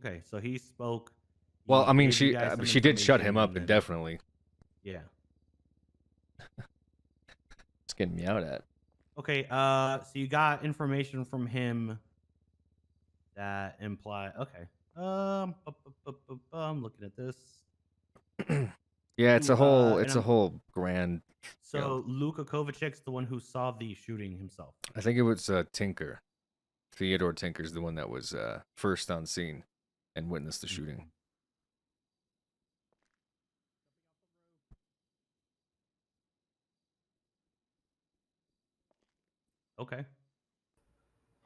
Okay, so he spoke. Well, He I mean, gave you guys some she did shut him information, up and then indefinitely. yeah. It's getting me out at. Okay, so you got information from him that imply. Okay, I'm looking at this. Yeah, You and it's a I'm whole grand, you know. so Luka Kovacic's the one who saw the shooting himself. I think it was Tinker. Theodore Tinker's the one that was first on scene and witnessed the shooting. Mhm. Okay.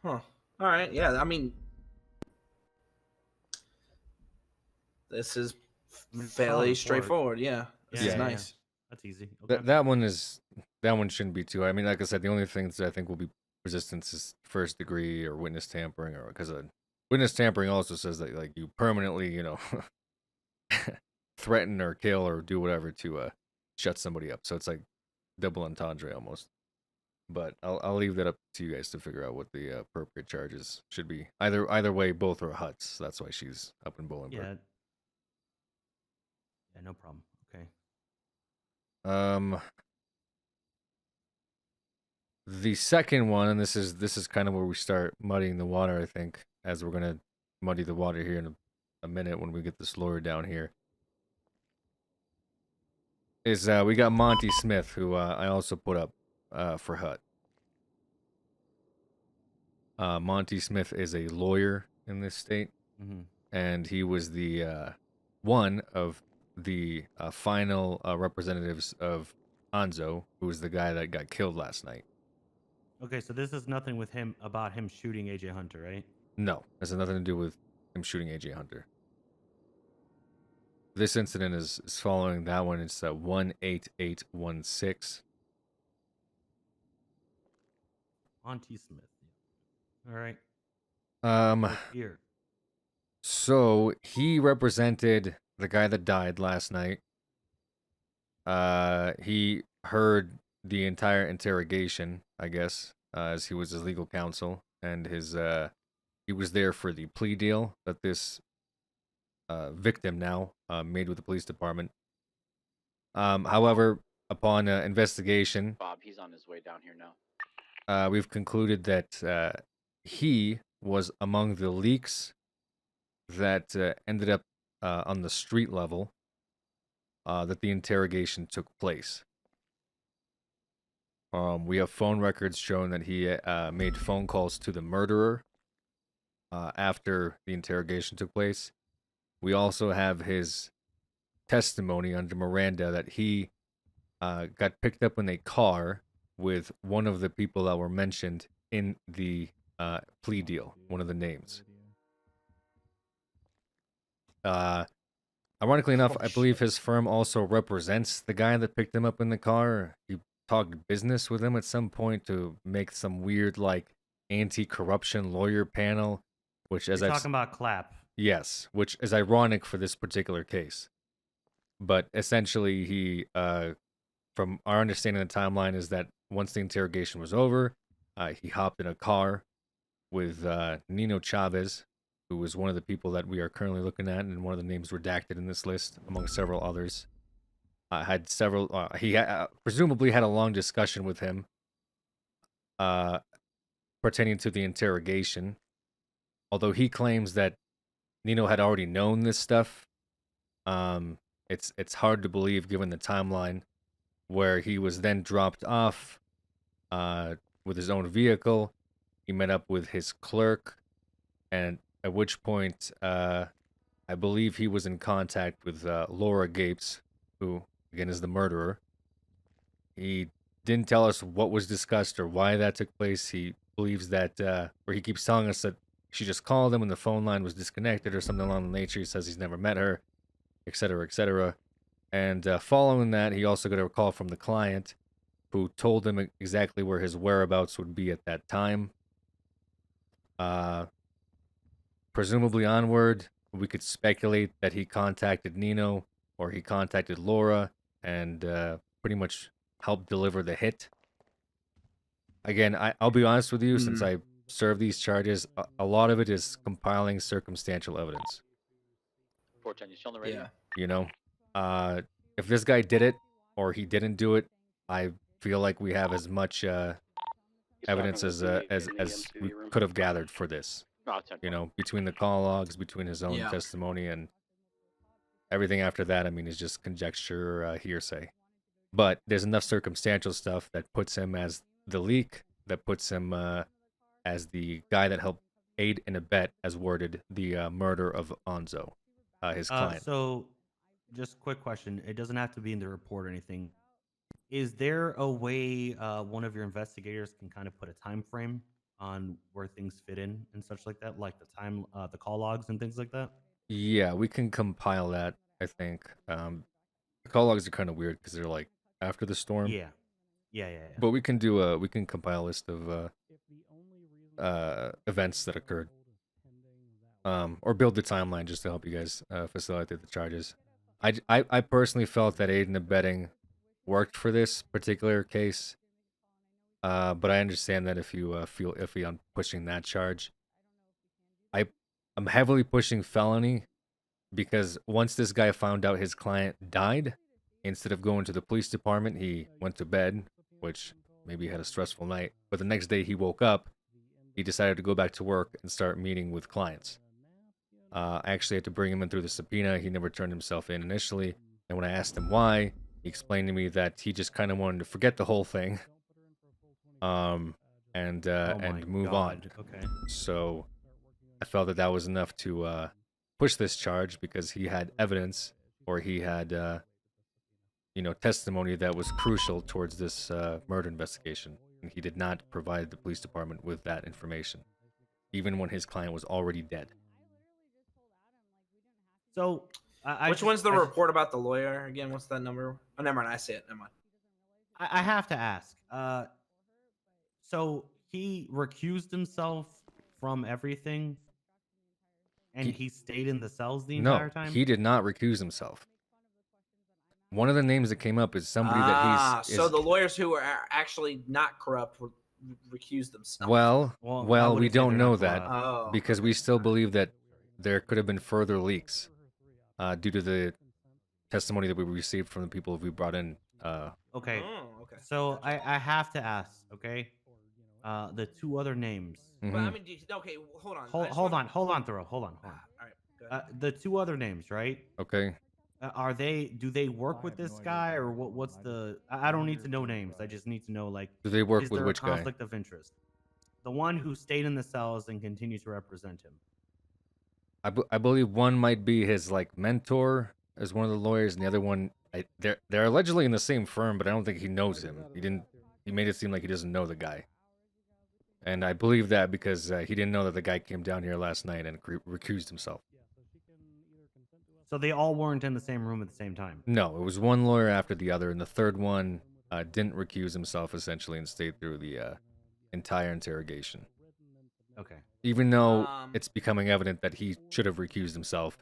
Huh. All right. Yeah. I mean, this is I mean, it's a solid fairly report. straightforward. Yeah. This Yeah, is Yeah, yeah, yeah. nice. That's easy. Okay. that one is that one shouldn't be too. I mean, like I said, the only things that I think will be resistance is first degree or witness tampering, or because witness tampering also says that like you permanently, you know, threaten or kill or do whatever to shut somebody up. So it's like double entendre almost. But I'll leave that up to you guys to figure out what the appropriate charges should be. Either way, both are huts. That's why she's up in Bolingbrook. Yeah. Yeah, no problem. Okay. Um, the second one, and this is kind of where we start muddying the water. I think as we're gonna muddy the water here in a minute when we get this lawyer down here. Is we got Monty Smith, who I also put up for hut. Monty Smith is a lawyer in this state, Mm-hmm. and he was the one of the final representatives of Anzo, who was the guy that got killed last night. Okay, so this is nothing with him about him shooting AJ Hunter, right? No, has nothing to do with him shooting AJ Hunter. This incident is following that one. It's 18816. Monty Smith. All right. Um, Click here. so he represented the guy that died last night. He heard the entire interrogation, I guess, as he was his legal counsel, and he was there for the plea deal that this victim now made with the police department. However, upon investigation, Bob, he's on his way down here now. we've concluded that he was among the leaks that ended up on the street level that the interrogation took place. We have phone records showing that he made phone calls to the murderer after the interrogation took place. We also have his testimony under Miranda that he got picked up in a car with one of the people that were mentioned in the plea deal, one of the names. Ironically enough, I believe his firm also represents the guy that picked him up in the car. He talked business with him at some point to make some weird like anti-corruption lawyer panel, which as You're I've talking about Clap. yes, which is ironic for this particular case. But essentially, he, from our understanding of the timeline, is that once the interrogation was over, he hopped in a car with Nino Chavez, who was one of the people that we are currently looking at, and one of the names redacted in this list, among several others. Had several. He presumably had a long discussion with him, pertaining to the interrogation. Although he claims that Nino had already known this stuff, it's hard to believe given the timeline where he was then dropped off with his own vehicle. He met up with his clerk, and at which point I believe he was in contact with Laura Gapes, who again is the murderer. He didn't tell us what was discussed or why that took place. He believes that, or he keeps telling us that she just called him and the phone line was disconnected or something along the nature. He says he's never met her, etc., etc. And following that, he also got a call from the client who told him exactly where his whereabouts would be at that time. Presumably onward, we could speculate that he contacted Nino or he contacted Laura and pretty much helped deliver the hit. Again, I'll be honest with you, since I serve these charges, a lot of it is compiling circumstantial evidence. 410, you still on the radio? Yeah. You know, if this guy did it or he didn't do it, I feel like we have as much evidence as we could have gathered for this. Oh, 10. You know, between the call logs, between his own Yeah. testimony, and everything after that, I mean, is just conjecture, hearsay. But there's enough circumstantial stuff that puts him as the leak, that puts him as the guy that helped aid and abet, as worded, the murder of Onzo, his client. So, just quick question. It doesn't have to be in the report or anything. Is there a way one of your investigators can kind of put a time frame on where things fit in and such like that, like the time, the call logs and things like that? Yeah, we can compile that, I think. The call logs are kind of weird because they're like after the storm. Yeah. But we can do we can compile a list of events that occurred. Or build the timeline just to help you guys facilitate the charges. I personally felt that aid and abetting worked for this particular case. But I understand that if you feel iffy on pushing that charge, I'm heavily pushing felony because once this guy found out his client died, instead of going to the police department, he went to bed, which maybe he had a stressful night. But the next day he woke up, he decided to go back to work and start meeting with clients. I actually had to bring him in through the subpoena. He never turned himself in initially. And when I asked him why, he explained to me that he just kind of wanted to forget the whole thing. And move on. Okay. So I felt that that was enough to push this charge because he had evidence, or he had testimony that was crucial towards this murder investigation, and he did not provide the police department with that information, even when his client was already dead. So, Which one's the report about the lawyer again? What's that number? Oh, never mind. I see it. Never mind. I have to ask. So he recused himself from everything, and he stayed in the cells the entire time. No, he did not recuse himself. One of the names that came up is somebody that he's. So the lawyers who were actually not corrupt were recused themselves. Well, we don't know that because we still okay. believe that there could have been further leaks due to the testimony that we received from the people we brought in. Okay. Oh, okay. So I have to ask. Okay. The two other names. Mhm. But I mean, okay, hold on. Hold on, Thorough. Hold on. All right. Go ahead. The two other names, right? Okay. Do they work with this guy, or what's the? I don't need to know names. I just need to know, like, Do they work is with there which a guy? conflict of interest? The one who stayed in the cells and continues to represent him. I believe one might be his like mentor as one of the lawyers, and the other one, they're allegedly in the same firm, but I don't think he knows him. He made it seem like he doesn't know the guy. And I believe that because he didn't know that the guy came down here last night and recused himself. So they all weren't in the same room at the same time. No, it was one lawyer after the other, and the third one didn't recuse himself essentially and stayed through the entire interrogation. Okay. Even though it's becoming evident that he should have recused himself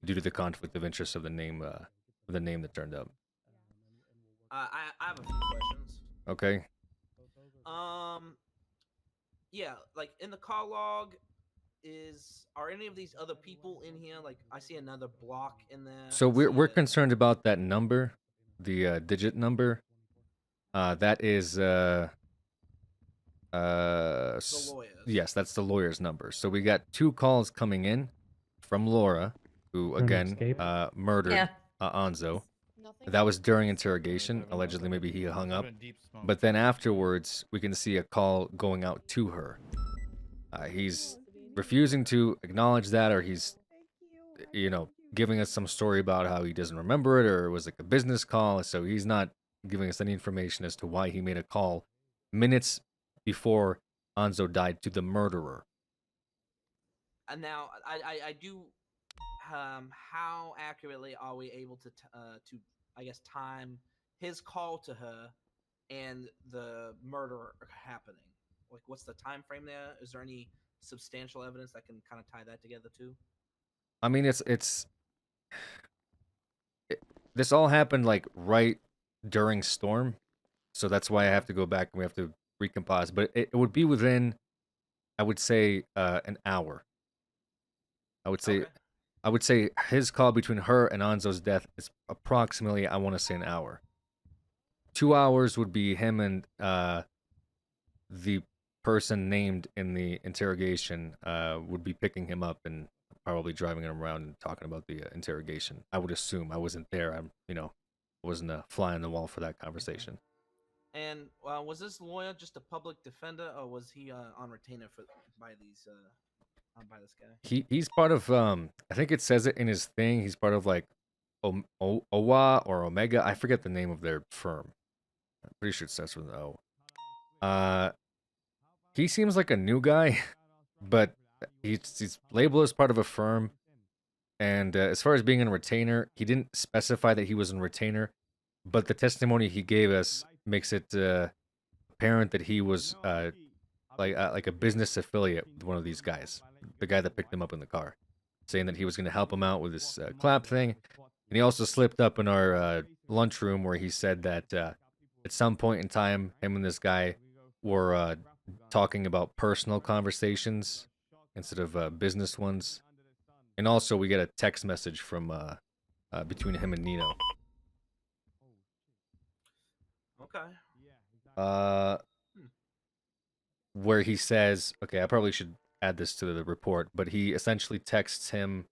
due to the conflict of interest of the name that turned up. I have a few questions. Okay. Yeah, like in the call log, are any of these other people in here? Like I see another block in there. So I see we're a- concerned about that number, the digit number. That is the lawyers. yes, that's the lawyer's number. So we got 2 calls coming in from Laura, who again murdered Onzo. That was during interrogation. Allegedly, maybe he hung up. But then afterwards, we can see a call going out to her. He's refusing to acknowledge that, or he's, giving us some story about how he doesn't remember it, or it was like a business call. So he's not giving us any information as to why he made a call minutes before Onzo died to the murderer. And now I do. How accurately are we able to I guess time his call to her and the murder happening? Like, what's the time frame there? Is there any substantial evidence that can kind of tie that together too? I mean, this all happened like right during storm, so that's why I have to go back and we have to recompose. But it would be within I would say an hour. I would say Okay. I would say his call between her and Anzo's death is approximately, I want to say, an hour. 2 hours would be him and the person named in the interrogation would be picking him up and probably driving him around and talking about the interrogation. I would assume. I wasn't there. Wasn't a fly on the wall for that conversation. And was this lawyer just a public defender, or was he on retainer by these by this guy? He's part of I think it says it in his thing. He's part of like Owa or Omega. I forget the name of their firm. I'm pretty sure it starts with an O. He seems like a new guy, but he's labeled as part of a firm. And as far as being a retainer, he didn't specify that he was a retainer, but the testimony he gave us makes it apparent that he was like a business affiliate with one of these guys, the guy that picked him up in the car, saying that he was going to help him out with this clap thing. And he also slipped up in our lunchroom where he said that at some point in time, him and this guy were talking about personal conversations instead of business ones. And also, we get a text message from between him and Nino. Okay. Where he says, okay, I probably should add this to the report, but he essentially texts him,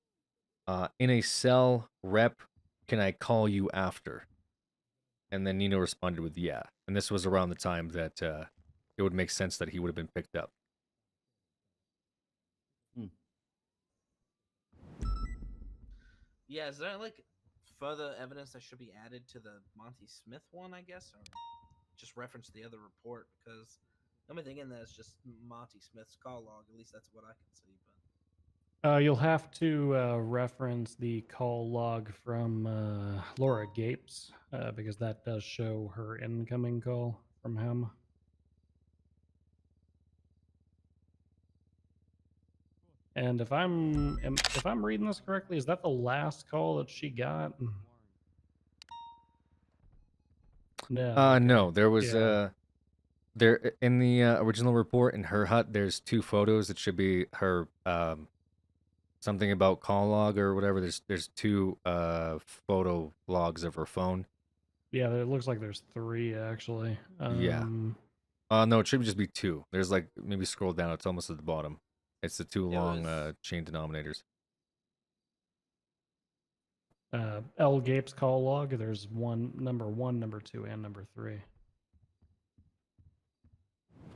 in a cell, rep, can I call you after? And then Nino responded with, yeah. And this was around the time that it would make sense that he would have been picked up. Yeah, is there like further evidence that should be added to the Monty Smith one, I guess, or just reference the other report? Because the only thing in there is just Monty Smith's call log. At least that's what I can see. But You'll have to reference the call log from Laura Gapes because that does show her incoming call from him. And if I'm reading this correctly, is that the last call that she got? No. Okay. No, there was there in the original report in her hut. There's 2 photos. It should be her something about call log or whatever. There's 2 photo logs of her phone. Yeah, it looks like there's 3 actually. Yeah. No, it should just be 2. There's like, maybe scroll down. It's almost at the bottom. It's the 2 long chain denominators. L Gapes call log. There's number 1, number 2, and number 3.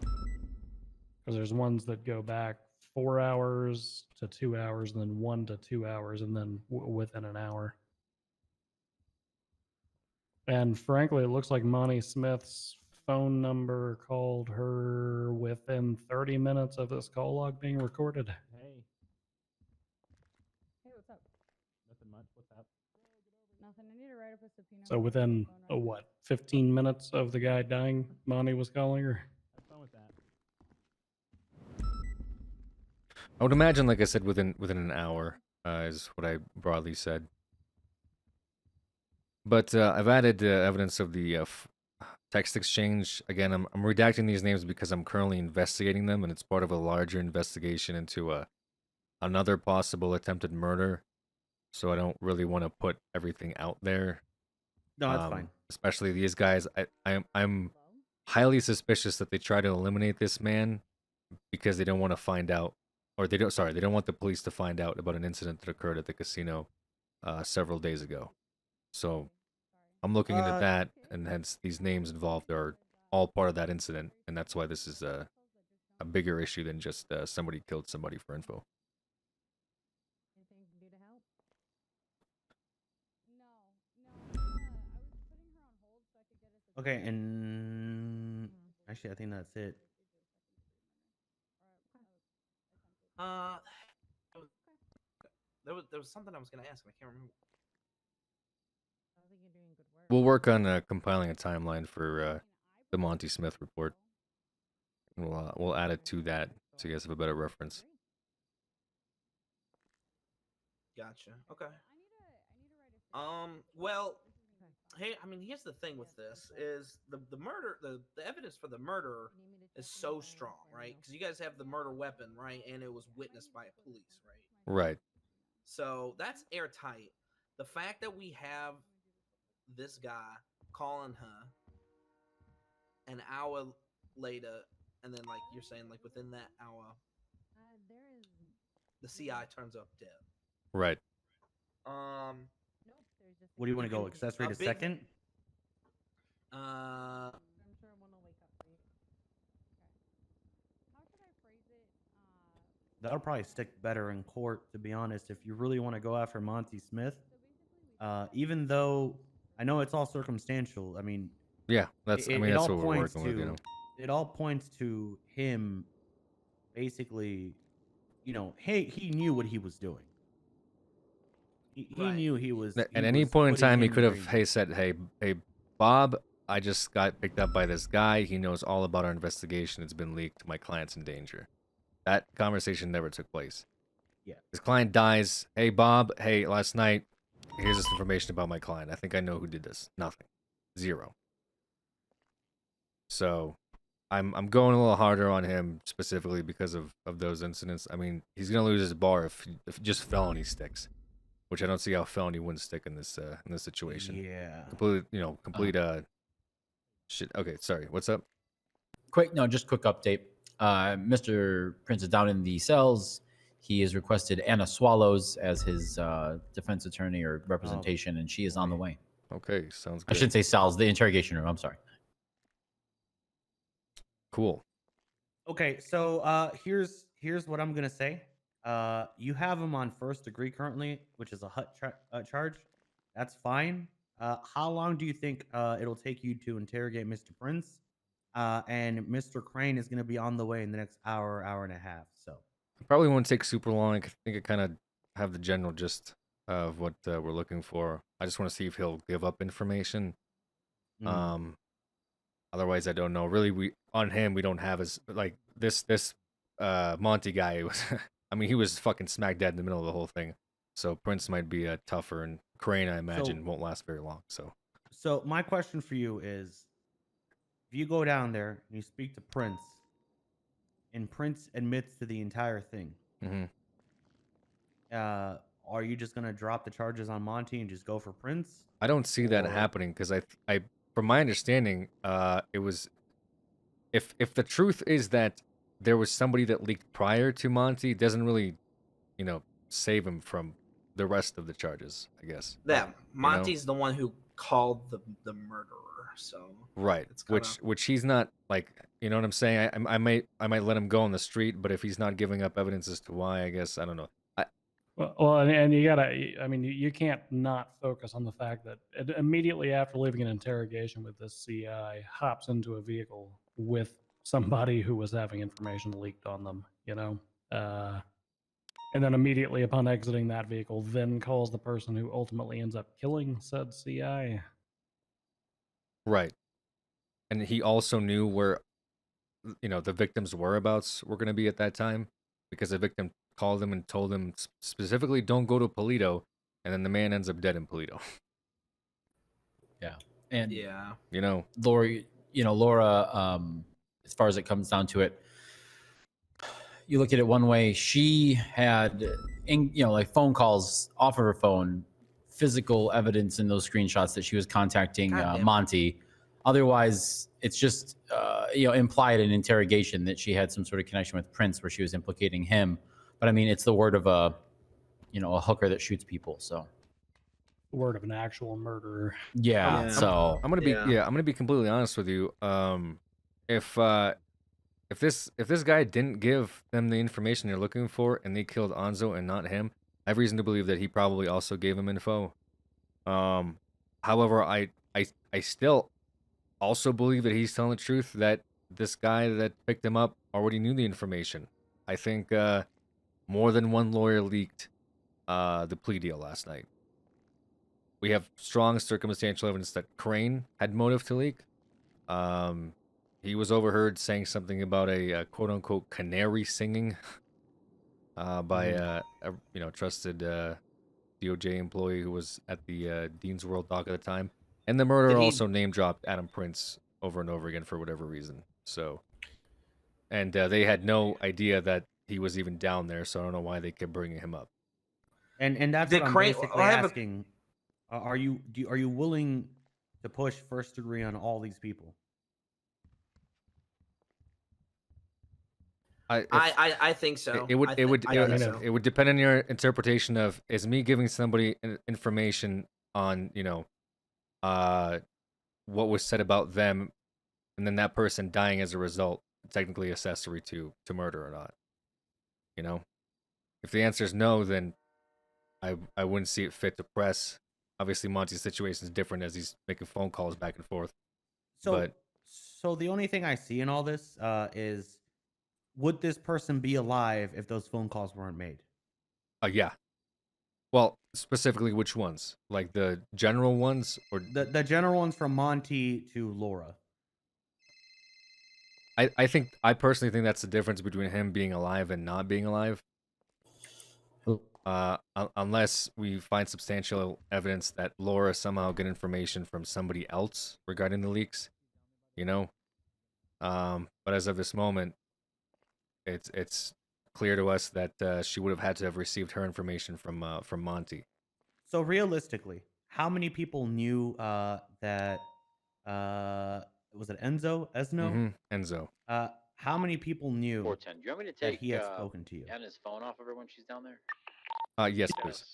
Because there's ones that go back 4 hours to 2 hours, and then 1 to 2 hours, and then within an hour. And frankly, it looks like Monty Smith's phone number called her within 30 minutes of this call log being recorded. Hey. Hey, what's up? Nothing much. What's up? Nothing. I need to write up a subpoena. So within, 15 minutes of the guy dying, Monty was calling her? Have fun with that. I would imagine, like I said, within an hour is what I broadly said. But I've added evidence of the text exchange. Again, I'm redacting these names because I'm currently investigating them, and it's part of a larger investigation into another possible attempted murder. So I don't really want to put everything out there. No, that's fine. Especially these guys. I'm highly suspicious that they try to eliminate this man because they don't want to find out, or they don't want the police to find out about an incident that occurred at the casino several days ago. So I'm looking into that, and hence these names involved are all part of that incident, and that's why this is a bigger issue than just somebody killed somebody for info. Anything you can do to help? No. I was putting her on hold so I could get a Okay, and actually, I think that's it. There was something I was gonna ask, and I can't remember. I think you're doing good work. We'll work on compiling a timeline for the Monty Smith report. And we'll add it to that so you guys have a better reference. Gotcha. Okay. Well, Hey, I mean, here's the thing with this: is the murder, the evidence for the murder is so strong, right? Because you guys have the murder weapon, right, and it was witnessed by a police, right? Right. So that's airtight. The fact that we have this guy calling her an hour later, and then like you're saying, like within that hour, the CI turns up dead. Right. What do you want You to go? can Accessory a to big second? uh I'm sure one will wake up for you. Okay. How should I phrase it? That'll probably stick better in court, to be honest. If you really want to go after Monty Smith, even though I know it's all circumstantial. I mean, Yeah, that's. I mean, it that's all what we're points working with. You know. to it all points to him basically. Hey, he knew what he was doing. He Right. knew he was At any point in putting time, he him could in have, danger. said, hey, Bob, I just got picked up by this guy. He knows all about our investigation. It's been leaked. My client's in danger. That conversation never took place. Yeah. His client dies. Hey, Bob. Hey, last night, here's this information about my client. I think I know who did this. Nothing. Zero. So, I'm going a little harder on him specifically because of those incidents. I mean, he's gonna lose his bar if just felony sticks, which I don't see how felony wouldn't stick in this situation. Yeah. Complete shit. Okay, sorry. What's up? Just quick update. Mr. Prince is down in the cells. He has requested Anna Swallows as his defense attorney or representation, and she is on the way. Okay, sounds I good. shouldn't say cells, the interrogation room. I'm sorry. Cool. Okay, so here's what I'm gonna say. You have him on first degree currently, which is a charge. That's fine. How long do you think it'll take you to interrogate Mr. Prince? And Mr. Crane is gonna be on the way in the next hour and a half. So It probably won't take super long. I think I kind of have the general gist of what we're looking for. I just want to see if he'll give up information. mm. Otherwise, I don't know. Really, we don't have as like this Monty guy was. I mean, he was fucking smack dead in the middle of the whole thing. So Prince might be tougher, and Crane, I imagine, won't last very long. So my question for you is, if you go down there and you speak to Prince, and Prince admits to the entire thing, Mm-hmm. are you just gonna drop the charges on Monty and just go for Prince? I don't see that Or- happening because from my understanding, it was if the truth is that there was somebody that leaked prior to Monty, it doesn't really, save him from the rest of the charges, I guess. yeah, Monty's the one who called the murderer, so Right. it's kinda... Which he's not like, you know what I'm saying? I might let him go on the street, but if he's not giving up evidence as to why, I guess I don't know. Well, and you gotta, I mean, you can't not focus on the fact that immediately after leaving an interrogation with this CI, hops into a vehicle with somebody who was having information leaked on them, and then immediately upon exiting that vehicle, then calls the person who ultimately ends up killing said CI. Right. And he also knew where, the victim's whereabouts were going to be at that time because the victim called him and told him specifically, don't go to Polito. And then the man ends up dead in Polito. Yeah. And, Yeah. Laura, as far as it comes down to it, you look at it one way. She had, like phone calls off of her phone, physical evidence in those screenshots that she was contacting Monty. Otherwise, it's just, implied in interrogation that she had some sort of connection with Prince where she was implicating him. But I mean, it's the word of a hooker that shoots people. So The word of an actual murderer. yeah. So I'm gonna be completely honest with you. If this guy didn't give them the information they're looking for and they killed Anzo and not him, I have reason to believe that he probably also gave him info. However, I still also believe that he's telling the truth, that this guy that picked him up already knew the information. I think more than one lawyer leaked the plea deal last night. We have strong circumstantial evidence that Crane had motive to leak. He was overheard saying something about a quote-unquote canary singing by a trusted DOJ employee who was at the Dean's World dock at the time. And the murderer Did he- also name dropped Adam Prince over and over again for whatever reason. So, and they had no idea that he was even down there. So I don't know why they kept bringing him up. And that's Did what I'm Crane- basically I have a- asking. Are you willing to push first degree on all these people? I think so. It would I it would I it, think would- so. it would depend on your interpretation of is me giving somebody information on what was said about them, and then that person dying as a result technically accessory to murder or not. You know, if the answer is no, then I wouldn't see it fit to press. Obviously, Monty's situation is different as he's making phone calls back and forth. So, But- so the only thing I see in all this is, would this person be alive if those phone calls weren't made? Yeah. Well, specifically which ones? Like the general ones, or The general ones from Monty to Laura. I personally think that's the difference between him being alive and not being alive. Unless we find substantial evidence that Laura somehow got information from somebody else regarding the leaks, you know. But as of this moment, it's clear to us that she would have had to have received her information from Monty. So realistically, how many people knew that was it Esno? Enzo. How many people knew 410. Do you want me to that take he had spoken to you? Anna's phone off of her when she's down there? Yes, please.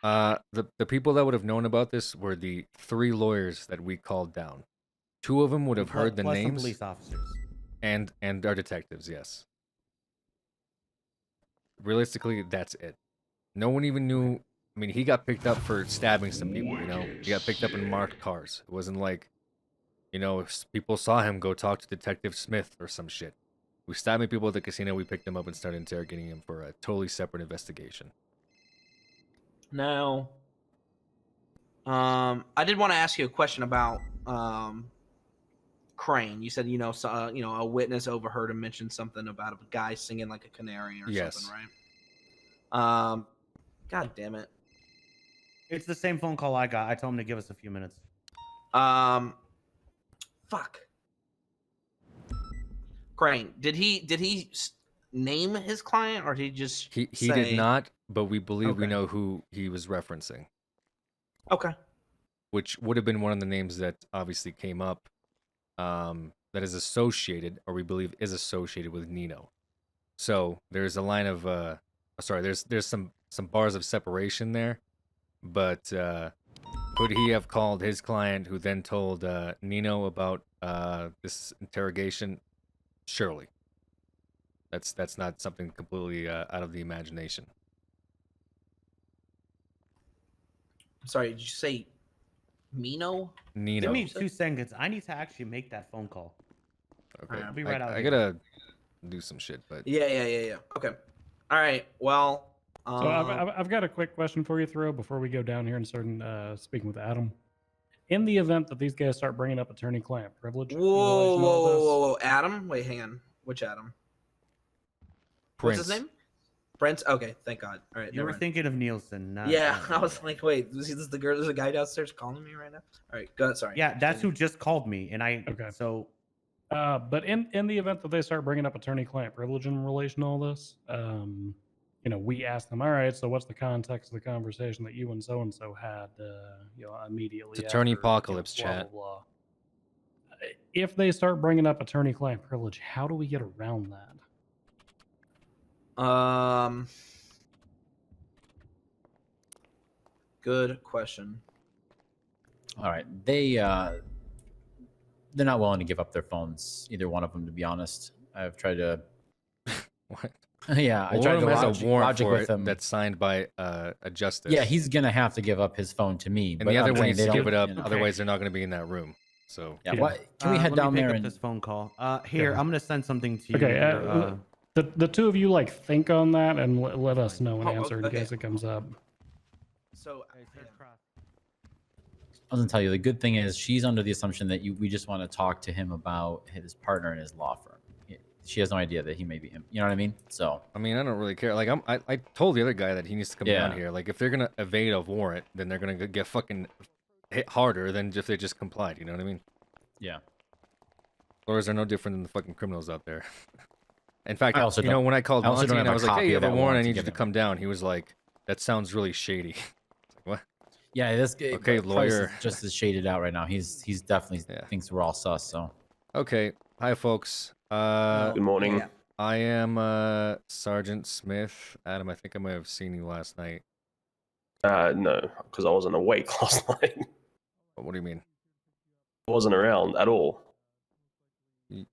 The people that would have known about this were the 3 lawyers that we called down. 2 of them would have heard the Plus some names, police officers. and our detectives. Yes. Realistically, that's it. No one even knew. I mean, he got picked up for stabbing some people. You know, he got picked up in marked cars. It wasn't like, people saw him go talk to Detective Smith or some shit. We stabbing people at the casino. We picked him up and started interrogating him for a totally separate investigation. Now, I did want to ask you a question about Crane. You said a witness overheard him mention something about a guy singing like a canary or Yes. something, right? God damn it. It's the same phone call I got. I told him to give us a few minutes. Fuck. Crane, did he name his client, or did he just He say... did not, but we believe we Okay. know who he was referencing, Okay. which would have been one of the names that obviously came up, that is associated, or we believe is associated with Nino. So there's a line of there's some bars of separation there, but could he have called his client, who then told Nino about this interrogation? Surely. That's not something completely out of the imagination. Sorry, did you say Mino? Nino. Give me 2 seconds. I need to actually make that phone call. Okay. I'll be right out I here. gotta do some shit, but Yeah. Okay. All right. Well, So I've got a quick question for you, Throw, before we go down here and start speaking with Adam. In the event that these guys start bringing up attorney-client privilege, in relation to all this- Adam? Wait, hang on. Which Adam? Prince. What's his name? Prince? Okay, thank God. All right. You never were mind. thinking of Nielsen. Not, Yeah, not I was Nielsen. like, wait, is this the girl? There's a guy downstairs calling me right now. All right, go ahead. Sorry. Yeah, that's who just called me, and I. Okay. So But in the event that they start bringing up attorney-client privilege in relation to all this, we ask them, all right, so what's the context of the conversation that you and so had, immediately? It's attorney after, apocalypse, blah, chat. blah, blah. If they start bringing up attorney-client privilege, how do we get around that? Good question. All right, they're not willing to give up their phones, either one of them, to be honest. I've tried to. What? Yeah, I Well, tried one to of them has a warrant logic for with it them. that's signed by a justice. Yeah, he's gonna have to give up his phone to me. and but the other I'm one saying needs they to give don't, it up. you know. Otherwise, they're not going to be in that room. So Yeah, Yeah. what? Can we head let down me pick there up and this phone call. Here, ahead. I'm gonna send something to you. Okay, here, the two of you think on that and let us know an Oh, answer in okay. case it comes up. So, Okay, yeah. search cross. I was gonna tell you the good thing is she's under the assumption that we just want to talk to him about his partner in his law firm. She has no idea that he may be him. You know what I mean? So I mean, I don't really care. Like I told the other guy that he needs to come down Yeah. here. Like if they're gonna evade a warrant, then they're gonna get fucking hit harder than if they just complied. You know what I mean? Yeah. Lawyers are no different than the fucking criminals out there. In fact, I also you know, don't- when I called I also Monty don't and have I a was like, copy "Hey, you of have a that warrant. I warrant to need you give to him. come down." He was like, "That sounds really shady." Like, what? Yeah, this guy. Okay, Price lawyer. is just as shaded out right now. He's definitely Yeah. thinks we're all sus. So Okay. Hi, folks. Good morning. Yeah. I am Sergeant Smith. Adam, I think I might have seen you last night. No, because I wasn't awake last night. What do you mean? I wasn't around at all.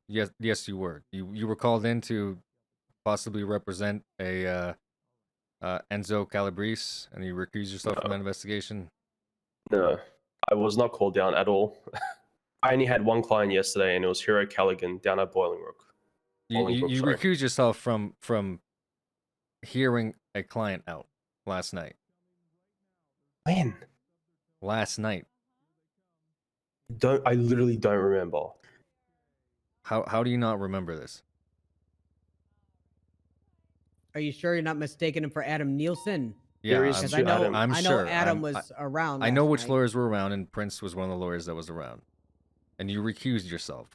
Yes, you were. You were called in to possibly represent a Enzo Calabrese, and you recused yourself from that investigation. No, I was not called down at all. I only had one client yesterday, and it was Hero Callaghan down at Bolingbrook. You sorry. recused yourself from hearing a client out last night. When? Last night. I literally don't remember. How do you not remember this? Are you sure you're not mistaking him for Adam Nielsen? Yeah, There is I'm, Because two I know Adam. I'm I know sure. Adam I'm- was around. I know last which night. lawyers were around, and Prince was one of the lawyers that was around. And you recused yourself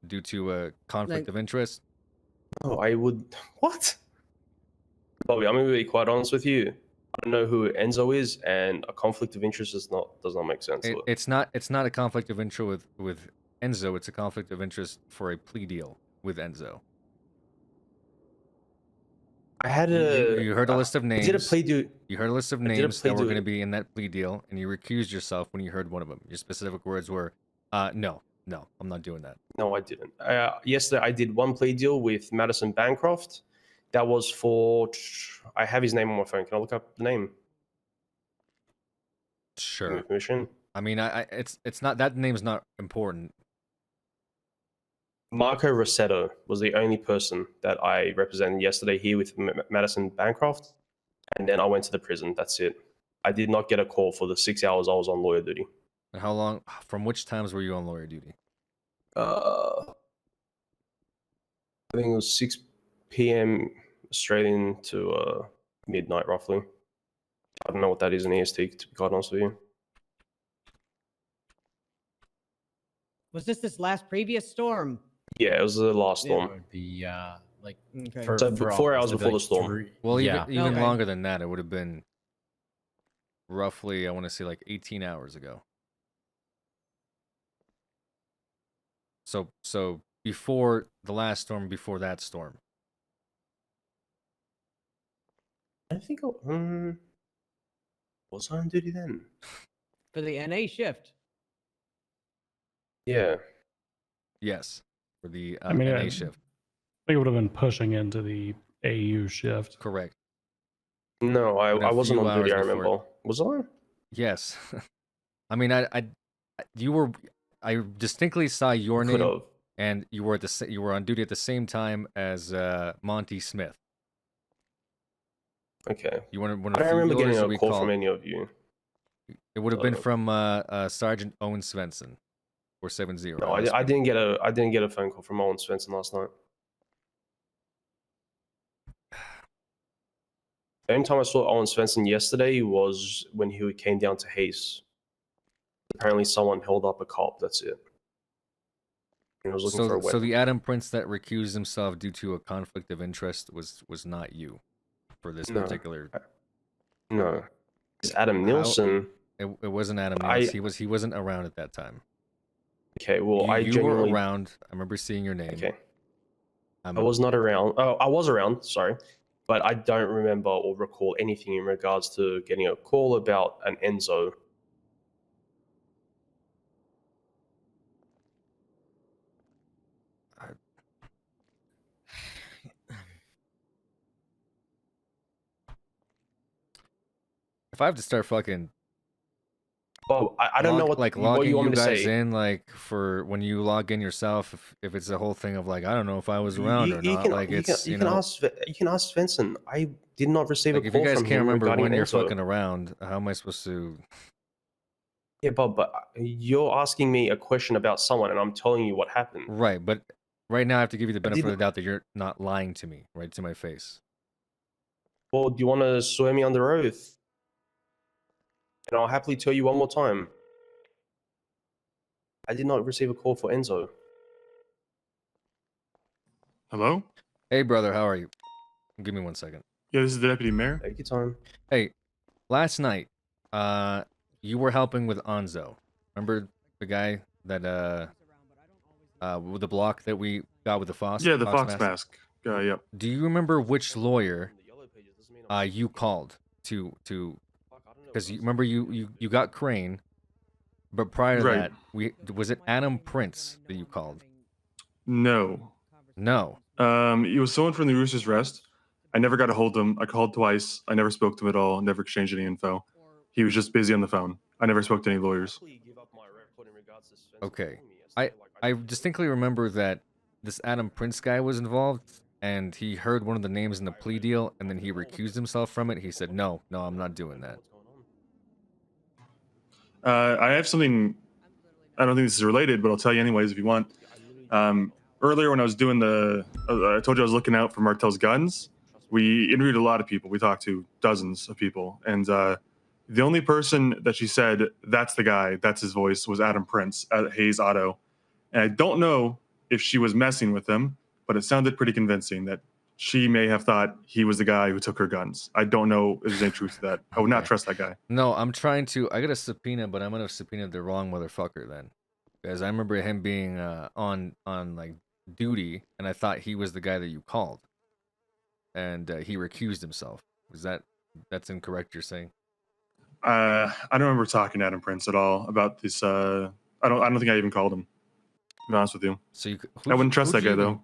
due to a conflict Like- of interest. Oh, I would. What? Bobby, I'm gonna be quite honest with you. I don't know who Enzo is, and a conflict of interest does not make sense. It's not a conflict of interest with Enzo. It's a conflict of interest for a plea deal with Enzo. I had a. You heard a list of I names. did a plea deal. You heard a list of I did a names plea that were going to deal. be in that plea deal, and you recused yourself when you heard one of them. Your specific words were, no, I'm not doing that. No, I didn't. Yesterday, I did one plea deal with Madison Bancroft. That was for. I have his name on my phone. Can I look up the name? Sure. Give me permission. I mean, it's not, that name's not important. Marco Rossetto was the only person that I represented yesterday here with Madison Bancroft, and then I went to the prison. That's it. I did not get a call for the 6 hours I was on lawyer duty. And how long, from which times were you on lawyer duty? I think it was 6 p.m. Australian to midnight, roughly. I don't know what that is in EST, to be quite honest with you. Was this last previous storm? Yeah, it was the last it storm. would be like Okay. So 4 hours it'd be before the storm. 3 Well, yeah. even Okay. longer than that. It would have been roughly, I want to say, like 18 hours ago. So before the last storm, before that storm. I don't think was I on duty then? For the NA shift. Yeah. Yes, for the I mean, NA I shift. think it would have been pushing into the AU shift. Correct. No, But a I wasn't few on duty, I hours before. remember. Was I? Yes. I mean, I distinctly saw your Could name, have. and you were you were on duty at the same time as Monty Smith. Okay. You weren't one I of the don't few remember lawyers getting that a we call called. from any of you. It would have been So- from Sergeant Owen Svensson, 470. No, I didn't get a phone call from Owen Svensson last night. The only time I saw Owen Svensson yesterday was when he came down to Hayes. Apparently, someone held up a cop. That's it. And I was looking for a So weapon. the Adam Prince that recused himself due to a conflict of interest was not you for this No. particular. No, it's Adam How- Nielsen. It wasn't Adam I- Niels. He wasn't around at that time. Okay, well, you I were genuinely. around. I remember seeing your name. Okay, I Um, was not around. Oh, I was around. Sorry, but I don't remember or recall anything in regards to getting a call about an Enzo. if I have to start fucking Well, I don't know what like what logging you want you me to guys say. in, like for when you log in yourself, if it's a whole thing of like, I don't know if I was around or You not. can, Like you it's can, you you can know, ask you can ask Svensson. I did not receive like a if you call guys from can't him remember regarding when you're Enzo. fucking around, how am I supposed to? Yeah, Bob, but you're asking me a question about someone, and I'm telling you what happened. Right, but right now I have to give you the benefit of the didn't- doubt that you're not lying to me, right to my face. Well, do you want to swear me under oath? And I'll happily tell you one more time. I did not receive a call for Enzo. Hello? Hey, brother, how are you? Give me 1 second. Yeah, this is the deputy mayor. Take your time. Hey, last night, you were helping with Anzo. Remember the guy that with the block that we got with the fox? Yeah, the fox mask. Yep. Do you remember which lawyer you called to because you remember you got Crane, but prior to Right. that, was it Adam Prince that you called? No. No. It was someone from the Rooster's Rest. I never got a hold of him. I called twice. I never spoke to him at all. Never exchanged any info. He was just busy on the phone. I never spoke to any lawyers. Okay. I distinctly remember that this Adam Prince guy was involved, and he heard one of the names in the plea deal, and then he recused himself from it. He said, no, I'm not doing that. I have something. I don't think this is related, but I'll tell you anyways if you want. Earlier when I was doing I told you I was looking out for Martel's guns. We interviewed a lot of people. We talked to dozens of people, and the only person that she said that's the guy, that's his voice, was Adam Prince at Hayes Auto. And I don't know if she was messing with him, but it sounded pretty convincing that she may have thought he was the guy who took her guns. I don't know if there's any truth to that. I would not trust that guy. No, I got a subpoena, but I'm gonna subpoena the wrong motherfucker then. Because I remember him being on like duty, and I thought he was the guy that you called. And he recused himself. That's incorrect, you're saying? I don't remember talking to Adam Prince at all about this. I don't think I even called him. To be honest with you. So I wouldn't trust that guy though.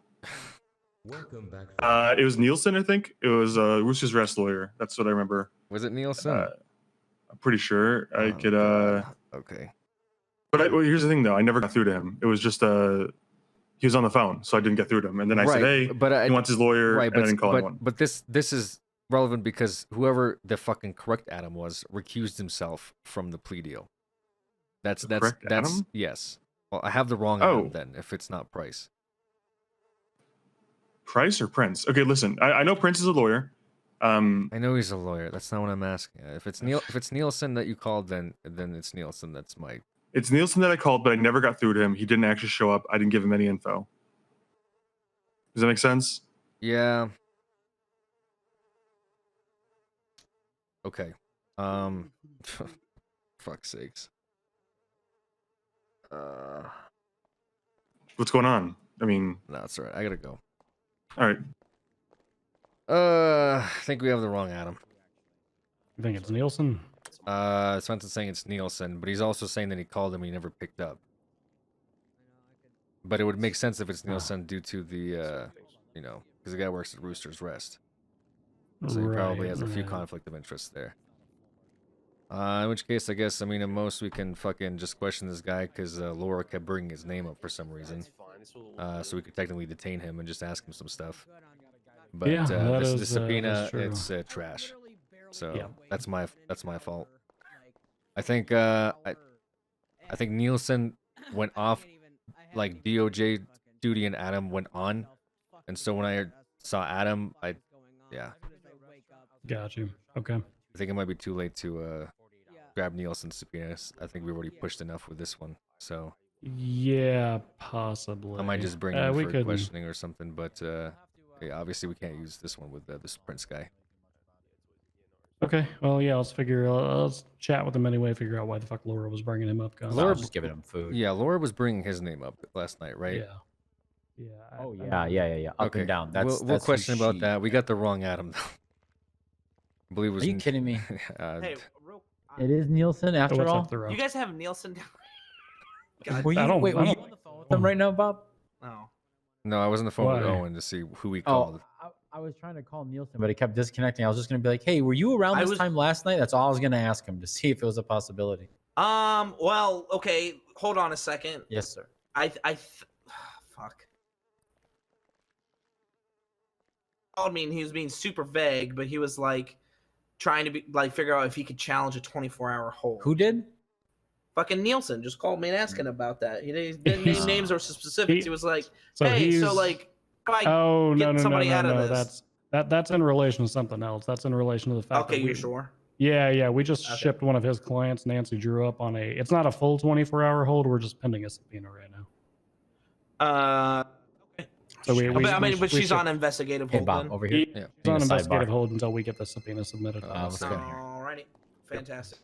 Welcome back. It was Nielsen, I think. It was Rooster's Rest lawyer. That's what I remember. Was it Nielsen? I'm pretty sure. I could. Okay. But well, here's the thing, though. I never got through to him. It was just he was on the phone, so I didn't get through to him. And then I said, "Hey, he wants his lawyer," and I didn't call anyone. But this is relevant because whoever the fucking correct Adam was recused himself from the plea deal. That's Adam? Yes. Well, I have the wrong Adam then. If it's not Price. Price or Prince? Okay, listen. I know Prince is a lawyer. I know he's a lawyer. That's not what I'm asking. If it's Nielsen that you called, then it's Nielsen. That's my. It's Nielsen that I called, but I never got through to him. He didn't actually show up. I didn't give him any info. Does that make sense? Yeah. Okay. Fuck's sakes. What's going on? I mean, no, it's all right. I gotta go. All right. I think we have the wrong Adam. You think it's Nielsen? Sventon's saying it's Nielsen, but he's also saying that he called him and he never picked up. But it would make sense if it's Nielsen due to the, because the guy works at Rooster's Rest. So he probably has a few conflict of interest there. In which case, I guess, at most we can fucking just question this guy because Laura kept bringing his name up for some reason. So we could technically detain him and just ask him some stuff. But yeah, the subpoena, it's trash. So yeah. that's my fault. I think Nielsen went off like DOJ duty and Adam went on, and so when I saw Adam, Got you. Okay. I think it might be too late to grab Nielsen's subpoenas. I think we've already pushed enough with this one, so yeah, possibly. I might just bring him for questioning or something, but obviously we can't use this one with this Prince guy. Okay, well, yeah, let's chat with him anyway, figure out why the fuck Laura was bringing him up. Laura just giving him food. Yeah, Laura was bringing his name up last night, right? Yeah. Yeah. Oh, yeah. Up and down. We'll question about that. We got the wrong Adam, though. I believe it was. Are you kidding me? Hey, it is Nielsen after all? You guys have Nielsen down. Were you on the phone with him right now, Bob? No. No, I was on the phone with Owen to see who he called. I was trying to call Nielsen, but he kept disconnecting. I was just going to be like, hey, were you around this time last night? That's all I was going to ask him to see if it was a possibility. Well, okay. Hold on a second. Yes, sir. Fuck. I mean, he was being super vague, but he was like trying to figure out if he could challenge a 24-hour hold. Who did? Fucking Nielsen just called me and asking about that. He didn't name names or specifics. He was like, "Hey, so like, no, that's in relation to something else. That's in relation to the fact. Okay, you're sure? Yeah. We just Okay. shipped one of his clients, Nancy Drew, up on a. It's not a full 24-hour hold. We're just pending a subpoena right now. Okay. So But she's on investigative Hey, hold Bob, then? over here. She's Need on a investigative sidebar. hold until we get the subpoena submitted. Let's go. Alrighty. Fantastic.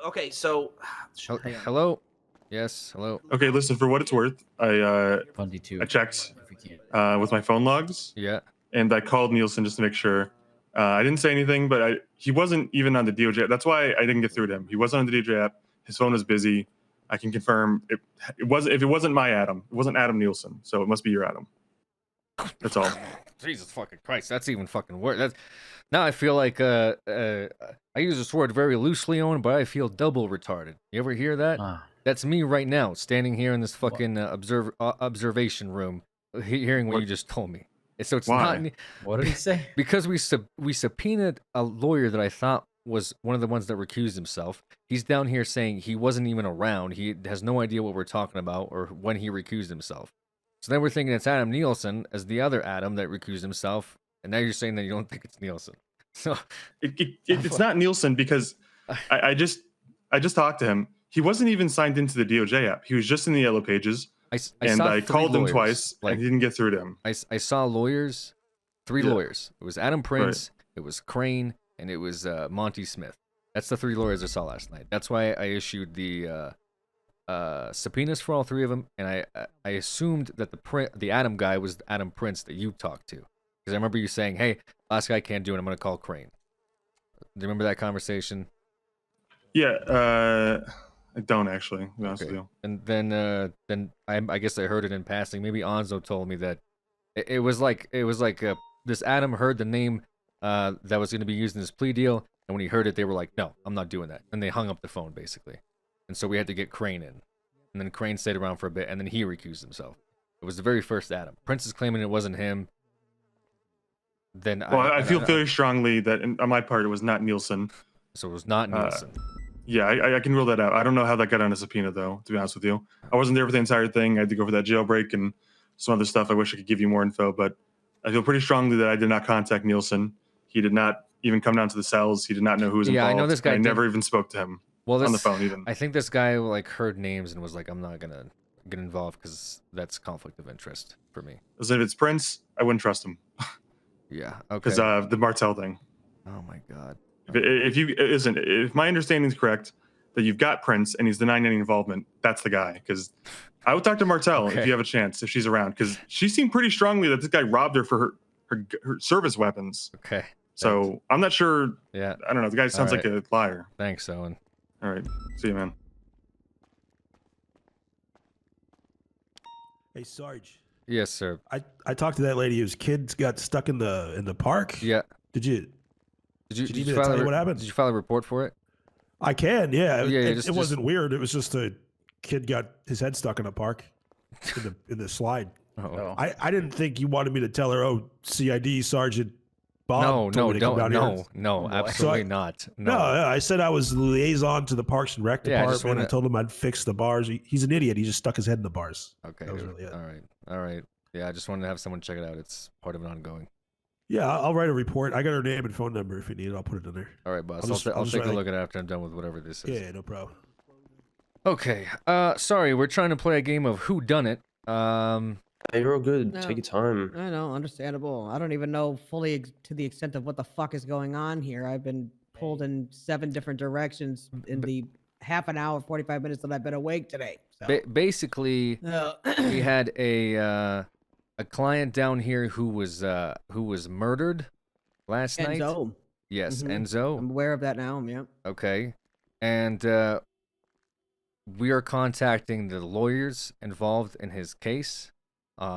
Okay, so Hello? Yes, hello. Okay, listen. For what it's worth, I Fundy too. I checked If we can. with my phone logs, Yeah. and I called Nielsen just to make sure. I didn't say anything, but he wasn't even on the DOJ. That's why I didn't get through to him. He wasn't on the DOJ app. His phone was busy. I can confirm it wasn't. If it wasn't my Adam, it wasn't Adam Nielsen. So it must be your Adam. That's all. Jesus fucking Christ, that's even fucking worse. That's now I feel like I use this word very loosely on, but I feel double retarded. You ever hear that? That's me right now, standing here in this fucking observation room, hearing what you just told me. So it's Why? not. What did he say? Because we subpoenaed a lawyer that I thought was one of the ones that recused himself. He's down here saying he wasn't even around. He has no idea what we're talking about or when he recused himself. So then we're thinking it's Adam Nielsen as the other Adam that recused himself, and now you're saying that you don't think it's Nielsen. So it's not Nielsen because I just talked to him. He wasn't even signed into the DOJ app. He was just in the yellow pages. I called him twice, and he didn't get through to him. I saw lawyers, three Yeah. lawyers. It was Adam Prince, it was Crane, and it was Monty Smith. That's the three lawyers I saw last night. That's why I issued the subpoenas for all three of them, and I assumed that the Adam guy was Adam Prince that you talked to, because I remember you saying, "Hey, last guy can't do it. I'm gonna call Crane." Do you remember that conversation? Yeah, I don't actually. To be honest with you. And then I guess I heard it in passing. Maybe Anzo told me that it was like this Adam heard the name that was going to be used in this plea deal, and when he heard it, they were like, "No, I'm not doing that," and they hung up the phone basically. And so we had to get Crane in, and then Crane stayed around for a bit, and then he recused himself. It was the very first Adam. Prince is claiming it wasn't him. Then Well, I feel very strongly that on my part it was not Nielsen. So it was not Nielsen. Yeah, I can rule that out. I don't know how that got on a subpoena, though, to be honest with you. I wasn't there for the entire thing. I had to go for that jailbreak and some other stuff. I wish I could give you more info, but I feel pretty strongly that I did not contact Nielsen. He did not even come down to the cells. He did not know who was involved. Yeah, I know this guy. I never even spoke to him on the phone, even. I think this guy like heard names and was like, "I'm not gonna get involved because that's conflict of interest for me." As if it's Prince, I wouldn't trust him. Yeah, okay. Because the Martel thing. Oh my god. If my understanding is correct, that you've got Prince and he's denying any involvement, that's the guy. Because I would talk to Martel if you have a chance, if she's around, because she seemed pretty strongly that this guy robbed her for her service weapons. Okay. So I'm not sure. Yeah. I don't know. The guy sounds like a liar. Thanks, Owen. All right. See you, man. Hey, Sarge. Yes, sir. I talked to that lady whose kids got stuck in the park. Yeah. Did you file tell you what happened? Did you file a report for it? I can. Yeah. Yeah. It wasn't weird. It was just a kid got his head stuck in a park in the slide. Oh. I didn't think you wanted me to tell her. Oh, CID Sergeant Bob. No, don't. Absolutely not. No, I said I was liaison to the Parks and Rec department. I told him I'd fix the bars. He's an idiot. He just stuck his head in the bars. Okay. That was really it. All right. Yeah, I just wanted to have someone check it out. It's part of an ongoing. Yeah, I'll write a report. I got her name and phone number if you need it. I'll put it in there. All right, boss. I'll take a look at it after I'm done with whatever this is. Yeah, no problem. Okay. Sorry, we're trying to play a game of Who Done It. You're all good. No. Take your time. I know, understandable. I don't even know fully to the extent of what the fuck is going on here. I've been pulled in 7 different directions in the half an hour, 45 minutes that I've been awake today. So. Basically, we had a client down here who was murdered last night. Enzo. Yes, Mhm. Enzo. I'm aware of that now. Yeah. Okay, and we are contacting the lawyers involved in his case,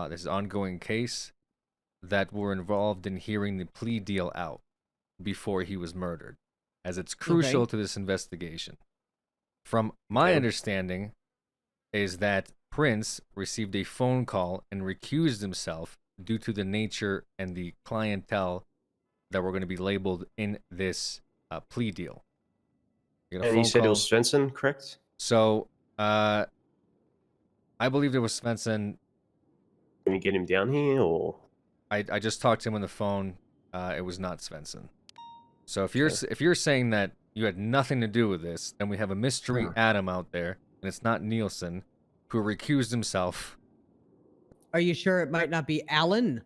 this ongoing case, that were involved in hearing the plea deal out before he was murdered, as it's crucial to this investigation. From my understanding, is that Prince received a phone call and recused himself due to the nature and the clientele that were going to be labeled in this plea deal. And you said it was Svensson, correct? So, I believe it was Svensson. Can you get him down here, or? I just talked to him on the phone. It was not Svensson. So if you're saying that you had nothing to do with this. Then we have a mystery Adam out there, and it's not Nielsen, who recused himself. Are you sure it might not be Alan?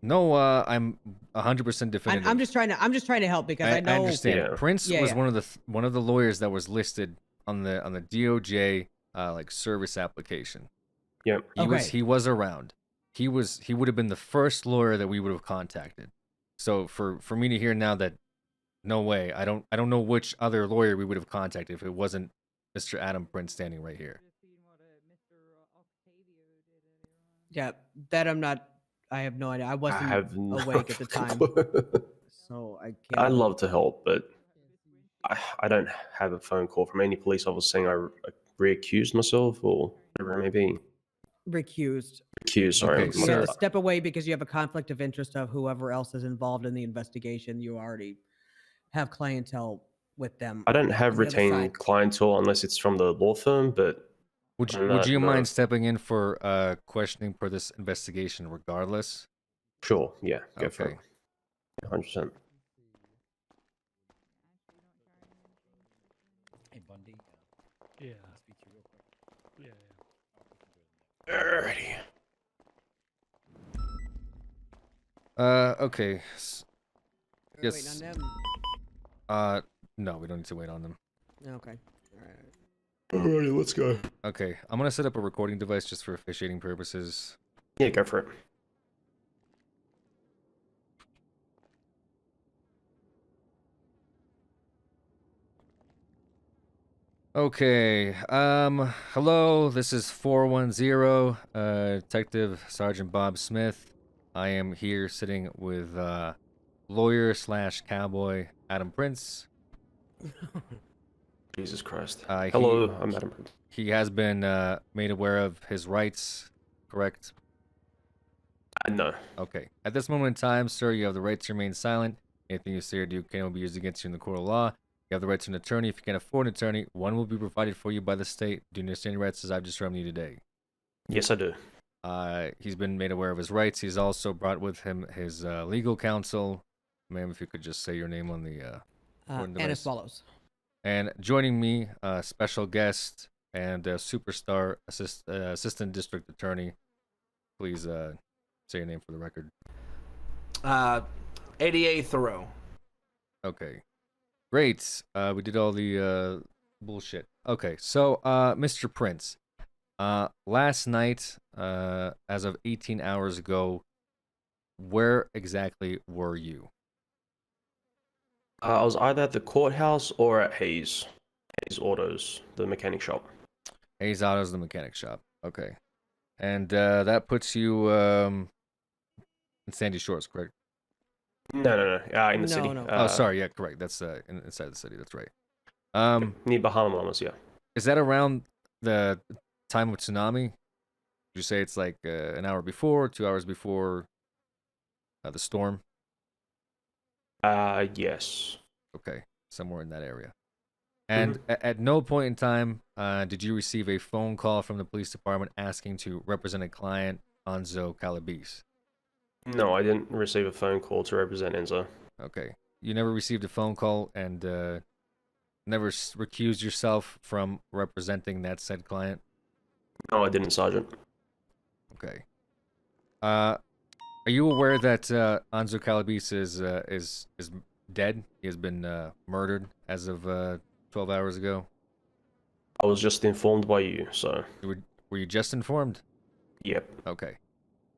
No, I'm 100% definitive. I'm just trying to help because I know. I understand. Yeah. Prince Yeah, was yeah. one of the lawyers that was listed on the DOJ like service application. Yep. He was around. He would have been the first lawyer that we would have contacted. So for me to hear now that no way, I don't know which other lawyer we would have contacted if it wasn't Mr. Adam Prince standing right here. Yeah, that I'm not. I have no idea. I I wasn't have no awake at the fucking time, clue. so I can't. I'd love to help, but I don't have a phone call from any police officer saying I reaccused myself or whatever it may be. Recused. Recused, sorry. Okay, You sir. have to step away because you have a conflict of interest of whoever else is involved in the investigation. You already have clientele with them. I don't have on the other retained side. clientele unless it's from the law firm, but Would you mind stepping in for questioning for this investigation regardless? Sure, yeah, go for Okay. it. 100%. Hey, Bundy. Yeah. Speak to you real quick. Yeah. Alrighty. Okay. We're waiting on Yes. them. No, we don't need to wait on them. Okay. All right. Alrighty, let's go. Okay, I'm gonna set up a recording device just for officiating purposes. Yeah, go for it. Okay, hello, this is 410, Detective Sergeant Bob Smith. I am here sitting with, lawyer / cowboy Adam Prince. Jesus Christ. He- Hello, I'm Adam Prince. He has been, made aware of his rights, correct? No. Okay. At this moment in time, sir, you have the right to remain silent. Anything you say or do can be used against you in the court of law. You have the right to an attorney. If you can't afford an attorney, one will be provided for you by the state. Do you understand your rights as I've described you today? Yes, I do. He's been made aware of his rights. He's also brought with him his legal counsel. Ma'am, if you could just say your name on the recording Anna device. Swallows. And joining me, special guest and superstar assistant district attorney. Please say your name for the record. 88 Thoreau. Okay. Great. We did all the bullshit. Okay, so Mr. Prince, last night, as of 18 hours ago, where exactly were you? I was either at the courthouse or at Hayes Autos, the mechanic shop. Hayes Autos, the mechanic shop. Okay. And that puts you in Sandy Shores, correct? No, in the city. No. Oh, sorry, yeah, correct. That's inside the city, that's right. Near Bahama Mamas, yeah. Is that around the time of tsunami? Would you say it's like an hour before, 2 hours before the storm? Yes. Okay, somewhere in that area. And at no point in time did you receive a phone call from the police department asking to represent a client, Anzo Calabis? No, I didn't receive a phone call to represent Enzo. Okay. You never received a phone call and never recused yourself from representing that said client? No, I didn't, Sergeant. Okay. Are you aware that Anzo Calabis is dead? He has been murdered as of 12 hours ago. I was just informed by you, so. Were you just informed? Yep. Okay.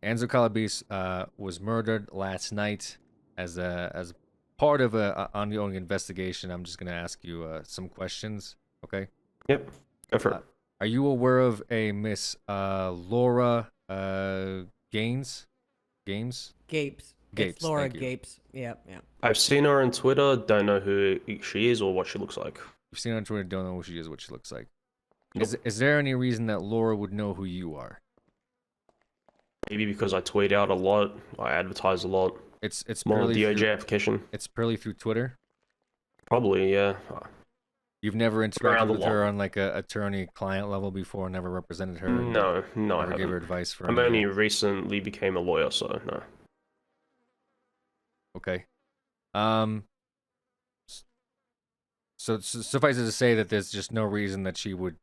Anzo Calabis was murdered last night as part of a ongoing investigation. I'm just gonna ask you some questions. Okay. Yep. Go for it. Are you aware of a Miss Laura Gaines? Games? Gapes. Gapes, It's Laura thank you. Gapes. Yeah. I've seen her on Twitter. Don't know who she is or what she looks like. You've seen her on Twitter, don't know who she is, what she looks like. Nope. Is there any reason that Laura would know who you are? Maybe because I tweet out a lot. I advertise a lot. It's More on purely DOJ through, application. it's purely through Twitter. Probably, yeah. You've never Around interacted the with her law. on like a attorney-client level before, never represented her. No, I never gave her haven't. advice for. I'm any- only recently became a lawyer, so no. Okay. So suffice it to say that there's just no reason that she would,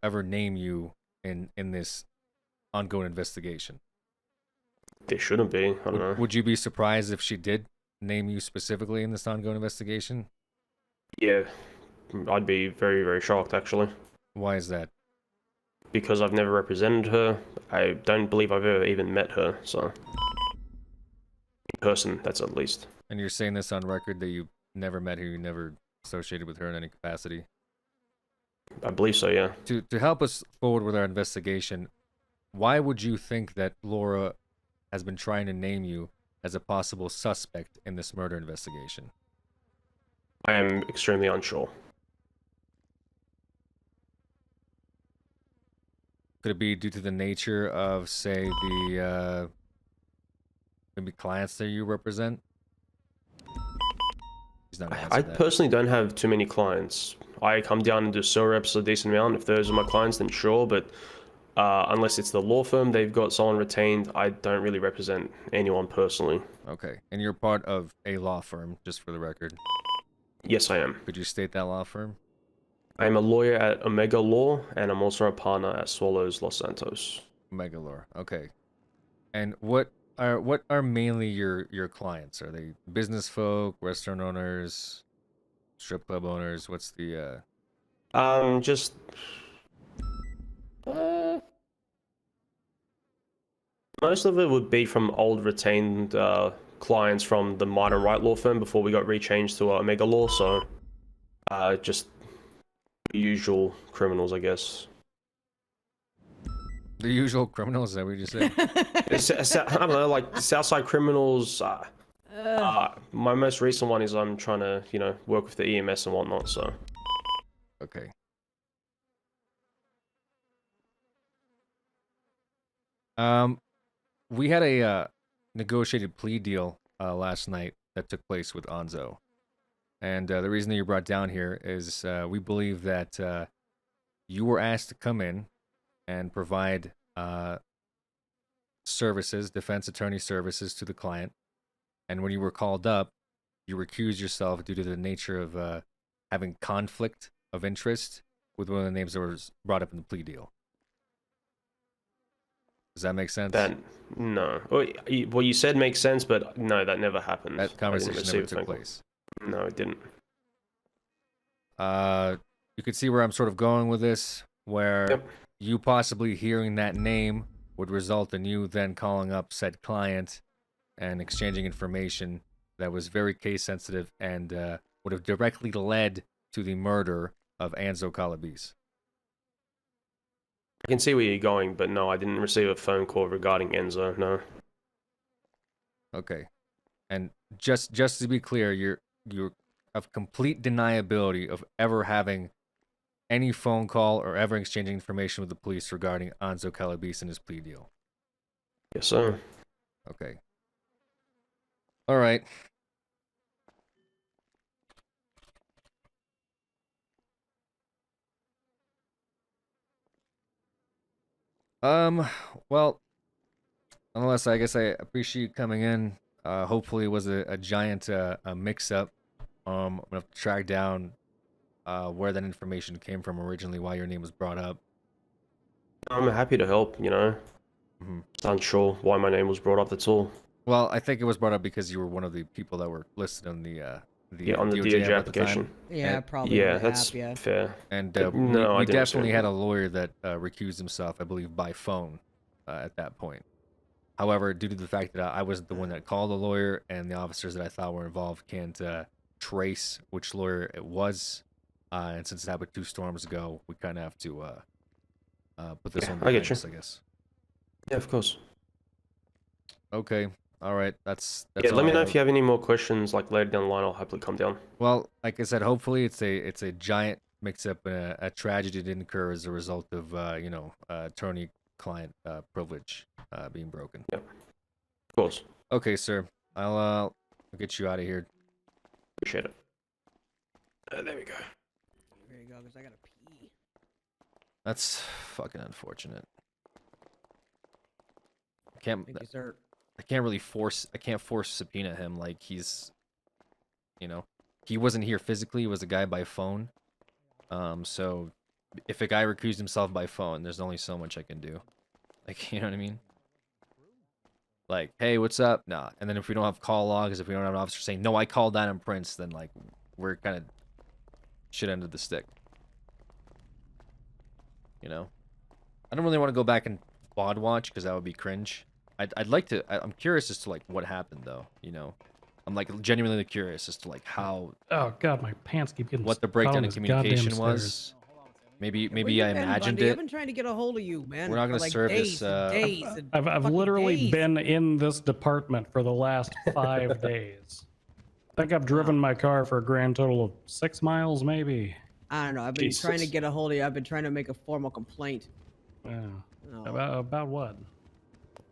ever name you in this ongoing investigation. There shouldn't be. I don't know. Would you be surprised if she did name you specifically in this ongoing investigation? Yeah, I'd be very, very shocked, actually. Why is that? Because I've never represented her. I don't believe I've ever even met her, so... In person, that's at least. And you're saying this on record that you never met her, you never associated with her in any capacity? I believe so, yeah. To help us forward with our investigation, why would you think that Laura has been trying to name you as a possible suspect in this murder investigation? I am extremely unsure. Could it be due to the nature of, say, the maybe clients that you represent? He's not gonna answer I that. personally don't have too many clients. I come down and do sewer reps a decent amount. If those are my clients, then sure, but unless it's the law firm, they've got someone retained, I don't really represent anyone personally. Okay, and you're part of a law firm, just for the record. Yes, I am. Could you state that law firm? I'm a lawyer at Omega Law, and I'm also a partner at Swallows Los Santos. Omega Law. Okay. And what are mainly your clients? Are they business folk, restaurant owners, strip club owners? What's the Just most of it would be from old retained clients from the Modern Right law firm before we got rechanged to Omega Law, so just usual criminals, I guess. the usual criminals? Is that what you said? I don't know, like Southside criminals. My most recent one is I'm trying to, work with the EMS and whatnot. So. Okay. We had a negotiated plea deal last night that took place with Anzo. And the reason that you're brought down here is we believe that you were asked to come in and provide services, defense attorney services to the client. And when you were called up, you recused yourself due to the nature of having conflict of interest with one of the names that was brought up in the plea deal. Does that make sense? No. Well, what you said makes sense, but no, that never happened. That conversation never took place. No, it didn't. You could see where I'm sort of going with this, where you possibly hearing that name would result in you then calling up said client and exchanging information that was very case sensitive and would have directly led to the murder of Anzo Calabis. I can see where you're going, but no, I didn't receive a phone call regarding Enzo, no. Okay. And just to be clear, you're of complete deniability of ever having any phone call or ever exchanging information with the police regarding Anzo Calabis and his plea deal. Yes, sir. Okay. All right. Well, nonetheless, I guess I appreciate you coming in. Hopefully it was a giant mix-up. I'm gonna have to track down where that information came from originally, why your name was brought up. I'm happy to help, Unsure why my name was brought up, that's all. Well, I think it was brought up because you were one of the people that were listed on the on the DOJ application. Yeah, probably. Yeah, that's fair. And no, we definitely had a lawyer that recused himself, I believe, by phone at that point. However, due to the fact that I wasn't the one that called the lawyer and the officers that I thought were involved can't trace which lawyer it was, and since it happened 2 storms ago, we kind of have to put this one behind us, I guess. Yeah, of course. Okay. All right. That's yeah, all let me I know have. if you have any more questions, like later down the line. I'll happily come down. Well, like I said, hopefully it's a giant mix-up and a tragedy didn't occur as a result of attorney-client privilege being broken. Yeah, of course. Okay, sir. I'll get you out of here. Appreciate it. There we go. There you go, because I gotta pee. That's fucking unfortunate. Thank you, sir. I can't force subpoena him like he's, he wasn't here physically. It was a guy by phone. So if a guy recused himself by phone, there's only so much I can do. Like, you know what I mean? Like, hey, what's up? Nah. And then if we don't have call logs, if we don't have an officer saying, no, I called Adam Prince, then like we're kind of shit end of the stick. You know? I don't really want to go back and VOD watch because that would be cringe. I'd like to. I'm curious as to like what happened though. You know, I'm like genuinely curious as to like how. Oh god, my pants keep getting what the caught on breakdown in this communication goddamn was. stairs. Maybe Where maybe you I been, imagined Bundy? I've it. been trying to get a hold of you, man. We're not for gonna like serve days this. and days and I've fucking literally days. been in this department for the last 5 days. I think I've driven my car for a grand total of 6 miles, maybe. I don't know. I've been trying to get a hold of you. I've been trying to make a formal complaint. Oh. About what?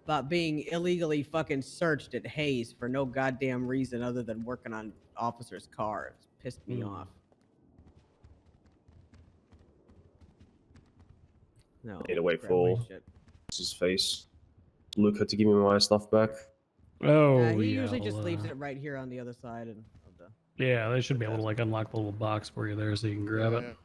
About being illegally fucking searched at Hayes for no goddamn reason other than working on officer's car. It's pissed me off. No. Need to wait grab my for shit. his face. Luca to give me my stuff back. Oh, He yeah. usually just well, leaves it right here on the other side of the. Yeah, they should be able to like unlock the little box for you there so you can grab it.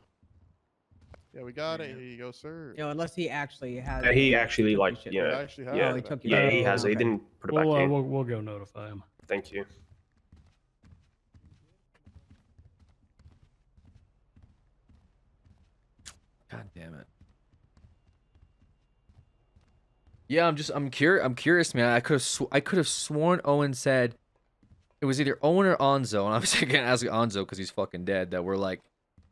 Yeah, we got it. Here you go, sir. You know, unless he actually has. Yeah, he actually took like your shit. yeah, He actually has yeah, Oh, he took your yeah. shit. He has it. He Okay. didn't put it back here. We'll go notify him. Thank you. God damn it. Yeah, I'm curious, man. I could have sworn Owen said it was either Owen or Onzo, and obviously I can't ask Onzo because he's fucking dead. That we're like,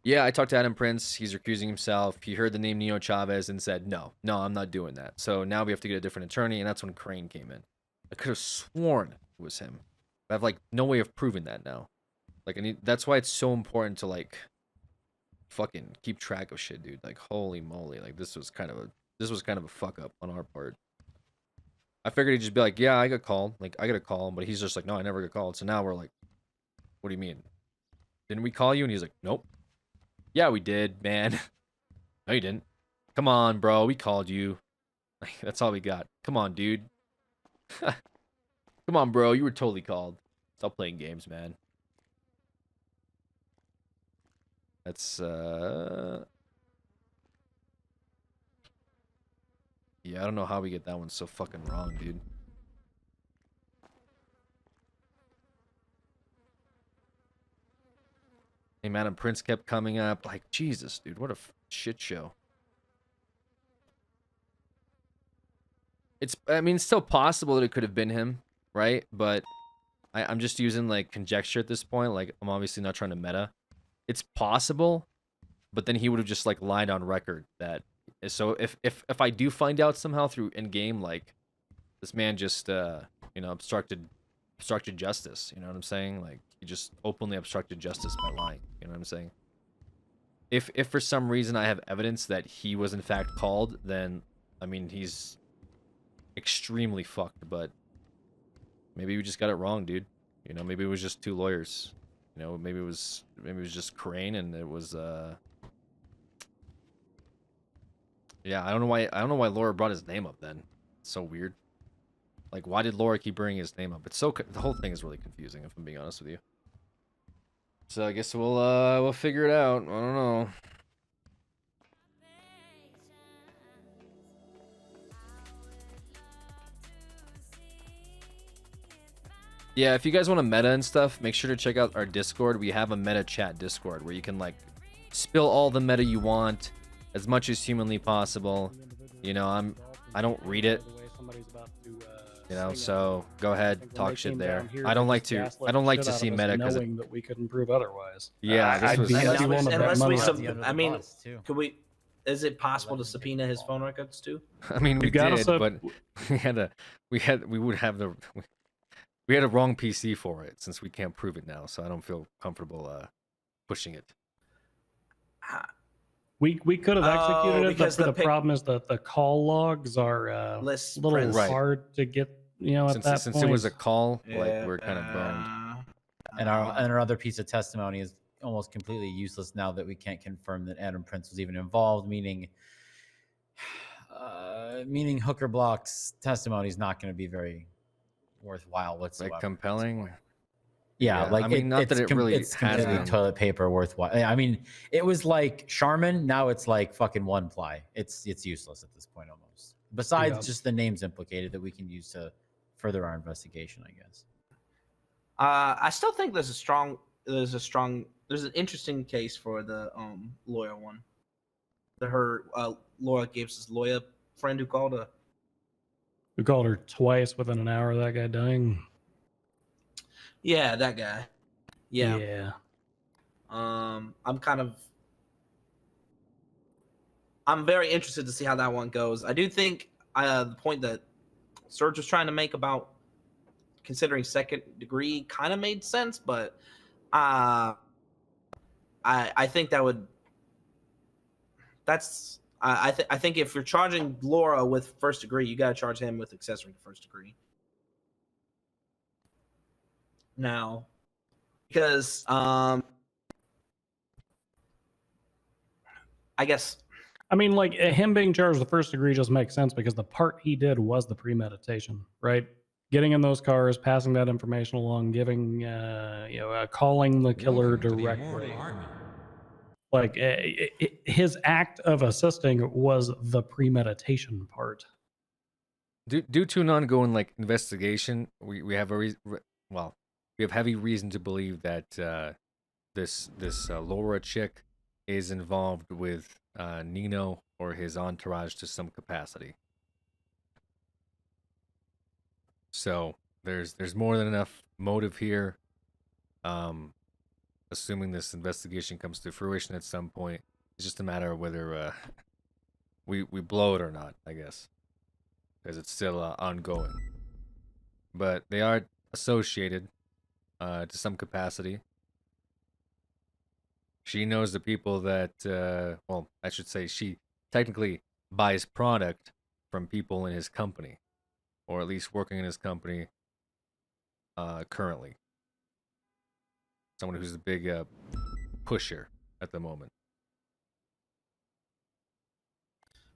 yeah, I talked to Adam Prince. He's recusing himself. He heard the name Neo Chavez and said, no, I'm not doing that. So now we have to get a different attorney, and that's when Crane came in. I could have sworn it was him. But I have like no way of proving that now. Like, that's why it's so important to like fucking keep track of shit, dude. Like, holy moly, like this was kind of a fuck up on our part. I figured he'd just be like, yeah, I got called. Like, I got a call, but he's just like, no, I never got called. So now we're like, what do you mean? Didn't we call you? And he's like, nope. Yeah, we did, man. No, you didn't. Come on, bro. We called you. Like, that's all we got. Come on, dude. Come on, bro. You were totally called. Stop playing games, man. That's, yeah, I don't know how we get that one so fucking wrong, dude. Hey, man, and Prince kept coming up. Like, Jesus, dude, what a shit show. I mean, it's still possible that it could have been him, right? But I'm just using, like, conjecture at this point. Like, I'm obviously not trying to meta. It's possible, but then he would have just, like, lied on record that... So if I do find out somehow through in-game, like, this man just, you know, obstructed justice, you know what I'm saying? Like, he just openly obstructed justice by lying, you know what I'm saying? If for some reason I have evidence that he was in fact called, then, I mean, he's extremely fucked, but maybe we just got it wrong, dude. You know, maybe it was just two lawyers. You know, maybe it was just Crane and it was, yeah, I don't know why Laura brought his name up then. It's so weird. Like, why did Laura keep bringing his name up? It's so the whole thing is really confusing, if I'm being honest with you. So I guess we'll figure it out. I don't know. Yeah, if you guys want to meta and stuff, make sure to check out our Discord. We have a meta chat Discord where you can like spill all the meta you want as much as humanly possible. You know, I don't read it. You know, so go ahead, talk shit there. I don't like to see meta because knowing that we couldn't prove otherwise. Yeah, this was. I mean, could we? Is it possible to subpoena his phone records too? I mean, we did, but we had a wrong PC for it since we can't prove it now, so I don't feel comfortable pushing it. We could have executed it, but the problem is that the call logs are a little hard to get. You know, since it was a call, like we're kind of boned. And our other piece of testimony is almost completely useless now that we can't confirm that Adam Prince was even involved. Meaning Hooker Block's testimony is not going to be very worthwhile whatsoever. Like compelling. Yeah, like I mean, not that it really it's has completely been. toilet paper worthwhile. I mean, it was like Charmin. Now it's like fucking one ply. It's useless at this point almost. Besides Yeah. just the names implicated that we can use to further our investigation, I guess. I still think there's an interesting case for the lawyer one. Laura Gibbs' lawyer friend who called her. We called her twice within an hour of that guy dying. Yeah, that guy. Yeah. Yeah. I'm very interested to see how that one goes. I do think the point that Serge was trying to make about considering second degree kind of made sense, but I think that would. I think if you're charging Laura with first degree, you got to charge him with accessory to first degree. Now, because I guess. I mean, like him being charged with first degree just makes sense because the part he did was the premeditation, right? Getting in those cars, passing that information along, giving, calling the killer directly. Like his act of assisting was the premeditation part. Due to an ongoing like investigation, we have we have heavy reason to believe that this Laura chick is involved with Nino or his entourage to some capacity. So there's more than enough motive here. Assuming this investigation comes to fruition at some point, it's just a matter of whether we blow it or not, I guess, because it's still ongoing. But they are associated to some capacity. She knows the people that, well, I should say she technically buys product from people in his company, or at least working in his company currently. Someone who's a big pusher at the moment.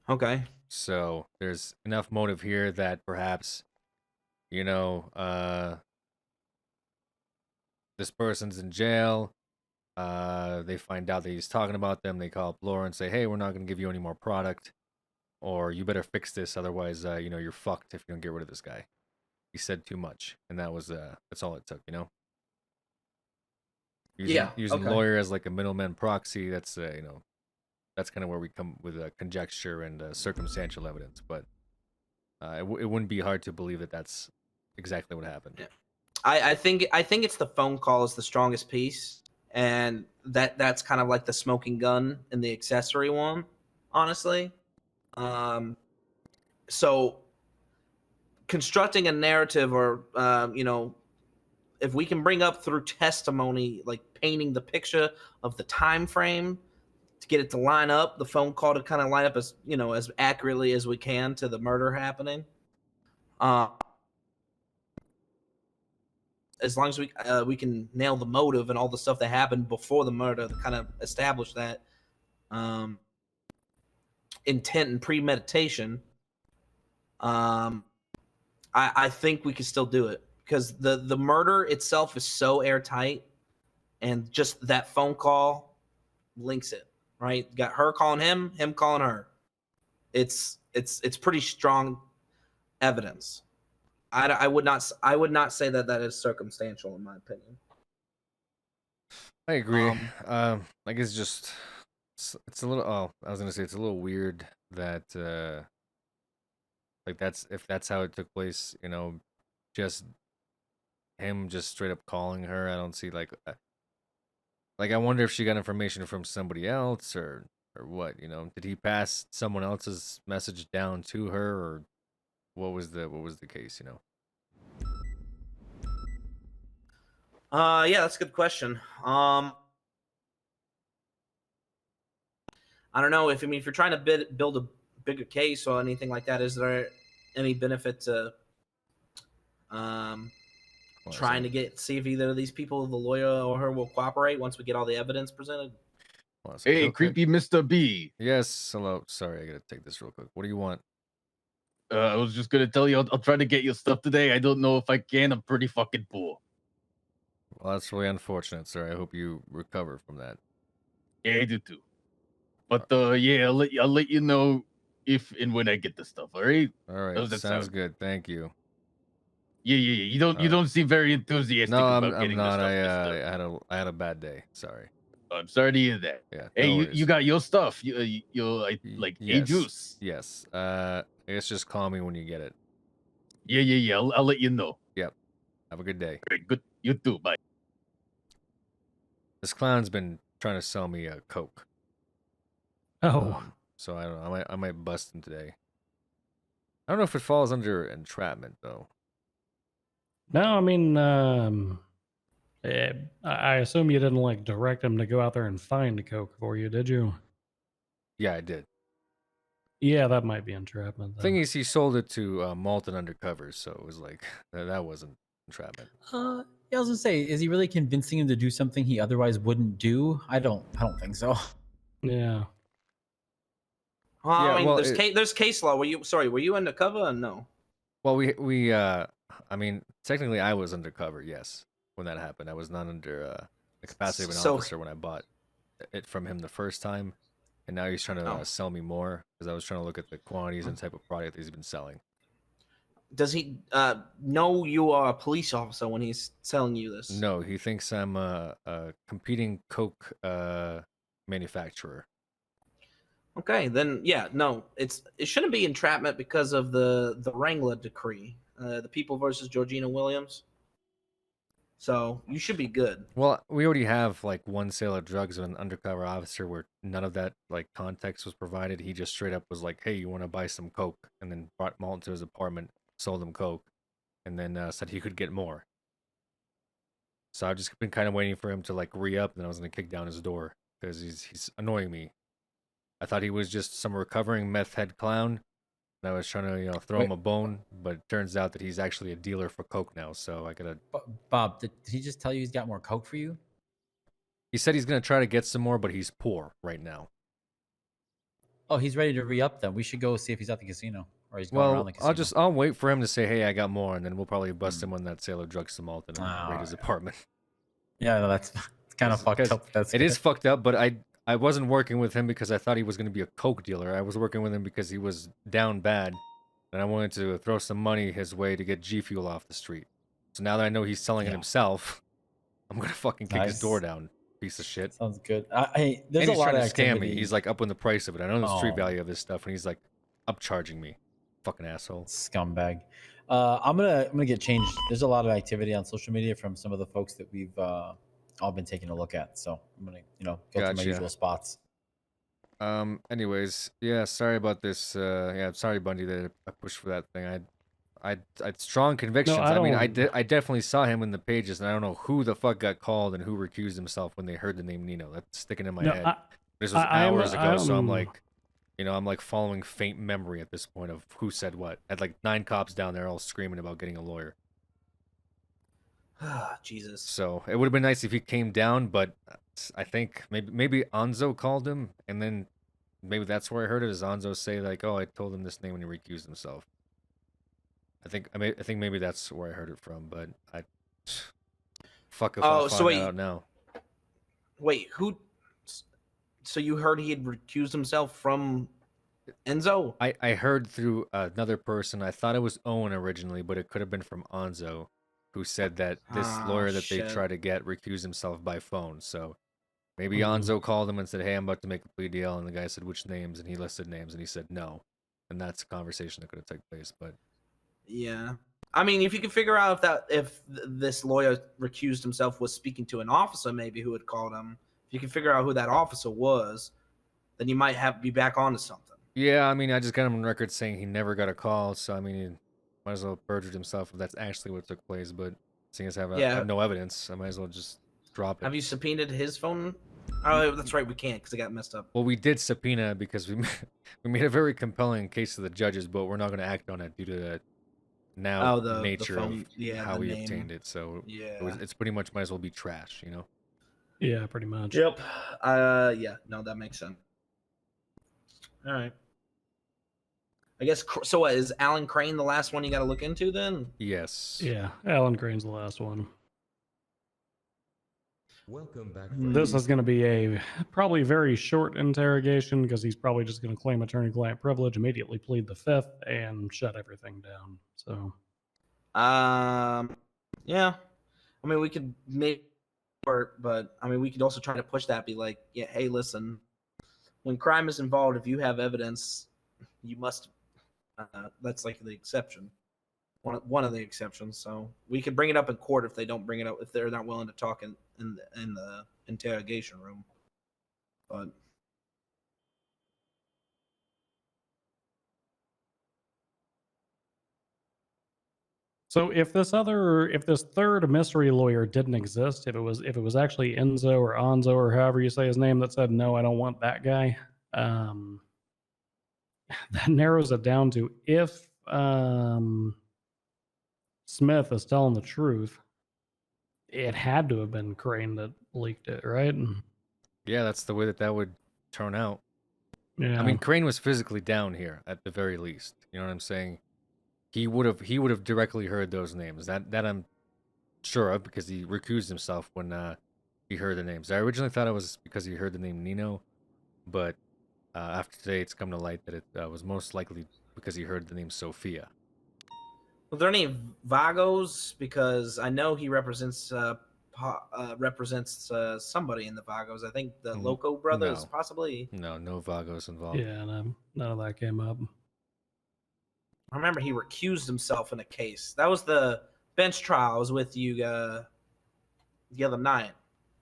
Okay. So there's enough motive here that perhaps, this person's in jail. They find out that he's talking about them. They call up Laura and say, "Hey, we're not going to give you any more product, or you better fix this, otherwise, you're fucked if you don't get rid of this guy. He said too much," and that's all it took, Using lawyer as like a middleman proxy. That's that's kind of where we come with conjecture and circumstantial evidence. But it wouldn't be hard to believe that that's exactly what happened. Yeah. I think it's the phone call is the strongest piece, and that's kind of like the smoking gun in the accessory one, honestly. So constructing a narrative, or if we can bring up through testimony, like painting the picture of the time frame to get it to line up, the phone call to kind of line up as as accurately as we can to the murder happening. As long as we can nail the motive and all the stuff that happened before the murder to kind of establish that intent and premeditation, I think we can still do it, because the murder itself is so airtight, and just that phone call links it, right? Got her calling him calling her. It's pretty strong evidence. I would not say that is circumstantial, in my opinion. I agree. Like it's just it's a little. Oh, I was gonna say it's a little weird that like if that's how it took place. Just him just straight up calling her. I don't see like I wonder if she got information from somebody else or what. Did he pass someone else's message down to her, or what was the case? Yeah, that's a good question. I don't know if you're trying to build a bigger case or anything like that. Is there any benefit to trying to see if either of these people, the lawyer or her, will cooperate once we get all the evidence presented? Hey, creepy Mr. B. Yes, hello. Sorry, I gotta take this real quick. What do you want? I was just gonna tell you, I'll try to get your stuff today. I don't know if I can. I'm pretty fucking poor. Well, that's really unfortunate, sir. I hope you recover from that. Yeah, I do too. But yeah, I'll let you know if and when I get the stuff. All right. All right. How's that Sounds sound? good. Thank you. Yeah. You don't seem very enthusiastic No, about I'm getting not. the stuff, mister. I had a bad day. Sorry. I'm sorry to hear that. Yeah. Hey, no you worries. got your stuff. Like a Yes. juice. Yes. I guess just call me when you get it. Yeah. I'll let you know. Yep. Have a good day. Great. Good. You too. Bye. This clown's been trying to sell me a Coke. Oh. So I don't know. I might bust him today. I don't know if it falls under entrapment though. No, I mean, I assume you didn't like direct him to go out there and find Coke for you, did you? Yeah, I did. Yeah, that might be entrapment. Then. Thing is, he sold it to Malton undercover, so it was like that wasn't entrapment. Yeah, I was gonna say, is he really convincing him to do something he otherwise wouldn't do? I don't think so. Yeah. Well, Yeah, I mean, well, there's case law. Were you undercover or no? Well, we I mean, technically I was undercover, yes, when that happened. I was not under the capacity of an So- officer when I bought it from him the first time, and now he's trying to Oh. sell me more because I was trying to look at the quantities and type of product that he's been selling. Does he know you are a police officer when he's telling you this? No, he thinks I'm a competing Coke manufacturer. Okay, then yeah, no, it shouldn't be entrapment because of the Wrangler decree, the People versus Georgina Williams. So you should be good. Well, we already have like one sale of drugs with an undercover officer where none of that like context was provided. He just straight up was like, "Hey, you want to buy some Coke?" and then brought Malton to his apartment, sold him Coke, and then said he could get more. So I've just been kind of waiting for him to like re-up, and then I was gonna kick down his door because he's annoying me. I thought he was just some recovering meth head clown, and I was trying to throw him a bone, but it turns out that he's actually a dealer for Coke now. So I gotta. Bob, did he just tell you he's got more Coke for you? He said he's gonna try to get some more, but he's poor right now. Oh, he's ready to re-up then. We should go see if he's at the casino or he's going around the casino. I'll wait for him to say, "Hey, I got more," and then we'll probably bust him on that sale of drugs to Malton and raid his apartment. Yeah, no, that's kind of fucked up. It is fucked up, but I wasn't working with him because I thought he was going to be a Coke dealer. I was working with him because he was down bad, and I wanted to throw some money his way to get G Fuel off the street. So now that I know he's selling it himself, I'm gonna fucking kick his door down, piece of shit. Sounds good. Hey, there's and a he's lot of trying to scam activity. me. He's like upping the price of it. I know the street Oh. value of this stuff, and he's like upcharging me. Fucking asshole. Scumbag. I'm gonna get changed. There's a lot of activity on social media from some of the folks that we've all been taking a look at. So I'm gonna go to my Gotcha. usual spots. Anyways, yeah, sorry about this. Yeah, sorry, Bundy, that I pushed for that thing. I had strong convictions. I mean, I definitely saw him in the pages, and I don't know who the fuck got called and who recused himself when they heard the name Nino. That's sticking in my head. This was hours ago, so I'm like, I'm like following faint memory at this point of who said what. I had like 9 cops down there all screaming about getting a lawyer. Jesus. So it would have been nice if he came down, but I think maybe Anzo called him, and then maybe that's where I heard it. Is Anzo say like, "Oh, I told him this name when he recused himself." I think maybe that's where I heard it from, but I fuck if I find that out now. Wait, who? So you heard he had recused himself from Enzo? I heard through another person. I thought it was Owen originally, but it could have been from Anzo, who said that this lawyer that they tried to get recused himself by phone. So maybe Anzo called him and said, "Hey, I'm about to make a plea deal," and the guy said, "Which names?" and he listed names, and he said no, and that's a conversation that could have taken place. But yeah, I mean, if you could figure out if this lawyer recused himself was speaking to an officer, maybe who had called him. If you can figure out who that officer was, then you might be back onto something. yeah, I mean, I just got him on record saying he never got a call, so I mean, he might as well have perjured himself if that's actually what took place. But seeing as I have no evidence, I might as well just drop it. Have you subpoenaed his phone? Oh, that's right, we can't because it got messed up. Well, we did subpoena because we made a very compelling case to the judges, but we're not going to act on it due to the nature of how we obtained it. So it's pretty much might as well be trash, Yeah, pretty much. Yep. Yeah. No, that makes sense. All right. I guess so. What is Alan Crane the last one you got to look into then? Yes. Yeah, Alan Crane's the last one. Welcome back. This is going to be a probably very short interrogation because he's probably just going to claim attorney-client privilege, immediately plead the fifth, and shut everything down. So, yeah. I mean, we could make it, but I mean, we could also try to push that. Be like, yeah, hey, listen, when crime is involved, if you have evidence, you must. That's like the exception. One of the exceptions. So we could bring it up in court if they don't bring it up, if they're not willing to talk in the interrogation room. But so if this third mystery lawyer didn't exist, if it was actually Enzo or Anzo or however you say his name that said no, I don't want that guy, that narrows it down to if Smith is telling the truth, it had to have been Crane that leaked it, right? Yeah, that's the way that would turn out. Yeah. I mean, Crane was physically down here at the very least. You know what I'm saying? He would have directly heard those names. That I'm sure of because he recused himself when he heard the names. I originally thought it was because he heard the name Nino, but after today, it's come to light that it was most likely because he heard the name Sophia. were there any Vagos? Because I know he represents somebody in the Vagos. I think the Loco brothers, No. possibly. No Vagos involved. Yeah, no, none of that came up. I remember he recused himself in a case. That was the bench trial. I was with you the other night.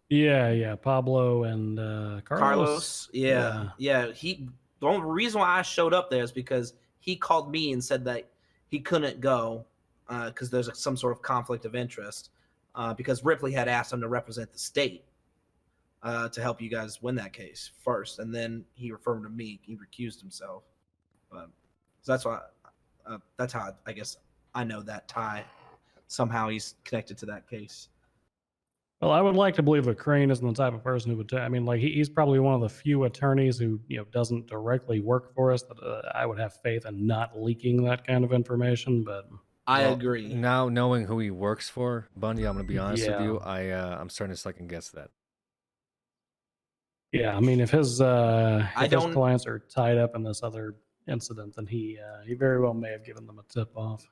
Yeah, Pablo and Carlos. Yeah. The only reason why I showed up there is because he called me and said that he couldn't go because there's some sort of conflict of interest because Ripley had asked him to represent the state to help you guys win that case first, and then he referred to me. He recused himself. So that's why. That's how I guess I know that tie. Somehow he's connected to that case. Well, I would like to believe that Crane isn't the type of person who would. I mean, like he's probably one of the few attorneys who doesn't directly work for us. That I would have faith in not leaking that kind of information. But I agree. Now knowing who he works for, Bundy, I'm gonna be honest with Yeah. you. I'm starting to second guess that. Yeah, I mean, if his clients are tied up in this other incident, then he very well may have given them a tip off.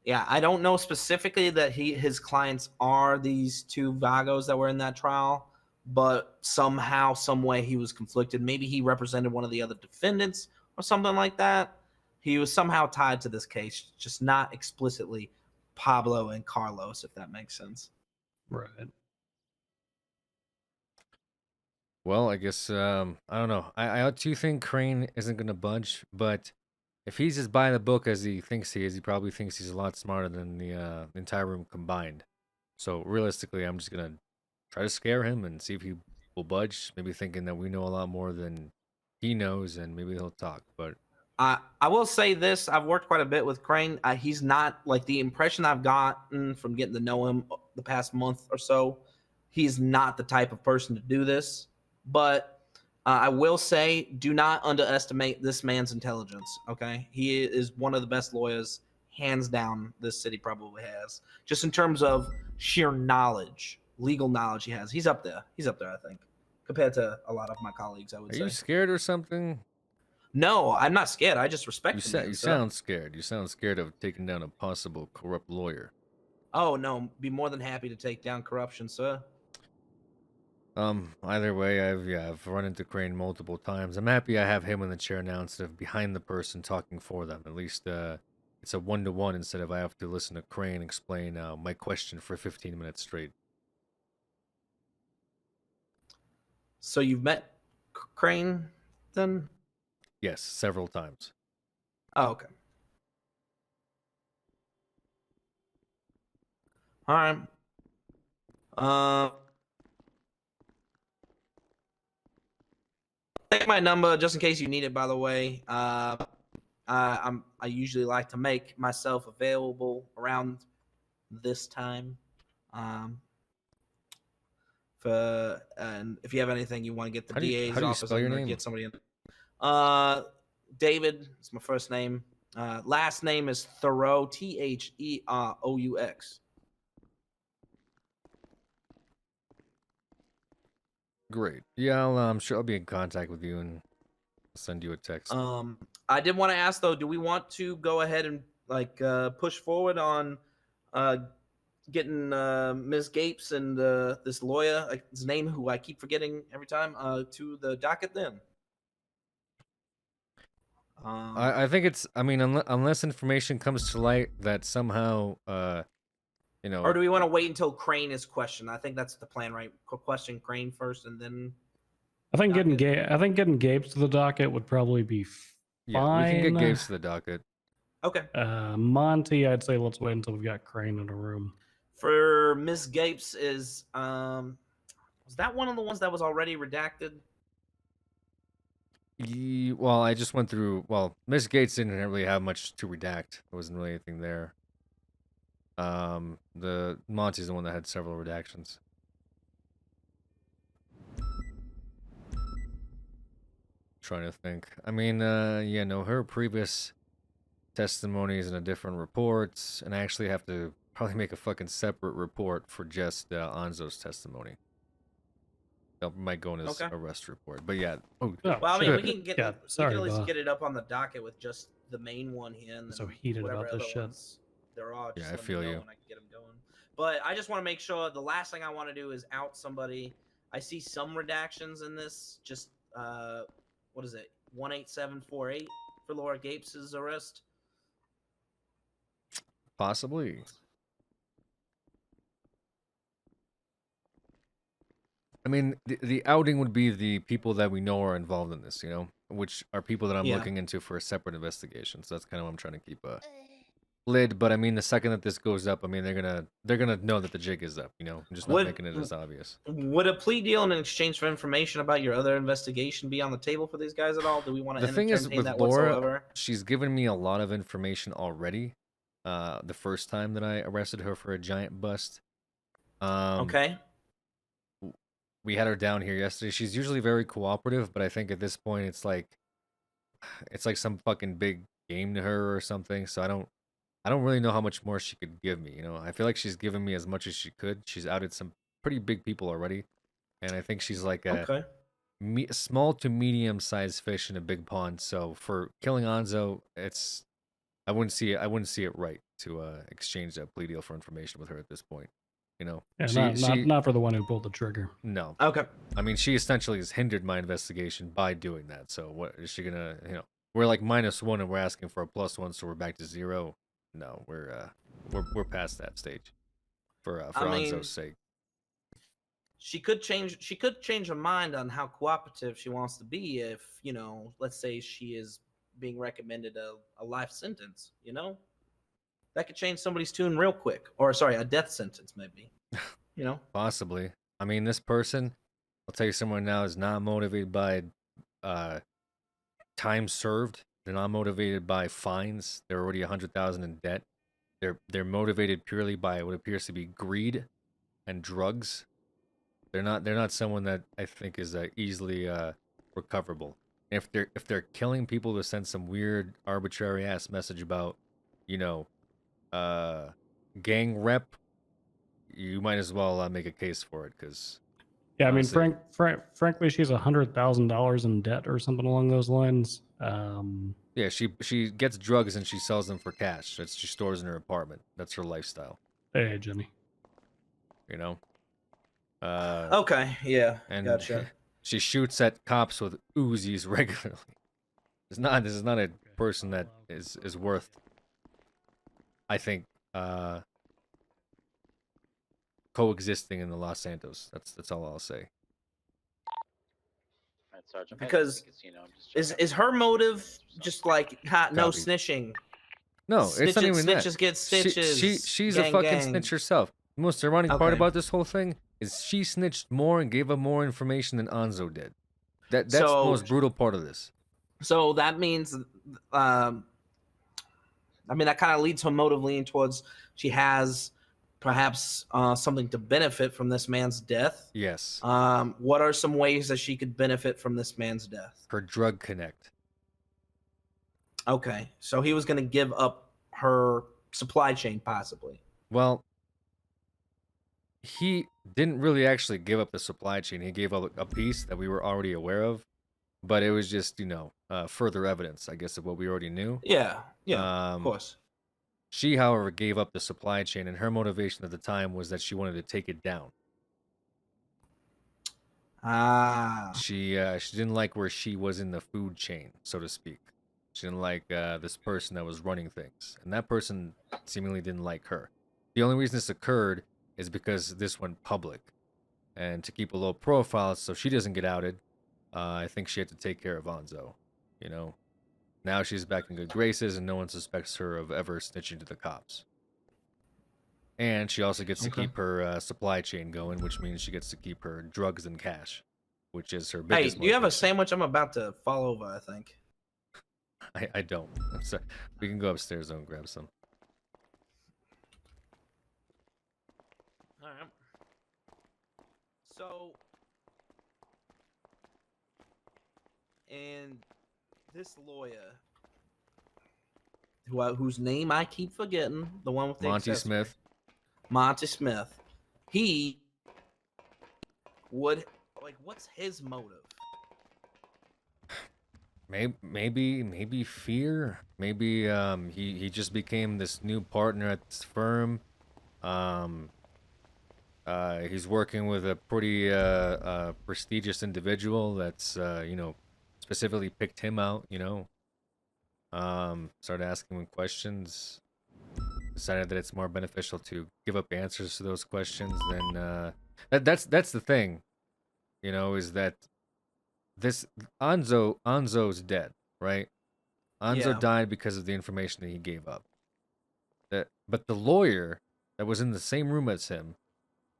Yeah, I don't know specifically that his clients are these two Vagos that were in that trial, but somehow, some way, he was conflicted. Maybe he represented one of the other defendants or something like that. He was somehow tied to this case, just not explicitly Pablo and Carlos, if that makes sense. Right. Well, I guess I don't know. I do think Crane isn't gonna budge, but if he's as by the book as he thinks he is, he probably thinks he's a lot smarter than the entire room combined. So realistically, I'm just gonna try to scare him and see if he will budge. Maybe thinking that we know a lot more than he knows, and maybe he'll talk. But I will say this: I've worked quite a bit with Crane. He's not like the impression I've gotten from getting to know him the past month or so. He's not the type of person to do this. But I will say, do not underestimate this man's intelligence. Okay, he is one of the best lawyers, hands down. This city probably has, just in terms of sheer knowledge, legal knowledge. He has. He's up there. He's up there, I think, compared to a lot of my colleagues. I would say. Are you scared or something? No, I'm not scared. I just respect You, the man, you sir. sound scared. You sound scared of taking down a possible corrupt lawyer. Oh no, be more than happy to take down corruption, sir. Either way, I've run into Crane multiple times. I'm happy I have him in the chair now instead of behind the person talking for them. At least it's a 1-to-1 instead of I have to listen to Crane explain my question for 15 minutes straight. So you've met Crane then? Yes, several times. Oh, okay. All right. Take my number just in case you need it. By the way, I usually like to make myself available around this time. And if you have anything you want to get the DA's office in or get somebody in. David is my first name. Last name is Theroux, Theroux. Great. Yeah, I'm sure I'll be in contact with you and send you a text. I did want to ask though, do we want to go ahead and like push forward on getting Ms. Gapes and this lawyer, like, his name who I keep forgetting every time, to the docket then? I think it's. I mean, unless information comes to light that somehow, you know. Or do we want to wait until Crane is questioned? I think that's the plan, right? Question Crane first, and then. I think getting Gapes to the docket would probably be fine. Yeah, we can get Gapes to the docket. Okay. Monty, I'd say let's wait until we've got Crane in a room. For Miss Gapes is was that one of the ones that was already redacted? Well, I just went through. Well, Miss Gates didn't really have much to redact. There wasn't really anything there. The Monty's the one that had several redactions. Trying to think. I mean, yeah, no, her previous testimonies in a different reports, and I actually have to probably make a fucking separate report for just Anzo's testimony. That might go in his arrest report, but yeah. Oh, well, I mean, we can get. Yeah, we can at least get it up on the docket with just the main one here. And so heated about this shit. There are. Yeah, I feel you. And I can get them going. But I just want to make sure. The last thing I want to do is out somebody. I see some redactions in this. Just what is it? 18748 for Laura Gapes' arrest. Possibly. I mean, the outing would be the people that we know are involved in this, you know, which are people that I'm looking into for a separate investigation. So that's kind of what I'm trying to keep a lid. But I mean, the second that this goes up, I mean, they're gonna know that the jig is up. You know, I'm just not making it as obvious. Would a plea deal in exchange for information about your other investigation be on the table for these guys at all? Do we want to? The thing is, with that Laura, whatsoever? she's given me a lot of information already. The first time that I arrested her for a giant bust. Okay. We had her down here yesterday. She's usually very cooperative, but I think at this point it's like some fucking big game to her or something. So I don't really know how much more she could give me. You know, I feel like she's given me as much as she could. She's outed some pretty big people already, and I think she's like a small to medium sized fish in a big pond. So for killing Anzo, I wouldn't see it right to exchange a plea deal for information with her at this point. You know, yeah, not for the one who pulled the trigger. No. Okay. I mean, she essentially has hindered my investigation by doing that. So what is she gonna? You know, we're like -1 and we're asking for a +1, so we're back to 0. No, we're past that stage. For Anzo's sake. She could change her mind on how cooperative she wants to be if, you know, let's say she is being recommended a life sentence, you know? That could change somebody's tune real quick. Or sorry, a death sentence maybe. You know? Possibly. I mean, this person, I'll tell you someone now, is not motivated by time served. They're not motivated by fines. They're already 100,000 in debt. They're motivated purely by what appears to be greed and drugs. They're not someone that I think is easily recoverable. If they're killing people to send some weird arbitrary ass message about, you know, gang rep, you might as well make a case for it, because yeah, I mean, frankly, she's $100,000 in debt or something along those lines. Yeah, she gets drugs and she sells them for cash. She stores in her apartment. That's her lifestyle. Hey, Jimmy. You know. Okay. Yeah. And gotcha. She shoots at cops with Uzis regularly. This is not a person that is worth, I think, coexisting in the Los Santos. That's all I'll say. Because is her motive just like no snitching? No, it's not even that. Snitches get stitches. She's a fucking snitch herself. The most ironic part about this whole thing is she snitched more and gave up more information than Anzo did. That's the most brutal part of this. So that means, I mean, that kind of leads her motive leaning towards she has perhaps something to benefit from this man's death. Yes. What are some ways that she could benefit from this man's death? Her drug connect. Okay, so he was going to give up her supply chain, possibly. Well, didn't really actually give up the supply chain. He gave up a piece that we were already aware of, but it was just, further evidence, I guess, of what we already knew. Yeah, of course. She, however, gave up the supply chain, and her motivation at the time was that she wanted to take it down. She didn't like where she was in the food chain, so to speak. She didn't like this person that was running things, and that person seemingly didn't like her. The only reason this occurred is because this went public, and to keep a low profile so she doesn't get outed, I think she had to take care of Anzo. Now she's back in good graces, and no one suspects her of ever snitching to the cops. And she also gets to keep her supply chain going, which means she gets to keep her drugs and cash, which is her Hey, biggest do you have a motivation. sandwich? I'm about to fall over, I think. I don't. I'm sorry. We can go upstairs though and grab some. All right. So, and this lawyer, whose name I keep forgetting, the one with the Monty accessory. Smith. Monty Smith. He would what's his motive? Maybe fear. Maybe he just became this new partner at this firm. He's working with a pretty prestigious individual that's specifically picked him out. Started asking him questions. Decided that it's more beneficial to give up answers to those questions than that's the thing, is that this Anzo's dead, right? Anzo died because of the information that he gave up. But the lawyer that was in the same room as him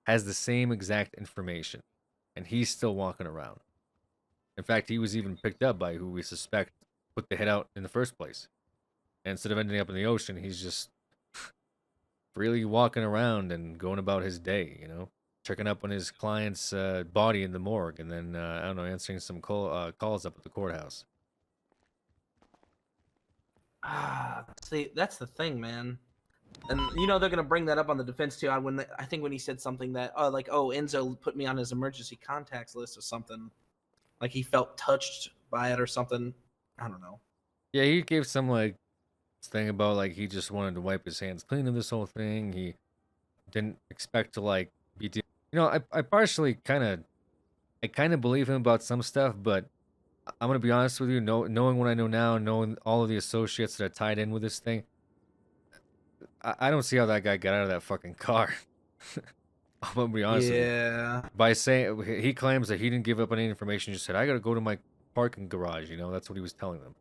has the same exact information, and he's still walking around. In fact, he was even picked up by who we suspect put the hit out in the first place. And instead of ending up in the ocean, he's just freely walking around and going about his day, checking up on his client's body in the morgue, and then I don't know, answering some calls up at the courthouse. See, that's the thing, man. And they're gonna bring that up on the defense too. I think when he said something that Enzo put me on his emergency contacts list or something, like he felt touched by it or something. I don't know. Yeah, he gave some thing about he just wanted to wipe his hands clean of this whole thing. He didn't expect to be I partially kind of believe him about some stuff, but I'm gonna be honest with you, knowing what I know now, knowing all of the associates that are tied in with this thing, I don't see how that guy got out of that fucking car. I'm gonna be honest with you. By saying he claims that he didn't give up any information, just said I gotta go to my parking garage, that's what he was telling them.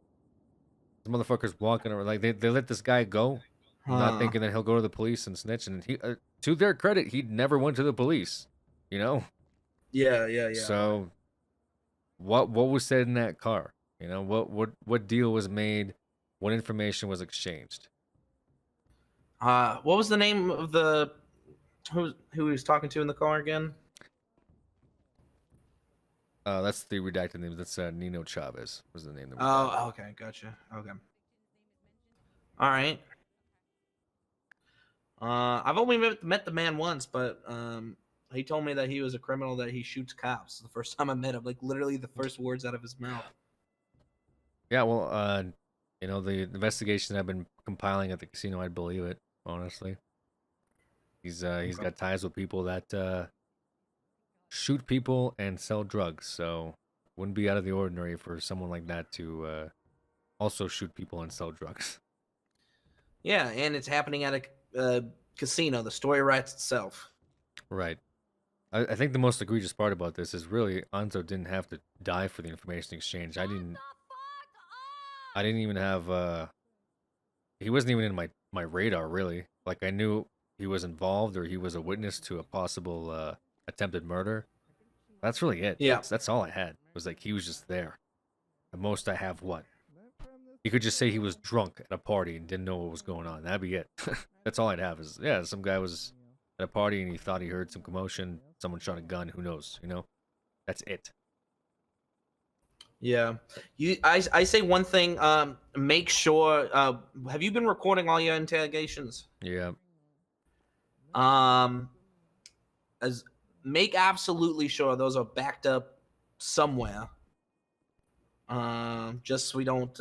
The motherfuckers walking around they let this guy go, not thinking that he'll go to the police and snitch. And he, to their credit, he never went to the police. Yeah. So, what was said in that car? What deal was made? What information was exchanged? What was the name of the who he was talking to in the car again? That's the redacted name. That's Nino Chavez was the name. Oh, okay, gotcha. Okay. All right. I've only met the man once, but he told me that he was a criminal, that he shoots cops. The first time I met him, literally the first words out of his mouth. Yeah, well, the investigation I've been compiling at the casino, I'd believe it, honestly. He's got ties with people that shoot people and sell drugs, so wouldn't be out of the ordinary for someone like that to also shoot people and sell drugs. Yeah, and it's happening at a casino. The story writes itself. Right. I think the most egregious part about this is really Anzo didn't have to die for the information exchange. I didn't even have he wasn't even in my radar, really. I knew he was involved or he was a witness to a possible attempted murder. That's really it. Yeah. That's all I had. It was he was just there. At most I have what? You could just say he was drunk at a party and didn't know what was going on. That'd be it. That's all I'd have is, yeah, some guy was at a party and he thought he heard some commotion. Someone shot a gun. Who knows? That's it. Yeah. I say one thing. Make sure. Have you been recording all your interrogations? Yeah. As make absolutely sure those are backed up somewhere. Just so we don't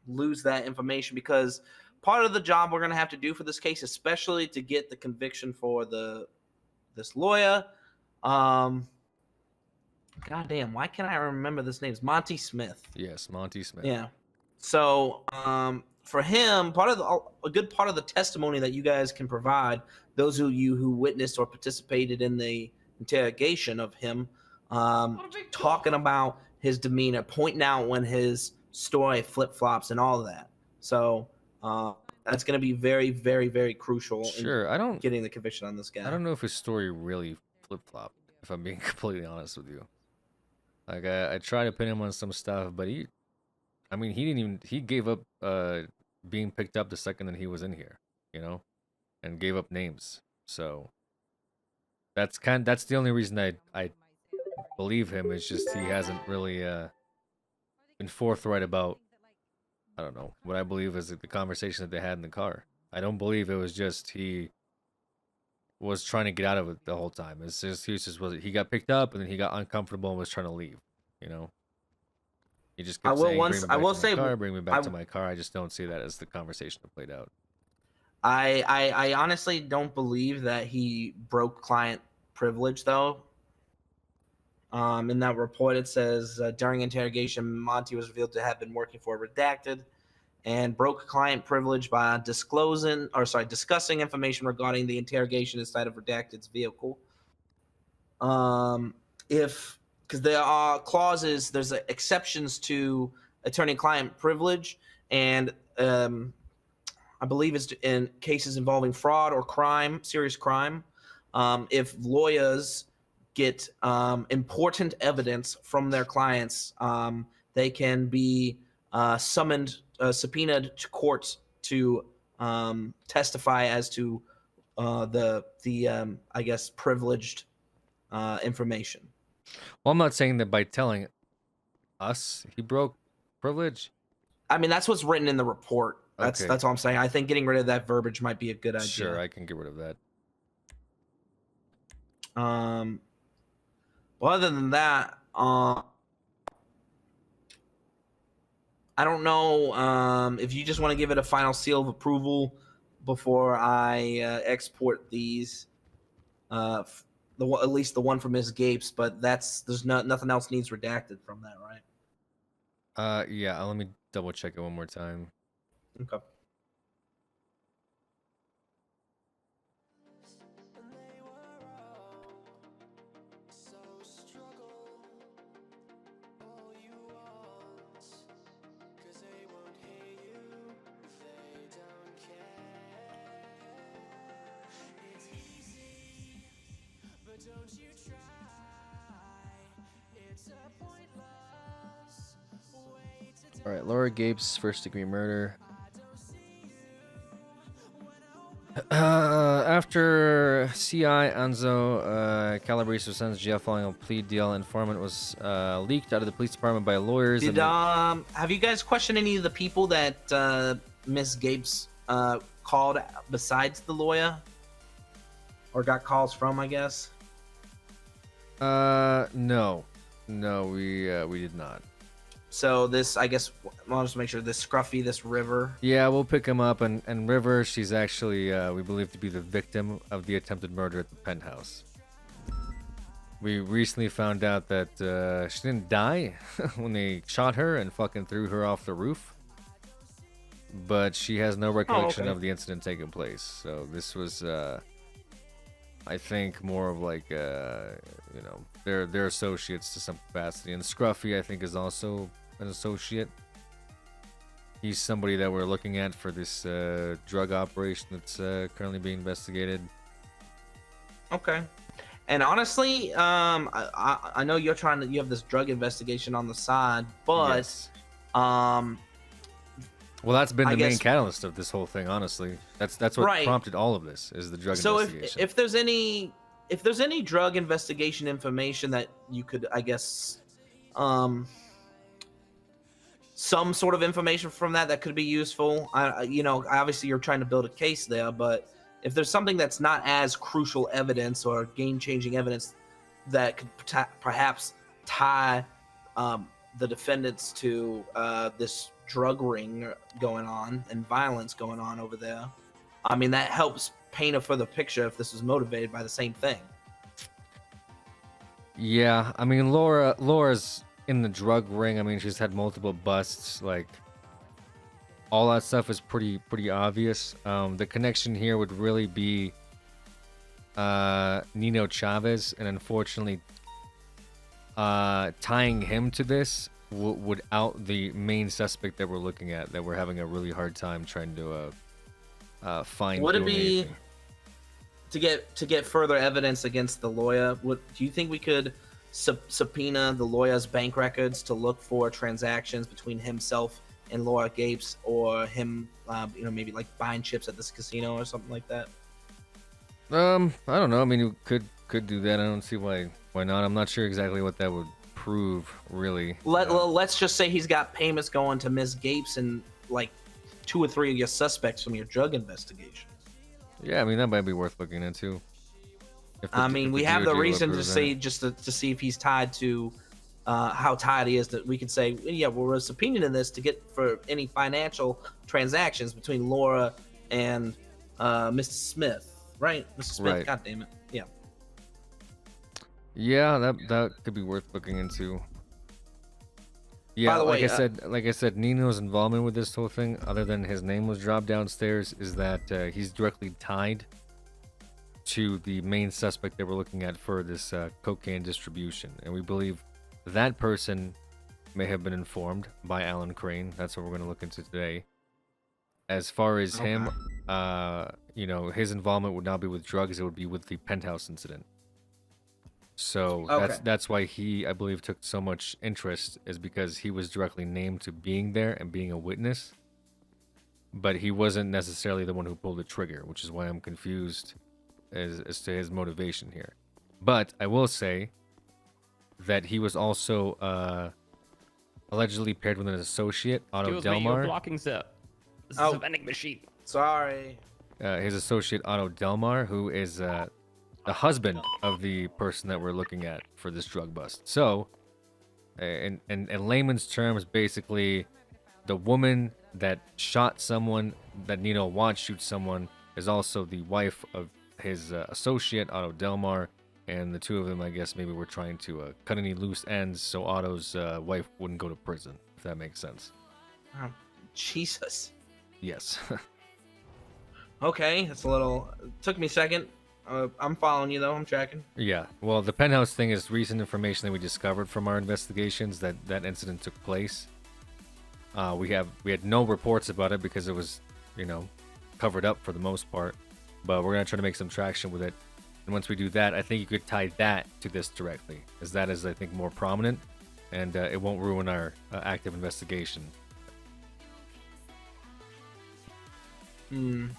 lose that information, because part of the job we're gonna have to do for this case, especially to get the conviction for this lawyer. Goddamn, why can't I remember this name? It's Monty Smith. Yes, Monty Smith. Yeah. So for him, a good part of the testimony that you guys can provide, those of you who witnessed or participated in the interrogation of him, talking about his demeanor, pointing out when his story flip-flops and all of that. So that's going to be very, very, very crucial Sure, in getting the conviction on this guy. I don't know if his story really flip-flopped, if I'm being completely honest with you. Like, I tried to pin him on some stuff, but he gave up being picked up the second that he was in here, you know, and gave up names. So that's the only reason I believe him, is just he hasn't really been forthright about, I don't know, what I believe is the conversation that they had in the car. I don't believe it was just he was trying to get out of it the whole time. His excuses was he got picked up and then he got uncomfortable and was trying to leave, you know. He just kept saying, bring me back to my car. I just don't see that as the conversation that played out. I honestly don't believe that he broke client privilege, though. In that report, it says during interrogation, Monty was revealed to have been working for Redacted and broke client privilege by discussing information regarding the interrogation inside of Redacted's vehicle. Because there are clauses, there's exceptions to attorney-client privilege, and I believe it's in cases involving fraud or crime, serious crime. If lawyers get important evidence from their clients, they can be subpoenaed to court to testify as to the I guess privileged information. Well, I'm not saying that by telling us he broke privilege. I mean, that's what's written in the report. That's Okay. that's all I'm saying. I think getting rid of that verbiage might be a good idea. Sure, I can get rid of that. Well, other than that, I don't know if you just want to give it a final seal of approval before I export these. At least the one from Ms. Gapes, but nothing else needs redacted from that, right? Yeah. Let me double check it one more time. Okay. All right, Laura Gapes, first-degree murder. After CI Anzo Calabrese was sentenced to jail following a plea deal, informant was leaked out of the police department by lawyers. Have you guys questioned any of the people that Ms. Gapes called besides the lawyer, or got calls from? I guess. No, we did not. So this, I guess, I'll just make sure this Scruffy, this River. Yeah, we'll pick him up, and River, she's actually we believe to be the victim of the attempted murder at the penthouse. We recently found out that she didn't die when they shot her and fucking threw her off the roof, but she has no recollection of the incident taking place. So this was, I think, more of like, you know, they're associates to some capacity. And Scruffy, I think, is also an associate. He's somebody that we're looking at for this drug operation that's currently being investigated. Okay. And honestly, I know you have this drug investigation on the side, but yes. Well, that's been the main catalyst of this whole thing. Honestly, that's what prompted all of this, is the drug investigation. So if there's any drug investigation information that you could, I guess, some sort of information from that could be useful. You know, obviously you're trying to build a case there, but if there's something that's not as crucial evidence or game-changing evidence that could perhaps tie the defendants to this drug ring going on and violence going on over there, I mean, that helps paint a further picture if this was motivated by the same thing. Yeah, I mean, Laura's in the drug ring. I mean, she's had multiple busts. Like, all that stuff is pretty obvious. The connection here would really be Nino Chavez, and unfortunately, tying him to this would out the main suspect that we're looking at, that we're having a really hard time trying to find. Would it be to get further evidence against the lawyer? Do you think we could subpoena the lawyer's bank records to look for transactions between himself and Laura Gapes, or him, maybe like buying chips at this casino or something like that? I don't know. I mean, you could do that. I don't see why not. I'm not sure exactly what that would prove, really. Let's just say he's got payments going to Miss Gapes and like 2 or 3 of your suspects from your drug investigation. Yeah, I mean, that might be worth looking into. We have the reason to see, just to see if he's tied to how tied he is, that we could say, yeah, well, we're subpoenaing this to get for any financial transactions between Laura and Mr. Smith, right? Mr. Smith, right. God damn it. Yeah. Yeah, that could be worth looking into. Yeah, By the way, like I said, Nino's involvement with this whole thing, other than his name was dropped downstairs, is that he's directly tied to the main suspect that we're looking at for this cocaine distribution, and we believe that person may have been informed by Alan Crane. That's what we're going to look into today. As far as him, his involvement would not be with drugs; it would be with the penthouse incident. So that's why he, I believe, took so much interest, is because he was directly named to being there and being a witness, but he wasn't necessarily the one who pulled the trigger, which is why I'm confused as to his motivation here. But I will say that he was also allegedly paired with an associate, Otto Delmar. Blocking set. This is a vending machine. Sorry. His associate, Otto Delmar, who is the husband of the person that we're looking at for this drug bust. So, in layman's terms, basically, the woman that shot someone, that Nino wants shoot someone, is also the wife of his associate, Otto Delmar, and the two of them, I guess, maybe were trying to cut any loose ends so Otto's wife wouldn't go to prison, if that makes sense. Oh, Jesus. Yes. Okay, that's a little... took me a second. I'm following you, though. I'm tracking. Yeah. Well, the penthouse thing is recent information that we discovered from our investigations that incident took place. We had no reports about it because it was, covered up for the most part. But we're gonna try to make some traction with it. And once we do that, I think you could tie that to this directly, as that is, I think, more prominent, and it won't ruin our active investigation.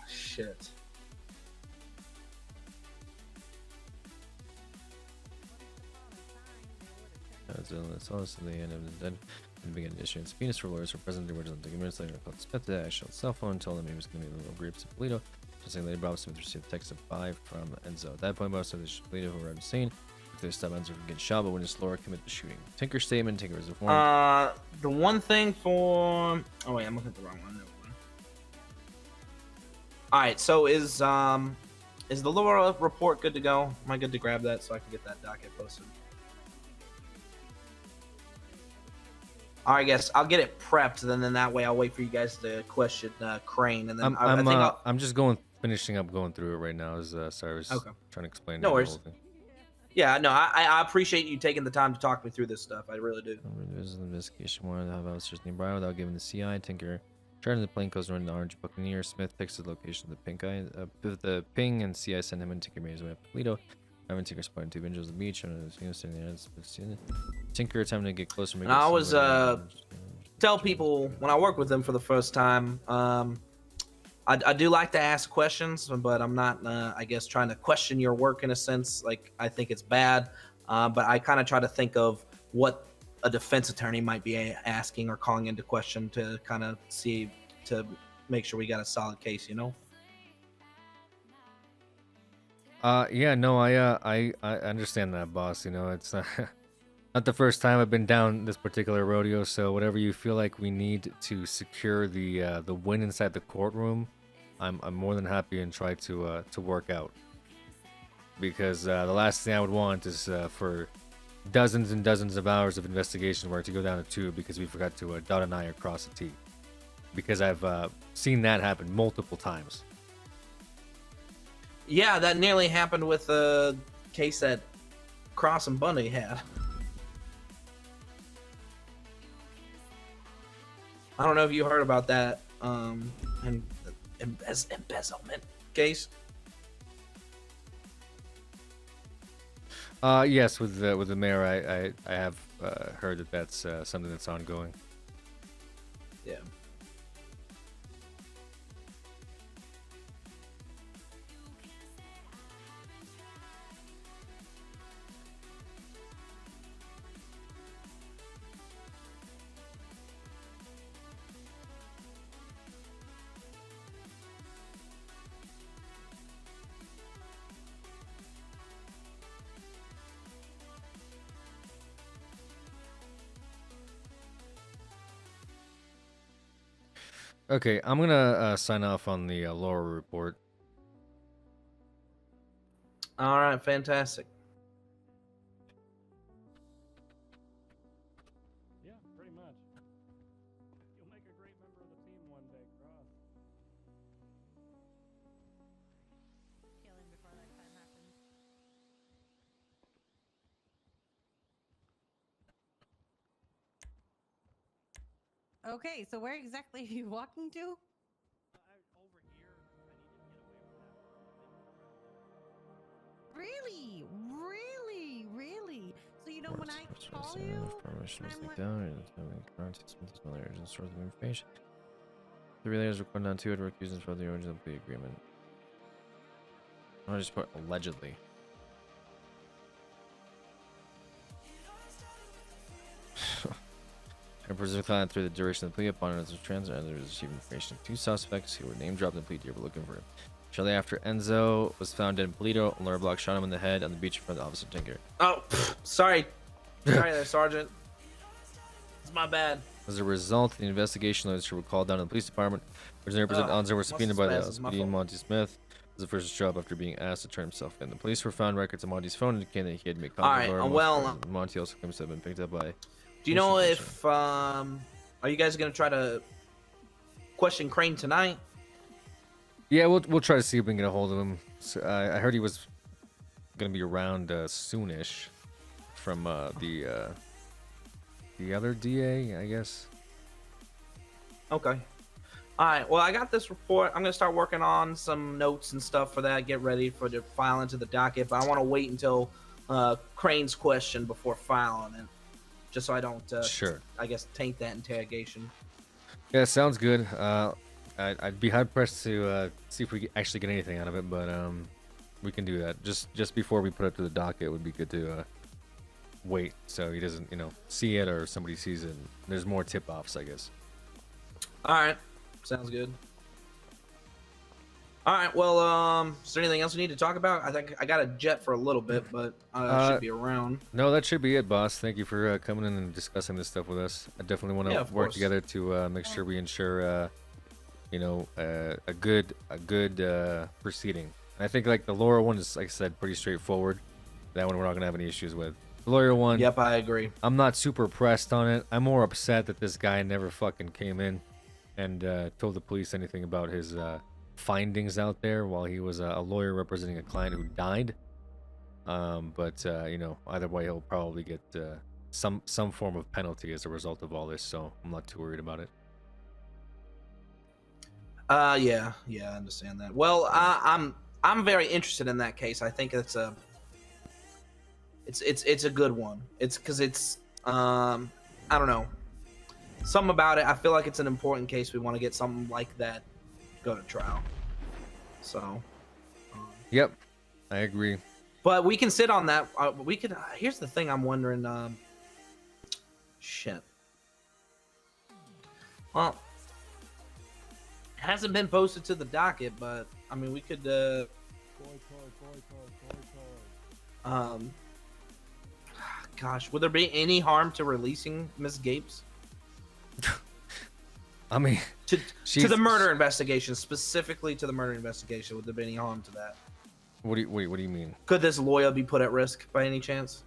Shit. So that's also the end of the dead. And begin issuing subpoenas for lawyers for present original documents later called Smith the actual cell phone told them he was going to be a little groups of Polito. Just saying later Bob Smith received a text of 5 from Enzo. At that point, Bob Smith is Polito who arrived at the scene. They stop Enzo from getting shot, but witness Laura commit the shooting. Tinker statement, Tinker is informed. The one thing for... oh wait, I'm looking at the wrong one. Alright, so is the Laura report good to go? Am I good to grab that so I can get that docket posted? I guess I'll get it prepped, and then that way I'll wait for you guys to question Crane, and then I'm just finishing up going through it right now. Sorry, I was trying to explain. No worries. Yeah, no, I appreciate you taking the time to talk me through this stuff. I really do. There's an investigation warrant to have officers nearby without giving the CI. Tinker charging the plane goes running the orange Buccaneer. Smith picks the location of the pink eye. The ping and CI send him and Tinker made his way up to Toledo. Ivan Tinker spotted 2 angels on the beach. Tinker attempting to get closer. And I always tell people when I work with them for the first time, I do like to ask questions, but I'm not, I guess, trying to question your work in a sense. Like, I think it's bad, but I kind of try to think of what a defense attorney might be asking or calling into question to kind of see, to make sure we got a solid case, Yeah, no, I understand that, boss. You know, it's not the first time I've been down this particular rodeo. So whatever you feel like we need to secure the win inside the courtroom, I'm more than happy and try to work out. Because the last thing I would want is for dozens and dozens of hours of investigation work to go down to 2 because we forgot to dot an I or cross a T. Because I've seen that happen multiple times. Yeah, that nearly happened with a case that Cross and Bunny had. I don't know if you heard about that embezzlement case. Yes, with the mayor, I have heard that that's something that's ongoing. Yeah. Okay, I'm gonna sign off on the Laura report. All right, fantastic. Yeah, pretty much. You'll make a great member of the team one day, Cross. Kill him before that time happens. Okay, so where exactly are you walking to? Over here, I need to get away from that. Really? Really? Really? So you know when I call you, I'm like, source of information. The relayers recorded down 2 accused for the original plea agreement. I just put allegedly. And preserve the client through the duration of the plea upon its transfer and received information of 2 suspects who were name dropped in the plea deal were looking for him. Shortly after, Enzo was found dead in Polito, and Laura Block shot him in the head on the beach in front of Officer Tinker. Oh, sorry. Sorry there, Sergeant. It's my bad. As a result, the investigation lawyers were called down to the police department, where the representative Enzo were subpoenaed by the LSPD and Monty Smith as the first job after being asked to turn himself in. The police were found records of Monty's phone indicating that he had made contact with Laura. Monty also claims to have been picked up by... Do you know if, are you guys going to try to question Crane tonight? Yeah, we'll try to see if we can get a hold of him. So, I heard he was going to be around soonish from the other DA, I guess. Okay. All right. Well, I got this report. I'm going to start working on some notes and stuff for that. Get ready for the file into the docket. But I want to wait until Crane's question before filing it, just so I don't, sure, I guess, taint that interrogation. Yeah, sounds good. I'd be hard pressed to see if we actually get anything out of it, but we can do that. Just before we put it to the docket, it would be good to wait so he doesn't, see it or somebody sees it. There's more tip-offs, I guess. All right, sounds good. All right, well, is there anything else we need to talk about? I think I got a jet for a little bit, but I should be around. No, that should be it, boss. Thank you for coming in and discussing this stuff with us. I definitely want to work together to make sure we ensure, a good proceeding. I think like the Laura one is, like I said, pretty straightforward. That one we're not gonna have any issues with. The lawyer one. Yep, I agree. I'm not super pressed on it. I'm more upset that this guy never fucking came in and told the police anything about his findings out there while he was a lawyer representing a client who died. But either way, he'll probably get some form of penalty as a result of all this. So I'm not too worried about it. Yeah, I understand that. Well, I'm very interested in that case. I think it's a good one. It's because it's I don't know, something about it. I feel like it's an important case. We want to get something like that go to trial. So. Yep, I agree. But we can sit on that. We could. Here's the thing. I'm wondering. Shit. Well, it hasn't been posted to the docket, but I mean, we could Gosh, would there be any harm to releasing Miss Gapes? I mean, to the murder investigation, specifically to the murder investigation, would there be any harm to that? What do you mean? Could this lawyer be put at risk by any chance?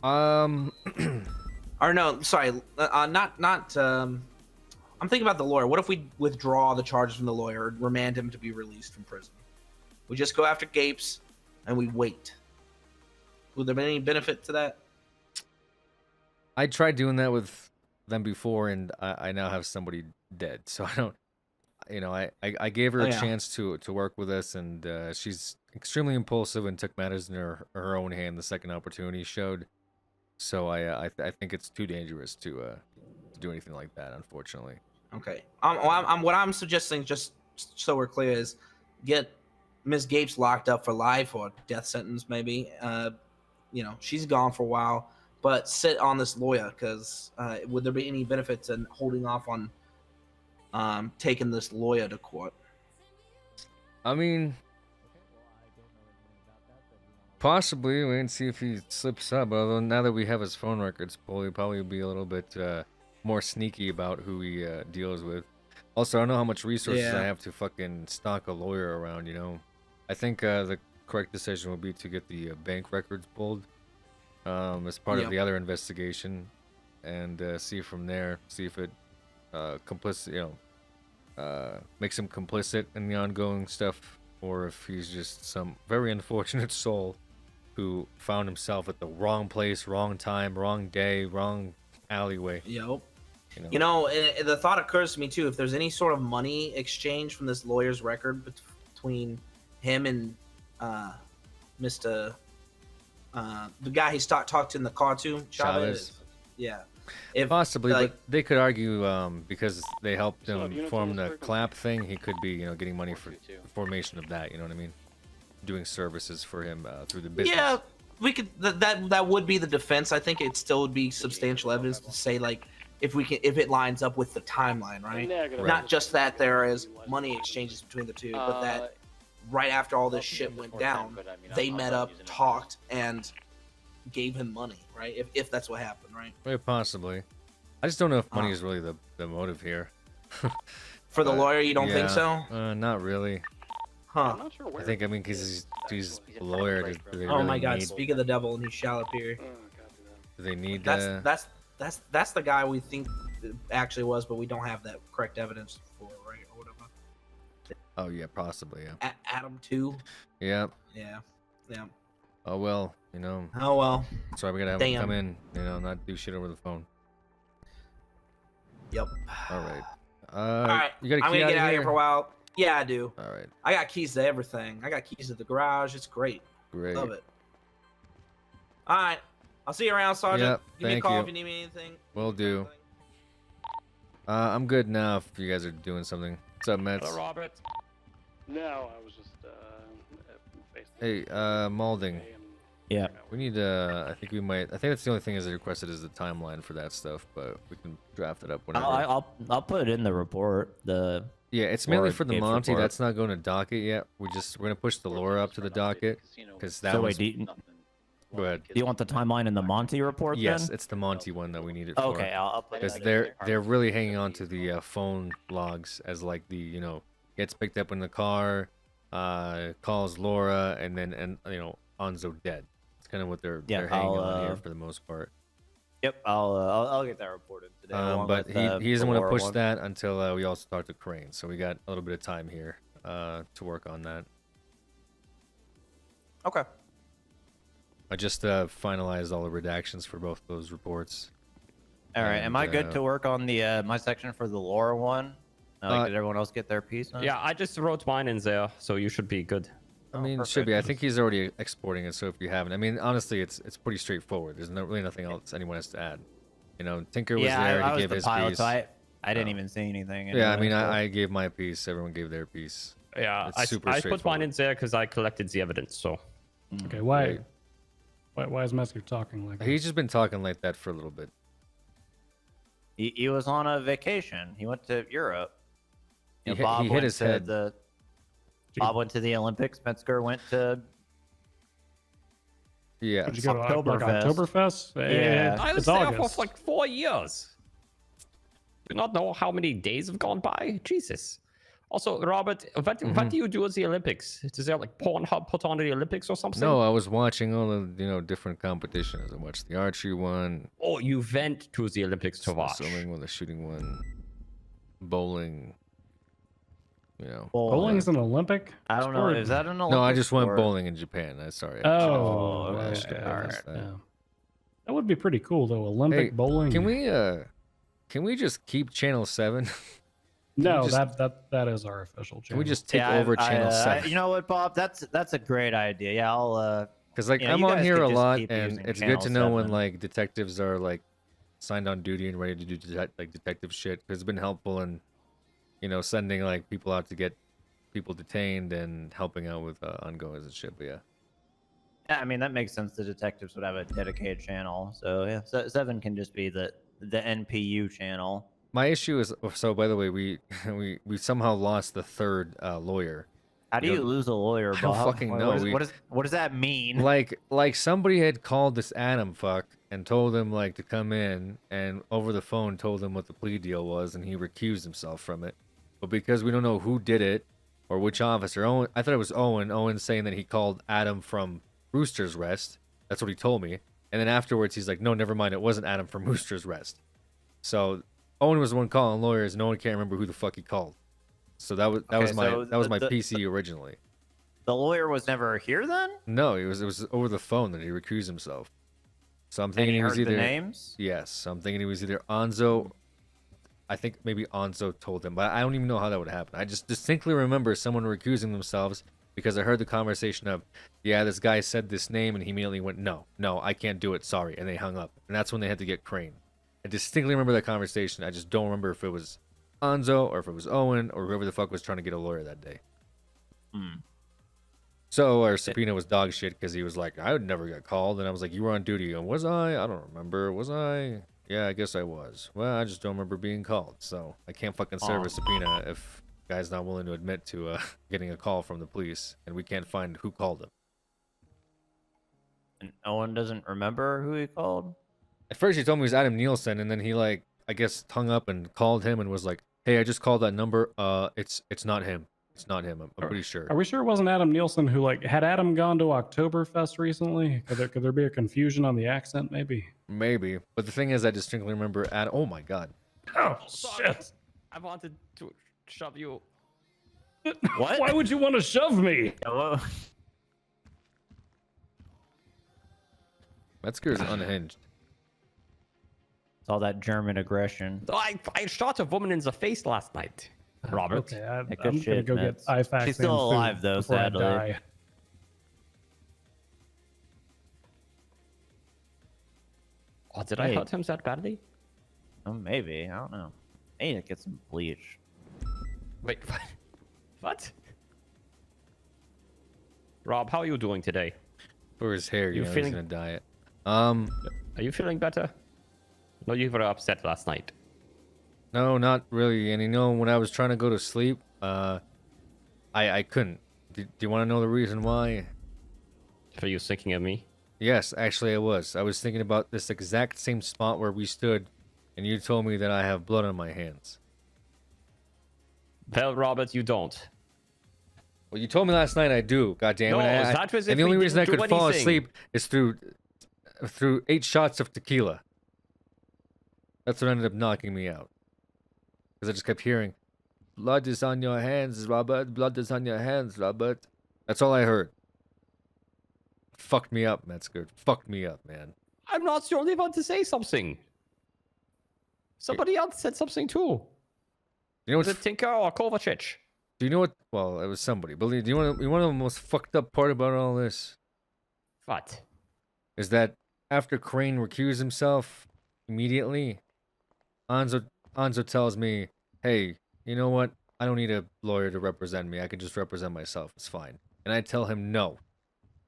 Or no, sorry, not. I'm thinking about the lawyer. What if we withdraw the charges from the lawyer and remand him to be released from prison? We just go after Gapes and we wait. Would there be any benefit to that? I tried doing that with them before, and I now have somebody dead. So I don't, I gave her a chance to work with us, and she's extremely impulsive and took matters in her own hand the second opportunity showed. So I think it's too dangerous to do anything like that, unfortunately. Okay. What I'm suggesting, just so we're clear, is get Ms. Gapes locked up for life or death sentence, maybe. She's gone for a while, but sit on this lawyer, because would there be any benefits in holding off on taking this lawyer to court? I mean, possibly. We can see if he slips up. Although now that we have his phone records, he'll probably be a little bit more sneaky about who he deals with. Also, I don't know how much resources I have to fucking stock a lawyer around. I think the correct decision would be to get the bank records pulled as part of the other investigation, and see from there, see if it makes him complicit in the ongoing stuff, or if he's just some very unfortunate soul who found himself at the wrong place, wrong time, wrong day, wrong alleyway. Yep. The thought occurs to me too, if there's any sort of money exchange from this lawyer's record between him and Mr. The guy he's talked to in the car to, Chavez. Yeah. Possibly, but they could argue because they helped him form the clap thing, he could be, getting money for the formation of that. You know what I mean? Doing services for him through the business. Yeah, we could. That would be the defense. I think it still would be substantial evidence to say, like, if it lines up with the timeline, right? Not just that there is money exchanges between the two, but that right after all this shit went down, they met up, talked, and gave him money, right? If that's what happened, right? Very possibly. I just don't know if money is really the motive here. For the lawyer, you don't think so? Not really. Huh. I think, because he's a lawyer. Do they oh really my God! need, Speak of the devil, and he shall appear. do they need That's the guy we think it actually was, but we don't have that correct evidence for, right, or whatever. Oh yeah, possibly, yeah. Adam 2. Yeah. Yeah. Oh well, Oh well. That's why we gotta have him come in, not do shit over the phone. Yep. All right. All right. You got a key I'm gonna get out of here here for a while. Yeah, I do. All right. I got keys to everything. I got keys to the garage. It's great. Great. Love it. All right. I'll see you around, Sergeant. Yep, Give me a thank call you. if you need me anything. Will do. I'm good now if you guys are doing something. What's up, Mets? Hello, Robert. No, I was just Hey, Malding. Yeah. We need I think that's the only thing is requested is the timeline for that stuff, but we can draft it up whenever. I'll put it in the report. Yeah, it's mainly or for the Gabe's Monty. report. That's not going to docket yet. We're gonna push the lore up to the docket because that So was. wait, Go ahead. Do you want the timeline in the Monty report? Yes, then? it's the Monty one that we need it for. Okay, I'll put because that in they're really hanging on to the phone logs as like the gets picked up in the car, calls Laura, and then Anzo dead. It's kind of what they're hanging on here for the most part. Yep, I'll get that reported today. along But with, he doesn't the want to Laura push one. that until we also talk to Crane. So we got a little bit of time here to work on that. Okay. I just finalized all the redactions for both those reports. All right, am I good to work on the my section for the Laura one? Did everyone else get their piece? Yeah, I just wrote mine in there, so you should be good. I mean, it should be. I think he's already exporting it, so if you haven't, I mean, honestly, it's pretty straightforward. There's really nothing else anyone has to add. Tinker was there. I He was gave the his pilot, piece. so I didn't even see anything. Yeah, I anyway, mean, so- I gave my piece. Everyone gave their piece. Yeah, It's super I put mine in there because I collected the evidence. So. Okay, why is Mesker talking like that? He's just been talking like that for a little bit. He was on a vacation. He went to Europe. He You know, hit- Bob he hit went his to head. Bob went to the Olympics. Metzger went to. Yeah. Did you go to Oktoberfest. Oktoberfest? Yeah. I was It's there August. for like 4 years. Do not know how many days have gone by. Jesus. Also, Robert, what do you do at the Olympics? Is there like Pornhub put on the Olympics or something? No, I was watching all the different competitions. I watched the archery one. Oh, you went to the Olympics to the watch. swimming one, the shooting one, bowling. Bowling's an Olympic? I don't know. sport? Is that an Olympic No, I just went sport? bowling in Japan. Sorry. Oh, okay. I should have All realized right. that. Yeah. That would be pretty cool though. Olympic Hey, bowling. Can we just keep Channel 7? No, just- that is our official channel. Can we just take Yeah, over Channel 7? you know what, Bob? That's a great idea. Yeah, I'll. Because like you know, I'm you on guys here could a just lot, keep and using it's Channel good to know when 7. like detectives are like signed on duty and ready to do detective shit. Because it's been helpful in sending like people out to get people detained and helping out with ongoings and shit. But yeah. Yeah, I mean that makes sense. The detectives would have a dedicated channel, so yeah, 7 can just be the NPU channel. My issue is by the way, we somehow lost the third lawyer. How do you lose a lawyer, I Bob? don't fucking know. What does that mean? Like somebody had called this Adam fuck and told him like to come in, and over the phone told him what the plea deal was, and he recused himself from it. But because we don't know who did it or which officer, I thought it was Owen. Owen saying that he called Adam from Rooster's Rest. That's what he told me. And then afterwards he's like, no, never mind, it wasn't Adam from Rooster's Rest. So Owen was the one calling lawyers. No one can't remember who the fuck he called. So that was my PC originally. The lawyer was never here then? No, it was over the phone that he recused himself. So I'm And thinking he he was heard the either names? Yes, so I'm thinking he was either Anzo. I think maybe Anzo told him, but I don't even know how that would happen. I just distinctly remember someone recusing themselves because I heard the conversation of, yeah, this guy said this name, and he immediately went, no, I can't do it, sorry, and they hung up. And that's when they had to get Crane. I distinctly remember that conversation. I just don't remember if it was Anzo or if it was Owen or whoever the fuck was trying to get a lawyer that day. So our subpoena was dog shit because he was like, I would never get called, and I was like, you were on duty. And was I? I don't remember. Was I? Yeah, I guess I was. Well, I just don't remember being called, so I can't fucking serve a subpoena if the guy's not willing to admit to getting a call from the police, and we can't find who called him. And Owen doesn't remember who he called? At first he told me it was Adam Nielsen, and then he like, I guess, hung up and called him and was like, hey, I just called that number. It's not him. It's not him. I'm pretty sure. Are we sure it wasn't Adam Nielsen who had Adam gone to Oktoberfest recently? Could there be a confusion on the accent maybe? Maybe, but the thing is, I distinctly remember Adam. Oh my god. Oh shit! I wanted to shove you. What? Why would you want to shove me? Metzger's unhinged. It's all that German aggression. I shot a woman in the face last night, Robert. Okay, I'm Good gonna shit, go Mets. get IFAX. She's still and food alive, though, before I sadly. die. Oh, did I Hey. hurt him that badly? Oh, maybe. I don't know. I need to get some bleach. Wait, what? Rob, how are you doing today? For his hair, You he's feeling- gonna dye it. Are you feeling better? No, you were upset last night. No, not really. And when I was trying to go to sleep, I couldn't. Do you want to know the reason why? Were you thinking of me? Yes, actually I was. I was thinking about this exact same spot where we stood, and you told me that I have blood on my hands. Well, Robert, you don't. Well, you told me last night I do. God damn it! No, I- that was and if the only we reason I didn't could do fall anything. asleep is through 8 shots of tequila. That's what ended up knocking me out. Because I just kept hearing, "Blood is on your hands, Robert. Blood is on your hands, Robert." That's all I heard. Fucked me up, Metzger. Fucked me up, man. I'm not the only one to say something. Somebody else said something too. You know Was what's it Tinker or Kovacic? Do you know what? Well, it was somebody. But do you want to? You want to know the most fucked up part about all this? What? Is that after Crane recused himself immediately, Anzo tells me, "Hey, you know what? I don't need a lawyer to represent me. I can just represent myself. It's fine." And I tell him, "No,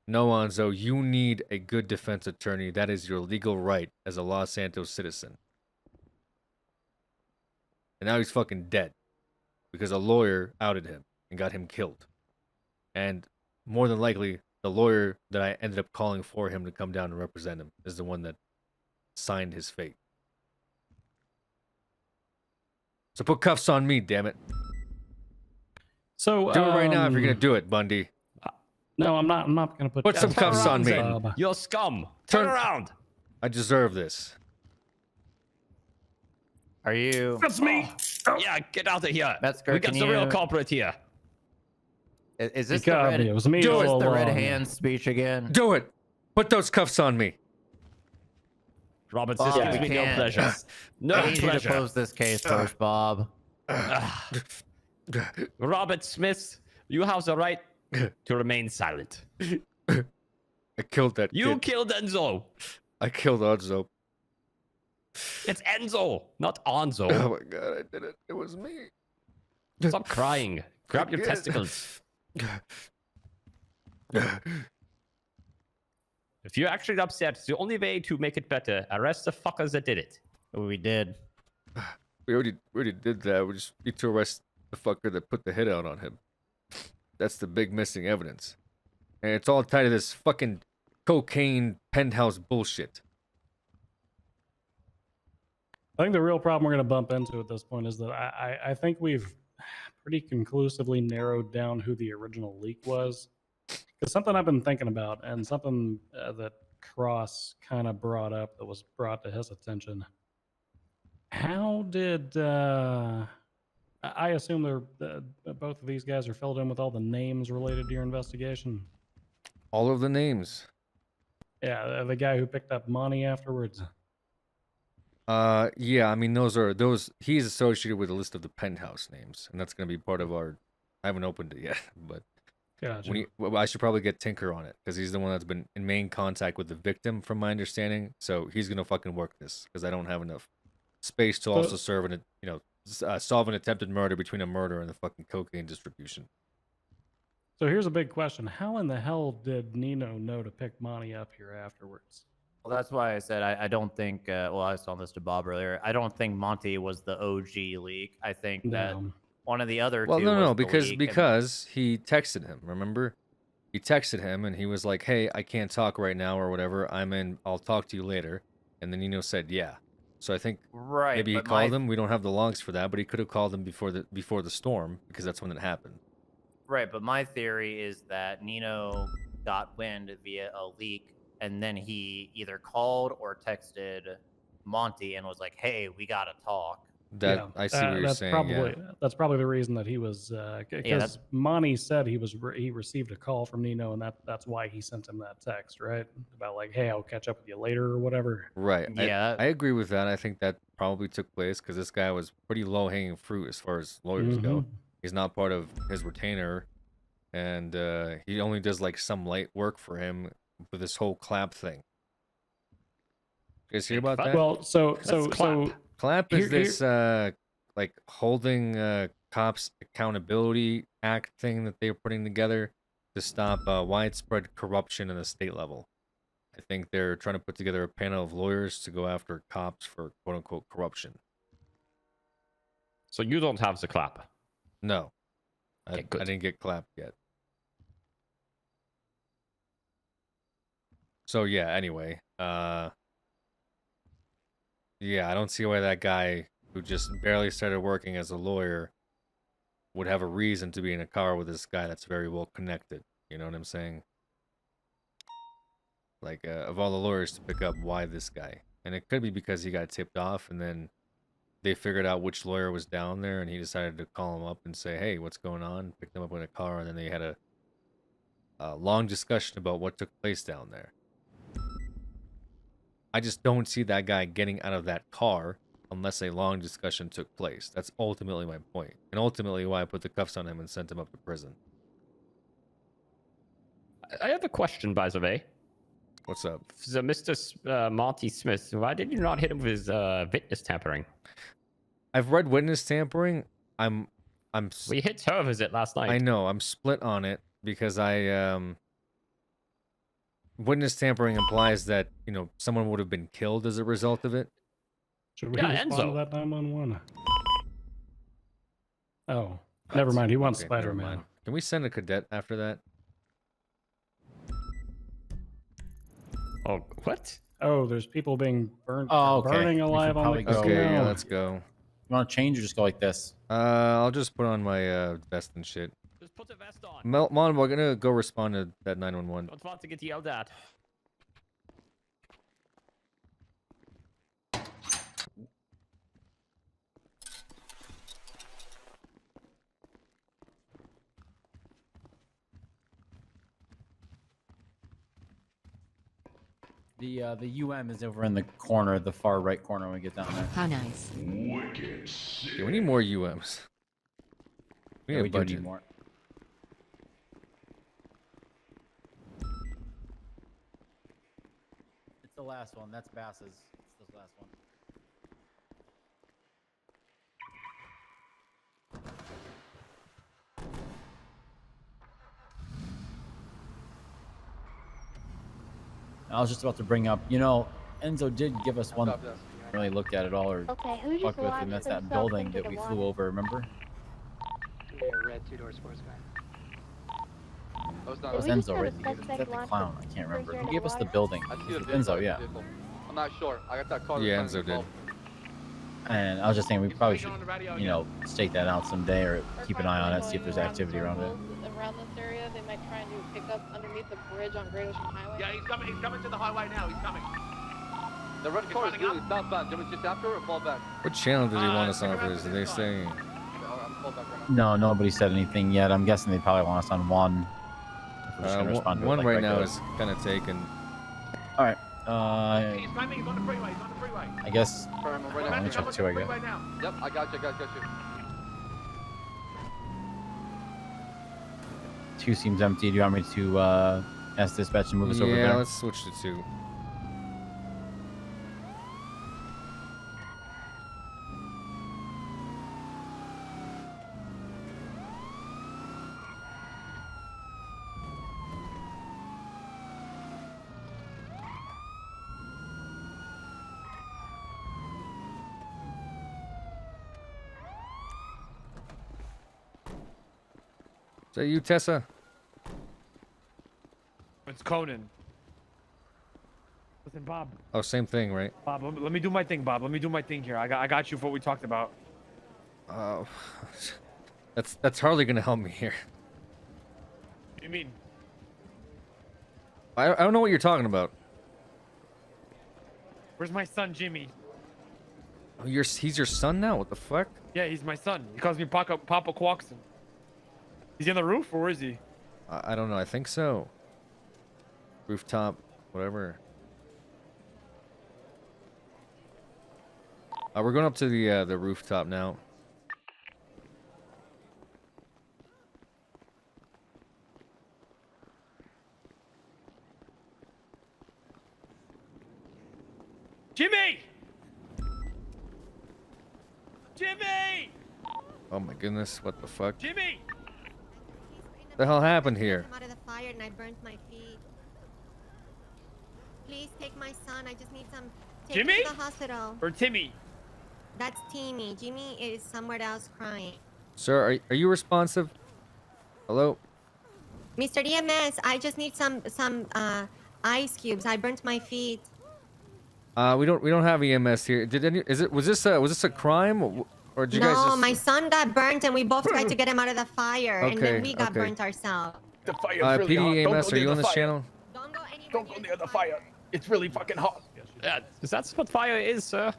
Anzo, you need a good defense attorney. That is your legal right as a Los Santos citizen." And now he's fucking dead because a lawyer outed him and got him killed. And more than likely, the lawyer that I ended up calling for him to come down and represent him is the one that signed his fate. So put cuffs on me, damn it. So do it right now if you're gonna do it, Bundy. No, I'm not. I'm not gonna put. Put some cuffs on me. You're scum. Turn around. I deserve this. Are you? That's me. Yeah, get out of here. Metzger, We got can the real you- culprit here. Is this You the got red? me. It was me Is all this the red along. hand speech again? Do it. Put those cuffs on me. Robert, Bob, this gives we me no can't. pleasure. No I need you to pleasure. close this case first, Bob. Robert Smith, you have the right to remain silent. I killed that You kid. killed Enzo. I killed Enzo. It's Enzo, not Anzo. Oh my god, I did it. It was me. Stop crying. Grab your Again. testicles. If you're actually upset, the only way to make it better, arrest the fuckers that did it. We did. We already did that. We just need to arrest the fucker that put the hit out on him. That's the big missing evidence. And it's all tied to this fucking cocaine penthouse bullshit. I think the real problem we're going to bump into at this point is that I think we've pretty conclusively narrowed down who the original leak was. Because something I've been thinking about, and something that Cross kind of brought up that was brought to his attention. How did I assume they're both of these guys are filled in with all the names related to your investigation? All of the names. Yeah, the guy who picked up Monty afterwards. Yeah, I mean those he's associated with a list of the penthouse names, and that's gonna be part of our I haven't opened it yet, but Gotcha. I should probably get Tinker on it because he's the one that's been in main contact with the victim, from my understanding. So he's gonna fucking work this because I don't have enough space to also serve an solve an attempted murder between a murder and the fucking cocaine distribution. So here's a big question: how in the hell did Nino know to pick Monty up here afterwards? Well, that's why I said I don't think. Well, I was telling this to Bob earlier. I don't think Monty was the OG leak. I think that one of the other Well, two. no, was no, the because leak, and- because he texted him. Remember, he texted him and he was like, "Hey, I can't talk right now or whatever. I'm in. I'll talk to you later." And then Nino said, "Yeah." So I think Right, maybe he but called my- him. We don't have the logs for that, but he could have called him before the storm because that's when it happened. Right, but my theory is that Nino got wind via a leak, and then he either called or texted Monty and was like, "Hey, we gotta talk." That I see what you're that's saying. Probably, yeah. That's probably the reason that he was because that's- Monty said he received a call from Nino, and that's why he sent him that text, right? About like, hey, I'll catch up with you later or whatever. Right. Yeah. I agree with that. I think that probably took place because this guy was pretty low hanging fruit as far as lawyers go. He's not part of his retainer, and he only does like some light work for him with this whole clap thing. You guys hear about that? Well, so Clap is here- this like holding cops accountability act thing that they're putting together to stop widespread corruption in the state level. I think they're trying to put together a panel of lawyers to go after cops for quote unquote corruption. So you don't have the clap. No, I Okay, good. didn't get clapped yet. So yeah, anyway, yeah, I don't see why that guy who just barely started working as a lawyer would have a reason to be in a car with this guy that's very well connected. You know what I'm saying? Like, of all the lawyers to pick up, why this guy? And it could be because he got tipped off and then they figured out which lawyer was down there and he decided to call him up and say, hey, what's going on? Picked him up in a car and then they had a long discussion about what took place down there. I just don't see that guy getting out of that car unless a long discussion took place. That's ultimately my point. And ultimately why I put the cuffs on him and sent him up to prison. I have a question, by the way. What's up? So, Mr. Monty Smith, why did you not hit him with witness tampering? I've read witness tampering. We hit her with it last night. I know. I'm split on it because witness tampering implies that, you know, someone would have been killed as a result of it. Should we respond to that 911? Oh, never mind. He wants Okay, never Spider-Man. mind. Can we send a cadet after that? Oh, what? Oh, there's people being burned, Oh, okay. burning We should alive on the probably go. casino. Okay, yeah, let's go. You want to change or just go like this? I'll just put on my vest and shit. Just put the vest on. Mon, we're gonna go respond to that 911. Don't want to get yelled at. The UM is over in the corner, the far right corner when we get down there. How nice. Yeah, we need more UMs. We Yeah, need we a do budget. need more. It's the last one. That's Bass's. It's the last one. I was just about to bring up, you know, Enzo did give us one. Really looked at it all or fucked with him. That's that building that we flew over. Remember? Red 2-door sports car. That was Enzo, right? Is that the clown? I can't remember. Who gave us the building? It was Enzo, yeah. I'm not sure. I got that car. Yeah, Enzo did. And I was just saying we probably should, you know, stake that out someday or keep an eye on it, see if there's activity around it. Around this area, they might try and do pickup underneath the bridge on Great Ocean Highway. Yeah, he's coming to the highway now. He's coming. The red car is really southbound. Do we just after or fall back? What channel did he want us on for this? Did they say? I'm fall back right No, now. nobody said anything yet. I'm guessing they probably want us on one. We're just gonna respond to it One like right now regular. is kind of taken. All right. He's coming. He's on the freeway. He's on the freeway. I guess. Right Let me check two, I guess. Right now. Yep, I got you. Got you. Two seems empty. Do you want me to ask dispatch to move us over there? Yeah, let's switch to 2. Is that you, Tessa? It's Conan. Listen, Bob. Oh, same thing, right? Bob, let me do my thing, Bob. Let me do my thing here. I got you for what we talked about. Oh, that's hardly gonna help me here. What do you mean? I don't know what you're talking about. Where's my son, Jimmy? Oh, he's your son now? What the fuck? Yeah, he's my son. He calls me Papa Quaxon. He's on the roof, or is he? I don't know. I think so. Rooftop, whatever. We're going up to the rooftop now. Jimmy! Jimmy! Oh my goodness, what the fuck? Jimmy! What the hell happened here? I'm out of the fire and I burnt my feet. Please take my son. I just need some. Take him Jimmy? to the hospital. Or Timmy? That's Timmy. Jimmy is somewhere else crying. Sir, are you responsive? Hello? Mr. DMS, I just need some ice cubes. I burnt my feet. We don't have EMS here. Was this a crime or did you guys No, just... my son got burnt and we both tried to get him out of the fire, and Okay, then we got okay. burnt ourselves. The fire's really hot. PD Don't EMS, go are you near on the this fire. channel? Don't go near the fire. It's really fucking hot. Yeah, that's what fire is, sir.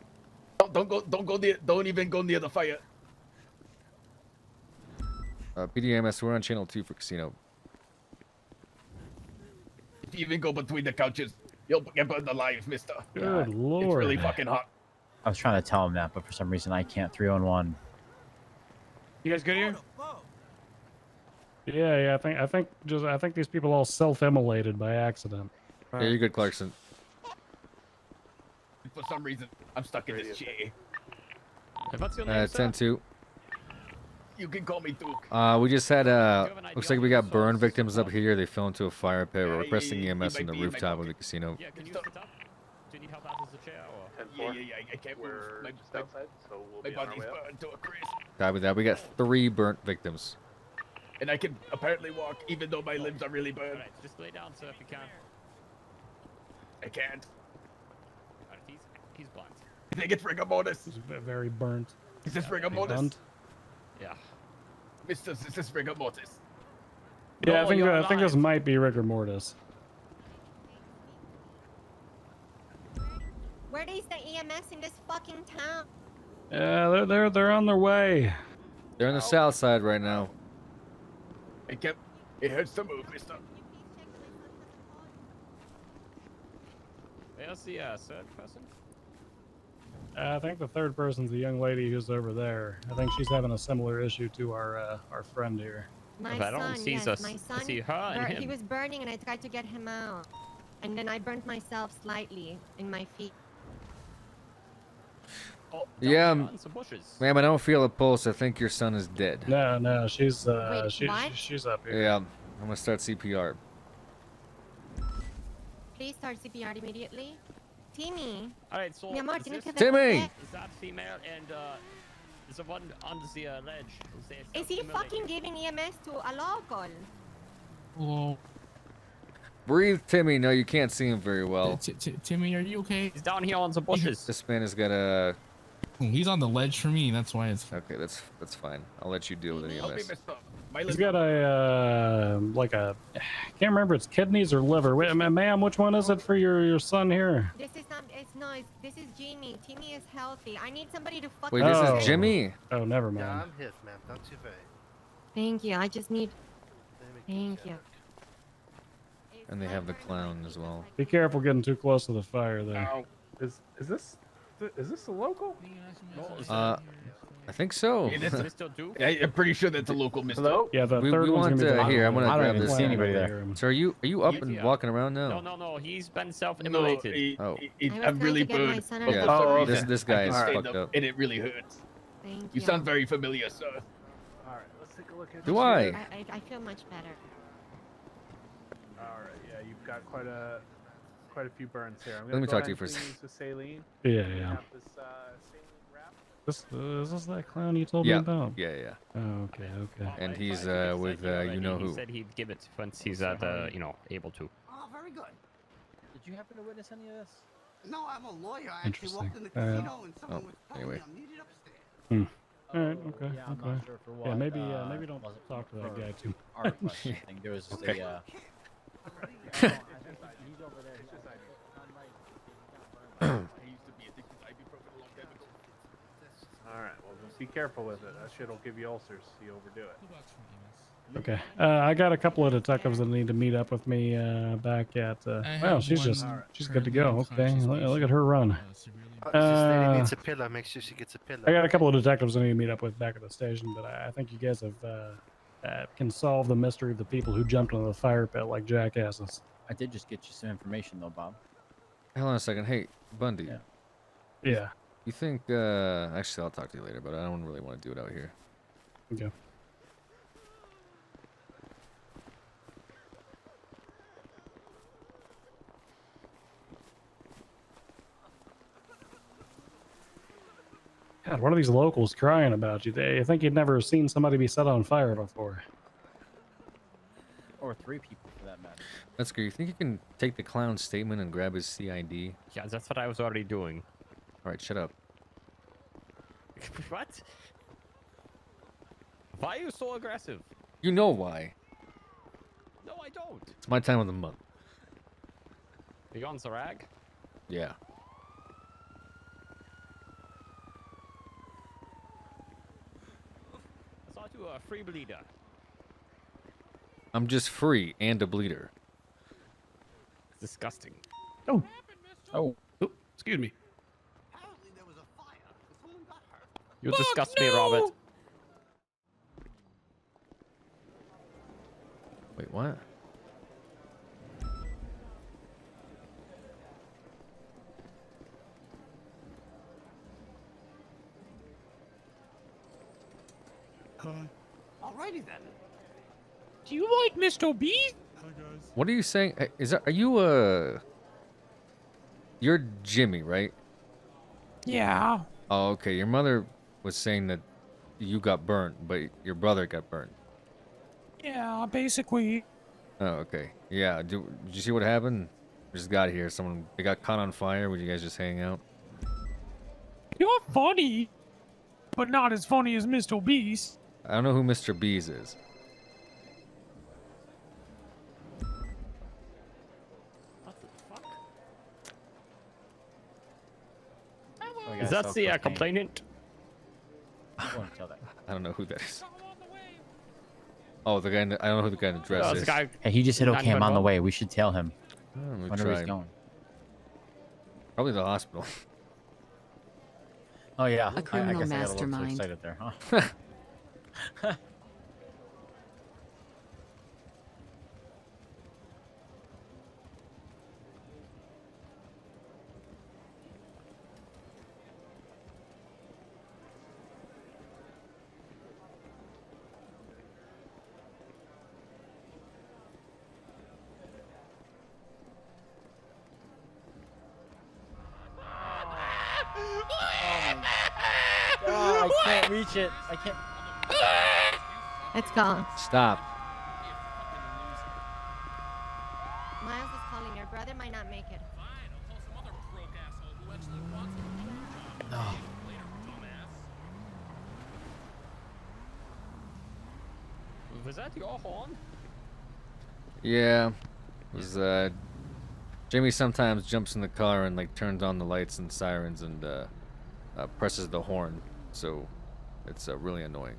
Don't even go near the fire. PD EMS, we're on channel 2 for casino. If you even go between the couches, you'll get burned alive, mister. Good lord. It's really fucking hot. I was trying to tell him that, but for some reason I can't. 3-on-1. You guys good here? Yeah. I think these people all self-immolated by accident. Yeah, you're good, Clarkson. For some reason, I'm stuck in this chair. What's your name, sir? 10-2. You can call me Duke. We just had looks like we got burn victims up here. They fell into a fire pit. We're requesting EMS on the rooftop of the casino. Yeah, can you sit up? Do you need help out of the chair? Or? Yeah, I can't move. We're just outside, so we'll My be on our body's way up. burned to a crisp. Copy that. We got 3 burnt victims. And I can apparently walk even though my limbs are really burned. Alright, just lay down, sir, if you can. I can't. Alright, he's blunt. I think it's rigor mortis. He's very burnt. Is this rigor He mortis? burnt? Yeah. Mister, is this rigor mortis? Yeah, No, I think you're I think this alive. might be rigor mortis. Where is the EMS in this fucking town? Yeah, they're on their way. They're on the south side right now. It hurts to move, mister. Where's the third person? I think the third person's the young lady who's over there. I think she's having a similar issue to our friend here. My If I don't son, see yes, us, my I son. see her and He him. was burning, and I tried to get him out, and then I burnt myself slightly in my feet. Oh, Yeah, down some bushes. ma'am, I don't feel a pulse. I think your son is dead. No, she's Wait, she's up here. Yeah, I'm gonna start CPR. Please start CPR immediately. Timmy. Alright, so Mi amor, is tienes this- que ver Timmy! por qué. Is that female and is the one on the ledge? Is he fucking giving EMS to a local? Hello. Breathe, Timmy. No, you can't see him very well. Timmy, are you okay? He's down here on the bushes. This man has got a. He's on the ledge for me. That's why it's. Okay, that's fine. I'll let you deal with the EMS. He's got a like a can't remember if it's kidneys or liver. Wait, ma'am, which one is it for your son here? This is not. It's no. This is Jimmy. Timmy is healthy. I need somebody to fucking. Wait, this is Jimmy. Oh, never Yeah, mind. I'm his, man. Don't you worry. Thank you. I just need. Thank you. And they have the clown as well. Be careful getting too close to the fire there. Ow. Is this a local? I think so. Yeah, I'm pretty sure that's a local mister. Hello? Yeah, the we third one's want gonna be the here. I'm local gonna one. grab this. see anybody there. So are you up and Yeah. walking around now? No, he's been self-immolated. Oh. I'm really to get my burned. son For out Yeah. of some the reason, This guy I is can stand fucked up. and it really hurts. Thank You sound very familiar, sir. All right, let's take a look at. Do this I? here. I feel much better. All right, yeah, you've got quite a few burns here. I'm Let gonna me go talk ahead to you for a and second. use the saline. Yeah, We yeah. have this saline wrap. Is this that clown you told me Yeah. about? Yeah. Oh, okay. And he's with you know He who. said he'd give it once he's able to. Oh, very good. Did you happen to witness any of this? No, I'm a lawyer. I actually walked in the Interesting. casino and someone was telling anyway. me I'm needed upstairs. All right. Okay. Yeah, I'm okay. not sure for what. Yeah, maybe don't was it talk to that for guy too. Our question thing. There was just Okay. a. He's over there. It's just I used to be addicted to ibuprofen a long time ago. All right, well, just be careful with it. That shit'll give you ulcers if you overdo it. Okay. I got a couple of detectives that need to meet up with me back at. Well, she's good to go. Okay. Look at her run. If this lady needs a pillow, make sure she gets a pillow. I got a couple of detectives I need to meet up with back at the station, but I think you guys have can solve the mystery of the people who jumped into the fire pit like jackasses. I did just get you some information though, Bob. Hold on a second. Hey, Bundy. Yeah. You think? Actually, I'll talk to you later, but I don't really want to do it out here. Okay. God, what are these locals crying about you? They think you'd never seen somebody be set on fire before. Or 3 people for that matter. That's good. You think you can take the clown's statement and grab his CID? Yeah, that's what I was already doing. All right, shut up. What? Why are you so aggressive? You know why? No, I don't. It's my time of the month. You on the rag? Yeah. I saw you a free bleeder. I'm just free and a bleeder. Disgusting. Oh. Oh. Excuse me. You disgust me, Robert. Wait, what? Alrighty then. Do you like Mr. B? What are you saying? Are you You're Jimmy, right? Yeah. Oh, okay. Your mother was saying that you got burnt, but your brother got burnt. Yeah, basically. Oh, okay. Yeah. Did you see what happened? We just got here. They got caught on fire. Would you guys just hang out? You're funny, but not as funny as Mr. Beast. I don't know who Mr. Bees is. Is that the complainant? I won't tell that. I don't know who that is. Oh, the guy. I don't know who the guy in the dress Oh, is. the guy. Hey, he just said, Not okay, I'm even on the wrong. way. We should tell him. Let me Wonder where try. he's going. Probably the hospital. Oh, yeah. A criminal I guess I got a little too mastermind. excited there, huh? Oh, I can't reach it. I can't. It's gone. Stop. Miles is calling. Your brother might not make it. Oh. Was that your horn? Yeah. It was Jimmy sometimes jumps in the car and like turns on the lights and sirens and presses the horn, so it's really annoying.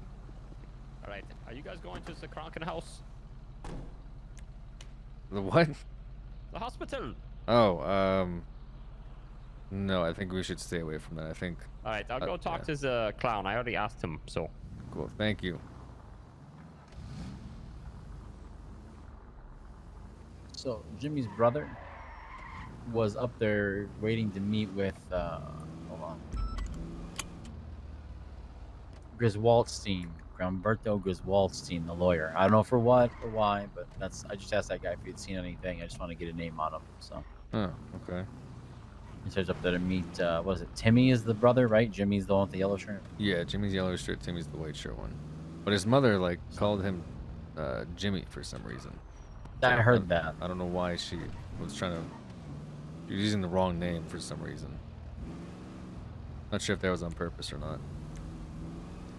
All right. Are you guys going to the Kranken house? The what? The hospital. Oh, no, I think we should stay away from that. I think. All right. I'll go talk to the clown. I already asked him. So. Cool. Thank you. So Jimmy's brother was up there waiting to meet with hold on, Griswoldstein, Gramberto Griswoldstein, the lawyer. I don't know for what or why, but I just asked that guy if he'd seen anything. I just want to get a name on him. So. Oh, okay. He says up there to meet. What is it? Timmy is the brother, right? Jimmy's the one with the yellow shirt. Yeah, Jimmy's yellow shirt, Timmy's the white shirt one. But his mother like called him Jimmy for some reason. I heard that. I don't know why she was trying to. She was using the wrong name for some reason. Not sure if that was on purpose or not.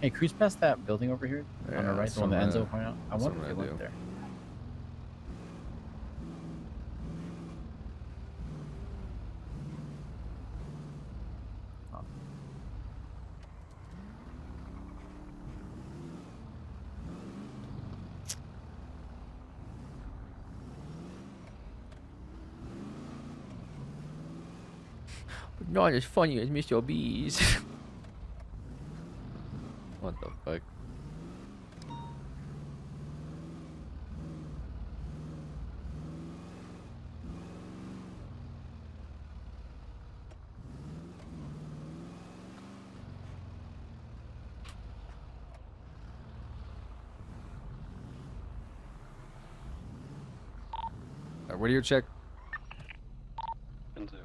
Hey, cruise past that building over here on the Yeah, right, the one that something Enzo pointed out. I that's wonder what if I'm they gonna went do. there. But not as funny as Mr. Bees. What the fuck? Where do you check? Into.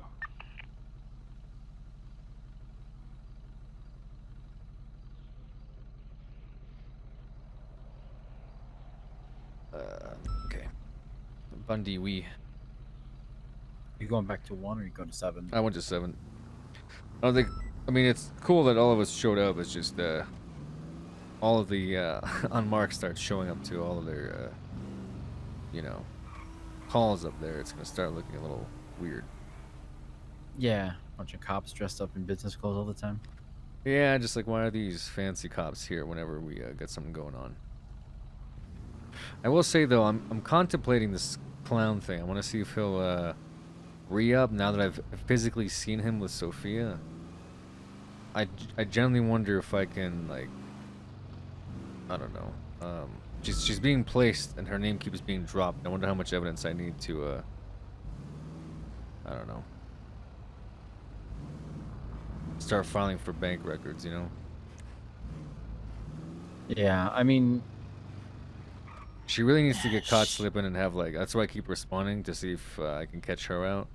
Okay. Bundy, we. You going back to 1 or you going to 7? I went to 7. I don't think. I mean, it's cool that all of us showed up. It's just all of the unmarked start showing up to all of their, you know, calls up there. It's gonna start looking a little weird. Yeah, bunch of cops dressed up in business clothes all the time. Yeah, just like why are these fancy cops here whenever we got something going on? I will say though, I'm contemplating this clown thing. I want to see if he'll re-up now that I've physically seen him with Sophia. I generally wonder if I can like, I don't know. She's being placed and her name keeps being dropped. I wonder how much evidence I need to I don't know. Start filing for bank records, you know? Yeah, I mean, she really needs to get caught slipping and have like, that's why I keep responding to see if I can catch her out.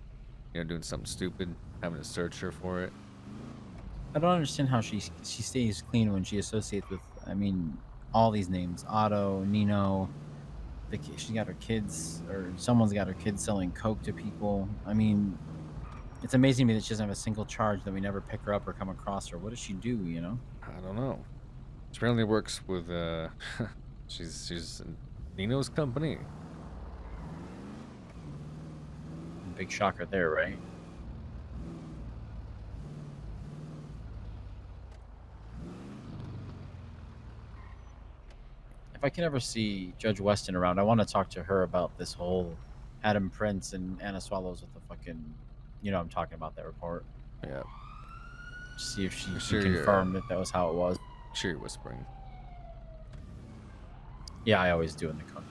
You know, doing something stupid, having to search her for it. I don't understand how she stays clean when she associates with, I mean, all these names. Otto, Nino, she's got her kids, or someone's got her kids selling coke to people. I mean, it's amazing to me that she doesn't have a single charge, that we never pick her up or come across her. What does she do? You know? I don't know. She apparently works with she's in Nino's company. Big shocker there, right? If I can ever see Judge Weston around, I want to talk to her about this whole Adam Prince and Anna Swallows with the fucking, you know, I'm talking about that report. Yeah. See if she Sure can you're- confirm that that was how it was. Sure, you're whispering. Yeah, I always do in the car.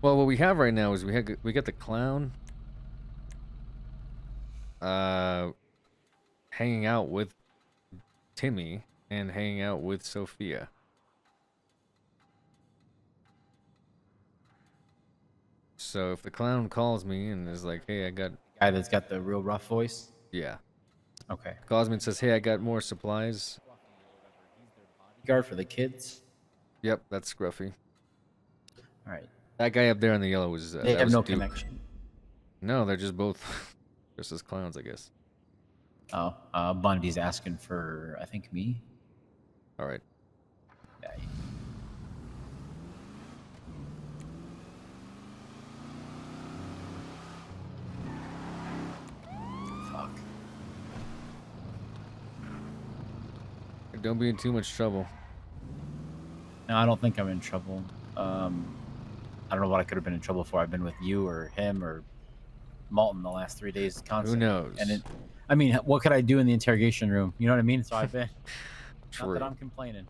Well, what we have right now is we got the clown hanging out with Timmy and hanging out with Sophia. So if the clown calls me and is like, "Hey, I got..." Guy that's got the real rough voice? Yeah. Okay. Calls me and says, "Hey, I got more supplies." Guard for the kids? Yep, that's Scruffy. All right. That guy up there in the yellow was... They that have was no Duke. connection. No, they're just both just as clowns, I guess. Oh, Bundy's asking for, I think, me. All right. Yeah. Fuck. Don't be in too much trouble. No, I don't think I'm in trouble. I don't know what I could have been in trouble for. I've been with you or him or Malton the last 3 days constantly. knows? And I mean, what could I do in the interrogation room? You know what I mean? So I've been. Not True. that I'm complaining.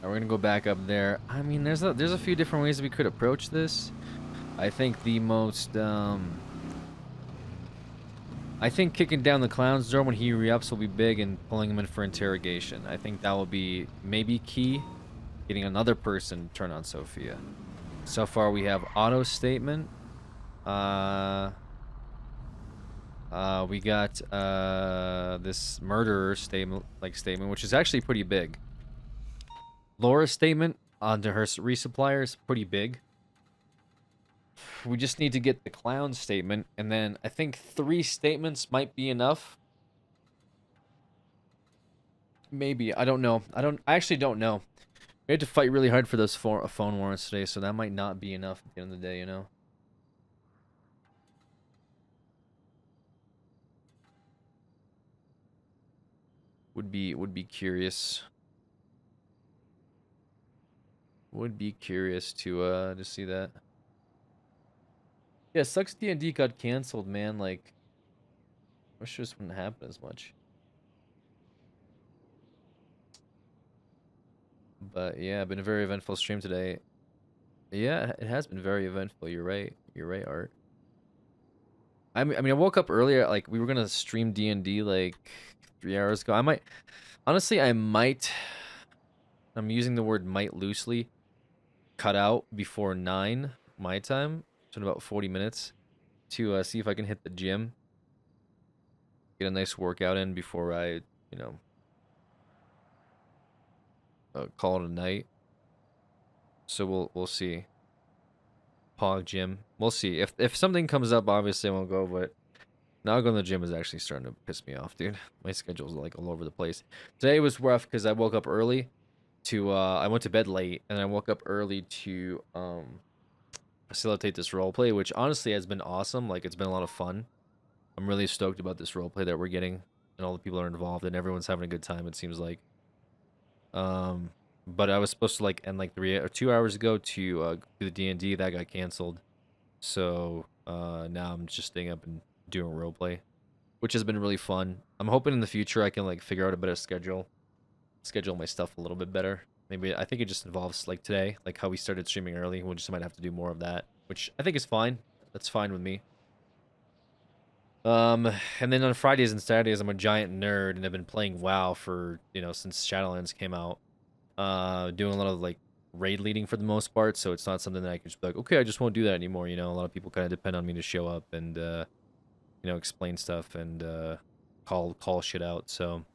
We're gonna go back up there. I mean, there's a few different ways we could approach this. I think the most I think kicking down the clown's door when he re-ups will be big, and pulling him in for interrogation. I think that will be maybe key. Getting another person to turn on Sophia. So far we have auto statement. We got this murderer statement, which is actually pretty big. Laura's statement onto her resupplier is pretty big. We just need to get the clown statement, and then I think 3 statements might be enough. Maybe. I don't know. I actually don't know. We had to fight really hard for those phone warrants today, so that might not be enough at the end of the day, you know? Would be curious. Would be curious to see that. Yeah, sucks D&D got canceled, man. Like, I wish this wouldn't happen as much. But yeah, been a very eventful stream today. Yeah, it has been very eventful. You're right. You're right, Art. I mean, I woke up earlier. Like, we were gonna stream D&D like 3 hours ago. Honestly, I'm using the word might loosely. Cut out before 9 my time. So in about 40 minutes to see if I can hit the gym. Get a nice workout in before I, you know, call it a night. So we'll see. Pog gym. We'll see. If something comes up, obviously I won't go, but now going to the gym is actually starting to piss me off, dude. My schedule's like all over the place. Today was rough because I woke up early to I went to bed late, and I woke up early to facilitate this roleplay, which honestly has been awesome. Like, it's been a lot of fun. I'm really stoked about this roleplay that we're getting, and all the people are involved, and everyone's having a good time, it seems like. But I was supposed to end like 2 hours ago to do the D&D. That got canceled. So now I'm just staying up and doing roleplay, which has been really fun. I'm hoping in the future I can like figure out a better schedule my stuff a little bit better. Maybe I think it just involves like today, like how we started streaming early. We just might have to do more of that, which I think is fine. That's fine with me. And then on Fridays and Saturdays, I'm a giant nerd, and I've been playing WoW for, since Shadowlands came out. Doing a lot of, like, raid leading for the most part, so it's not something that I can just be like, okay, I just won't do that anymore, A lot of people kind of depend on me to show up and, explain stuff and, call shit out, so...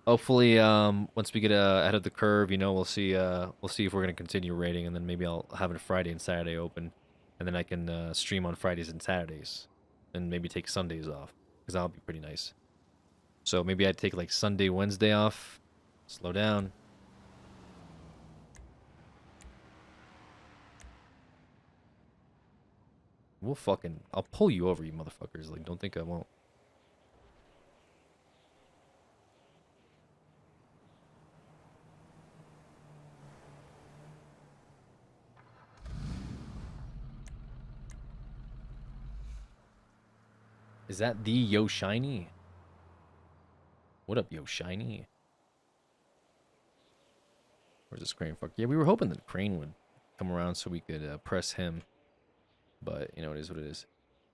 Hopefully, once we get ahead of the curve, we'll see if we're gonna continue raiding, and then maybe I'll have a Friday and Saturday open, and then I can stream on Fridays and Saturdays, and maybe take Sundays off, because that'll be pretty nice. So maybe I'd take like Sunday, Wednesday off, slow down. I'll pull you over, you motherfuckers. Like, don't think I won't. Is that the Yo Shiny? What up, Yo Shiny? Where's this Crane? Fuck yeah, we were hoping that Crane would come around so we could press him. But, it is what it is.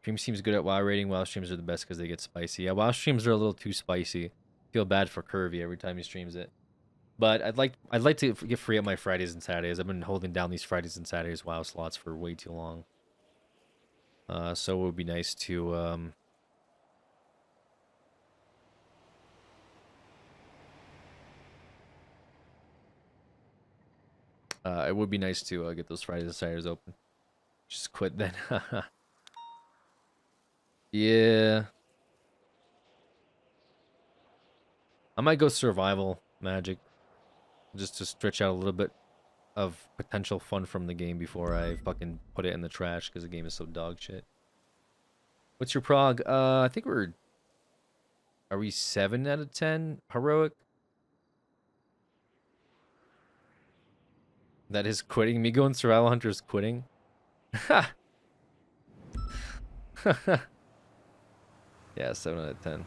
Stream seems good at WoW rating. WoW streams are the best because they get spicy. Yeah, WoW streams are a little too spicy. Feel bad for Curvy every time he streams it. But I'd like to get free up my Fridays and Saturdays. I've been holding down these Fridays and Saturdays WoW slots for way too long. So it would be nice to it would be nice to get those Fridays and Saturdays open. Just quit then. Yeah. I might go survival magic. Just to stretch out a little bit of potential fun from the game before I fucking put it in the trash because the game is so dog shit. What's your prog? I think we're... Are we 7 out of 10 heroic? That is quitting. Me going survival hunter is quitting. Ha! Yeah, 7 out of 10.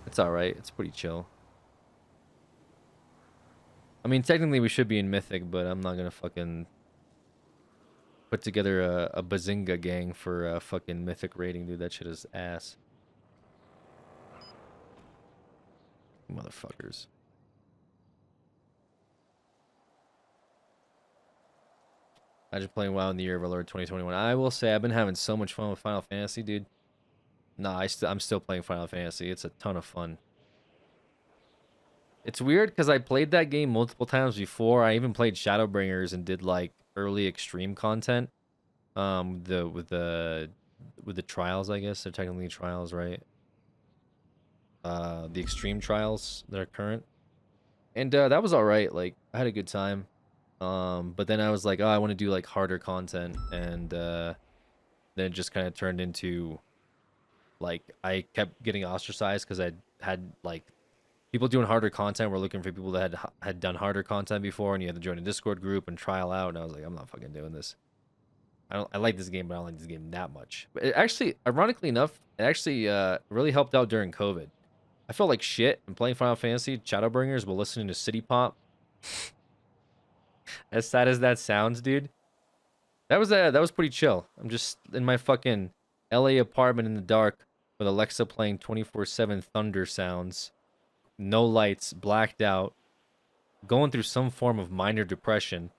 It's alright. It's pretty chill. I mean, technically we should be in Mythic, but I'm not gonna fucking put together a Bazinga gang for fucking Mythic rating, dude. That shit is ass. Motherfuckers. Imagine playing WoW in the year of our Lord 2021. I will say I've been having so much fun with Final Fantasy, dude. Nah, I'm still playing Final Fantasy. It's a ton of fun. It's weird because I played that game multiple times before. I even played Shadowbringers and did like early extreme content. With the trials, I guess they're technically trials, right? The extreme trials that are current, and that was all right. Like I had a good time. But then I was like, oh, I want to do like harder content, and then it just kind of turned into like I kept getting ostracized because I had like people doing harder content were looking for people that had done harder content before, and you had to join a Discord group and trial out, and I was like, I'm not fucking doing this. I like this game, but I don't like this game that much. But it actually, ironically enough, it actually really helped out during COVID. I felt like shit. I'm playing Final Fantasy, Shadowbringers, while listening to City Pop. As sad as that sounds, dude. That was pretty chill. I'm just in my fucking LA apartment in the dark with Alexa playing 24/7 thunder sounds, no lights, blacked out, going through some form of minor depression,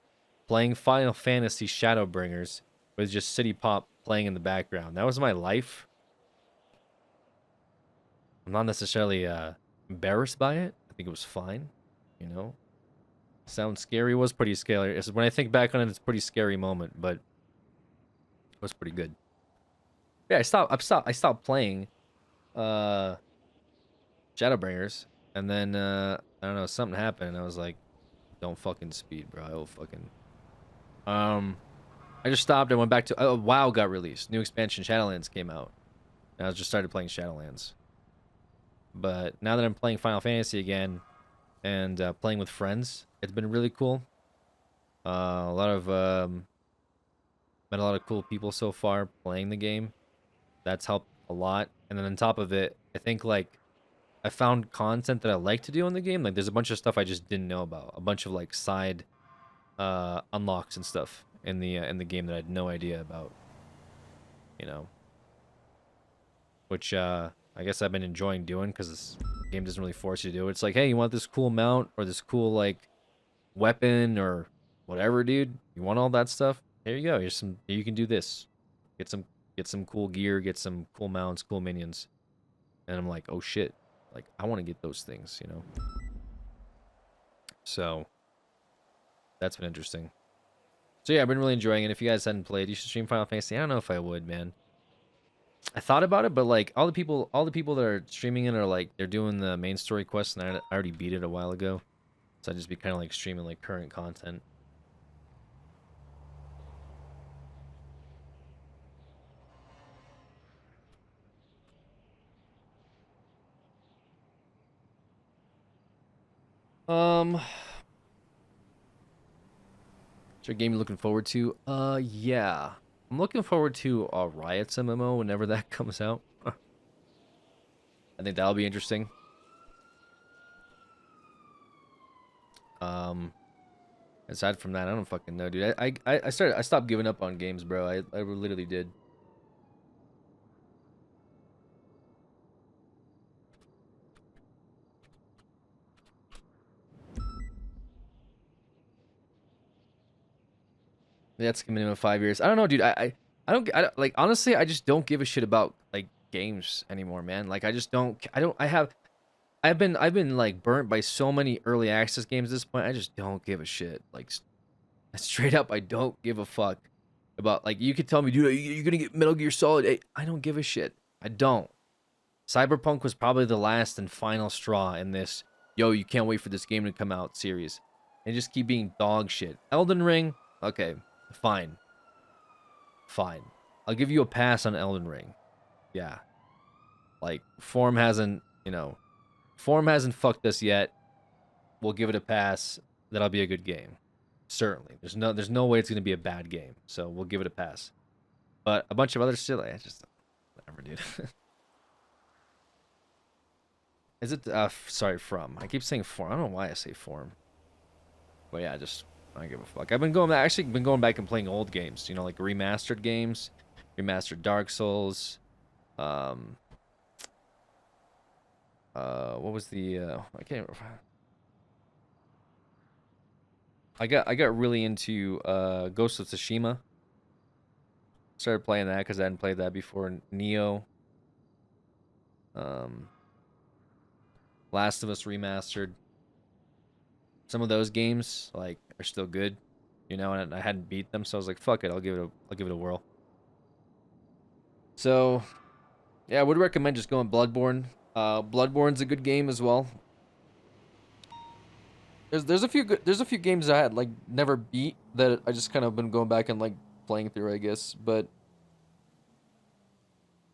playing Final Fantasy Shadowbringers with just City Pop playing in the background. That was my life. I'm not necessarily embarrassed by it. I think it was fine, Sounds scary. Was pretty scary. When I think back on it, it's a pretty scary moment, but it was pretty good. Yeah, I stopped playing Shadowbringers, and then I don't know, something happened, and I was like, don't fucking speed, bro. I will fucking I just stopped and went back to WoW got released. New expansion Shadowlands came out. And I just started playing Shadowlands. But now that I'm playing Final Fantasy again and playing with friends, it's been really cool. Met a lot of cool people so far playing the game. That's helped a lot. And then on top of it, I think like I found content that I like to do in the game. Like there's a bunch of stuff I just didn't know about. A bunch of like side unlocks and stuff in the game that I had no idea about. which I guess I've been enjoying doing because this game doesn't really force you to do it. It's like, hey, you want this cool mount or this cool like weapon or whatever, dude? You want all that stuff? Here you go. Here's some. Here you can do this. Get some cool gear. Get some cool mounts, cool minions. And I'm like, oh shit, like I want to get those things, you know. So that's been interesting. So yeah, I've been really enjoying it. If you guys hadn't played, you should stream Final Fantasy. I don't know if I would, man. I thought about it, but like all the people that are streaming it are like they're doing the main story quest, and I already beat it a while ago. So I'd just be kind of like streaming like current content. Is there a game you're looking forward to? Yeah. I'm looking forward to Riot's MMO whenever that comes out. I think that'll be interesting. Aside from that, I don't fucking know, dude. I stopped giving up on games, bro. I literally did. That's a minimum of 5 years. I don't know, dude. I don't like honestly. I just don't give a shit about like games anymore, man. Like I just don't. I've been like burnt by so many early access games at this point. I just don't give a shit. Like straight up, I don't give a fuck about like you could tell me, dude, you're gonna get Metal Gear Solid 8. I don't give a shit. I don't. Cyberpunk was probably the last and final straw in this. Yo, you can't wait for this game to come out series, and just keep being dog shit. Elden Ring, okay. Fine. I'll give you a pass on Elden Ring. Yeah. Like, Form hasn't fucked us yet. We'll give it a pass. That'll be a good game. Certainly. There's no way it's going to be a bad game. So we'll give it a pass. But a bunch of other shit, I just whatever, dude. Is it sorry, From. I keep saying Form. I don't know why I say Form. But yeah, just I don't give a fuck. I've been going back and playing old games, you know, like remastered games, remastered Dark Souls. What was the I can't remember. I got really into Ghost of Tsushima. Started playing that because I hadn't played that before. Neo. Last of Us remastered. Some of those games like are still good, you know, and I hadn't beat them, so I was like, fuck it, I'll give it a whirl. So, yeah, I would recommend just going Bloodborne. Bloodborne's a good game as well. There's a few games I had like never beat that I just kind of been going back and like playing through, I guess, but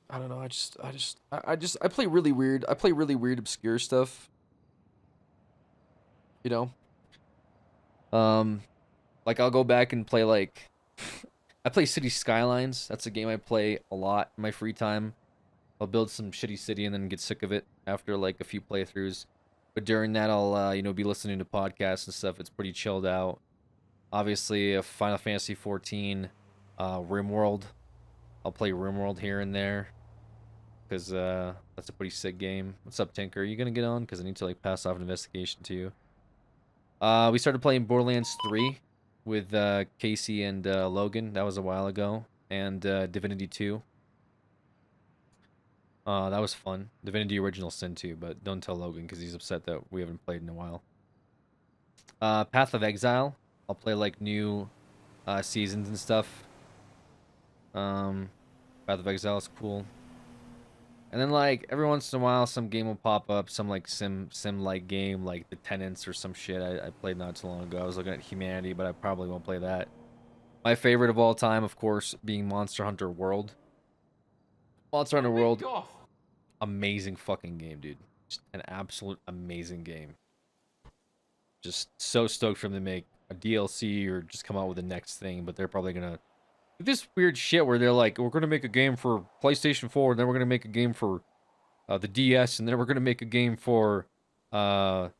I don't know. I play really weird. I play really weird, obscure stuff. You know. Like I'll go back and play like I play City Skylines. That's a game I play a lot in my free time. I'll build some shitty city and then get sick of it after like a few playthroughs. But during that, I'll you know, be listening to podcasts and stuff. It's pretty chilled out. Obviously, a Final Fantasy 14, RimWorld. I'll play RimWorld here and there because that's a pretty sick game. What's up, Tinker? Are you gonna get on? Because I need to like pass off an investigation to you. We started playing Borderlands 3 with Casey and Logan. That was a while ago, and Divinity 2. That was fun. Divinity Original Sin 2, but don't tell Logan because he's upset that we haven't played in a while. Path of Exile. I'll play like new seasons and stuff. Path of Exile is cool. And then like every once in a while some game will pop up, some like sim like game like The Tenants or some shit I played not too long ago. I was looking at Humanity, but I probably won't play that. My favorite of all time, of course, being Monster Hunter World. Monster Hunter World. Amazing fucking game, dude. Just an absolute amazing game. Just so stoked for them to make a DLC or just come out with the next thing, but they're probably gonna do this weird shit where they're like, we're gonna make a game for PlayStation 4, and then we're gonna make a game for the DS, and then we're gonna make a game for the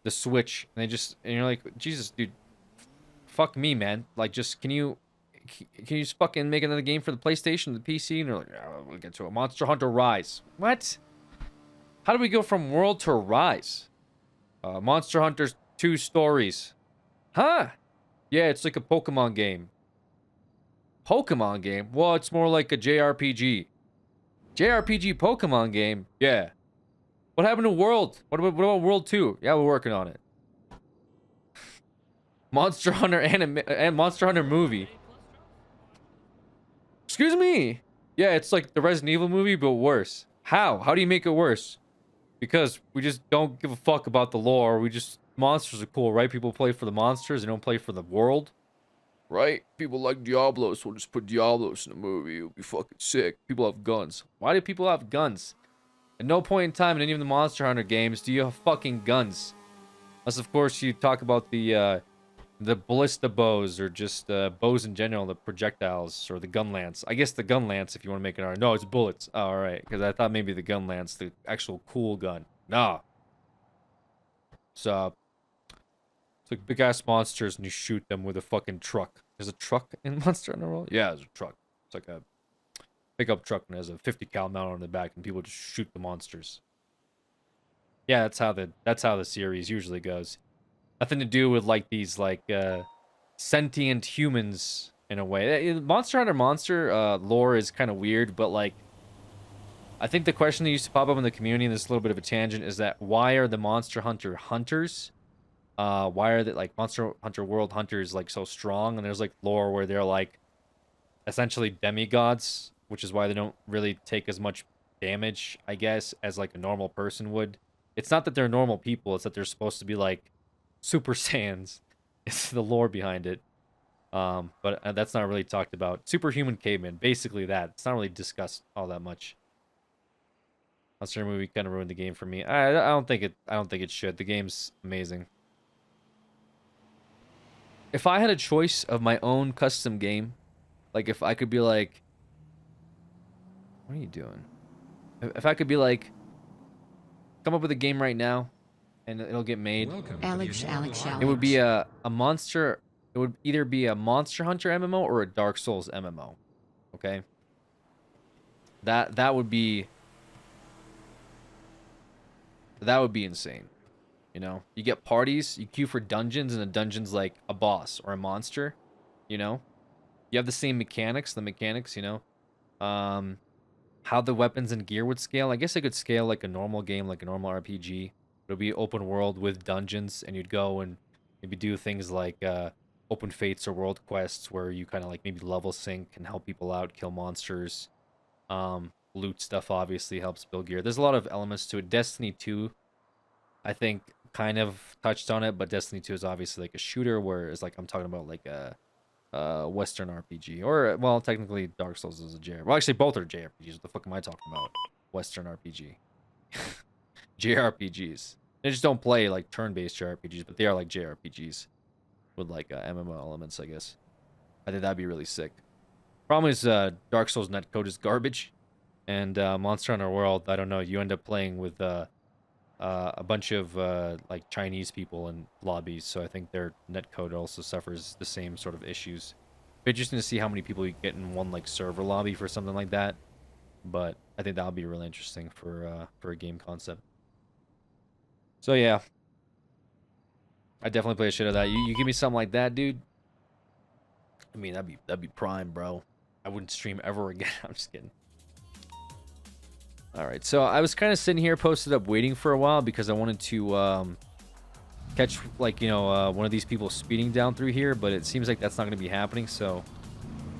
Switch, and you're like, Jesus, dude, fuck me, man. Like, just can you can you just fucking make another game for the PlayStation, the PC? And they're like, yeah, we'll get to it. Monster Hunter Rise. What? How do we go from World to Rise? Monster Hunter 2 Stories. Huh? Yeah, it's like a Pokemon game. Pokemon game? Well, it's more like a JRPG. JRPG Pokemon game? Yeah. What happened to World? What about World 2? Yeah, we're working on it. Monster Hunter anime and Monster Hunter movie. Excuse me. Yeah, it's like the Resident Evil movie, but worse. How? How do you make it worse? Because we just don't give a fuck about the lore. We just monsters are cool, right? People play for the monsters. They don't play for the world, right? People like Diablo, so we'll just put Diablos in a movie. It'll be fucking sick. People have guns. Why do people have guns? At no point in time in any of the Monster Hunter games do you have fucking guns. Unless, of course, you talk about the ballista bows or just bows in general, the projectiles or the gun lance. I guess the gun lance, if you want to make it. No, it's bullets. Oh, all right, because I thought maybe the gun lance, the actual cool gun. Nah. So it's like big ass monsters and you shoot them with a fucking truck. There's a truck in Monster Hunter World? Yeah, there's a truck. It's like a pickup truck and it has a 50 cal mount on the back and people just shoot the monsters. Yeah, that's how the series usually goes. Nothing to do with like these like sentient humans in a way. Monster Hunter lore is kind of weird, but like I think the question that used to pop up in the community, and this is a little bit of a tangent, is that why are the Monster Hunter hunters? Why are the like Monster Hunter World hunters like so strong? And there's like lore where they're like essentially demigods, which is why they don't really take as much damage, I guess, as like a normal person would. It's not that they're normal people, it's that they're supposed to be like Super Saiyans. It's the lore behind it. But that's not really talked about. Superhuman caveman, basically that. It's not really discussed all that much. Monster movie kind of ruined the game for me. I don't think it should. The game's amazing. If I had a choice of my own custom game, like if I could be like, what are you doing? If I could be like, come up with a game right now, and it'll get made. Alex. It would be a monster. It would either be a Monster Hunter MMO or a Dark Souls MMO. Okay. That would be insane. You know, you get parties, you queue for dungeons, and the dungeon's like a boss or a monster. You know, you have the same mechanics. The mechanics, you know, how the weapons and gear would scale. I guess it could scale like a normal game, like a normal RPG. It'll be open world with dungeons, and you'd go and maybe do things like open fates or world quests where you kind of like maybe level sync and help people out, kill monsters. Loot stuff obviously helps build gear. There's a lot of elements to it. Destiny 2, I think, kind of touched on it, but Destiny 2 is obviously like a shooter, whereas like I'm talking about like a Western RPG, or well, technically Dark Souls is a JRPG. Well, actually both are JRPGs. What the fuck am I talking about? Western RPG. JRPGs. They just don't play like turn-based JRPGs, but they are like JRPGs with like MMO elements, I guess. I think that'd be really sick. Problem is, Dark Souls netcode is garbage, and Monster Hunter World, I don't know. You end up playing with a bunch of like Chinese people in lobbies, so I think their netcode also suffers the same sort of issues. Be interesting to see how many people you get in one like server lobby for something like that. But I think that'll be really interesting for a game concept. So yeah, I definitely play a shit of that. You give me something like that, dude. I mean, that'd be prime, bro. I wouldn't stream ever again. I'm just kidding. All right, so I was kind of sitting here posted up waiting for a while because I wanted to catch like one of these people speeding down through here, but it seems like that's not going to be happening. So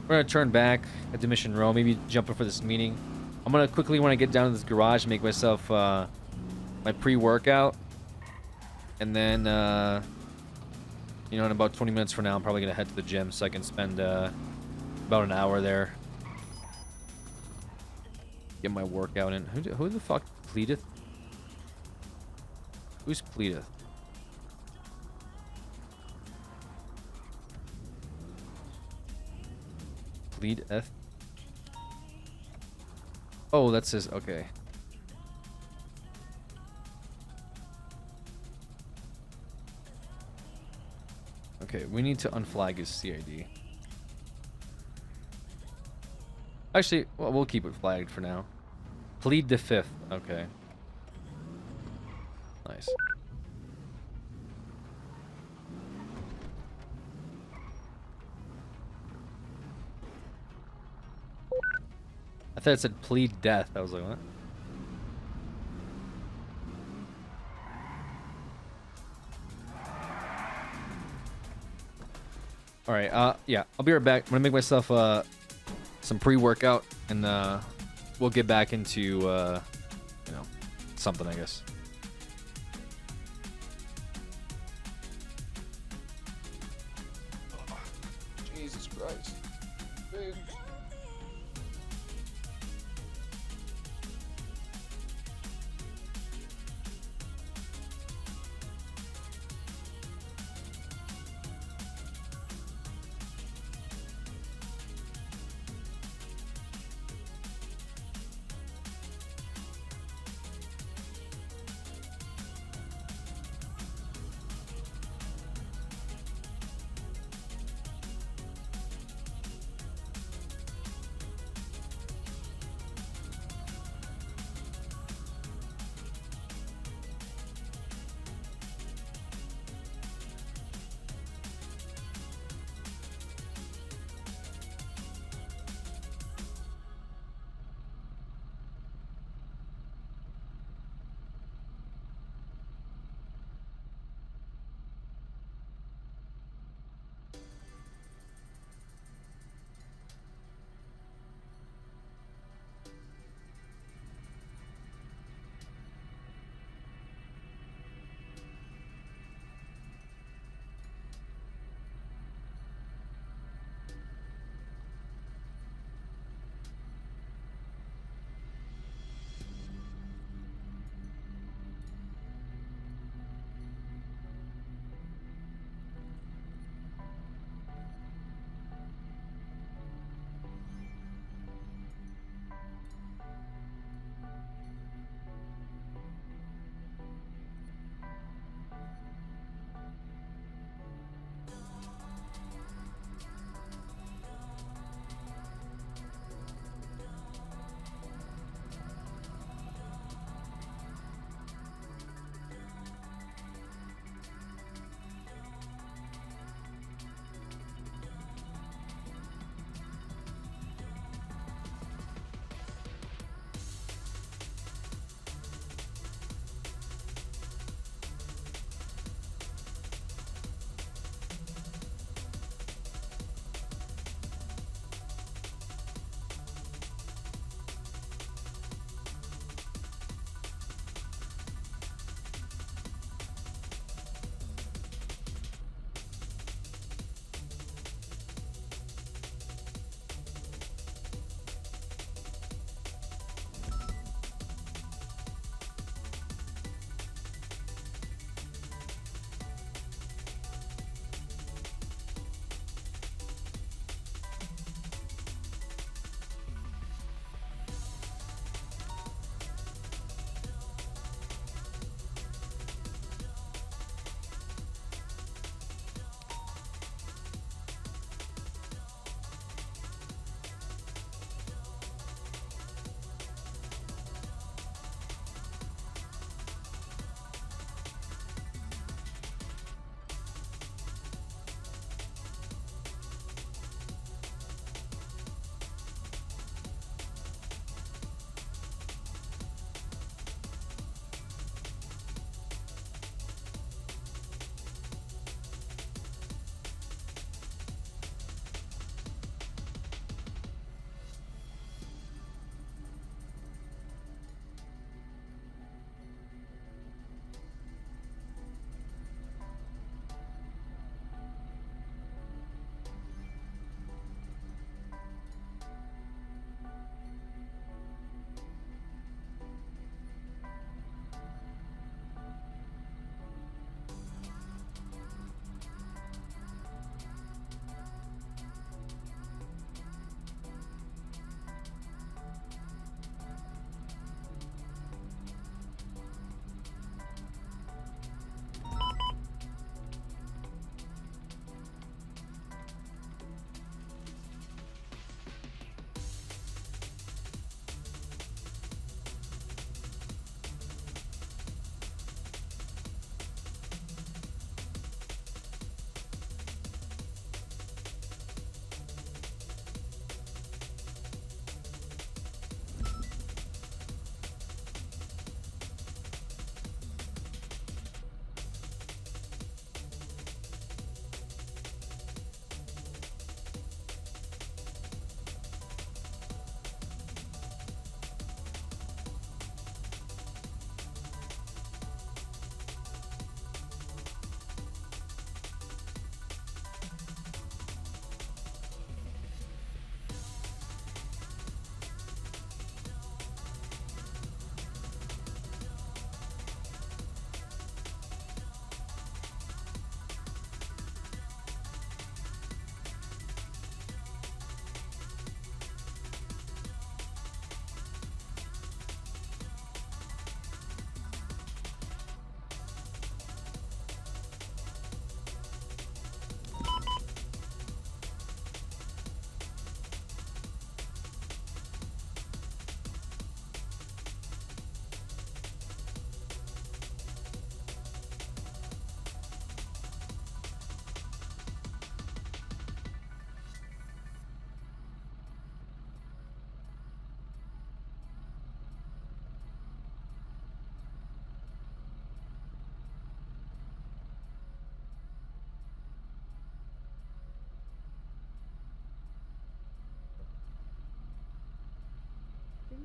we're gonna turn back at the mission row, maybe jump in for this meeting. I'm gonna quickly, when I get down to this garage, make myself my pre-workout, and then in about 20 minutes from now, I'm probably gonna head to the gym so I can spend about an hour there, get my workout in. Who the fuck pleadeth? Who's pleadeth? Pleadeth? Oh, that's his. Okay. Okay, we need to unflag his CID. Actually, well, we'll keep it flagged for now. Plead the 5th. Okay. Nice. I thought it said plead death. I was like, what? All right. Yeah, I'll be right back. I'm gonna make myself some pre-workout, and we'll get back into you know, something, I guess. Jesus Christ. Dude.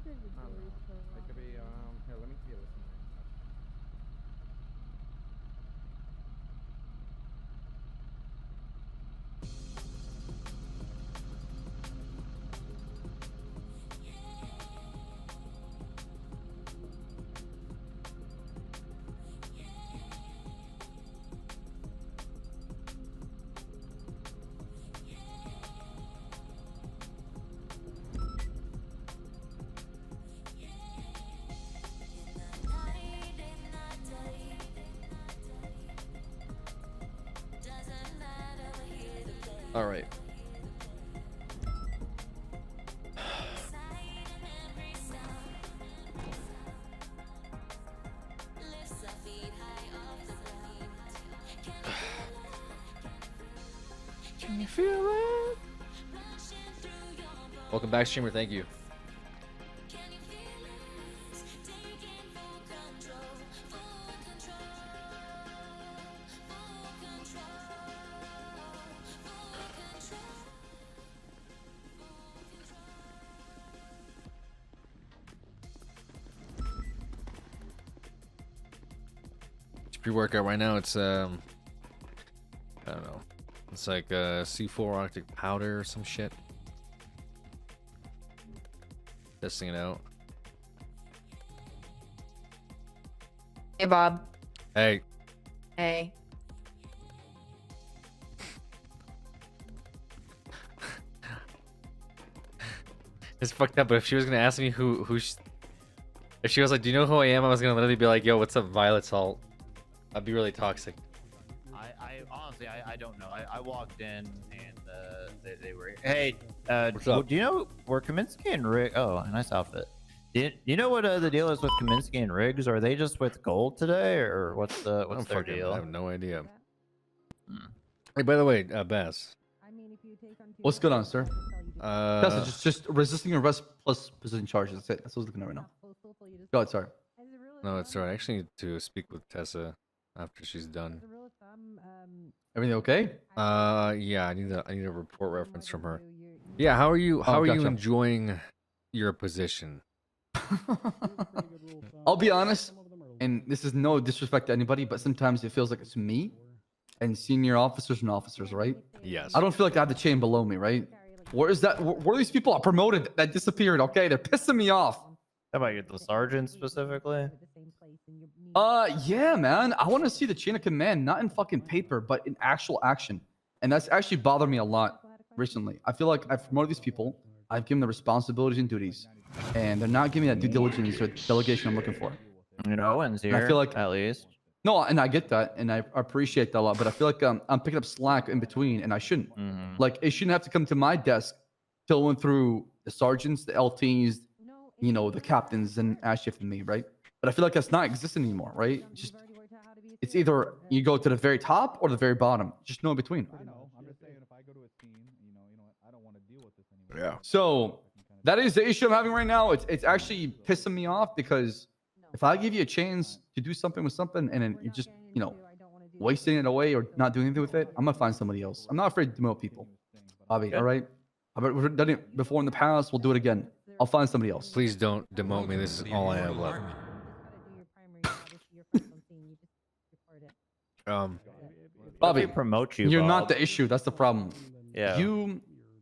It could be, here, let me see it. All right. Can you feel it? Welcome back, streamer. Thank you. Pre-workout right now. It's I don't know. It's like C4 Arctic powder or some shit. Testing it out. Hey, Bob. Hey. Hey. It's fucked up. But if she was gonna ask me if she was like, "Do you know who I am?" I was gonna literally be like, "Yo, what's up, Violet Salt?" I'd be really toxic. I honestly, I don't know. I walked in and they were, hey, What's up? do you know where Kaminsky and Riggs? Oh, nice outfit. Do you know what the deal is with Kaminsky and Riggs? Are they just with gold today, or what's their deal? I have no idea. Hey, by the way, Bass. What's going on, sir? That's just resisting arrest plus position charges. That's it. That's what I was looking at right now. Go ahead, sorry. No, it's alright. I actually need to speak with Tessa after she's done. Everything okay? Yeah, I need a report reference from her. Yeah, how are you? How are you gotcha. enjoying your position? I'll be honest, and this is no disrespect to anybody, but sometimes it feels like it's me and senior officers and officers, right? Yes. I don't feel like I have the chain below me, right? Where is that? Where are these people promoted that disappeared? Okay, they're pissing me off. How about you, the sergeant specifically? Yeah, man. I want to see the chain of command, not in fucking paper, but in actual action. And that's actually bothered me a lot recently. I feel like I've promoted these people, I've given them responsibilities and duties, and they're not giving me that due diligence or delegation I'm looking for. You know, Owen's here. And I feel like at least. No, and I get that, and I appreciate that a lot. But I feel like I'm picking up slack in between, and I shouldn't. Like it shouldn't have to come to my desk till went through the sergeants, the LTs, you know, the captains, and Ashif and me, right? But I feel like that's not existing anymore, right? It's either you go to the very top or the very bottom. Just no in between. Yeah. So that is the issue I'm having right now. It's actually pissing me off because if I give you a chance to do something with something and then you just, you know, wasting it away or not doing anything with it, I'm gonna find somebody else. I'm not afraid to demote people. Bobby, all right? We've done it before in the past. We'll do it again. I'll find somebody else. Please don't demote me. This is all I have left. Bobby, promote you. You're Bob. not the issue. That's the problem. Yeah. You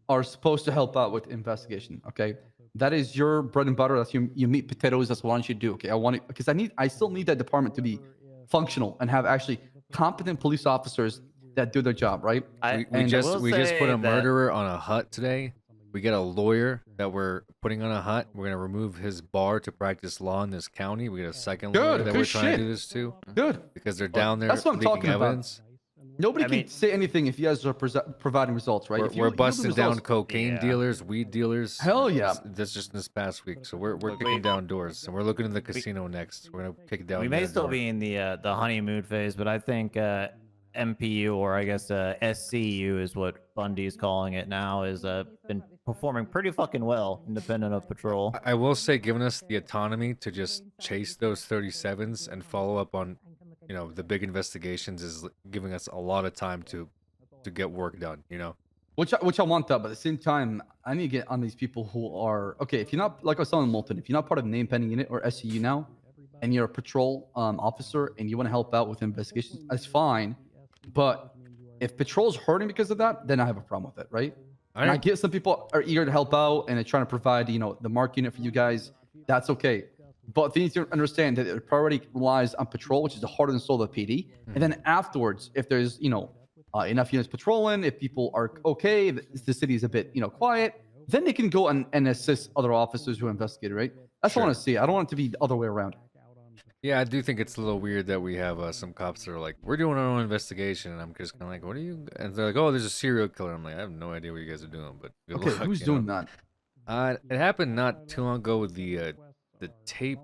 are supposed to help out with investigation. Okay, that is your bread and butter. That's you meat potatoes. That's what I want you to do. Okay, I want it because I still need that department to be functional and have actually competent police officers that do their job. Right? We just put a murderer on a hut today. We get a lawyer that we're putting on a hut. We're gonna remove his bar to practice law in this county. We get a second lawyer that we're trying to do this to. Good. Because they're down there That's what I'm leaking talking about. evidence. Nobody can say anything if you guys are providing results, right? We're busting down cocaine dealers, weed dealers. Hell yeah. That's just this past week. So we're kicking down doors, and we're looking in the casino next. We're gonna kick down. We may their still door. be in the honeymoon phase, but I think MPU, or I guess SCU is what Bundy's calling it now, is been performing pretty fucking well, independent of patrol. I will say, giving us the autonomy to just chase those 37s and follow up on, you know, the big investigations is giving us a lot of time to get work done. You know. Which I want that, but at the same time, I need to get on these people who are okay. If you're not, like I was telling Molten, if you're not part of name pending unit or SCU now, and you're a patrol officer and you want to help out with investigations, that's fine. But if patrol's hurting because of that, then I have a problem with it, right? And I get some people are eager to help out and they're trying to provide, the mark unit for you guys. That's okay. But they need to understand that the priority relies on patrol, which is the heart and soul of the PD. And then afterwards, if there's, enough units patrolling, if people are okay, the city is a bit, quiet, then they can go and assist other officers who investigate, right? That's what I want to see. I don't want it to be the other way around. Yeah, I do think it's a little weird that we have some cops that are like, we're doing our own investigation, and I'm just kind of like, what are you? And they're like, oh, there's a serial killer. I'm like, I have no idea what you guys are doing, but good Okay, luck, who's you doing know? that? It happened not too long ago with the tape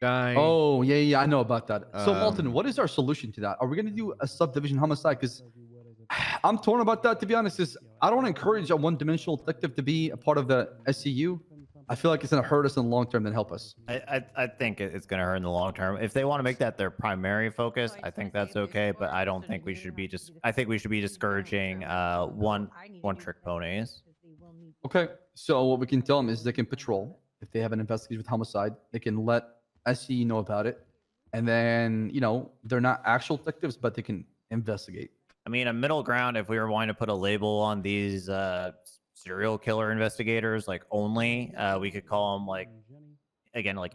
guy. Oh, yeah, I know about that. So, Malton, what is our solution to that? Are we going to do a subdivision homicide? Because I'm torn about that, to be honest. Is I don't want to encourage a one-dimensional detective to be a part of the SCU. I feel like it's going to hurt us in the long term than help us. I think it's going to hurt in the long term. If they want to make that their primary focus, I think that's okay. But I don't think we should be I think we should be discouraging one-trick ponies. Okay, so what we can tell them is they can patrol. If they have an investigation with homicide, they can let SCU know about it. And then, they're not actual detectives, but they can investigate. I mean, a middle ground, if we were wanting to put a label on these serial killer investigators, like only, we could call them like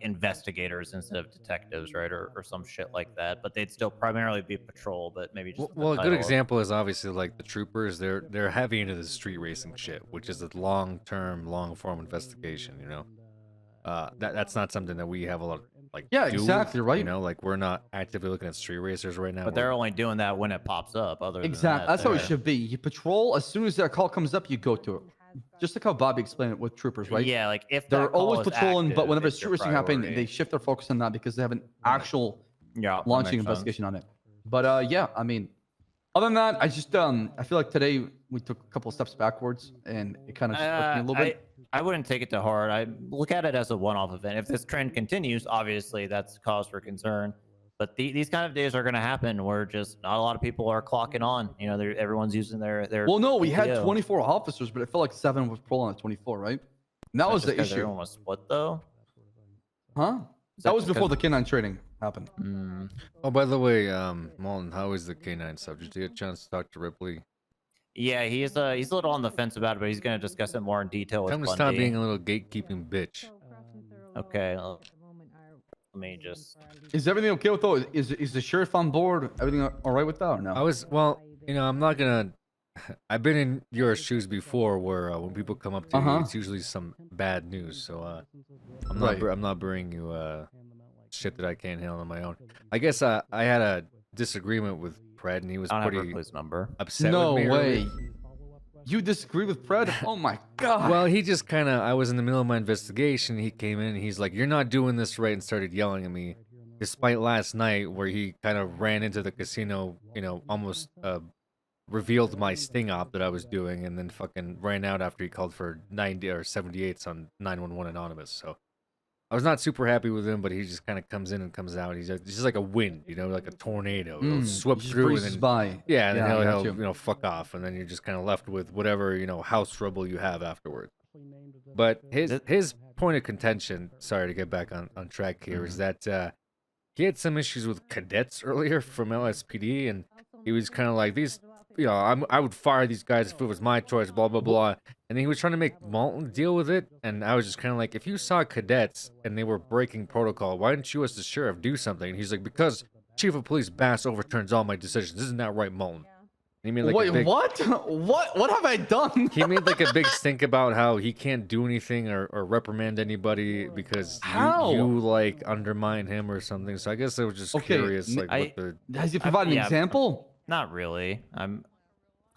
investigators instead of detectives, right? Or some shit like that. But they'd still primarily be patrol, but maybe just Well, a good example is obviously like the troopers. They're heavy into the street racing shit, which is a long-term, long-form investigation. That's not something that we have a lot of exactly right. Like we're not actively looking at street racers right now. But they're only doing that when it pops up. Exactly. That's how it should be. You patrol as soon as that call comes up, you go to it. Just like how Bobby explained it with troopers, right? Yeah, like if they're that call always is patrolling, active, but whenever it's street your racing happens, priority. they shift their focus on that because they have an actual that launching makes investigation on it. But yeah, I mean, other than that, I just I feel like today we took a couple of steps backwards, and it kind of just took me a little bit. I wouldn't take it to heart. I look at it as a one-off event. If this trend continues, obviously that's cause for concern. But these kind of days are going to happen where just not a lot of people are clocking on. Everyone's using their. Well, no, we had PTO. 24 officers, but it felt like 7 was patrolling at 24, right? And that That's was just the 'cause issue. Everyone was split though. Huh? That was before the K9 trading happened. Oh, by the way, Malton, how is the K9 stuff? Did you get a chance to talk to Ripley? Yeah, he's a little on the fence about it, but he's going to discuss it more in detail with Time to Bundy. stop being a little gatekeeping bitch. Okay. Let me just. Is everything okay with those? Is the sheriff on board? Everything all right with that or no? I'm not gonna. I've been in your shoes before, where when people come up to you, it's usually some bad news. So I'm not bringing you shit that I can't handle on my own. I guess I had a disagreement with Pred, and he was pretty upset No with me. way. You disagree with Pred? Oh my god. Well, he just kind of, I was in the middle of my investigation. He came in and he's like, you're not doing this right, and started yelling at me. Despite last night where he kind of ran into the casino, almost revealed my sting op that I was doing, and then fucking ran out after he called for 90 or 78s on 911 Anonymous. So I was not super happy with him, but he just kind of comes in and comes out. He's just like a wind, like a tornado. He'll swoop just through and breezes then, by. yeah, and then Yeah, I got he'll you. fuck off, and then you're just kind of left with whatever house trouble you have afterward. But his point of contention, sorry to get back on track here, is that he had some issues with cadets earlier from LSPD, and he was kind of like, these, I would fire these guys if it was my choice, blah, blah, blah. And he was trying to make Malton deal with it, and I was just kind of like, if you saw cadets and they were breaking protocol, why didn't you as the sheriff do something? And he's like, because Chief of Police Bass overturns all my decisions. Isn't that right, Malton? And he made like a big, what? What have I done? he made like a big stink about how he can't do anything or reprimand anybody because you like undermine him or something. So I guess I was just curious, like, what the... Has he provided an example? Not really.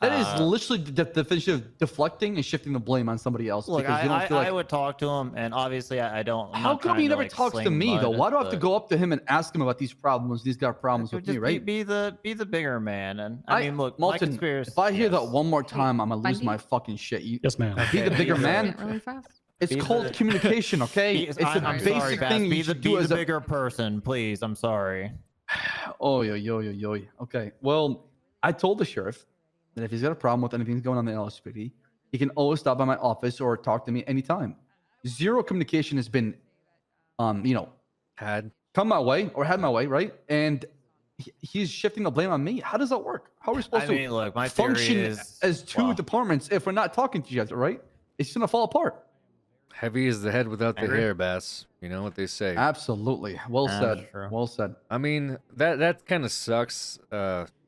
That is literally the definition of deflecting and shifting the blame on somebody else. Look, because you don't feel like... I would talk to him, and obviously I don't. I'm How not come trying he never like, talks to sling me though? mud, Why do I have to but- go up to him and ask him about these problems? These got problems with me, Just right? be the bigger man, and I mean, look, my Malton, conspiracy. if I hear that one more time, I'm gonna lose my fucking shit. Yes, ma'am. Be the Okay, bigger be the- man. Really fast. It's Be called the- communication, okay? It's a I'm basic sorry, Bass. thing Be you the should do as a bigger person, please. I'm sorry. Oh, yo. Okay. Well, I told the sheriff, that if he's got a problem with anything going on in the LSPD, he can always stop by my office or talk to me anytime. Zero communication has been, come my way or had my way, right? And he's shifting the blame on me. How does that work? How are we supposed I mean, to look, my theory function is- as two departments if we're not talking to each other, right? It's gonna fall apart. Heavy is the head without the Agree. hair, Bass. You know what they say. Absolutely. Well said. Well said. I mean, that kind of sucks.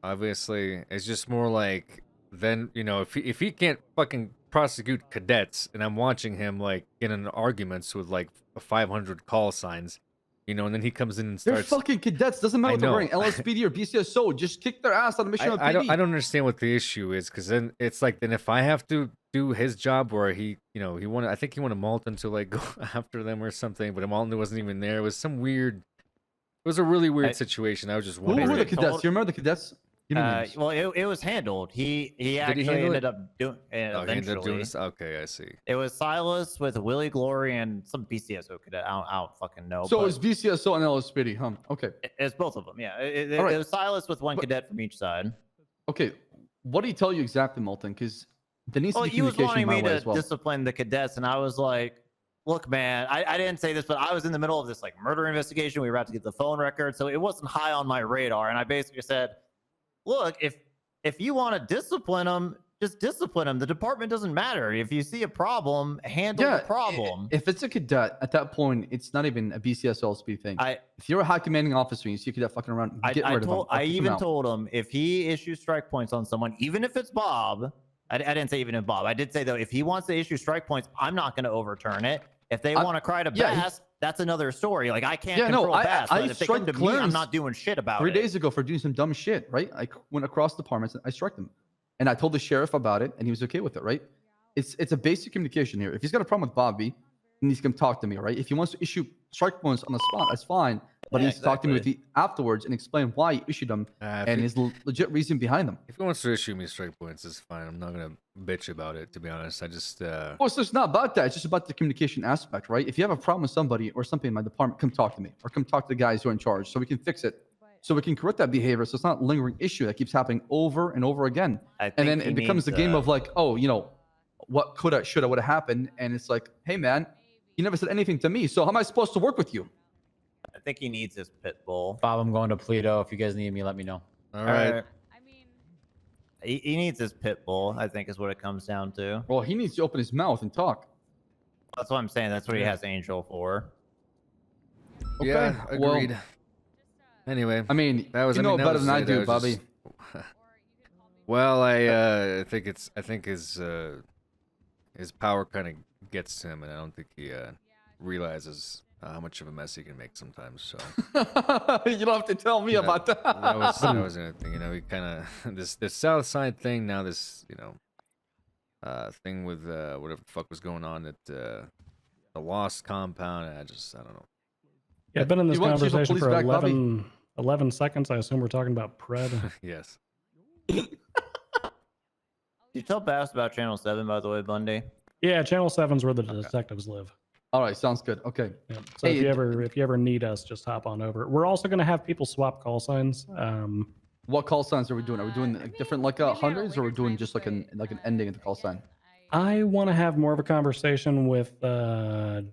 Obviously, it's just more like then if he can't fucking prosecute cadets, and I'm watching him like get in arguments with like 500 call signs, and then he comes in and They're starts. fucking cadets. Doesn't matter what they're wearing. LSPD or BCSO. Just kick their ass on the mission of I PD. don't understand what the issue is, because then it's like, then if I have to do his job where he wanted, I think he wanted Malton to like go after them or something, but Malton wasn't even there. It was some weird. It was a really weird situation. I was just Who wondering. were the cadets? You remember the cadets? Give me names. Well, it was handled. He actually handle ended it? up doing. Oh, he ended up doing Eventually, this. Okay, I see. it was Silas with Willie Glory and some BCSO cadet. I don't fucking know. So but it was BCSO and LSPD, huh? Okay. it's both of them. Yeah, it All right. was Silas with one cadet from each side. Okay. What did he tell you exactly, Malton? Because there needs Well, to be he was communication wanting my me way to as well. discipline the cadets, and I was like, "Look, man, I didn't say this, but I was in the middle of this like murder investigation. We were about to get the phone record, so it wasn't high on my radar." And I basically said, "Look, if you want to discipline them, just discipline them. The department doesn't matter. If you see a problem, handle the problem." If it's a cadet, at that point, it's not even a BCS LSP thing. If you're a high commanding officer and you see a cadet fucking around, get rid of him. I Kick him even out. told him if he issues strike points on someone, even if it's Bob, I didn't say even if Bob. I did say though, if he wants to issue strike points, I'm not going to overturn it. If they want to cry to Bass, that's another story. Like I can't control Bass, but if they come to me, I'm not doing shit about 3 it. days ago for doing some dumb shit, right? I went across departments and I struck them. And I told the sheriff about it and he was okay with it, right? It's a basic communication here. If he's got a problem with Bobby, he needs to come talk to me, right? If he wants to issue strike points on the spot, that's fine. But he needs to talk to me afterwards and explain why he issued them and his legit reason behind them. If he wants to issue me strike points, it's fine. I'm not gonna bitch about it, to be honest. I just Well, so it's not about that. It's just about the communication aspect, right? If you have a problem with somebody or something in my department, come talk to me or come talk to the guys who are in charge so we can fix it. So we can correct that behavior so it's not a lingering issue that keeps happening over and over again. And then it becomes the game of like, oh, what coulda, shoulda, woulda happened. And it's like, hey, man, you never said anything to me. So how am I supposed to work with you? I think he needs his pit bull. Bob, I'm going to Pluto. If you guys need me, let me know. All right. He needs his pit bull, I think is what it comes down to. Well, he needs to open his mouth and talk. That's what I'm saying. That's what he has Angel for. Okay, Yeah, well, agreed. Anyway, I mean, that was you know that better was than I it. do, was Bobby. Well, I think his power kind of gets to him, and I don't think he realizes how much of a mess he can make sometimes. So you don't have to tell me about that. that was another thing. He kind of this South Side thing. Now this thing with whatever the fuck was going on at the Lost Compound. I don't know. Yeah, I've been in this You want Chief of conversation Police for back, Bobby? 11 seconds. I assume we're talking about Pred. Yes. Did you tell Bass about Channel 7, by the way, Bundy? Yeah, Channel 7's where the detectives live. All right, sounds good. Okay. Yeah. So if you ever need us, just hop on over. We're also going to have people swap call signs. What call signs are we doing? Are we doing like, different hundreds, or we're doing just like an ending of the call sign? I want to have more of a conversation with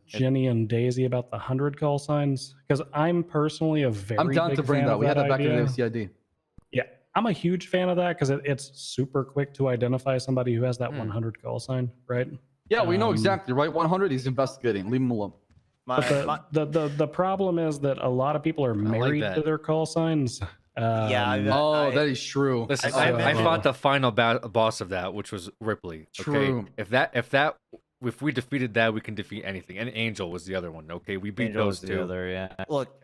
Jenny and Daisy about the 100 call signs because I'm personally a very I'm down big to bring fan that. of We had that back in idea. the CID. Yeah, I'm a huge fan of that because it's super quick to identify somebody who has that 100 call sign, right? Yeah, we know exactly, right? 100, he's investigating. Leave him alone. But the problem is that a lot of people are married to their call signs. That is true. Listen, I fought the final boss of that, which was Ripley. Okay? True. If we defeated that, we can defeat anything. And Angel was the other one. Okay, we beat Angel those was two. the other, yeah. Look,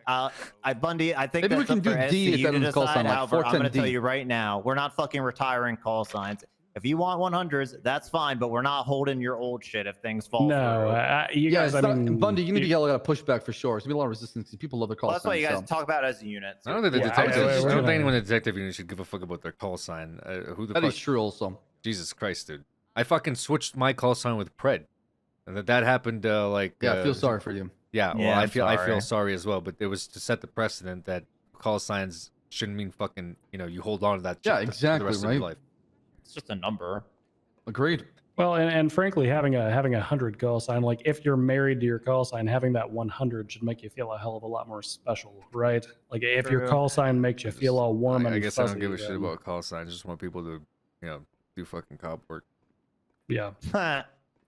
Bundy, I think Maybe we that's can up do for D if SCU that to doesn't call decide. sign, like However, I'm going to 410D. tell you right now, we're not fucking retiring call signs. If you want 100s, that's fine, but we're not holding your old shit if things fall through. You guys, I mean, Bundy, you need to get a lot of pushback for sure. There's gonna be a lot of resistance because people love their call Well, that's why signs. you guys so. talk about it as a unit. I don't think the Yeah, detectives. I don't we're think gonna- anyone in the detective unit should give a fuck about their call sign. Who the That fuck? is true also. Jesus Christ, dude! I fucking switched my call sign with Pred, and that happened. I feel sorry for you. Yeah, well, Yeah, I I'm feel sorry. sorry as well, but it was to set the precedent that call signs shouldn't mean fucking. You hold on to that. Yeah, shit for the exactly, rest of your right? life. It's just a number. Agreed. Well, and frankly, having a 100 call sign, like if you're married to your call sign, having that 100 should make you feel a hell of a lot more special, right? Like if your True. call sign makes you feel all warm and I guess fuzzy, I don't give a shit then- about call signs. I just want people to, do fucking cop work. Yeah.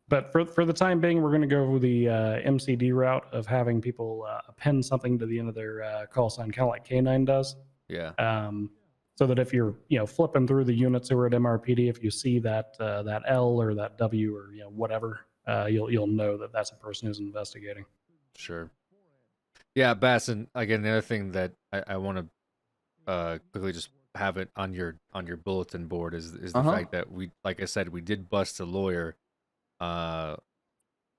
But for the time being, we're going to go the MCD route of having people append something to the end of their call sign, kind of like K9 does. Yeah. So that if you're flipping through the units who are at MRPD, if you see that that L or that W or whatever, you'll know that that's a person who's investigating. Sure. Yeah, Bass, and again, the other thing that I want to quickly just have it on your bulletin board is the fact that we, like I said, we did bust a lawyer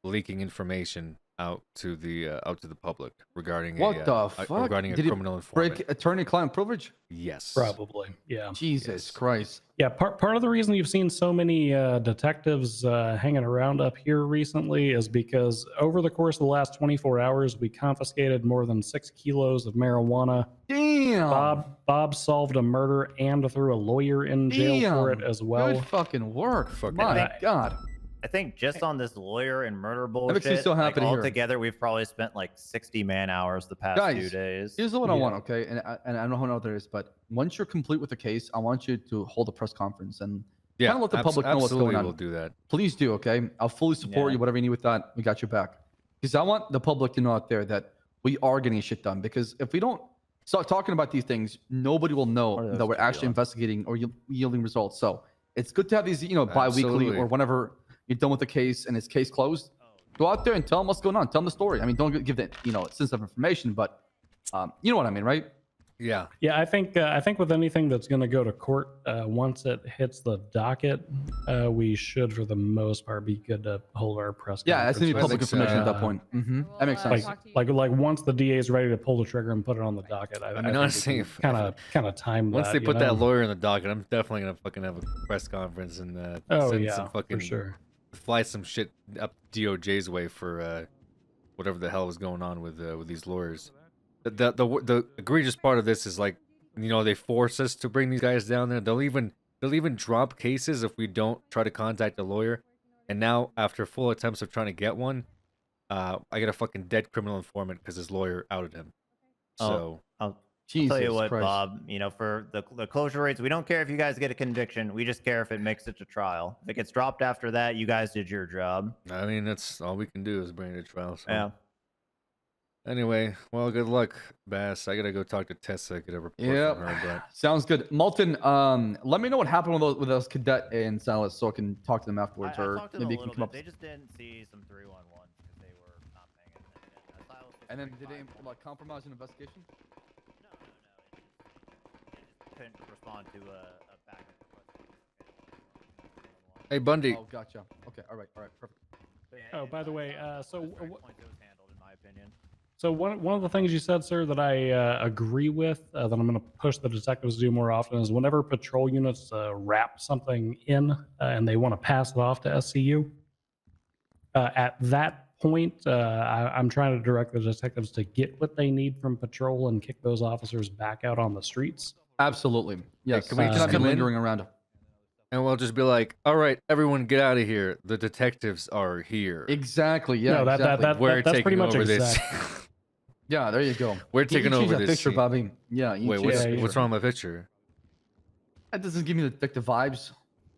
leaking information out to the public regarding What the fuck? regarding a Did he criminal informant. break attorney-client privilege? Yes. Probably. Yeah. Jesus Christ. Yeah, part of the reason you've seen so many detectives hanging around up here recently is because over the course of the last 24 hours, we confiscated more than 6 kilos of marijuana. Damn. Bob solved a murder and threw a lawyer in jail for it as well. Good fucking work. My God. I think just on this lawyer and murder bullshit, makes me so happy to hear. altogether, we've probably spent like 60 man hours the past 2 days. Here's what I want, okay? And I don't know how there is, but once you're complete with the case, I want you to hold a press conference and kind of let the public know what's going on. We'll do that. Please do, okay? I'll fully support you, whatever you need with that. We got your back. Because I want the public to know out there that we are getting shit done. Because if we don't start talking about these things, nobody will know that we're actually investigating or yielding results. So it's good to have these, bi-weekly Absolutely. or whenever you're done with the case and it's case closed. Go out there and tell them what's going on. Tell them the story. I mean, don't give the sensitive information, but you know what I mean, right? Yeah. Yeah, I think with anything that's going to go to court, once it hits the docket, we should, for the most part, be good to hold our press. Yeah, that's gonna be public so. information at that point. That makes sense. Like once the DA is ready to pull the trigger and put it on the docket. I mean, honestly, kind of time. Once that, they put you know? that lawyer in the docket, I'm definitely gonna fucking have a press conference and send some fucking for sure. fly some shit up DOJ's way for whatever the hell was going on with these lawyers. The egregious part of this is like, they force us to bring these guys down there. They'll even drop cases if we don't try to contact a lawyer. And now, after full attempts of trying to get one, I get a fucking dead criminal informant because his lawyer outed him. So I'll tell you what, Bob. For the closure rates, we don't care if you guys get a conviction. We just care if it makes it to trial. If it gets dropped after that, you guys did your job. I mean, that's all we can do is bring it to trial. So. Yeah. Anyway, well, good luck, Bass. I gotta go talk to Tessa, get a report from her. Sounds good. Malton, let me know what happened with those cadet and Salas so I can talk to them afterwards, I or talked to them maybe a you can little come up. bit. They just didn't see some 311s because they were not paying attention. And then did they compromise an investigation? Couldn't respond to a back. Hey, Bundy. Oh, gotcha. Okay, all right, perfect. Oh, by the way, so It was handled, in my opinion. So one of the things you said, sir, that I agree with, that I'm going to push the detectives to do more often, is whenever patrol units wrap something in and they want to pass it off to SCU, at that point, I'm trying to direct the detectives to get what they need from patrol and kick those officers back out on the streets. Absolutely. Yes. Can we just not be come in? lingering around? And we'll just be like, all right, everyone get out of here. The detectives are here. Exactly. Yeah. No, exactly. We're that's taking pretty much over this. exact. Yeah, there you go. We're You taking change over that this picture, scene. Bobby. Yeah. You Wait, change that what's picture. wrong with my picture? That doesn't give me the detective vibes.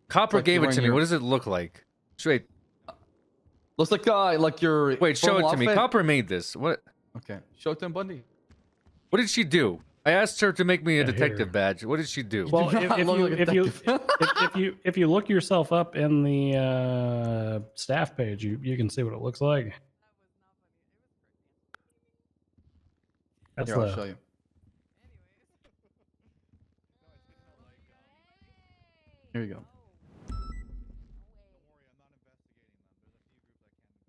Copper Like gave you're it to wearing me. your- What does it look like? Straight. Looks like your. Wait, show it formal to me. outfit. Copper made this. What? Okay, show it to him, Bundy. What did she do? I asked her to make me a Yeah, detective here. badge. What did she do? Well, do not look like a if you look yourself up in the staff page, you can see what it looks like. That's Here, I'll show you. Here you go.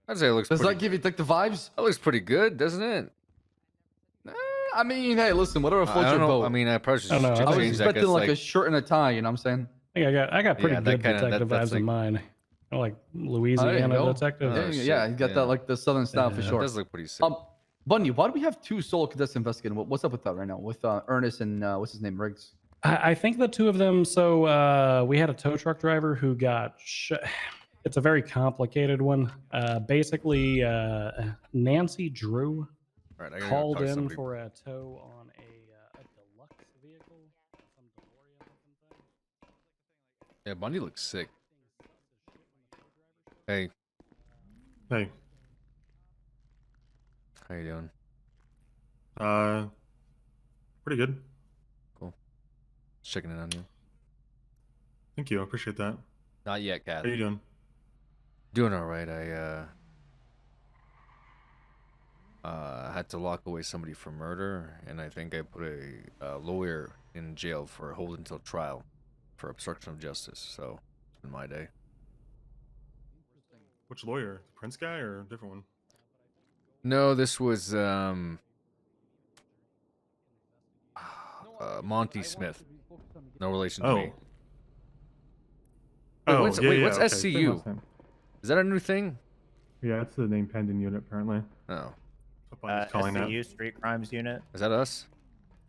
I'd say it looks. Does pretty, that give you detective vibes? That looks pretty good, doesn't it? I mean, hey, listen, whatever I floats don't your know. boat. I mean, I probably should I don't know. change I was that. expecting 'cause, like a shirt and a tie. You know what I'm saying? I think I got pretty Yeah, that good kinda- detective that's vibes in like- mine. Like Oh, there you Louisiana go. detective. Yeah, Oh, yeah, you got shit, that yeah. like the southern style for Yeah. sure. That does look pretty sick. Bundy, why do we have two solo cadets investigating? What's up with that right now? With Ernest and what's his name, Riggs? I think the two of them. So we had a tow truck driver who got. It's a very complicated one. Basically, Nancy Drew All right, I gotta go called talk to in somebody. for a tow on a deluxe vehicle. Yeah, Bundy looks sick. Hey. Hey. How you doing? Pretty good. Cool. Just checking in on you. Thank you. I appreciate that. Not yet, Kat. How you doing? Doing all right. I had to lock away somebody for murder, and I think I put a lawyer in jail for hold until trial for obstruction of justice. So it's been my day. Which lawyer? The Prince guy or a different one? No, this was Monty Smith. No relation to me. Oh, what's yeah, what's okay. Same SCU? last name. Is that a new thing? Yeah, it's the name pending unit apparently. Oh. calling that. SCU, Street Crimes Unit. Is that us?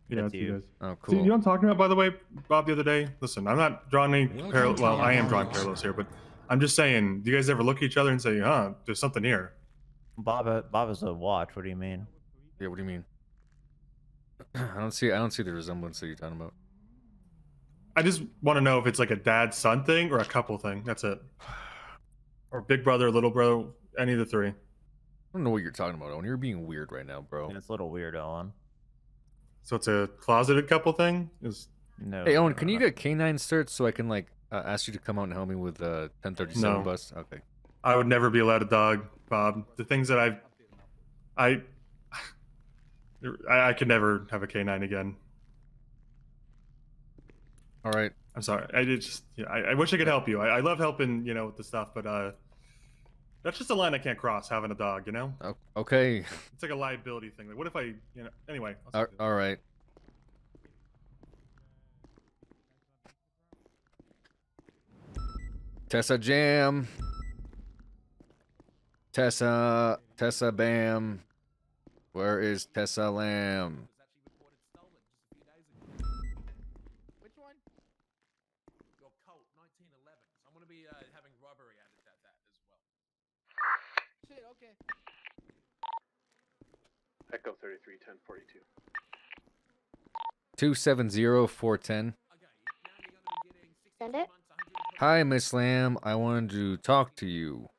Yeah, That's it's you guys. Oh, See, cool. you know what I'm talking about, by the way, Bob, the other day? Listen, I'm not drawing any parallel. Well, I am drawing parallels here, but I'm just saying, do you guys ever look at each other and say, huh, there's something here? Bob is a watch. What do you mean? Yeah, what do you mean? I don't see the resemblance that you're talking about. I just want to know if it's like a dad-son thing or a couple thing. That's it. Or big brother, little brother, any of the three. I don't know what you're talking about, Owen. You're being weird right now, bro. It's a little weird, Owen. So it's a closeted couple thing? No. Hey, Owen, can you get canine certs so I can like ask you to come out and help me with the 1037 No. bus? Okay. I would never be allowed a dog, Bob. The things that I could never have a canine again. All right. I'm sorry. I wish I could help you. I love helping, with the stuff, but that's just a line I can't cross, having a dog, Okay. It's like a liability thing. Like, what if I, anyway. All right. Tessa Jam. Tessa Bam. Where is Tessa Lamb? Which one? Your Colt 1911. I'm gonna be having robbery added at that as well. Shit. Okay. Echo 331042. 270410. Send it. Hi, Miss Lamb. I wanted to talk to you.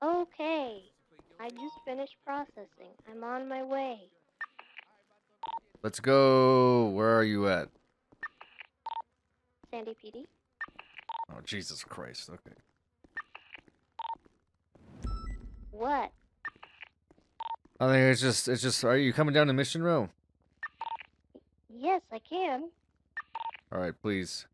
Okay. I just finished processing. I'm on my way. Let's go. Where are you at? Sandy PD. Oh, Jesus Christ. Okay. What? I think it's just, are you coming down to Mission Row? Yes, I can. All right, please.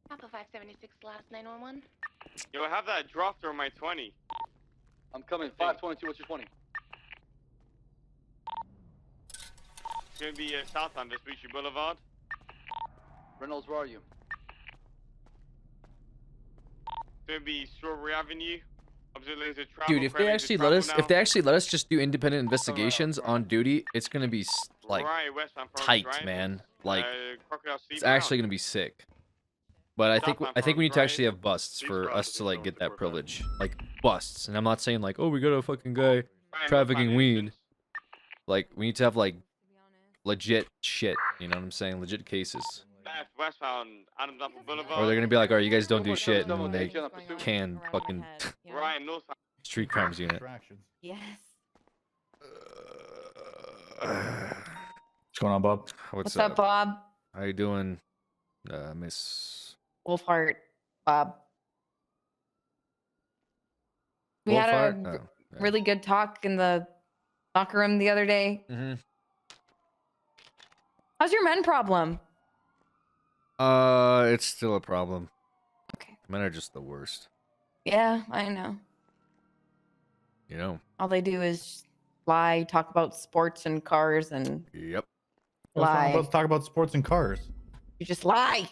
Alpha 576, last 911. Yo, I have that drop on my 20. I'm coming. 522. What's your 20? It's gonna be south on Vespucci Boulevard. Reynolds, where are you? It's gonna be Strawberry Avenue. Obviously, there's a travel Dude, if they actually let us just do independent investigations on duty, it's gonna be like Right, westbound tight, Province, right? man. Like Crocodile Sea it's actually Brown. gonna be sick. But I think Southbound we need to Province, actually have busts for us to like get that privilege, like busts. And I'm not saying like, oh, we got a fucking guy trafficking weed. Like we need to have like legit shit. You know what I'm saying? Legit cases. That's westbound Adams Apple Boulevard. Or they're gonna be like, all right, you guys don't do shit, and they can fucking Right, north. street crimes unit. Yes. What's going on, Bob? What's up, Bob? How you doing, Miss? Wolfheart, Bob. We had a Wolfheart? Oh, really good talk in the locker room the other day. Mm-hmm. How's your men problem? It's still a problem. Okay. Men are just the worst. Yeah, I know. You know. All they do is lie, talk about sports and cars, and Yep. lie. Let's talk about sports and cars. You just lie.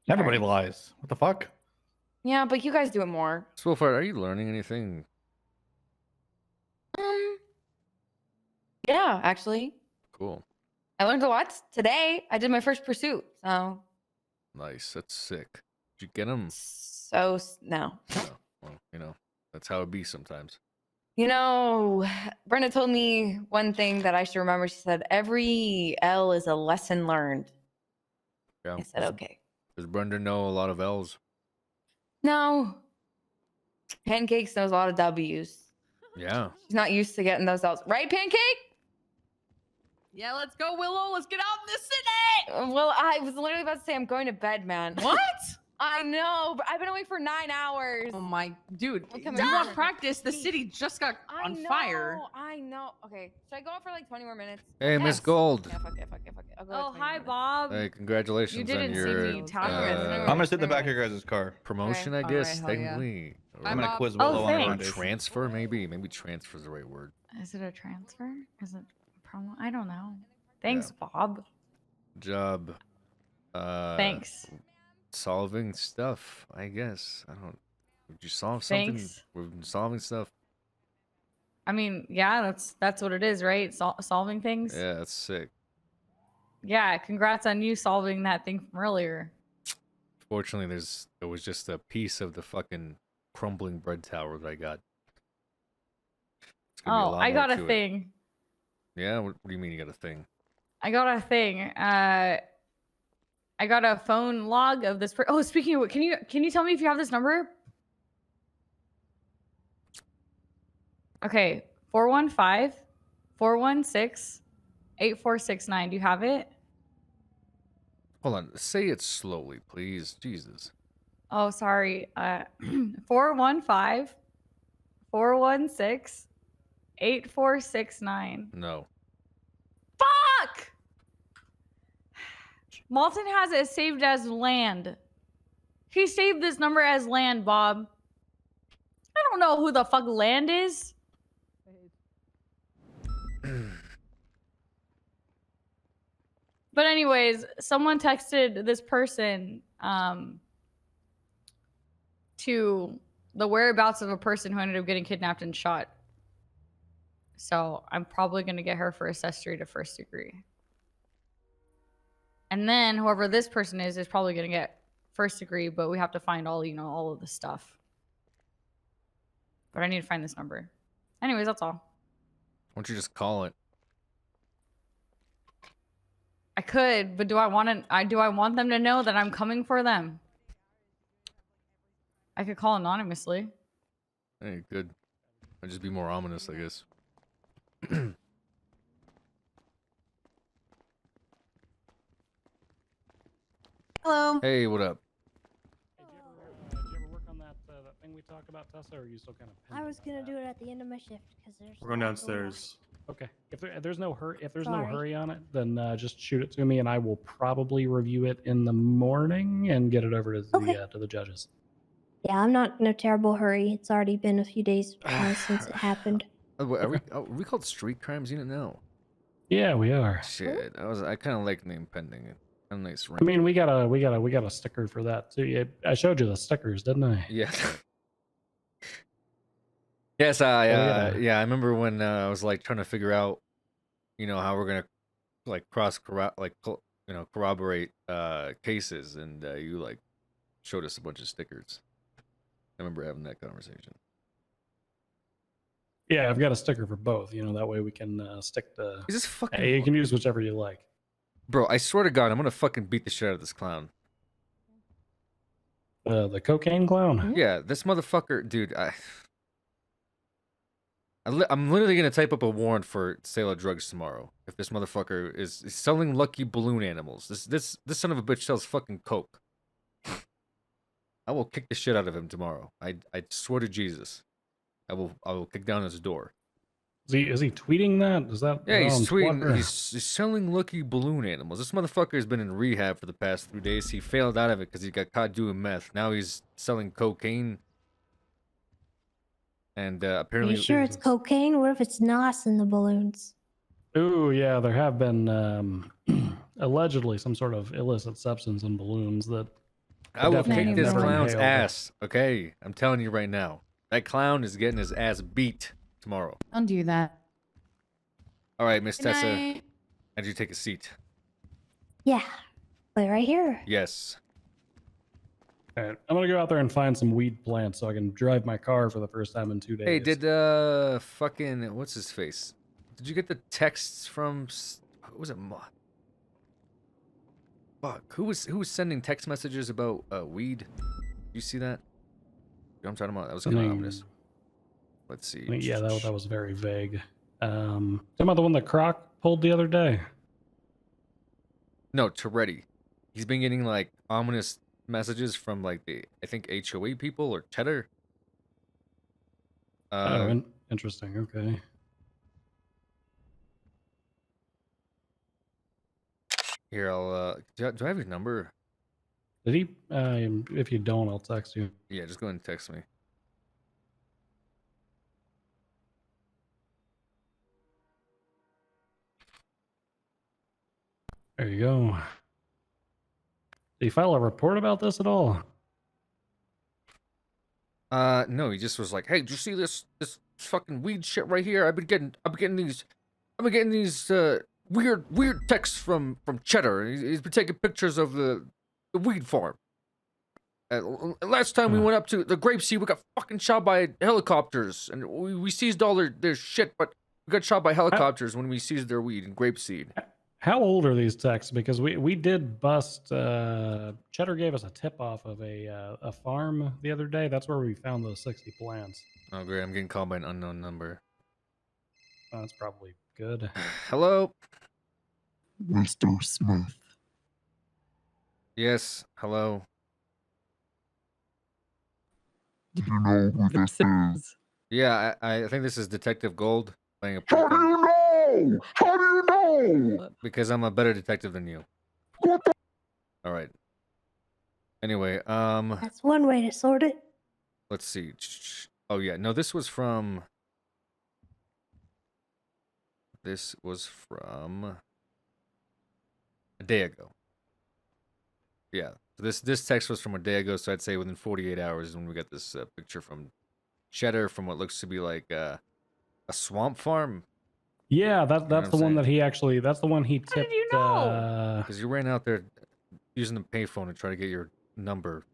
Everybody lies. What the fuck? Yeah, but you guys do it more. So far, are you learning anything? Yeah, actually. Cool. I learned a lot today. I did my first pursuit, so. Nice. That's sick. Did you get him? So, no. No. Well, you know, that's how it be sometimes. You know, Brenda told me one thing that I should remember. She said, every L is a lesson learned. Yeah. I said, okay. Does Brenda know a lot of L's? No. Pancakes knows a lot of W's. Yeah. She's not used to getting those L's. Right, Pancake? Yeah, let's go, Willow. Let's get out in the city. Well, I was literally about to say I'm going to bed, man. What? I know, but I've been awake for 9 hours. Oh my dude. Come You here. want practice? The city just got on fire. I know. Okay, should I go out for like 20 more minutes? Hey, Miss Yes. Gold. Yeah, fuck it. I'll go Oh, like 20 hi, minutes. Bob. Hey, congratulations You didn't on see your me talking. I'm gonna sit in the back of your guys' car. promotion, Okay. I guess, Alright, hell yeah. technically. I'm gonna quiz Oh, Willow on thanks. Or Mondays. transfer, maybe. Maybe transfer is the right word. Is it a transfer? Is it a promo? I don't know. Thanks, Bob. Job. Thanks. Solving stuff, I guess. I don't. Did you solve something? Thanks. We've been solving stuff. I mean, yeah, that's what it is, right? Solving things. Yeah, that's sick. Yeah, congrats on you solving that thing from earlier. Fortunately, there was just a piece of the fucking crumbling bread tower that I got. It's gonna be a Oh, lot I more got a to it. thing. Yeah, what do you mean you got a thing? I got a thing. I got a phone log of this. Oh, speaking of, can you tell me if you have this number? Okay, 415-416-8469. Do you have it? Hold on, say it slowly, please. Jesus. Oh, sorry. 415-416-8469. No. Fuck! Malton has it saved as land. He saved this number as land, Bob. I don't know who the fuck land is. But anyways, someone texted this person to the whereabouts of a person who ended up getting kidnapped and shot. So I'm probably going to get her for accessory to first degree. And then whoever this person is probably going to get first degree, but we have to find all, all of the stuff. But I need to find this number. Anyways, that's all. Why don't you just call it? I could, but do I want them to know that I'm coming for them? I could call anonymously. Hey, good. I'd just be more ominous, I guess. Hello. Hey, what up? Did you ever work on that thing we talked about, Tessa, or are you still kind of? I was gonna do it at the end of my shift because there's. We're going downstairs. Okay. If there's no hurry, no Sorry. hurry on it, then just shoot it to me, and I will probably review it in the morning and get it over to the judges. Yeah, I'm not in a terrible hurry. It's already been a few days since it happened. Are we called Street Crimes Unit now? Yeah, we are. Shit, I kind of like name pending it. A nice ring. I mean, we got a sticker for that too. Yeah, I showed you the stickers, didn't I? Yeah. Yes, I remember when I was like trying to figure out, how we're gonna like corroborate cases, and you like showed us a bunch of stickers. I remember having that conversation. Yeah, I've got a sticker for both. That way we can stick the. Is this fucking? Hey, you can use whichever you like. Bro, I swear to God, I'm gonna fucking beat the shit out of this clown. The cocaine clown. Yeah, this motherfucker, dude. I'm literally gonna type up a warrant for sale of drugs tomorrow. If this motherfucker is selling lucky balloon animals, this son of a bitch sells fucking coke. I will kick the shit out of him tomorrow. I swear to Jesus, I will kick down his door. Is he tweeting that? Is that? Yeah, he's on tweeting. Twitter? He's selling lucky balloon animals. This motherfucker has been in rehab for the past 3 days. He failed out of it because he got caught doing meth. Now he's selling cocaine. And Are apparently, you sure it's cocaine? What if it's NOS in the balloons? Ooh, yeah, there have been allegedly some sort of illicit substance in balloons that I will definitely kick this never clown's inhaled. ass. Okay, I'm telling you right now. That clown is getting his ass beat tomorrow. Don't do that. All right, Miss Good Tessa, night. how'd you take a seat? Yeah. Wait, right here. Yes. All right, I'm gonna go out there and find some weed plants so I can drive my car for the first time in 2 days. Hey, did fucking what's his face? Did you get the texts from? What was it? Fuck. Who was sending text messages about weed? You see that? You know what I'm talking about? That was kind of ominous. Let's see. Yeah, that was very vague. Talking about the one that Croc pulled the other day. No, Toretti. He's been getting like ominous messages from like the I think HOA people or Cheddar. Interesting. Okay. Here, I'll do I have your number? Did he? If you don't, I'll text you. Yeah, just go ahead and text me. There you go. Did you file a report about this at all? No, he just was like, "Hey, did you see this fucking weed shit right here? I've been getting these weird texts from Cheddar. He's been taking pictures of the weed farm. Last time we went up to the grapeseed, we got fucking shot by helicopters, and we seized all their shit, but we got shot by helicopters when we seized their weed and grapeseed." How old are these texts? Because we did bust. Cheddar gave us a tip off of a farm the other day. That's where we found those 60 plants. Oh great, I'm getting called by an unknown number. Oh, that's probably good. Hello. Mr. Smith. Yes. Hello. Do you know who this is? Yeah, I think this is Detective Gold playing a. How do you know? How do you know? Because I'm a better detective than you. All right. Anyway, That's one way to sort it. let's see. Oh yeah, no, this was from a day ago. Yeah, this text was from a day ago, so I'd say within 48 hours is when we got this picture from Cheddar from what looks to be like a swamp farm. Yeah, that's what the I'm one saying? that he actually. That's the one he tipped. How did you know? Because you ran out there using the payphone to try to get your number,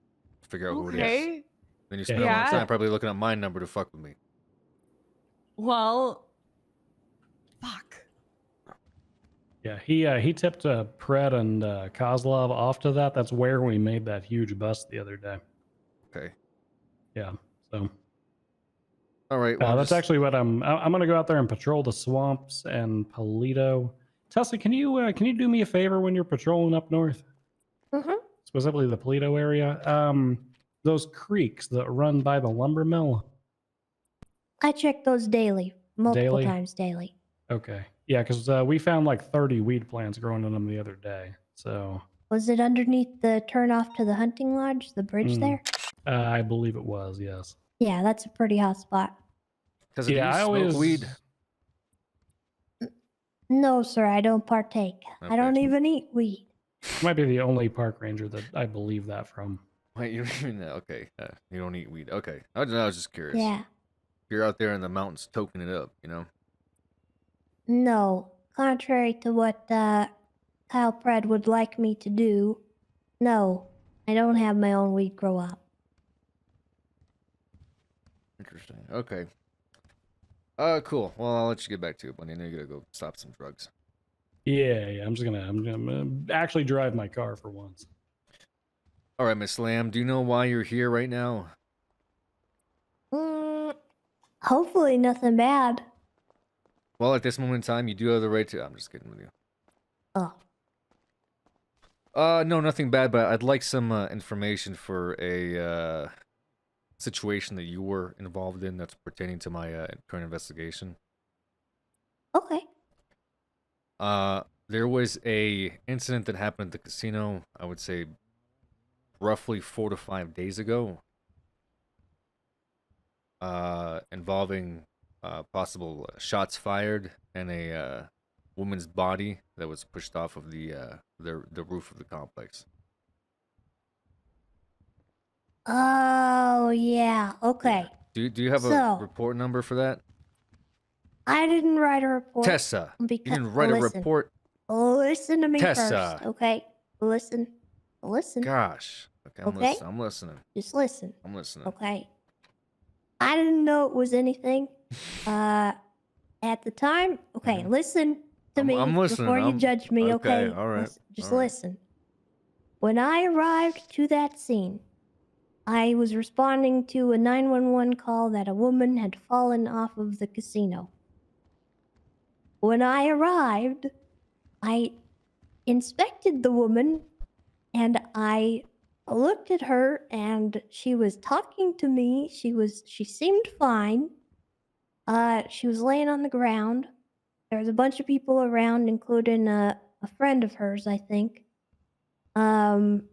to figure out who it is. Okay. Then you spent a long Yeah. time probably looking at my number to fuck with me. Well, fuck. Yeah, he tipped Pred and Kozlov off to that. That's where we made that huge bust the other day. Okay. Yeah. So. All right. That's actually what I'm gonna go out there and patrol the swamps and Polito. Tessa, can you do me a favor when you're patrolling up north? Mm-hmm. Specifically the Polito area. Those creeks that run by the lumber mill. I check those daily, multiple Daily? times daily. Okay. Yeah, because we found like 30 weed plants growing in them the other day. So. Was it underneath the turnoff to the hunting lodge, the bridge there? I believe it was. Yes. Yeah, that's a pretty hot spot. Because Yeah, I always weed. No, sir, I don't partake. I don't even eat weed. Might be the only park ranger that I believe that from. Wait, you don't even know? Okay. You don't eat weed. Okay. I was just curious. Yeah. You're out there in the mountains toking it up, you know? No, contrary to what Kyle Pred would like me to do, no, I don't have my own weed grow up. Interesting. Okay. Cool. Well, I'll let you get back to it, buddy. I know you gotta go stop some drugs. Yeah. I'm gonna actually drive my car for once. All right, Miss Lamb. Do you know why you're here right now? Hopefully nothing bad. Well, at this moment in time, you do have the right to. I'm just kidding with you. Oh. No, nothing bad, but I'd like some information for a situation that you were involved in that's pertaining to my current investigation. Okay. There was a incident that happened at the casino, I would say roughly 4 to 5 days ago, involving possible shots fired and a woman's body that was pushed off of the roof of the complex. Oh, yeah. Okay. Do you have a So- report number for that? I didn't write a report. Tessa, you because, didn't write a listen, report. Listen to me Tessa. first, okay? Listen. Gosh. Okay, I'm Okay? listening. I'm listening. Just listen, I'm listening. okay? I didn't know it was anything. At the time, okay, listen to me I'm listening. before you judge me, okay? All right. Just all right. listen. When I arrived to that scene, I was responding to a 911 call that a woman had fallen off of the casino. When I arrived, I inspected the woman and I looked at her and she was talking to me. She seemed fine. She was laying on the ground. There was a bunch of people around, including a friend of hers, I think. And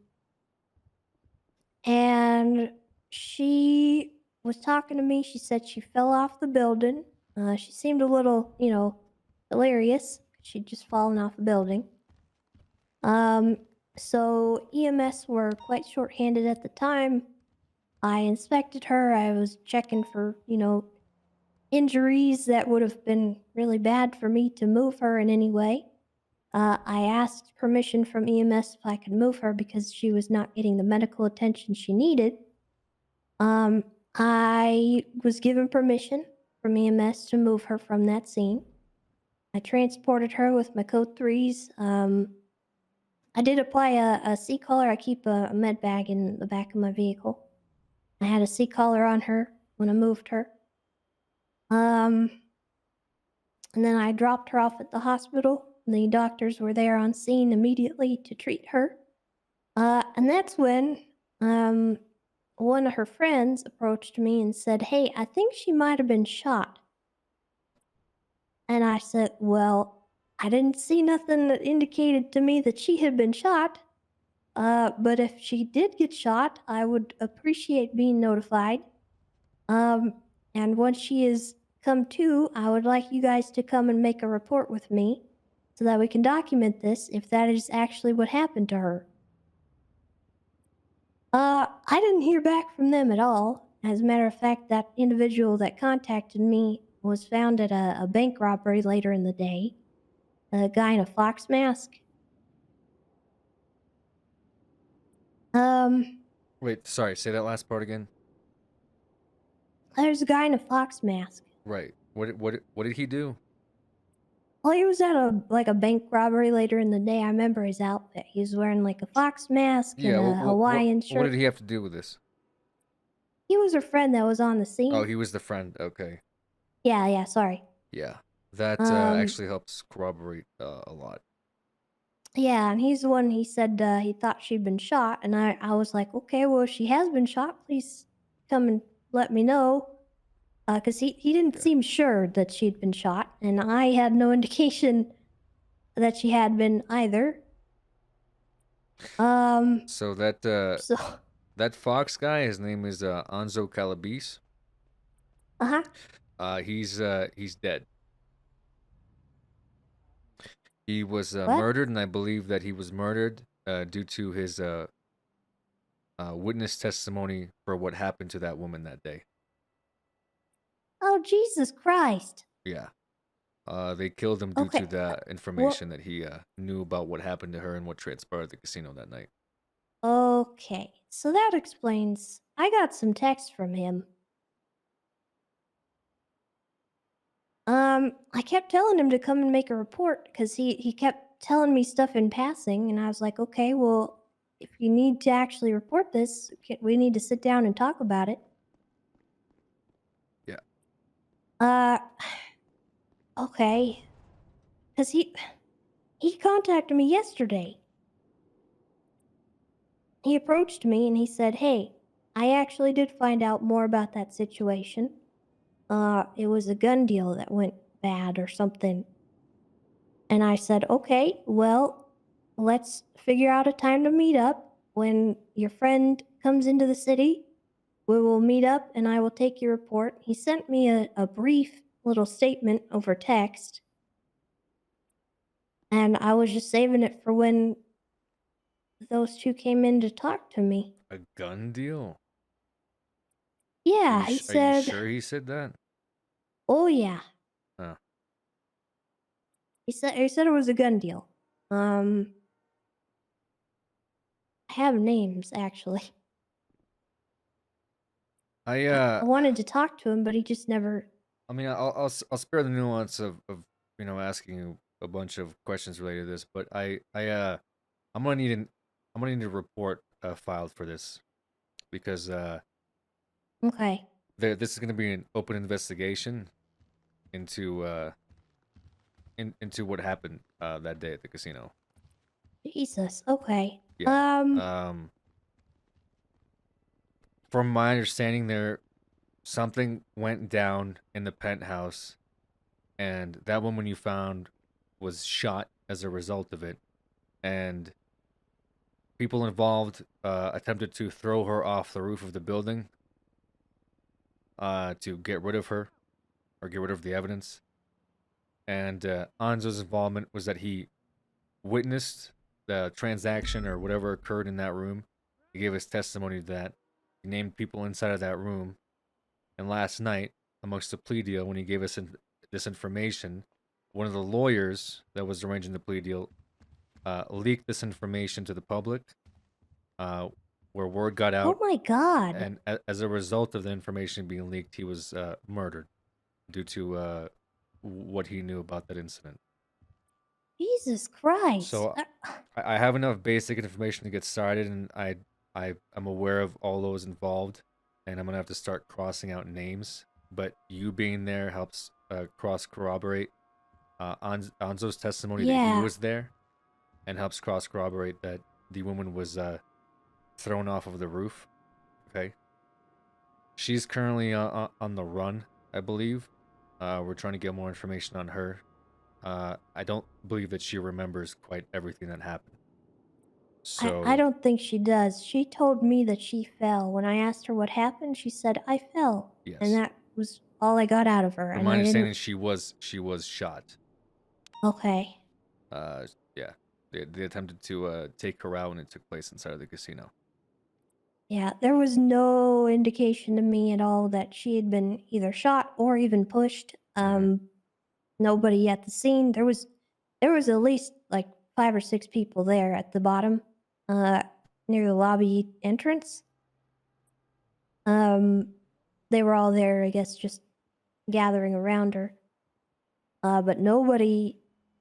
she was talking to me. She said she fell off the building. She seemed a little, delirious. She'd just fallen off a building. So EMS were quite short-handed at the time. I inspected her. I was checking for, injuries that would have been really bad for me to move her in any way. I asked permission from EMS if I could move her because she was not getting the medical attention she needed. I was given permission from EMS to move her from that scene. I transported her with my code 3s. I did apply a C-collar. I keep a med bag in the back of my vehicle. I had a C-collar on her when I moved her. And then I dropped her off at the hospital. The doctors were there on scene immediately to treat her. And that's when one of her friends approached me and said, "Hey, I think she might have been shot." And I said, "Well, I didn't see nothing that indicated to me that she had been shot. But if she did get shot, I would appreciate being notified. And once she is come to, I would like you guys to come and make a report with me so that we can document this if that is actually what happened to her." I didn't hear back from them at all. As a matter of fact, that individual that contacted me was found at a bank robbery later in the day. A guy in a fox mask. Wait, sorry. Say that last part again. There's a guy in a fox mask. Right. What did he do? Well, he was at a bank robbery later in the day. I remember his outfit. He was wearing like a fox mask and a Hawaiian shirt. What did he have to do with this? He was a friend that was on the scene. Oh, he was the friend. Okay. Yeah, sorry. Yeah. That actually helps corroborate a lot. Yeah, and he's the one, he said he thought she'd been shot. And I was like, okay, well, if she has been shot, please come and let me know. Because he didn't seem sure that she'd been shot. And I had no indication that she had been either. So that So, that Fox guy, his name is Anzo Calabis. He's dead. He was murdered, and I believe that he was murdered due to his witness testimony for what happened to that woman that day. Oh, Jesus Christ. Yeah. They killed him due to the information that he knew about what happened to her and what transpired at the casino that night. Okay, so that explains. I got some text from him. I kept telling him to come and make a report because he kept telling me stuff in passing, and I was like, okay, well, if you need to actually report this, we need to sit down and talk about it. Yeah. Okay. Because he contacted me yesterday. He approached me and he said, "Hey, I actually did find out more about that situation. It was a gun deal that went bad or something." And I said, "Okay, well, let's figure out a time to meet up. When your friend comes into the city, we will meet up and I will take your report." He sent me a brief little statement over text. And I was just saving it for when those two came in to talk to me. A gun deal? Yeah, Are he you said. sure he said that? Oh yeah, Oh. he said it was a gun deal. I have names actually. I wanted to talk to him, but he just never. I mean, I'll spare the nuance of asking you a bunch of questions related to this, but I'm gonna need a report filed for this because Okay. this is gonna be an open investigation into into what happened that day at the casino. Jesus. Okay. Yeah. From my understanding, something went down in the penthouse, and that woman you found was shot as a result of it, and people involved attempted to throw her off the roof of the building to get rid of her or get rid of the evidence. And Anzo's involvement was that he witnessed the transaction or whatever occurred in that room. He gave his testimony to that. He named people inside of that room. And last night, amongst the plea deal, when he gave us this information, one of the lawyers that was arranging the plea deal leaked this information to the public, where word got out. Oh my God. And as a result of the information being leaked, he was murdered due to what he knew about that incident. Jesus Christ. So I have enough basic information to get started, and I'm aware of all those involved, and I'm gonna have to start crossing out names. But you being there helps cross corroborate Anzo's testimony that Yeah. he was there, and helps cross corroborate that the woman was thrown off of the roof. Okay. She's currently on the run, I believe. We're trying to get more information on her. I don't believe that she remembers quite everything that happened. So I don't think she does. She told me that she fell. When I asked her what happened, she said, I fell. Yes. And that was all I got out of her. from And my I understanding, didn't. she was shot. Okay. Yeah. They attempted to take her out, and it took place inside of the casino. Yeah, there was no indication to me at all that she had been either shot or even pushed. Nobody at the scene. There was at least like 5 or 6 people there at the bottom, near the lobby entrance. They were all there, I guess, just gathering around her. But nobody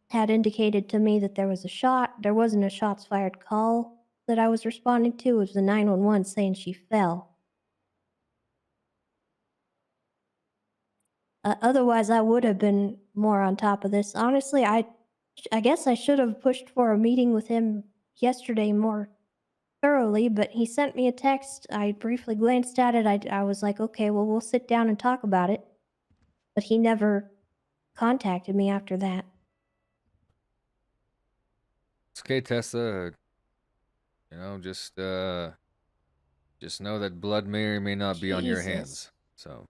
had indicated to me that there was a shot. There wasn't a shots fired call that I was responding to. It was the 911 saying she fell. Otherwise, I would have been more on top of this. Honestly, I guess I should have pushed for a meeting with him yesterday more thoroughly, but he sent me a text. I briefly glanced at it. I was like, okay, well, we'll sit down and talk about it. But he never contacted me after that. It's okay, Tessa. You know, just know that blood may or may not be on your hands. Jesus. So.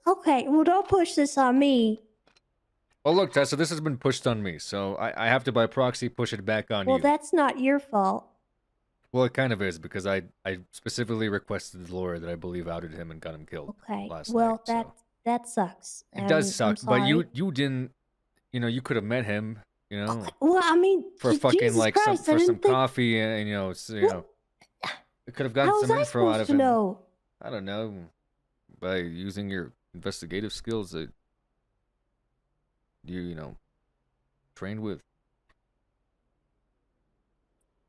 Okay, well, don't push this on me. Well, look, Tessa, this has been pushed on me, so I have to, by proxy, push it back on Well, you. that's not your fault. Well, it kind of is, because I specifically requested the lawyer that I believe outed him and got him killed Okay, last well, night. that sucks. It does I'm suck, but you sorry. didn't, you could have met him, Well, I mean, for fucking Jesus like Christ, some I didn't think. coffee, and it could have gotten How was some I info out supposed of to him. know? I don't know, by using your investigative skills that you trained with.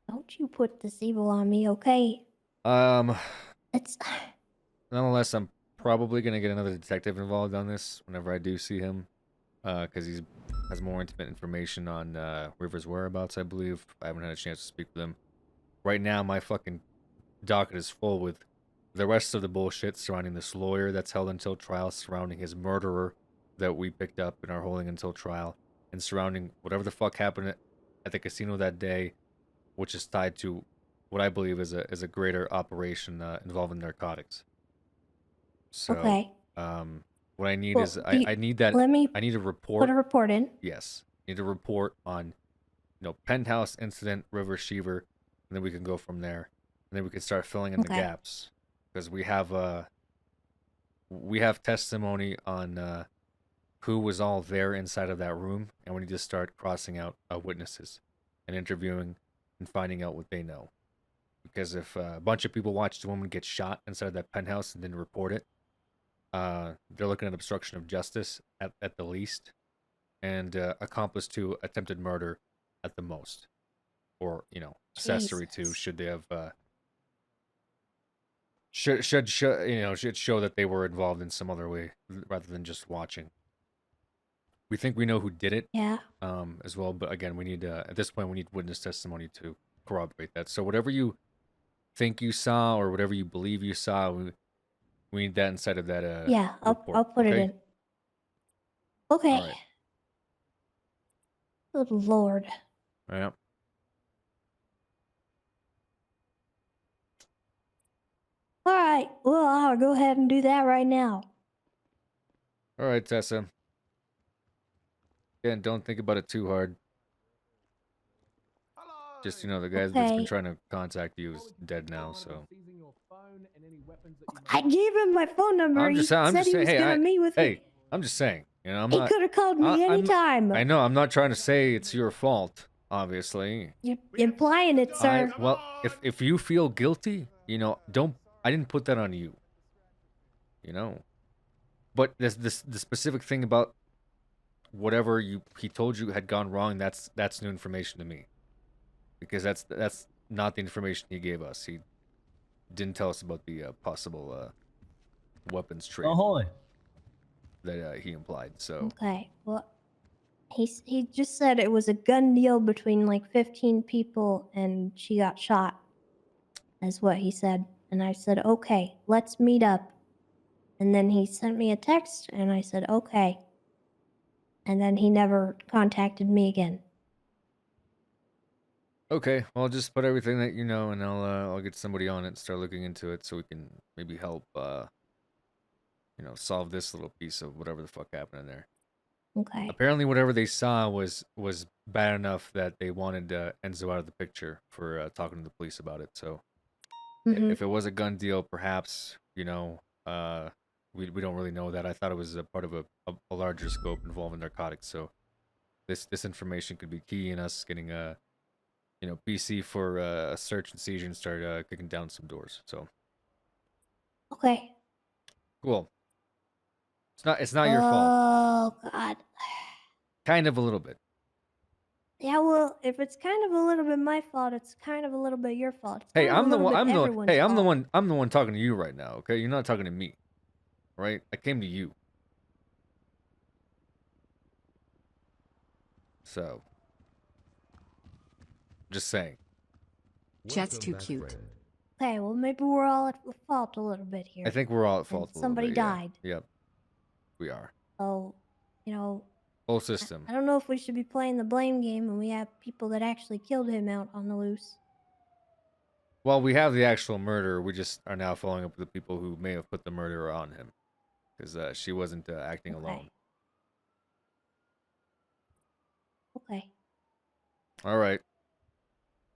Don't you put this evil on me, okay? It's. Nonetheless, I'm probably gonna get another detective involved on this whenever I do see him, because he has more intimate information on River's whereabouts, I believe. I haven't had a chance to speak with him. Right now, my fucking docket is full with the rest of the bullshit surrounding this lawyer that's held until trial, surrounding his murderer that we picked up and are holding until trial, and surrounding whatever the fuck happened at the casino that day, which is tied to what I believe is a greater operation involving narcotics. So, Okay. what I need Well, is I need that. let me I need a report. Put a report in. Yes, I need a report on, penthouse incident, River Sheever, and then we can go from there, and then we can start filling in the Okay. gaps. because we have testimony on who was all there inside of that room, and we need to start crossing out witnesses and interviewing and finding out what they know. Because if a bunch of people watched a woman get shot inside of that penthouse and didn't report it, they're looking at obstruction of justice at the least, and accomplice to attempted murder at the most, or accessory to, should they have should show that they were involved in some other way rather than just watching. We think we know who did it, Yeah. as well, but again, we need at this point we need witness testimony to corroborate that. So whatever you think you saw or whatever you believe you saw, we need that inside of that. Yeah, report, I'll put it okay? in. Okay. All right. Good lord. Yeah. All right. Well, I'll go ahead and do that right now. All right, Tessa. Again, don't think about it too hard. Just the guy that's been Okay. trying to contact you is dead now, so. I gave him my phone number. I'm He just said he was saying. gonna meet with me. I'm just saying. I'm He not. could have called me anytime. I know. I'm not trying to say it's your fault. Obviously. You're implying it, sir. Well, if you feel guilty, don't. I didn't put that on you. But the specific thing about whatever he told you had gone wrong, that's new information to me. Because that's not the information he gave us. He didn't tell us about the possible weapons trade that he implied. So Okay. Well, he just said it was a gun deal between like 15 people and she got shot. That's what he said. And I said, okay, let's meet up. And then he sent me a text and I said, okay. And then he never contacted me again. okay, well, just put everything that you know, and I'll get somebody on it and start looking into it so we can maybe help solve this little piece of whatever the fuck happened in there. Okay. Apparently, whatever they saw was bad enough that they wanted Enzo out of the picture for talking to the police about it. So, if it was a gun deal, perhaps we don't really know that. I thought it was a part of a larger scope involving narcotics. So, this information could be key in us getting a PC for a search and seizure and start kicking down some doors. So, Okay. cool. It's not your fault. Oh, God. Kind of a little bit. Yeah, well, if it's kind of a little bit my fault, it's kind of a little bit your fault. It's Hey, kind of I'm a the little one. bit I'm everyone's fault. the one talking to you right now. Okay, you're not talking to me. Right? I came to you. So, just saying. Jet's too cute. Okay, well, maybe we're all at fault a little bit here. I think we're all at fault. And somebody died. Yep. We are. So, Whole system. I don't know if we should be playing the blame game when we have people that actually killed him out on the loose. Well, we have the actual murder. We just are now following up with the people who may have put the murder on him, because she wasn't acting alone. Okay. All right.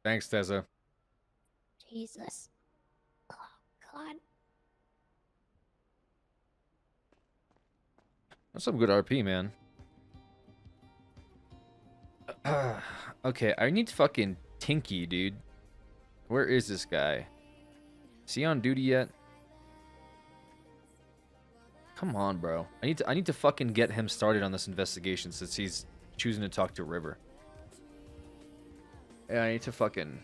Thanks, Tessa. Jesus. Oh, God. That's some good RP, man. Okay, I need fucking Tinky, dude. Where is this guy? Is he on duty yet? Come on, bro. I need to fucking get him started on this investigation since he's choosing to talk to River. Yeah, I need to fucking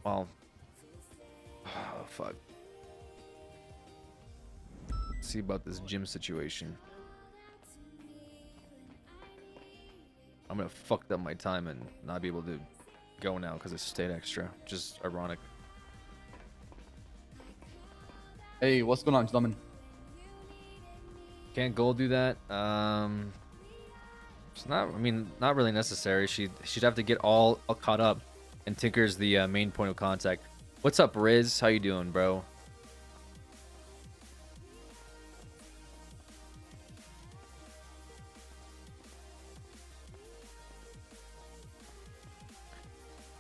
well, oh, fuck. Let's see about this gym situation. I'm gonna fucked up my time and not be able to go now because I stayed extra. Just ironic. Hey, what's going on, gentlemen? Can't Gold do that? It's not. I mean, not really necessary. She'd have to get all caught up, and Tinker's the main point of contact. What's up, Riz? How you doing, bro?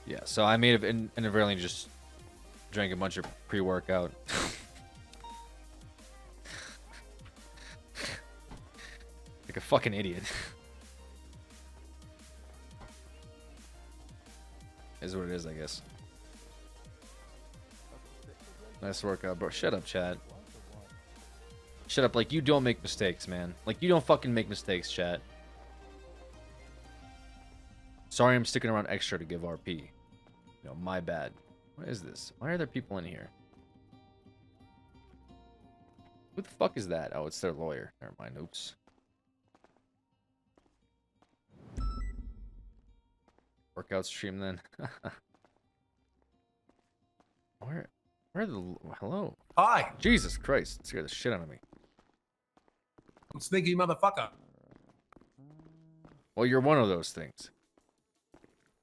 Yeah. So I may have inadvertently just Drank a bunch of pre-workout. Like a fucking idiot. Is what it is, I guess. Nice workout, bro. Shut up, chat. Shut up, like you don't make mistakes, man. Like you don't fucking make mistakes, chat. Sorry I'm sticking around extra to give RP. You know, my bad. What is this? Why are there people in here? Who the fuck is that? Oh, it's their lawyer. Never mind. Oops. Workout stream then. Where are the... Hello? Hi. Jesus Christ. It scared the shit out of me. Sneaky motherfucker. Well, you're one of those things.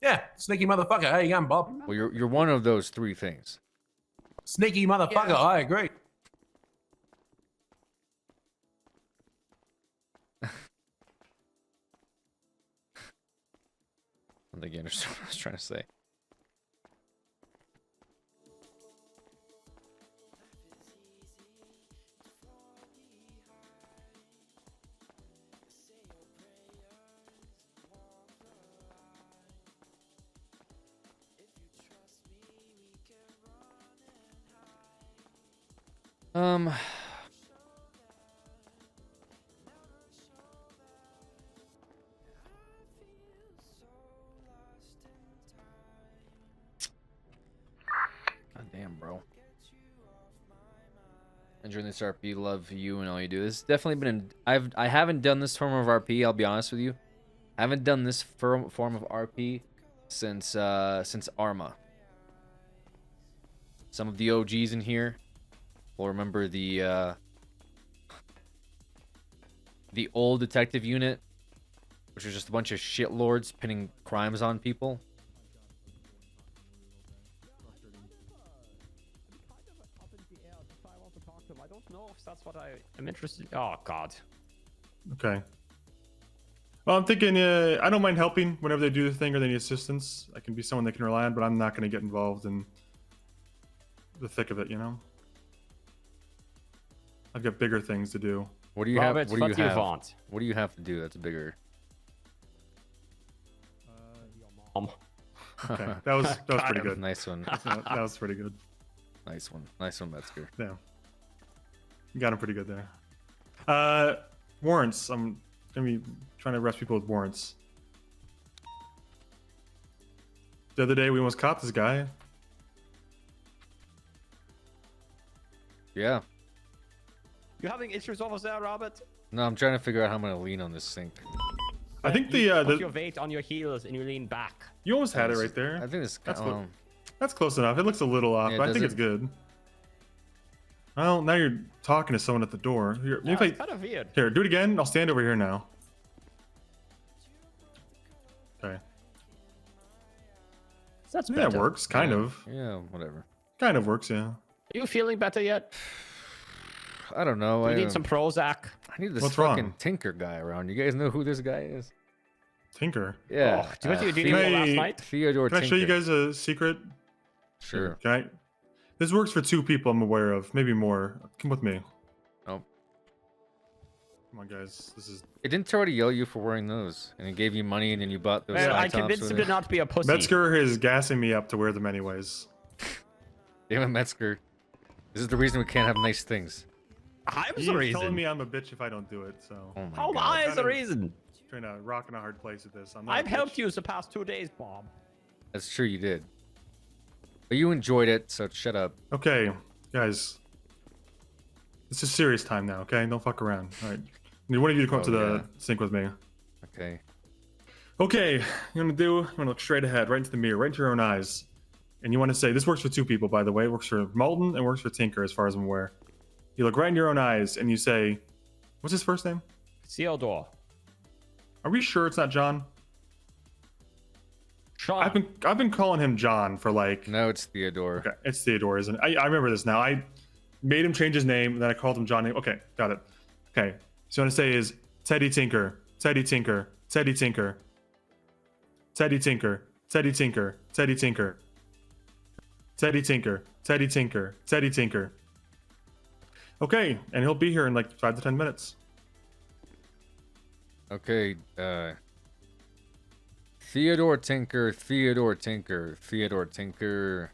Yeah, sneaky motherfucker. How you going, Bob? Well, you're one of those three things. Sneaky motherfucker. Yeah. I agree. I don't think you understood what I was trying to say. God damn, bro. Enjoying this RP, love you and all you do. This has definitely been I haven't done this form of RP, I'll be honest with you. I haven't done this form of RP since Arma. Some of the OGs in here will remember the old detective unit, which was just a bunch of shitlords pinning crimes on people. I don't know if that's what I am interested in. Oh, God. Okay. Well, I'm thinking I don't mind helping whenever they do the thing or they need assistance. I can be someone they can rely on, but I'm not going to get involved in the thick of it, you know? I've got bigger things to do. What do you have? What do you have? What do you have to do that's bigger? Okay, that was pretty good. Nice one. That was pretty good. Nice one, Metzger. Yeah, you got him pretty good there. Warrants. I'm gonna be trying to arrest people with warrants. The other day we almost caught this guy. Yeah. You having issues over there, Robert? No, I'm trying to figure out how I'm gonna lean on this sink. I think Put your weight on your heels and you lean back. You almost had it right there. I think it's that's close enough. It looks a little off, Yeah, but I does think it? it's good. Well, now you're talking to someone at the door. Here, Yeah, maybe it's kind of weird. Here, do it again. I'll stand over here now. Okay. That's Yeah, better. it works. Kind Yeah. of. Yeah, whatever. Kind of works, yeah. Are you feeling better yet? I don't know. Do you I need some Prozac? I need this What's fucking wrong? Tinker guy around. You guys know who this guy is? Tinker. Yeah. Oh, do you want to do last night? Theodore Can I Tinker. show you guys a secret? Sure. Can I? This works for 2 people I'm aware of. Maybe more. Come with me. Oh. Come on, guys. This is... It didn't already yell at you for wearing those, and it gave you money, and then you bought those. Man, high I tops convinced with him it. to not be a pussy. Metzger is gassing me up to wear them anyways. Damn it, Metzger. This is the reason we can't have nice things. I'm He's the reason. telling me I'm a bitch if I don't do it, so... Oh my How am god. I Kind is the of reason? Trying to rock in a hard place with this. I'm not I've a helped bitch. you the past 2 days, Bob. That's true, you did. But you enjoyed it, so shut up. Okay, guys. This is serious time now, okay? Don't fuck around. All right. I need one of you to come up Oh, to the yeah. sink with me. Okay. Okay, you're gonna look straight ahead, right into the mirror, right into your own eyes. And you want to say, this works for 2 people, by the way. It works for Malton and works for Tinker, as far as I'm aware. You look right in your own eyes and you say, what's his first name? Theodore. Are we sure it's not John? Sean. I've been calling him John for like... No, it's Theodore. Okay, it's Theodore, isn't it? I remember this now. I made him change his name, and then I called him John. Okay, got it. Okay, so what I want to say is Teddy Tinker, Teddy Tinker, Teddy Tinker, Teddy Tinker, Teddy Tinker, Teddy Tinker. Teddy Tinker. Teddy Tinker. Teddy Tinker. Okay, and he'll be here in like 5 to 10 minutes. Okay, Theodore Tinker, Theodore Tinker, Theodore Tinker,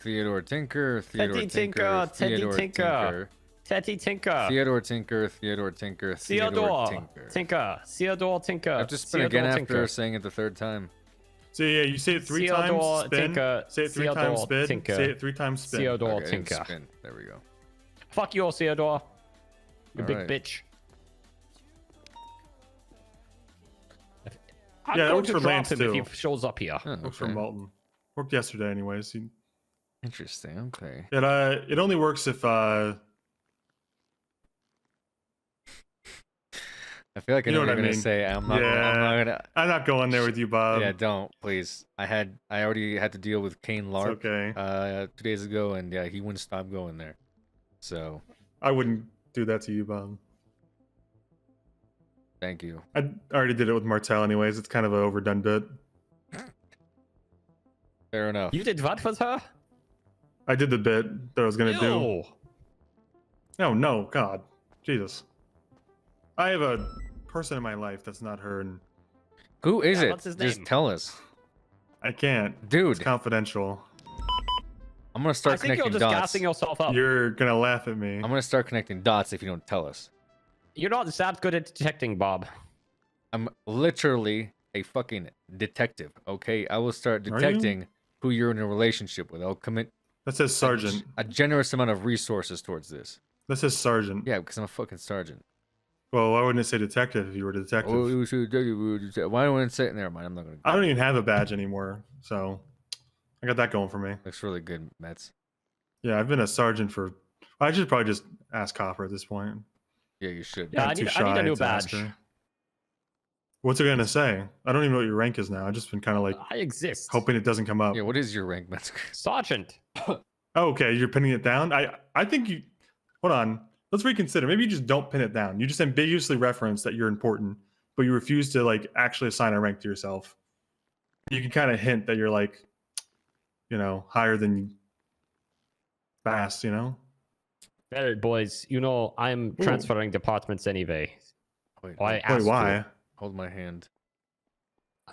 Theodore Tinker, Theodore Teddy Tinker, Tinker, Teddy Theodore Tinker, Tinker, Teddy Tinker, Theodore Tinker, Theodore Tinker, Theodore Theodore Tinker. Tinker, Theodore Tinker. I have to spin again after saying it the third time. So yeah, you say it 3 times, Theodore spin. Tinker, Say it 3 Theodore times, spin. Tinker. Say it 3 times, spin. Theodore Okay, and Tinker. spin. There we go. Fuck you, Theodore. You big Alright. bitch. I'm Yeah, that going works to for drop Lance him too. if he shows up here. Oh, Works for okay. Malton. Worked yesterday, anyways. Interesting. Okay. It only works if I feel like I You know know what what you're I gonna mean. say. I'm not gonna. I'm not going there with you, Bob. Yeah, don't please. I already had to deal with Kane Lark. okay. 2 days ago, and yeah, he wouldn't stop going there. So I wouldn't do that to you, Bob. thank you. I already did it with Martel, anyways. It's kind of an overdone bit. Fair enough. You did what with her? I did the bit that I was gonna do. Ew. Oh no, God, Jesus! I have a person in my life that's not her, and Who is Yeah, it? what's his Just name? tell us, I can't. dude. It's confidential. I'm gonna I start think you're connecting just dots. gassing yourself up. You're gonna laugh at me. I'm gonna start connecting dots if you don't tell us. You're not that good at detecting, Bob. I'm literally a fucking detective. Okay, I will start you? detecting who you're in a relationship with. I'll commit That says sergeant. a generous amount of resources towards this. That says sergeant. Yeah, because I'm a fucking sergeant. Well, why wouldn't it say detective if you were a detective? Why don't I say? Never mind. I'm not gonna. I don't even have a badge anymore, so I got that going for me. Looks really good, Mets. Yeah, I've been a sergeant for. I should probably just ask Copper at this point. Yeah, you should. Yeah, I'm I too need a shy new to ask badge. her. What's it gonna say? I don't even know what your rank is now. I've just been kind of like I exist. hoping it doesn't come up. Yeah, what is your rank, Mets? Sergeant. Oh, okay, you're pinning it down. I think you. Hold on. Let's reconsider. Maybe you just don't pin it down. You just ambiguously reference that you're important, but you refuse to like actually assign a rank to yourself. You can kind of hint that you're like, higher than fast. Well, boys, I'm Ooh. transferring departments anyway. Wait, I Wait, asked why? you. hold my hand.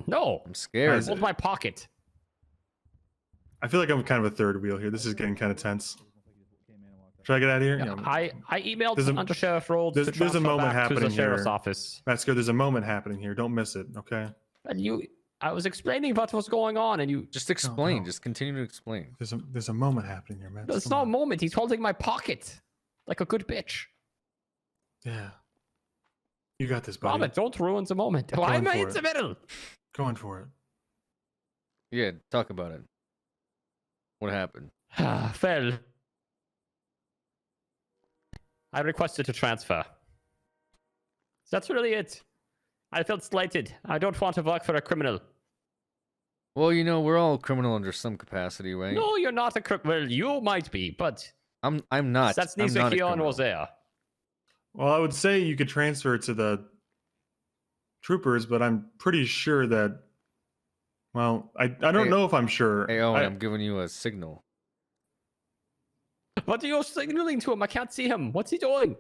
No. I'm scared. Hold my pocket. I feel like I'm kind of a third wheel here. This is getting kind of tense. Should I get out of here? Yeah, I emailed There's a- Under Sheriff Rhodes there's to a transfer moment back to the happening sheriff's here. office. Metzger, there's a moment happening here. Don't miss it, okay? And I was explaining what was going on, and you. Just explain. no. Just continue to explain. There's a moment happening here, man. It's not a moment. He's holding my pocket, like a good bitch. Yeah. You got this, buddy. Robert, don't ruin the moment. Why am I in for the it. middle? Going for it. Yeah, talk about it. What happened? Well, I requested a transfer. That's really it. I felt slighted. I don't want to work for a criminal. Well, we're all criminal under some capacity, right? No, you're not a criminal. Well, you might be, but I'm not. that's I'm neither not a here nor criminal. there. Well, I would say you could transfer to the troopers, but I'm pretty sure that. Well, I don't Hey- know if I'm sure. Hey, Owen, I- I'm giving you a signal. What are you signaling to him? I can't see him. What's he doing?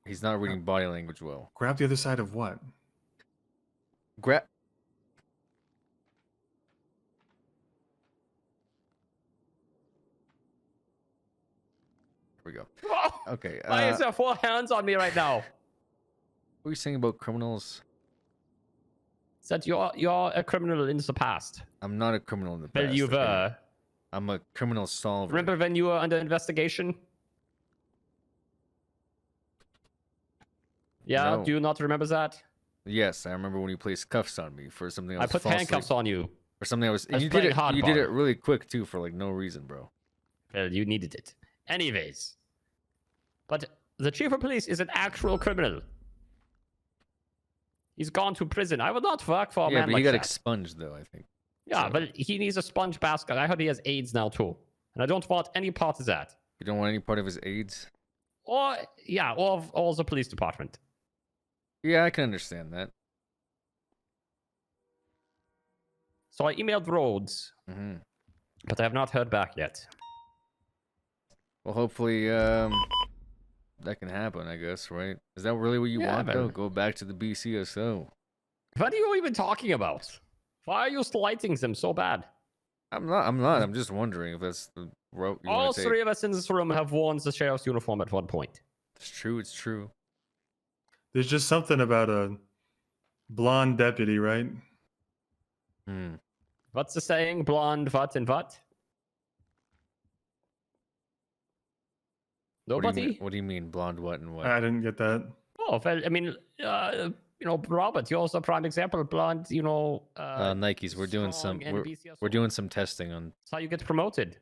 He's not reading body language well. grab the other side of what? Grab. Here we go. Okay. Why is there 4 hands on me right now? What were you saying about criminals? That you're a criminal in the past. I'm not a criminal in the past. Well, you okay? were. I'm a criminal solver. Remember when you were under investigation? Yeah, No. do you not remember that? Yes, I remember when you placed cuffs on me for something I I was put falsely- handcuffs on you. For something I was. I was You did playing it. You hardball. did it really quick too, for like no reason, bro. Well, you needed it. Anyways. But the chief of police is an actual criminal. He's gone to prison. I would not work for a Yeah, man but like he got that. expunged though. I think. Yeah, so. but he needs a sponge basket. I heard he has AIDS now too. And I don't want any part of that. You don't want any part of his AIDS. Or the police department. Yeah, I can understand that. So I emailed Rhodes. Mm-hmm. But I have not heard back yet. Well, hopefully, that can happen, I guess, right? Is that really what you Yeah, want, though? man. Go back to the BCSO. What are you even talking about? Why are you slighting them so bad? I'm not. I'm just wondering if that's the route you All want to take. three of us in this room have worn the sheriff's uniform at one point. It's true. It's true. There's just something about a blonde deputy, right? Hmm. What's the saying? Blonde, what, and what? Nobody? What do you mean, blonde what and what? I didn't get that. Oh, well, I mean, Robert, you're also a prime example. Blonde, Nikes. We're doing some. strong and We're doing some testing on That's how you get promoted.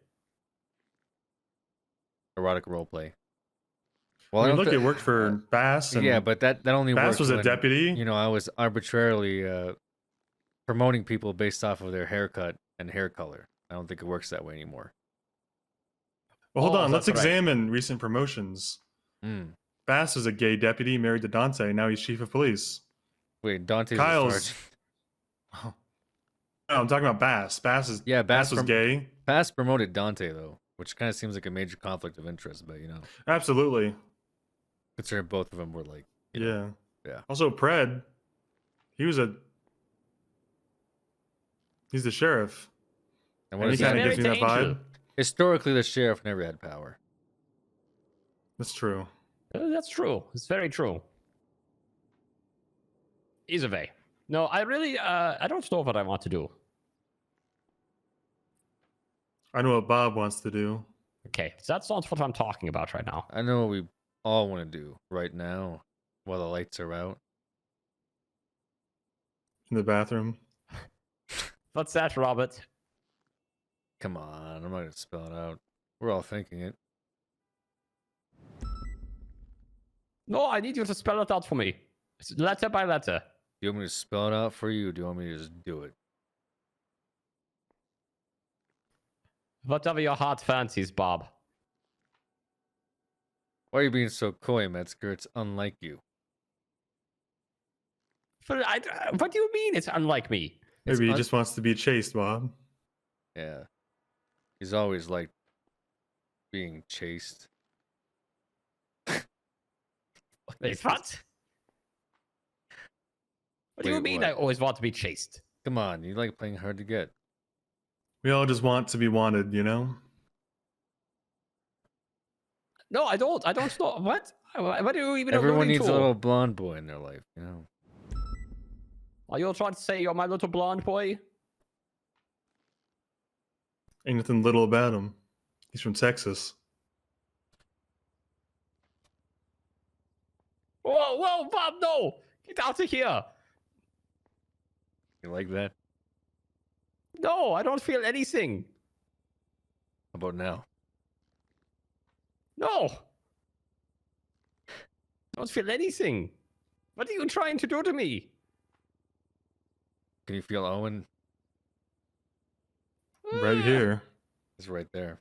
erotic roleplay. Well, I don't look, thi- it worked for Bass. And yeah, but that only Bass worked was a when, deputy. You know, I was arbitrarily promoting people based off of their haircut and hair color. I don't think it works that way anymore. Well, hold Oh, on. Let's that's right. examine recent promotions. Hmm. Bass is a gay deputy married to Dante. Now he's chief of police. Wait, Dante's Kyle's. a sergeant. No, I'm talking about Bass. Bass was prom- gay. Bass promoted Dante though, which kind of seems like a major conflict of interest. But Absolutely. considering both of them were like, Yeah. yeah. Also, Pred. He's the sheriff. And And he kind of gives me that vibe. Historically, the sheriff never had power. That's true. That's true. It's very true. Either way. No, I really, I don't know what I want to do. I know what Bob wants to do. Okay, that's not what I'm talking about right now. I know what we all want to do right now while the lights are out. In the bathroom. What's that, Robert? Come on, I'm not gonna spell it out. We're all thinking it. No, I need you to spell it out for me. It's letter by letter. Do you want me to spell it out for you, or do you want me to just do it? Whatever your heart fancies, Bob. Why are you being so coy, Metzger? It's unlike you. What do you mean it's unlike me? Maybe he just wants to be chased, Bob. Yeah. He's always liked being chased. Wait, what? What do you Wait, mean what? I always want to be chased? Come on, you like playing hard to get. We all just want to be wanted, you know? No, I don't. I don't know. What? What are you even Everyone alluding needs to? a little blonde boy in their life, you know? Are you trying to say you're my little blonde boy? Ain't nothing little about him. He's from Texas. Whoa, whoa, Bob, no! Get out of here! You like that? No, I don't feel anything. How about now? No! I don't feel anything. What are you trying to do to me? Can you feel Owen? Right here. He's right there.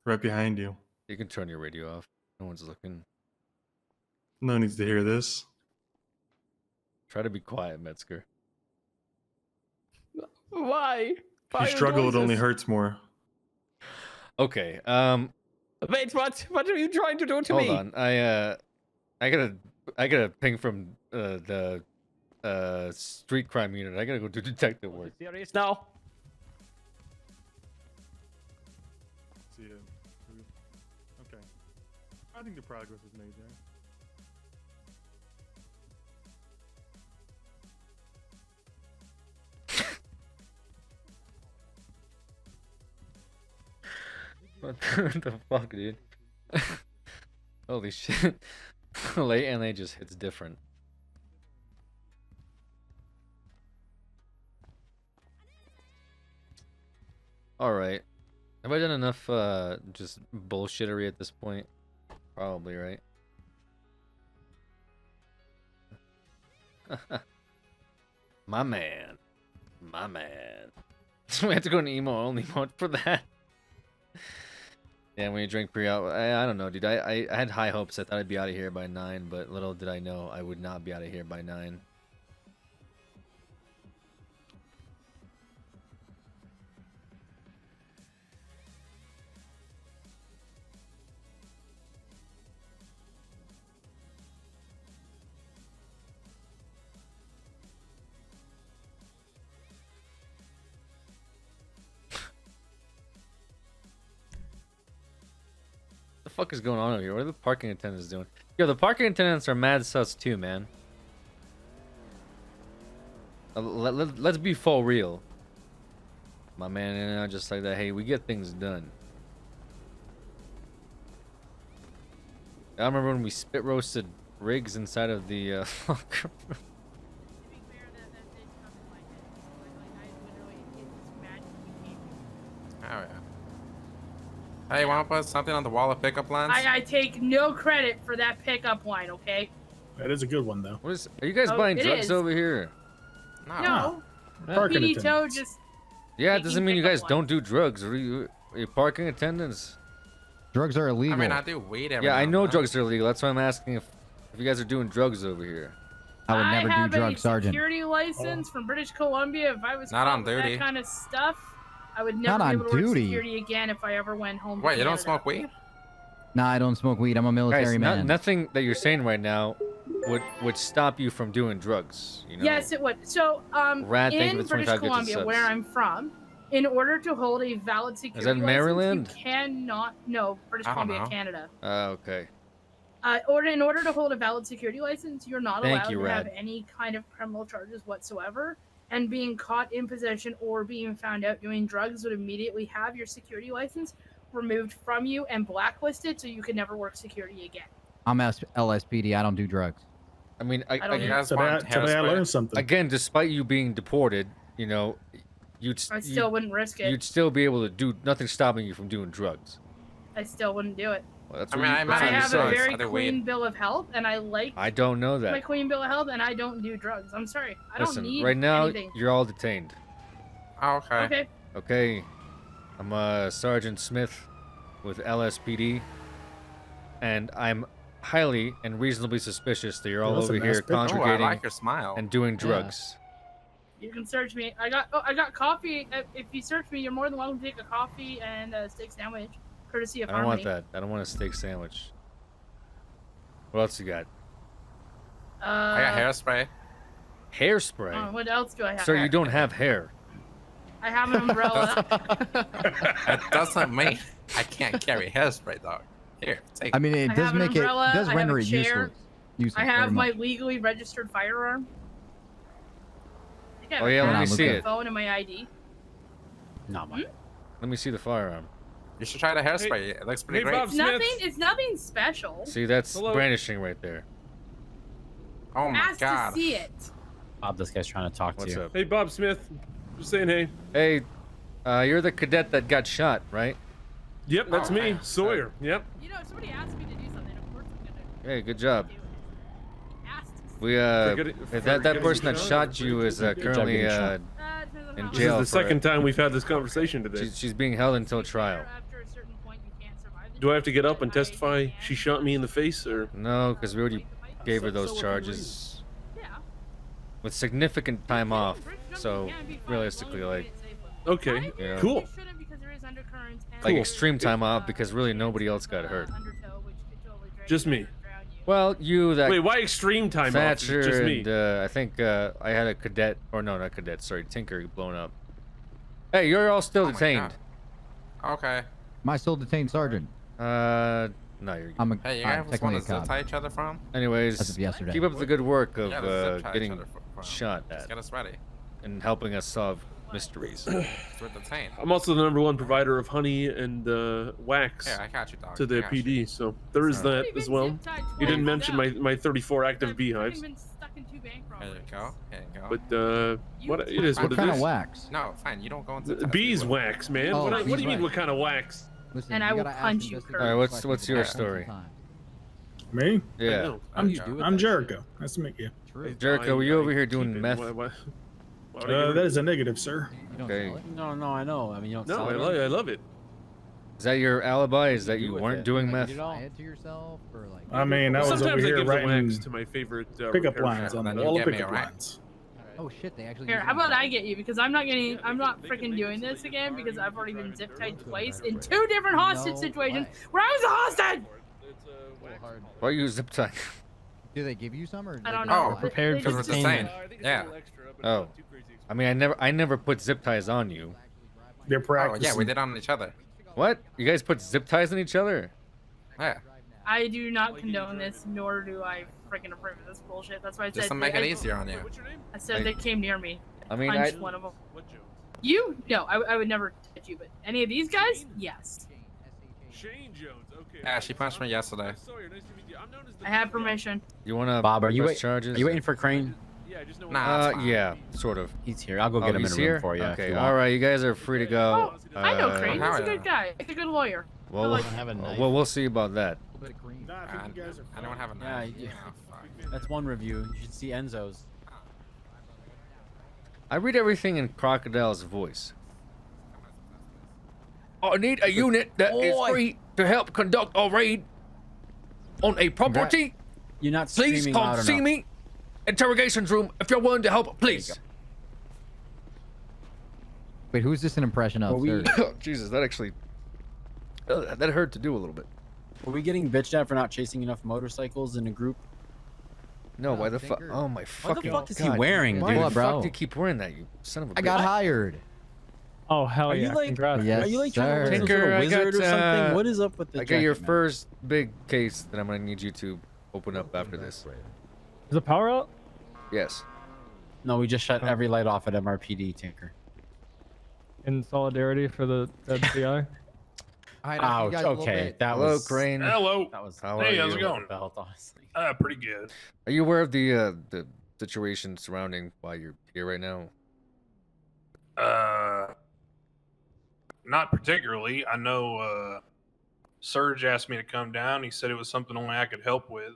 Right behind you. You can turn your radio off. No one's looking. No one needs to hear this. Try to be quiet, Metzger. Why? If you struggle, it only hurts more. Okay. Wait, what? What are you trying to do to Hold me? on. I got a ping from the street crime unit. I gotta go do detective work. Serious now? See ya. Okay. I think the progress is made there. What the fuck, dude? Holy shit. Late NA just hits different. Alright. Have I done enough just bullshittery at this point? Probably, right? My man. My man. So we have to go in emo only mode for that. Yeah, when you drink pre-out, I don't know, dude. I had high hopes. I thought I'd be out of here by 9, but little did I know I would not be out of here by 9. the fuck is going on over here? What are the parking attendants doing? Yo, the parking attendants are mad sus too, man. Let's be full real. My man, you know, just like that. Hey, we get things done. I remember when we spit roasted rigs inside of the locker room. Oh yeah. Hey, want to put something on the wall of pickup lines? I take no credit for that pickup line, okay? That is a good one, though. What is? Are you guys Oh, buying it drugs is. over here? No. Parking PD Toe attendants. just. Yeah, it doesn't mean you pickup guys don't do drugs. Are you parking attendants? Drugs are illegal. I mean, I do weed every Yeah, I now know and then. drugs are illegal. That's why I'm asking if you guys are doing drugs over here. I would never have do drugs, a Sergeant. security license from British Columbia. If I was Not caught on with duty. that kind of stuff, I would Not never be on able to work duty. security again if I ever went home. Wait, to you don't Canada. smoke weed? Nah, I don't smoke weed. I'm a military Guys, man. nothing that you're saying right now would stop you from doing drugs. You know? Yes, it would. So, Rad, thank you in for the British 25 gifted Columbia, subs. where I'm from, in order to hold a valid security that Maryland? license, you cannot. No, British I don't Columbia, know. Canada. Okay. In order to hold a valid security license, you're not Thank allowed you, to have Rad. any kind of criminal charges whatsoever. And being caught in possession or being found out doing drugs would immediately have your security license removed from you and blacklisted, so you could never work security again. I'm LSPD. I don't do drugs. I mean, I don't You guys want Today I hairspray? learned something. Again, despite you being deported, you know, I still wouldn't risk it. you'd still be able to do nothing stopping you from doing drugs. I still wouldn't do it. Well, that's I what mean, you, I that's I what you have said. a very Other clean weed. bill of health, and I like I don't know my that. clean bill of health, and I don't do drugs. I'm sorry. I Listen, don't need right now anything. you're all detained. Oh, okay. Okay. Okay, I'm Sergeant Smith with LSPD, and I'm highly and reasonably suspicious that you're all That's a over nice here picture. Oh, I congregating like your smile. and doing drugs. You can search me. I got coffee. If you search me, you're more than welcome to take a coffee and a steak sandwich, courtesy of I don't want Harmony. that. I don't want a steak sandwich. What else you got? I got hairspray. Hairspray? What else do I have? Sir, you don't have hair. I have an umbrella. That doesn't mean I can't carry hairspray, dog. Here, take. I mean, it I does have an make it umbrella, does I have render a it chair, useless. I very have my much. legally registered firearm. I think I have Oh, a yeah, let pen, me see my it. phone and my ID. No, man. Let me see the firearm. You should try the hairspray. It looks pretty great. It's nothing. It's nothing special. See, that's Hello. brandishing right there. Oh my Ask god. to see it. Bob, this guy's trying to talk What's to you. up? Hey, Bob Smith. Just saying hey. Hey, you're the cadet that got shot, right? Yep, that's Oh, me, okay. Sawyer. Yep. You know, if somebody asked me to do something, of course I'm gonna Hey, good job. do it. Asked to see We For that getting person that shot? shot you is currently getting shot. it. Depends on in how This jail. is the for second it. time we've had this conversation today. She's being held until trial. After a certain point, you can't survive the Do I have to get journey, up and but I testify can she shot me in the face, or? No, because we already gave her So those what charges Yeah. with significant time off. British So Columbia can be fine, as realistically, long as you like, play it safely. Okay, Yeah. cool. It shouldn't because there is undercurrents and like there's, extreme time off because really nobody else got hurt. undertow, which could totally drag Just you me. down and drown you. Well, you that Wait, why extreme time off? Thatcher It's just me. and I think I had a cadet, or no, not cadet. Sorry, Tinker blown up. Hey, you're all still Oh my detained. God. Okay. Am I still detained, Sergeant? No, you're good. I'm a Hey, you I'm guys technically want a to zip cop. tie each other from? Anyways, As of yesterday. keep up the good work of Yeah, let's zip tie each getting other from. shot Just at get us ready. and helping us solve mysteries. We're detained. I'm also the #1 provider of honey and wax Here, I got you, dog. to the I got you. PD, so there is Sorry. that as well. You didn't mention my 34 active beehives, Been stuck in 2 bank There you robberies. go. There you go. but what it is, What what it kind of is. wax? No, fine. You don't go into Beeswax, man. Oh, what do you mean? beeswax. What kind of wax? Listen, And I you will gotta ask punch you, investigators All right, questions what's your about it story? all the time. Me? Yeah, know. I'm Jericho. Nice to meet you. Jericho, were you over here doing meth? Why would I get That is a negative, sir. You don't Okay. sell it? No, I know. I mean, you don't No, sell I it. love it. Is that your alibi? Is that do you with weren't it? doing Like, meth? you just buy it to yourself, or like? I mean, I was over Sometimes I here give the wax writing to my favorite pickup repair lines shop. on Then the you wall of get me pickup a rack. lines. Oh shit, they actually. Here, use how it about in I get you? Because I'm not freaking doing this again because I've already been zip tied twice in 2 different hostage No situations way. where I was a hostage. hard. Why are you zip tying? Do they give you some or? I don't they know. just- Oh, Prepared They for Because just- we're detained. Yeah. Yeah. Oh, I mean, I never put zip ties on you. They're Oh, practicing. yeah, we did on each other. What? You guys put zip ties on each other? Yeah. I do not condone this, nor do I freaking approve of this bullshit. That's why I Just said to make it I- easier on you. I said they came near me. I mean, punched one of them. You? No, I would never touch you, but any of these guys? Yes. Shane Jones. Okay. Yeah, she punched me yesterday. Sawyer, nice to meet you. I'm known as the I have permission. You want to Bob, are you press charges? Are you waiting for Crane? Yeah, just know. Nah, it's fine. Yeah, sort of. He's here. I'll go get him in he's a room here? for you. if Okay, you want. all right, you guys are free to go. Oh, I know Crane. how He's a I good know. guy. He's a good lawyer. Well, I like have a knife. well, we'll see about that. Nah, I think you guys are I don't have a Yeah, knife. yeah. Oh, fuck. That's one review. You should see Enzo's. I read everything in Crocodile's voice. I need a unit that is Boy. free to help conduct a raid on a property. You're not Please screaming come loud see enough. me. Interrogations room if you're willing to help, please. Wait, who's this an impression of, sir? Jesus, that actually that hurt to do a little bit. Were we getting bitched at for not chasing enough motorcycles in a group? No, why the fuck? Tinker. Oh my fucking fuck is he God. wearing, Why dude? the What, bro? fuck do you keep wearing that, you son of a bitch? I got hired. Oh hell Are yeah! you like? Congrats. Yes, Are you like trying to sir. look some sort Tinker, of I wizard got, or something? What is up with the I got your jacket, man? first big case that I'm gonna need you to open up after this. Is the power out? Yes. No, we just shut every light off at MRPD, Tinker. In solidarity for the dead CI. All right, I'll see you Ouch. guys in a little Okay, bit. that Hello, was. Crane. Hello. That was. How Hey, are how's you? it going? Belt, honestly. Pretty good. Are you aware of the situation surrounding why you're here right now? Not particularly. I know Serge asked me to come down. He said it was something only I could help with.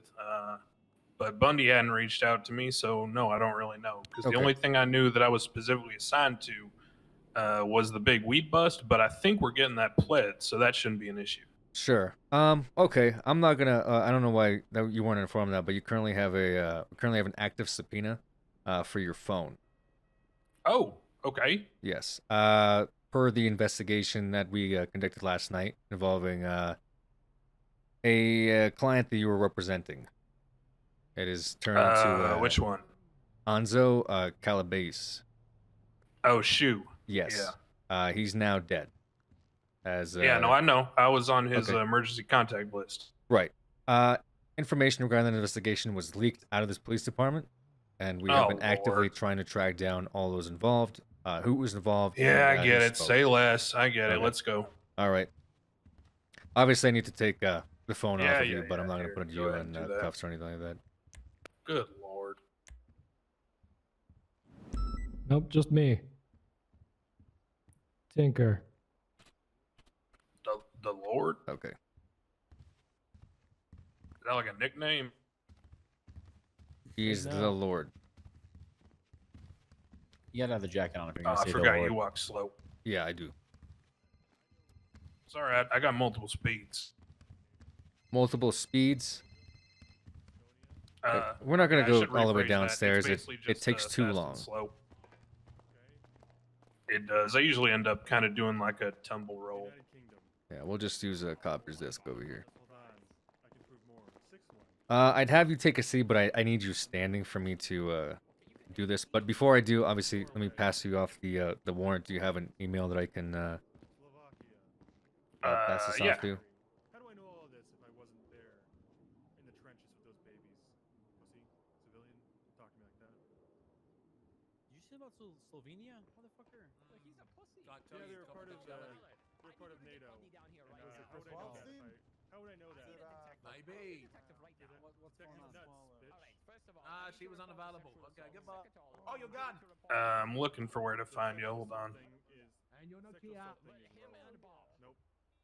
But Bundy hadn't reached out to me, so no, I don't really know. Because Okay. the only thing I knew that I was specifically assigned to was the big weed bust. But I think we're getting that pled, so that shouldn't be an issue. Sure. Okay. I'm not gonna. I don't know why that you weren't informed of that, but you currently have an active subpoena, for your phone. Oh, okay. Yes. Per the investigation that we conducted last night involving a client that you were representing. It is turned to Which one? Anzo Calabase. Oh, shoe. Yes. He's now dead. As Yeah, no, I know. I was on his okay. emergency contact list. Right. Information regarding that investigation was leaked out of this police department, and we have Oh, been actively Lord. trying to track down all those involved, who was involved. Yeah, and, I get who it. spoke. Say less. I get it. Okay. Let's go. All right. Obviously, I need to take the phone Yeah, off of yeah, you, but I'm yeah, not going here, to put go you ahead in and do that. cuffs or anything like that. Good Lord. Nope, just me. Tinker. The Lord? Okay. Is that like a nickname? He's no. the Lord. You gotta have the jacket on if you're Oh, gonna I say the forgot Lord. you walk slow. Yeah, I do. It's all right. I got multiple speeds. Multiple speeds. Uh, We're not going yeah, I to should go all the way rephrase that. It's downstairs. It basically just, takes too fast and long. slow. It does. I usually end up kind of doing like a tumble roll. Yeah, we'll just use a copper's disc over here. I'd have you take a seat, but I need you standing for me to do this. But before I do, obviously, let me pass you off the warrant. Do you have an email that I can pass this Yeah. off to? How do I know all this if I wasn't there in the trenches with those babies? Pussy, civilian, talk to me like that. Did you say about Slovenia, motherfucker? He's a pussy. Yeah, they're part of NATO. How would I know that? Maybe. What's going on? She was unavailable. Okay, goodbye. Oh, you're gone. I'm looking for where to find you. Hold on. And you're not here.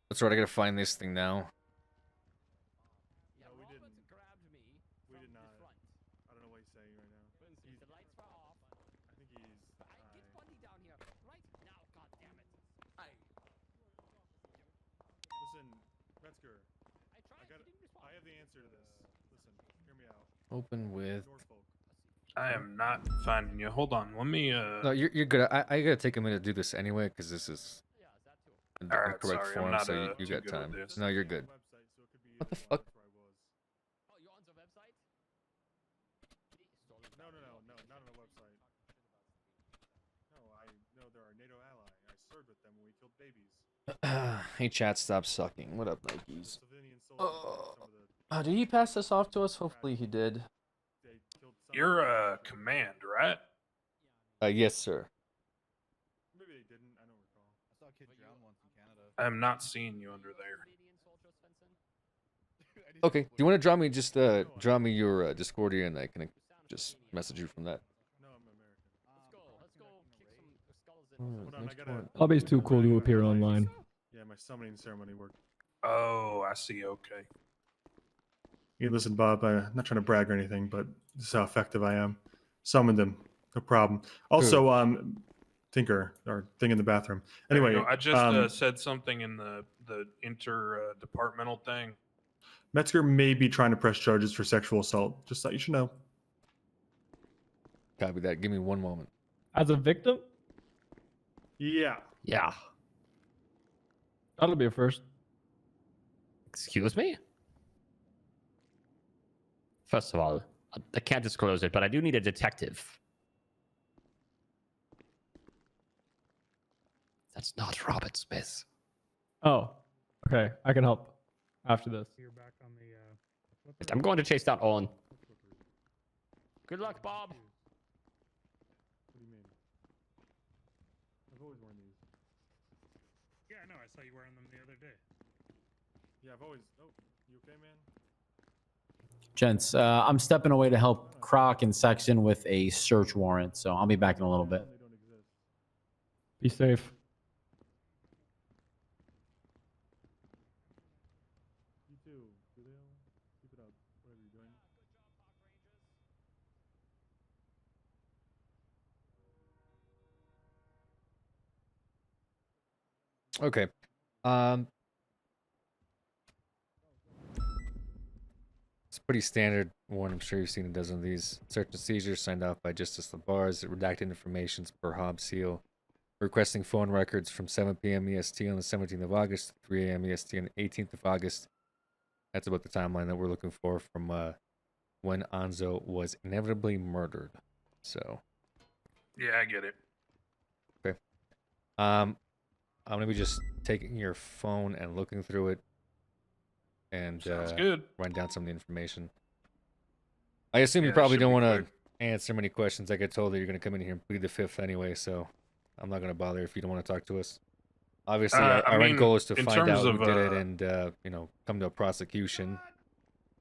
That's right. I gotta find this thing now. No, we didn't. We did not. I don't know what he's saying right now. The lights were off. I think he's. Get Bundy down here right now. God damn it. Listen, Metzger. I got. I have the answer to this. Listen, hear me out. Open with. Norfolk. I am not finding you. Hold on. Let me. No, you're good. I gotta take a minute to do this anyway because this is in the Alright, correct sorry, I'm form, not, so you too got good at time. this. No, you're good. What the fuck? Oh, you're on the website? No, not on the website. No, I know they're our NATO ally. I served with them when we killed babies. Hey, chat, stop sucking. What up, Nikes? Civilian Did he pass this off to us? Hopefully he did. You're a command, right? Yes, sir. Maybe they didn't. I don't recall. I saw a kid drown once in Canada. I'm not seeing you under there. Okay. Do you want to drop me drop me your Discord here, and I can just message you from that? Hobby's too cool to appear online. Yeah, my summoning ceremony worked. Oh, I see. Okay. Hey, listen, Bob, I'm not trying to brag or anything, but this is how effective I am. Summoned him. No problem. Also, Tinker, or thing in the bathroom. Anyway, I just said something in the inter-departmental thing. Metzger may be trying to press charges for sexual assault. Just thought you should know. Copy that. Give me one moment. As a victim? Yeah. Yeah. That'll be a first. Excuse me? First of all, I can't disclose it, but I do need a detective. That's not Robert Smith. Oh, okay. I can help after this. I'm going to chase down Owen. Good luck, Bob. What do you mean? I've always worn these. Yeah, I know. I saw you wearing them the other day. Yeah, I've always. Oh, you okay, man? Gents, I'm stepping away to help Croc and Section with a search warrant, so I'll be back in a little bit. Be safe. You too, Julio. Keep it up. Whatever you're doing. Okay. It's a pretty standard one. I'm sure you've seen a dozen of these. Search and seizure signed off by Justice LaBars. Redacted information per Hobbs seal. Requesting phone records from 7 p.m. EST on the 17th of August to 3 a.m. EST on the 18th of August. That's about the timeline that we're looking for from when Anzo was inevitably murdered. So. Yeah, I get it. Okay. I'm gonna be just taking your phone and looking through it, and Sounds good. Run down some of the information. I assume you Yeah, probably should don't be want to quick. answer many questions. I get told that you're gonna come in here and plead the fifth anyway, so I'm not gonna bother if you don't want to talk to us. Obviously, I our end mean, goal is to in find terms out who of, did it and come to a prosecution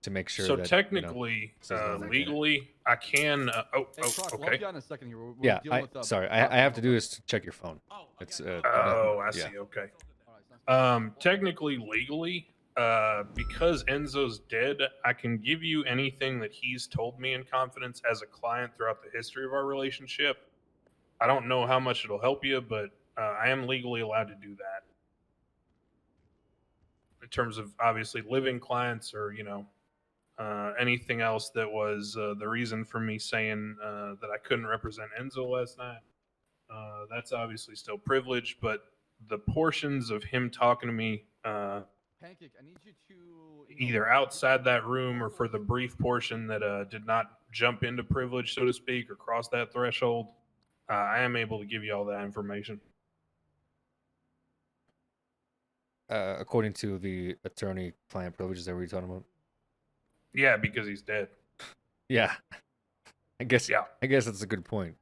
to make sure So that technically, says no one did it. legally, I can. We'll Okay. be on in a second here. We're Yeah, dealing with, sorry, I have to do this to check your phone. It's Oh, I yeah. see. Okay. Technically, legally, because Enzo's dead, I can give you anything that he's told me in confidence as a client throughout the history of our relationship. I don't know how much it'll help you, but I am legally allowed to do that. In terms of obviously living clients or, anything else that was the reason for me saying that I couldn't represent Enzo last night. That's obviously still privileged, but the portions of him talking to me Pancake, I need you to either outside that room or for the brief portion that did not jump into privilege, so to speak, or cross that threshold, I am able to give you all that information. According to the attorney-client privileges that we were talking about. Yeah, because he's dead. Yeah, I guess that's a good point.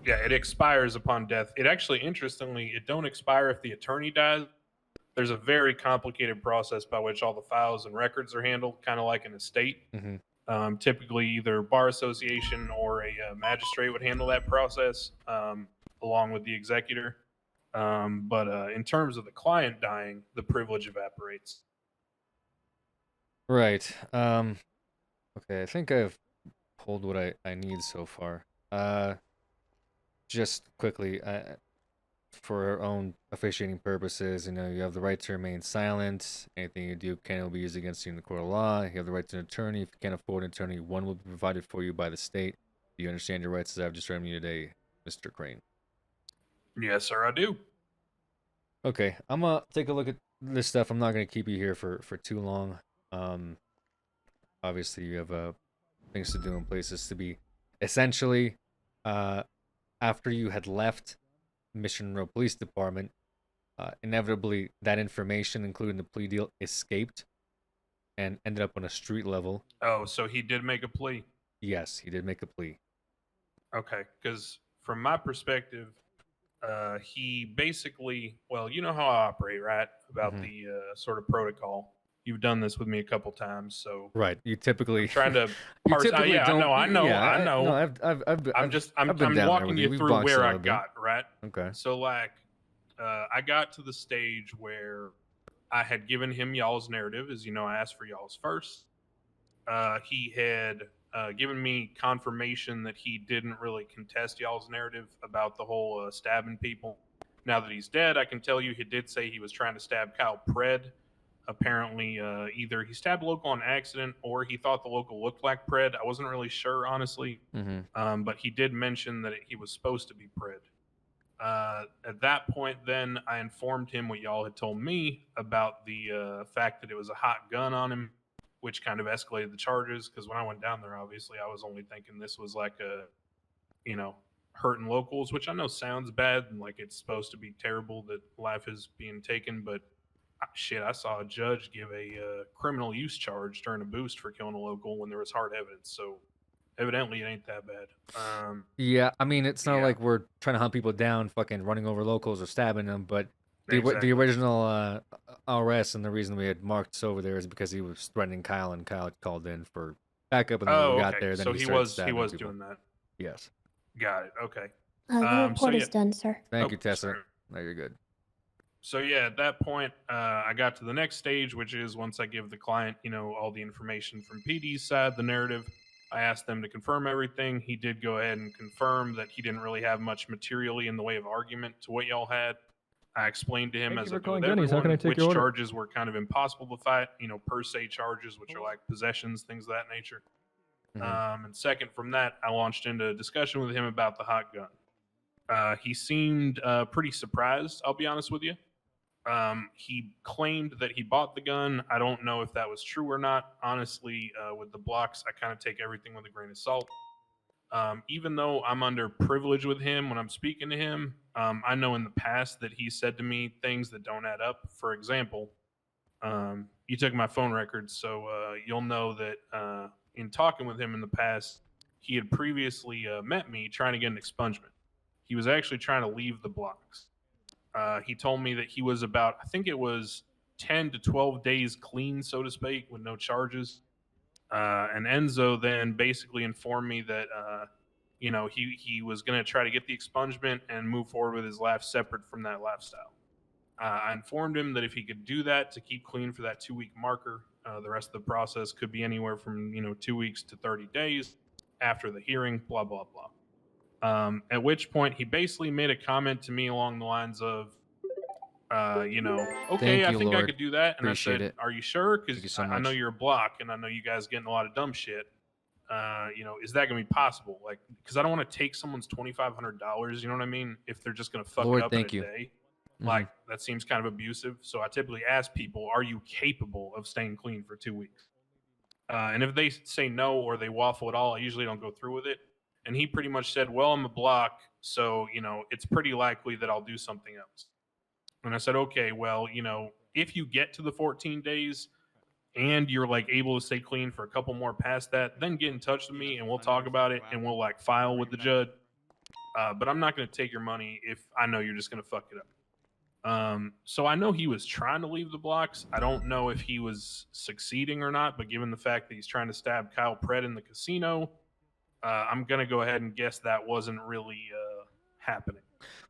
Yeah, it expires upon death. It actually, interestingly, it don't expire if the attorney dies. There's a very complicated process by which all the files and records are handled, kind of like an estate. Mm-hmm. Typically, either bar association or a magistrate would handle that process along with the executor. But in terms of the client dying, the privilege evaporates. Right. Okay, I think I've pulled what I need so far. Just quickly, for our own officiating purposes, you have the right to remain silent. Anything you do can be used against you in the court of law. You have the right to an attorney. If you can't afford an attorney, one will be provided for you by the state. Do you understand your rights as I've described you today, Mr. Crane? Yes, sir, I do. Okay, I'm gonna take a look at this stuff. I'm not gonna keep you here for too long. Obviously you have things to do and places to be. Essentially, after you had left Mission Row Police Department, inevitably that information, including the plea deal, escaped. and ended up on a street level. Oh, so he did make a plea. Yes, he did make a plea. Okay, because from my perspective, he basically, well, you know how I operate, right? About Mhm. the sort of protocol. You've done this with me a couple times, so Right. You typically I'm trying to you parse. typically Yeah, don't. I know. Yeah, I know. No, I've been I'm down there walking with you We've through boxed where a I little bit. got, right? Okay. So like, I got to the stage where I had given him y'all's narrative, as you know, I asked for y'all's first. He had given me confirmation that he didn't really contest y'all's narrative about the whole stabbing people. Now that he's dead, I can tell you he did say he was trying to stab Kyle Pred. Apparently, either he stabbed a local on accident or he thought the local looked like Pred. I wasn't really sure, honestly. Mm-hmm. But he did mention that he was supposed to be Pred. At that point, then I informed him what y'all had told me about the fact that it was a hot gun on him, which kind of escalated the charges. Because when I went down there, obviously, I was only thinking this was like a, you know, hurting locals, which I know sounds bad and like it's supposed to be terrible that life is being taken, but shit, I saw a judge give a criminal use charge during a boost for killing a local when there was hard evidence. So evidently, it ain't that bad. Yeah, I mean, it's not yeah. like we're trying to hunt people down, fucking running over locals or stabbing them. But the Exactly. original arrest and the reason we had Marcus over there is because he was threatening Kyle, and Kyle had called in for backup. And then when Oh, we got okay. there, then So he he started was stabbing people. doing that. Yes. Got it. Okay. The report is done, sir. Thank Oh, you, Tessa. sorry. No, you're good. So yeah, at that point, I got to the next stage, which is once I give the client, you know, all the information from PD's side, the narrative. I asked them to confirm everything. He did go ahead and confirm that he didn't really have much materially in the way of argument to what y'all had. I explained to him, Thank as you I for do with calling Denny's. How can I everyone, take which your order? charges were kind of impossible to fight. You know, per se charges, which are like possessions, things of that nature. And second, from that, I launched into a discussion with him about the hot gun. He seemed pretty surprised, I'll be honest with you. He claimed that he bought the gun. I don't know if that was true or not. Honestly, with the blocks, I kind of take everything with a grain of salt. Even though I'm under privilege with him when I'm speaking to him, I know in the past that he said to me things that don't add up. For example, you took my phone records, so you'll know that in talking with him in the past, he had previously met me trying to get an expungement. He was actually trying to leave the blocks. He told me that he was about, I think it was 10 to 12 days clean, so to speak, with no charges. And Enzo then basically informed me that, you know, he was going to try to get the expungement and move forward with his life separate from that lifestyle. I informed him that if he could do that to keep clean for that 2-week marker, the rest of the process could be anywhere from, you know, 2 weeks to 30 days after the hearing, blah, blah, blah. At which point he basically made a comment to me along the lines of, you know, okay, Thank I you, think I Lord. could do that. And Appreciate I said, it. are you sure? Thank you Because so I know much. you're a block and I know you guys getting a lot of dumb shit. You know, is that going to be possible? Like, because I don't want to take someone's $2,500, you know what I mean? If they're just going to fuck Lord, it up thank in you. a day. Mhm. Like, that seems kind of abusive. So I typically ask people, are you capable of staying clean for 2 weeks? And if they say no or they waffle at all, I usually don't go through with it. And he pretty much said, well, I'm a block, so, you know, it's pretty likely that I'll do something else. And I said, okay, well, you know, if you get to the 14 days and you're like able to stay clean for a couple more past that, then get in touch with me and we'll talk about it and we'll like file with the judge. But I'm not going to take your money if I know you're just going to fuck it up. So I know he was trying to leave the blocks. I don't know if he was succeeding or not, but given the fact that he's trying to stab Kyle Pred in the casino, I'm going to go ahead and guess that wasn't really happening.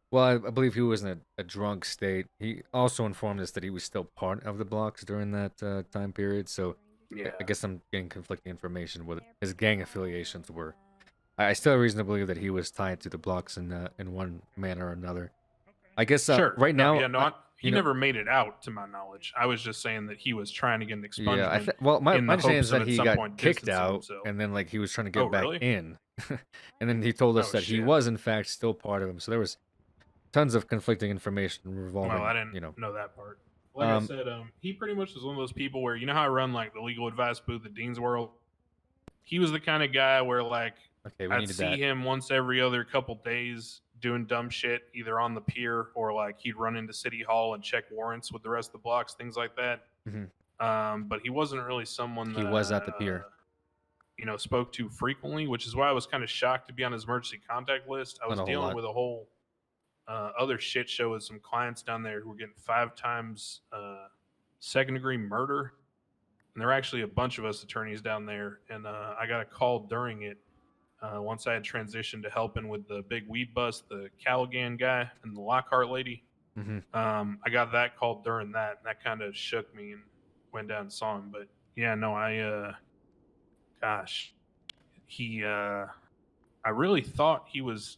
Well, I believe he was in a drunk state. He also informed us that he was still part of the blocks during that time period. So Yeah. I guess I'm getting conflicting information with his gang affiliations were. I still have reason to believe that he was tied to the blocks in one manner or another. I guess Sure. right now, He never made it out, to my knowledge. I was just saying that he was trying to get an expungement. Yeah, well, my in the understanding hopes is of that at he some got point kicked distancing out, himself. and then like he was trying to get Oh, back really? in, and then he told us Oh, that he shit. was in fact still part of him. So there was tons of conflicting information revolving. Well, I didn't you know. know that part. Like I said, he pretty much was one of those people where, you know how I run like the legal advice booth at Dean's World? He was the kind of guy where like Okay, we I'd needed see that. him once every other couple days doing dumb shit, either on the pier or like he'd run into City Hall and check warrants with the rest of the blocks, things like that. Mhm. but he wasn't really someone He that was at the pier. spoke to frequently, which is why I was kind of shocked to be on his emergency contact list. I was Not a whole dealing lot. with a whole other shit show with some clients down there who were getting 5 times second-degree murder. And there were actually a bunch of us attorneys down there, and I got a call during it once I had transitioned to helping with the big weed bust, the Callaghan guy and the Lockhart lady. Mm-hmm. I got that call during that, and that kind of shook me and went down and saw him. But yeah, no, gosh, he, I really thought he was,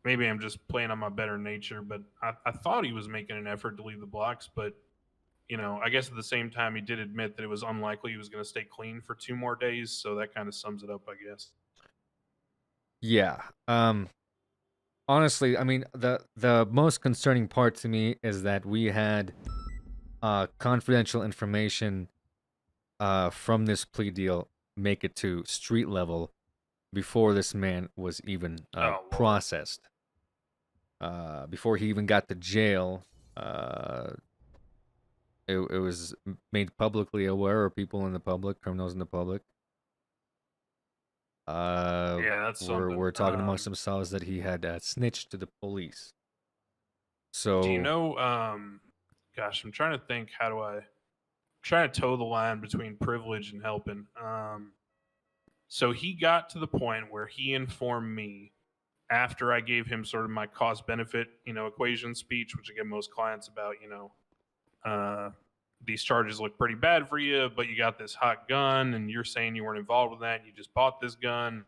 maybe I'm just playing on my better nature, but I thought he was making an effort to leave the blocks, but I guess at the same time, he did admit that it was unlikely he was going to stay clean for 2 more days. So that kind of sums it up, I guess. Yeah. Honestly, I mean, the most concerning part to me is that we had confidential information from this plea deal make it to street level before this man was even processed. Before he even got to jail, it was made publicly aware, or people in the public, criminals in the public. Yeah, that's something. We're talking amongst themselves that he had snitched to the police. So do you know? Gosh, I'm trying to think. How do I try to toe the line between privilege and helping? So he got to the point where he informed me after I gave him sort of my cost benefit, equation speech, which I give most clients about, these charges look pretty bad for you, but you got this hot gun and you're saying you weren't involved with that. You just bought this gun.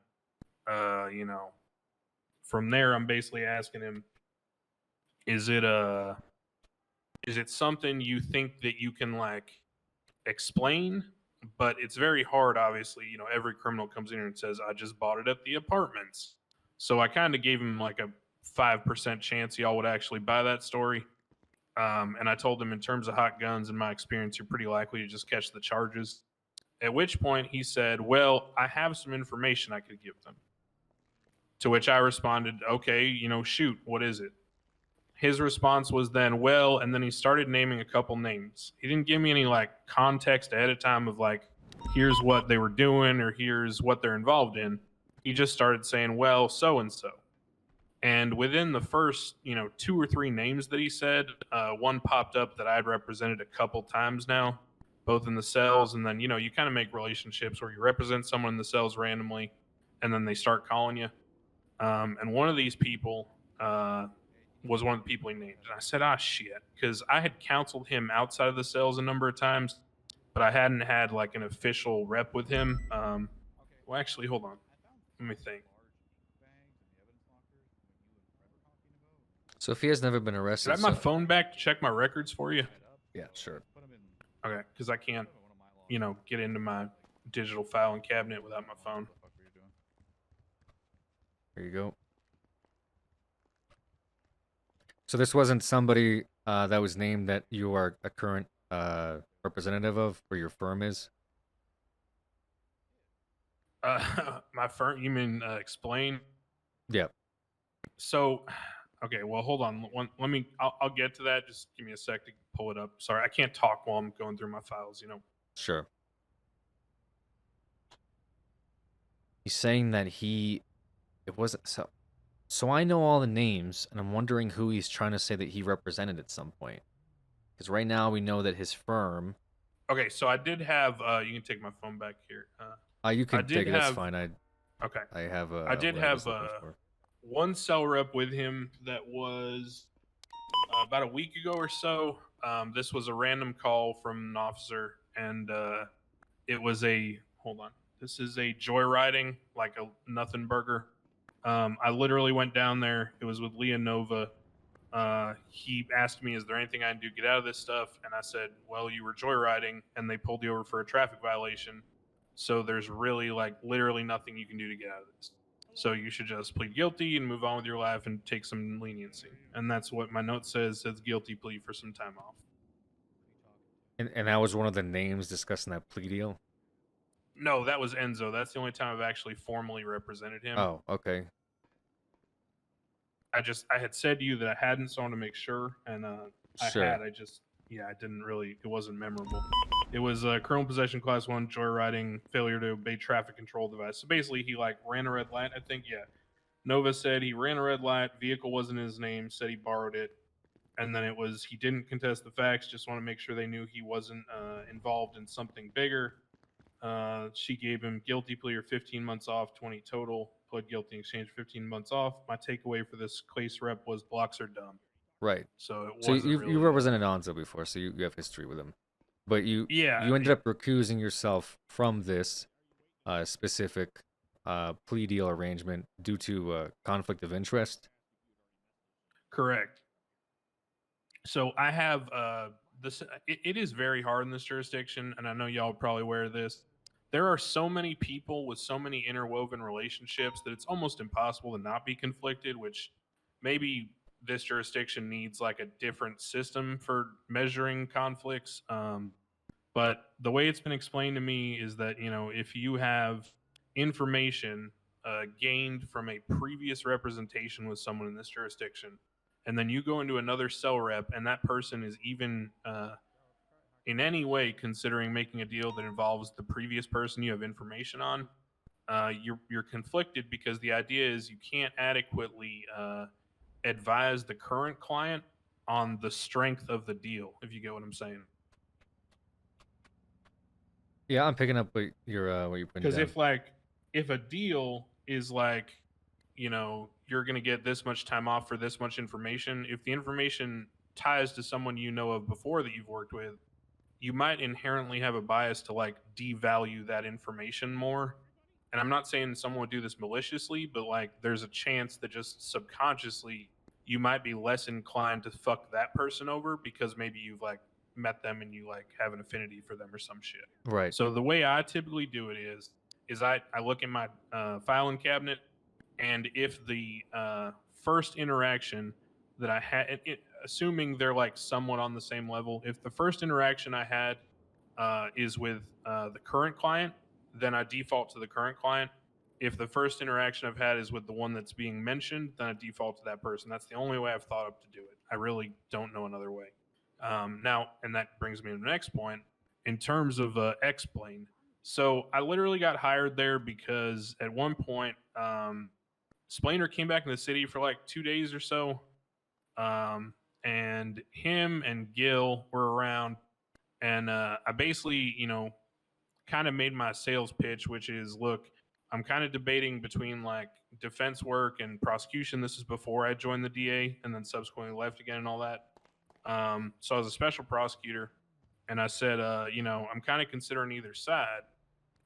From there, I'm basically asking him, is it something you think that you can explain? But it's very hard, obviously. Every criminal comes in here and says, I just bought it at the apartments. So I kind of gave him like a 5% chance y'all would actually buy that story. And I told him, in terms of hot guns, in my experience, you're pretty likely to just catch the charges. At which point he said, well, I have some information I could give them. To which I responded, okay, shoot, what is it? His response was then, well, and then he started naming a couple names. He didn't give me any context ahead of time of here's what they were doing or here's what they're involved in. He just started saying, well, so and so. And within the first, 2 or 3 names that he said, one popped up that I'd represented a couple times now, both in the cells. And then, you kind of make relationships where you represent someone in the cells randomly and then they start calling you. And one of these people was one of the people he named. And I said, shit, because I had counseled him outside of the cells a number of times, but I hadn't had an official rep with him. Well, actually, hold on. Let me think. So if he has never been arrested, Can I have my phone back to check my records for you? Yeah, sure. Okay, because I can't, get into my digital filing cabinet without my phone. There you go. So this wasn't somebody that was named that you are a current representative of, or your firm is? My firm, you mean explain? Yeah. So, okay, well, hold on. I'll get to that. Just give me a sec to pull it up. Sorry, I can't talk while I'm going through my files, Sure. He's saying that it wasn't so. So I know all the names, and I'm wondering who he's trying to say that he represented at some point. Because right now we know that his firm. Okay, so I did have. You can take my phone back here. You can take it. That's fine. Okay. I have. I did have one cell rep with him that was about a week ago or so. This was a random call from an officer, and it was a. Hold on. This is a joyriding, like a nothing burger. I literally went down there. It was with Leah Nova. He asked me, is there anything I can do to get out of this stuff? And I said, well, you were joyriding and they pulled you over for a traffic violation. So there's really literally nothing you can do to get out of this. So you should just plead guilty and move on with your life and take some leniency. And that's what my note says guilty plea for some time off. And that was one of the names discussing that plea deal? No, that was Enzo. That's the only time I've actually formally represented him. Oh, okay. I had said to you that I hadn't, so I want to make sure, and Sure. I had. I just yeah, it wasn't memorable. It was criminal possession class 1, joyriding, failure to obey traffic control device. So basically, he like ran a red light. I think, yeah. Nova said he ran a red light. Vehicle wasn't in his name. Said he borrowed it, and then it was he didn't contest the facts. Just want to make sure they knew he wasn't involved in something bigger. She gave him guilty plea or 15 months off, 20 total. Pled guilty in exchange for 15 months off. My takeaway for this case rep was blocks are dumb. Right. So it So wasn't you really, you represented Anzo before, so you have history with him, but you ended up recusing yourself from this specific plea deal arrangement due to conflict of interest. Correct. So I have this. It is very hard in this jurisdiction, and I know y'all are probably aware of this. There are so many people with so many interwoven relationships that it's almost impossible to not be conflicted. Which maybe this jurisdiction needs like a different system for measuring conflicts. But the way it's been explained to me is that if you have information gained from a previous representation with someone in this jurisdiction, and then you go into another cell rep, and that person is even in any way considering making a deal that involves the previous person you have information on, you're conflicted because the idea is you can't adequately advise the current client on the strength of the deal. If you get what I'm saying. Yeah, I'm picking up what you're putting Because down. if a deal is like, you're gonna get this much time off for this much information, if the information ties to someone you know of before that you've worked with, you might inherently have a bias to like devalue that information more. And I'm not saying someone would do this maliciously, but like there's a chance that just subconsciously you might be less inclined to fuck that person over because maybe you've like met them and you like have an affinity for them or some shit. Right. So the way I typically do it is I look in my filing cabinet, and if the first interaction that I had, assuming they're like somewhat on the same level, if the first interaction I had is with the current client, then I default to the current client. If the first interaction I've had is with the one that's being mentioned, then I default to that person. That's the only way I've thought of to do it. I really don't know another way. Now, and that brings me to the next point in terms of explain. So I literally got hired there because at one point, Splainer came back in the city for like 2 days or so. And him and Gil were around. And I basically, kind of made my sales pitch, which is look, I'm kind of debating between like defense work and prosecution. This is before I joined the DA and then subsequently left again and all that. So I was a special prosecutor, and I said, I'm kind of considering either side.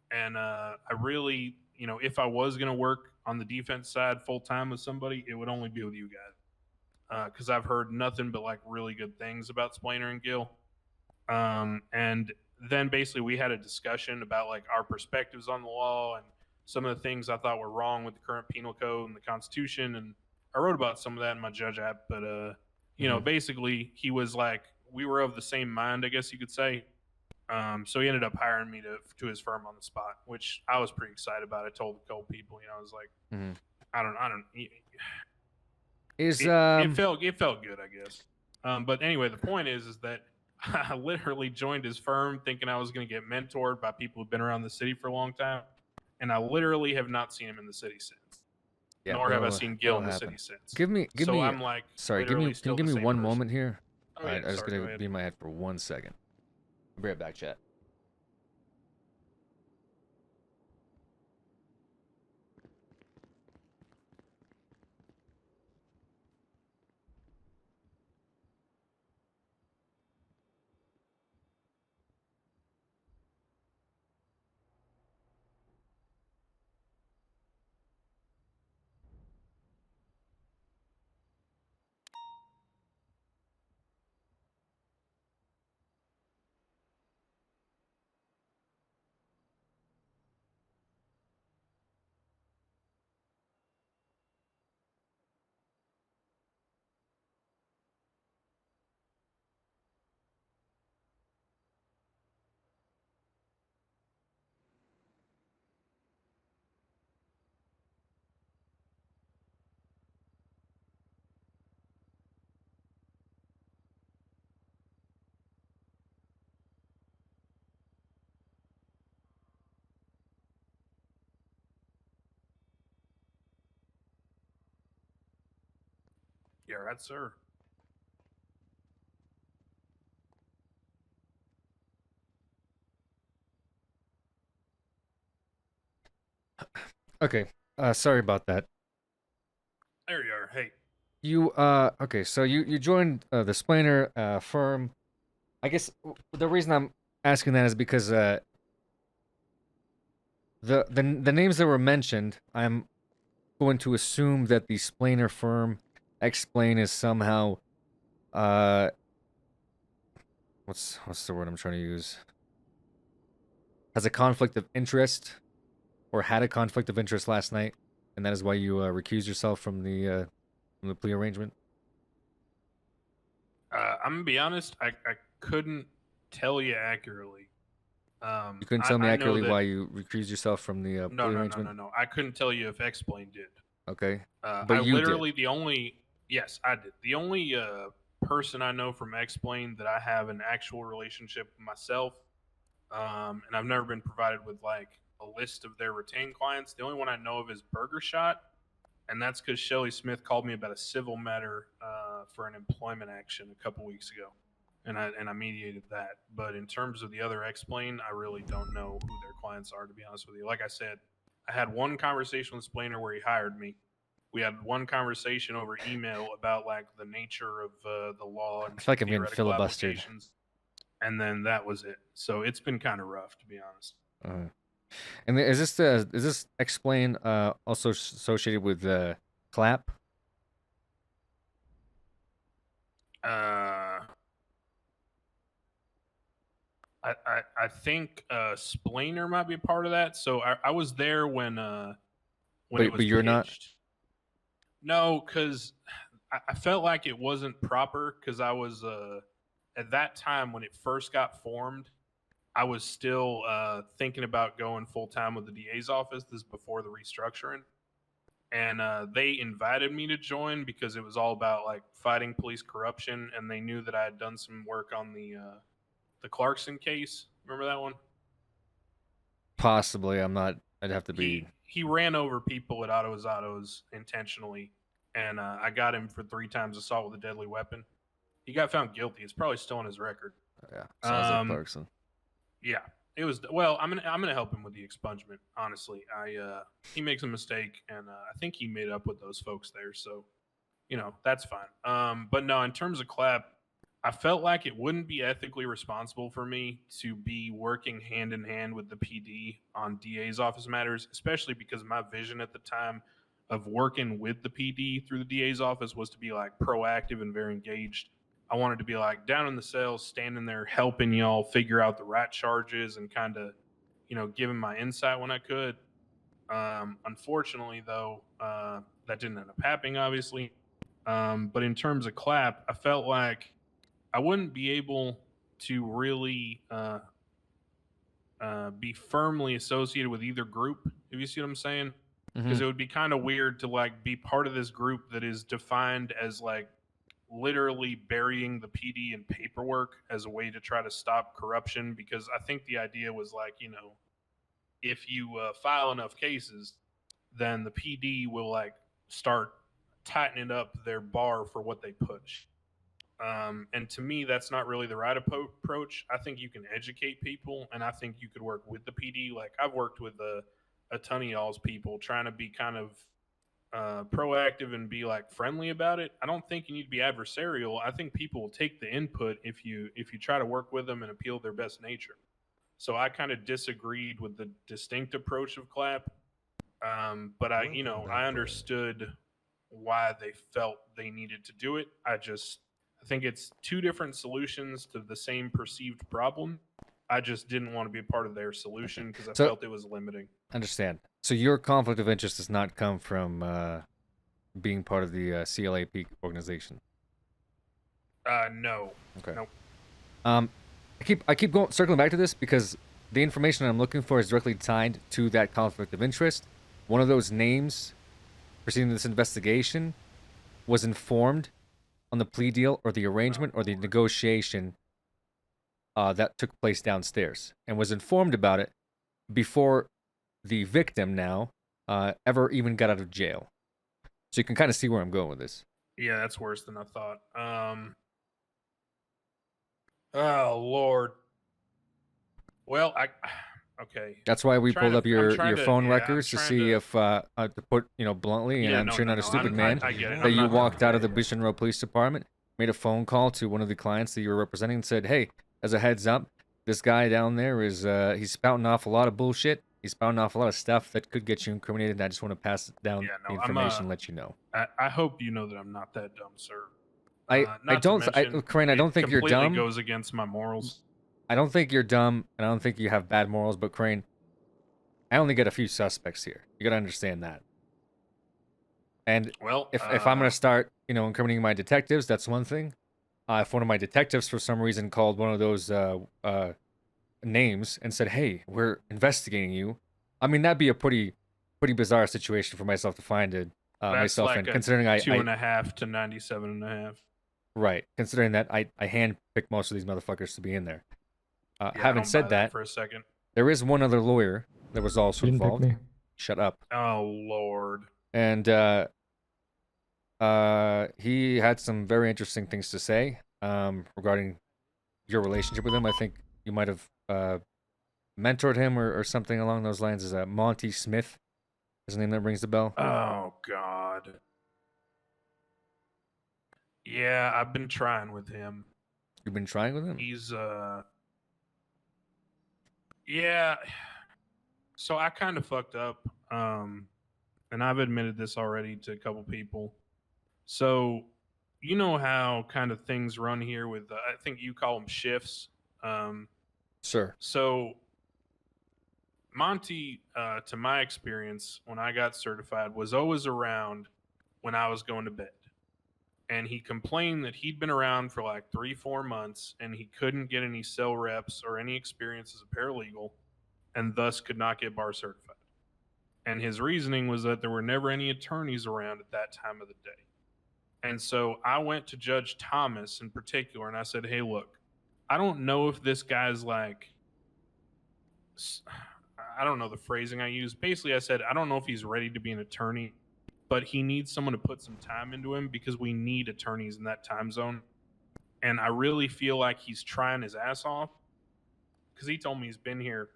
And I really, if I was going to work on the defense side full time with somebody, it would only be with you guys. Because I've heard nothing but like really good things about Splainer and Gil. And then basically we had a discussion about like our perspectives on the law and some of the things I thought were wrong with the current penal code and the Constitution. And I wrote about some of that in my judge app. But, basically he was like, we were of the same mind, I guess you could say. So he ended up hiring me to his firm on the spot, which I was pretty excited about. I told the co-people, I was like, I don't. It felt good, I guess. But anyway, the point is that I literally joined his firm thinking I was going to get mentored by people who've been around the city for a long time, and I literally have not seen him in the city since. Yeah, nor have I seen Gil in the city since. Give me. So I'm like, sorry. literally Can you still give the me same one person. moment here? Oh, yeah, I just sorry, go gotta ahead. be in my head for 1 second. I'll be right back, chat. Yeah, right, sir. Okay. Sorry about that. There you are. Hey. You okay, so you joined the Splainer firm. I guess the reason I'm asking that is because the names that were mentioned, I'm going to assume that the Splainer firm Explain is somehow what's the word I'm trying to use? Has a conflict of interest or had a conflict of interest last night, and that is why you recused yourself from the plea arrangement. I'm gonna be honest. I couldn't tell you accurately. You couldn't tell me I know accurately that, why you recused yourself from the plea arrangement. no. I couldn't tell you if Explain did. Okay, I but you literally did. the only yes, I did. The only person I know from Explain that I have an actual relationship with myself, and I've never been provided with like a list of their retained clients. The only one I know of is Burger Shot, and that's because Shelly Smith called me about a civil matter for an employment action a couple weeks ago, and I mediated that. But in terms of the other Explain, I really don't know who their clients are, to be honest with you. Like I said, I had one conversation with Splainer where he hired me. We had one conversation over email about like the nature of the law and I feel like I'm getting theoretical filibustered. applications, and then that was it. So it's been kind of rough, to be honest. And is this Explain also associated with Clap? I think Splainer might be a part of that. So I was there when it was But you're not. pitched. No, because I felt like it wasn't proper because I was at that time when it first got formed, I was still thinking about going full time with the DA's office. This is before the restructuring, and they invited me to join because it was all about like fighting police corruption, and they knew that I had done some work on the Clarkson case. Remember that one? Possibly, I'm not. I'd have to be. He ran over people at Autos intentionally, and I got him for 3 times assault with a deadly weapon. He got found guilty. It's probably still on his record. Yeah, sounds like Clarkson. Yeah, it was. Well, I'm gonna help him with the expungement. Honestly, he makes a mistake, and I think he made up with those folks there. So, that's fine. But no, in terms of Clap, I felt like it wouldn't be ethically responsible for me to be working hand in hand with the PD on DA's office matters, especially because my vision at the time of working with the PD through the DA's office was to be like proactive and very engaged. I wanted to be like down in the cells, standing there helping y'all figure out the right charges and kind of, giving my insight when I could. Unfortunately, though, that didn't end up happening, obviously. But in terms of Clap, I felt like I wouldn't be able to really be firmly associated with either group, if you see what I'm saying. Because it would be kind of weird to like be part of this group that is defined as like literally burying the PD in paperwork as a way to try to stop corruption. Because I think the idea was like, if you file enough cases, then the PD will like start tightening up their bar for what they push. And to me, that's not really the right approach. I think you can educate people, and I think you could work with the PD. Like I've worked with a ton of y'all's people trying to be kind of proactive and be like friendly about it. I don't think you need to be adversarial. I think people will take the input if you try to work with them and appeal their best nature. So I kind of disagreed with the distinct approach of Clap, but I understood why they felt they needed to do it. I think it's 2 different solutions to the same perceived problem. I just didn't want to be a part of their solution because I felt it was limiting. Understand. So your conflict of interest does not come from being part of the CLAP organization. No. Okay. Nope. I keep going circling back to this because the information I'm looking for is directly tied to that conflict of interest. One of those names preceding this investigation was informed on the plea deal or the arrangement or the negotiation that took place downstairs and was informed about it before the victim now ever even got out of jail. So you can kind of see where I'm going with this. Yeah, that's worse than I thought. Oh Lord. Well, okay. That's why I'm we trying pulled to. up I'm your trying to. phone Yeah, I'm records to trying see to. if, to put, bluntly, and Yeah, I'm no, sure no, not a no. stupid man, I get it. that I'm you not. walked out of Okay. the Mission Row Police Department, made a phone call to one of the clients that you were representing, and said, "Hey, as a heads up, this guy down there is he's spouting off a lot of bullshit. He's spouting off a lot of stuff that could get you incriminated. And I just want to pass down Yeah, the no. information, and let you know." I hope you know that I'm not that dumb, sir. I Not don't to mention, Crane, I it don't think you're completely dumb. goes against my morals. I don't think you're dumb, and I don't think you have bad morals. But Crane, I only get a few suspects here. You gotta understand that. And Well, if I'm gonna start, incriminating my detectives, that's one thing. If one of my detectives for some reason called one of those names and said, "Hey, we're investigating you," I mean that'd be a pretty bizarre situation for myself to find it that's myself like in. a Considering I 2.5 to 97.5. right, considering that I handpicked most of these motherfuckers to be in there. Yeah, I Having don't said buy that, for a second. there is one other lawyer that was also You didn't pick involved. me. Shut up. Oh Lord. And he had some very interesting things to say regarding your relationship with him. I think you might have mentored him or something along those lines. Is Monty Smith? Is the name that rings the bell? Oh God. Yeah, I've been trying with him. You've been trying with him? He's yeah. So I kind of fucked up. And I've admitted this already to a couple people. So you know how kind of things run here with I think you call them shifts. Sure. So Monty, to my experience, when I got certified, was always around when I was going to bed. And he complained that he'd been around for like 3-4 months and he couldn't get any cell reps or any experience as a paralegal and thus could not get bar certified. And his reasoning was that there were never any attorneys around at that time of the day. And so I went to Judge Thomas in particular and I said, "Hey, look, I don't know if this guy's like, I don't know the phrasing I used. Basically, I said, I don't know if he's ready to be an attorney, but he needs someone to put some time into him because we need attorneys in that time zone. And I really feel like he's trying his ass off because he told me he's been here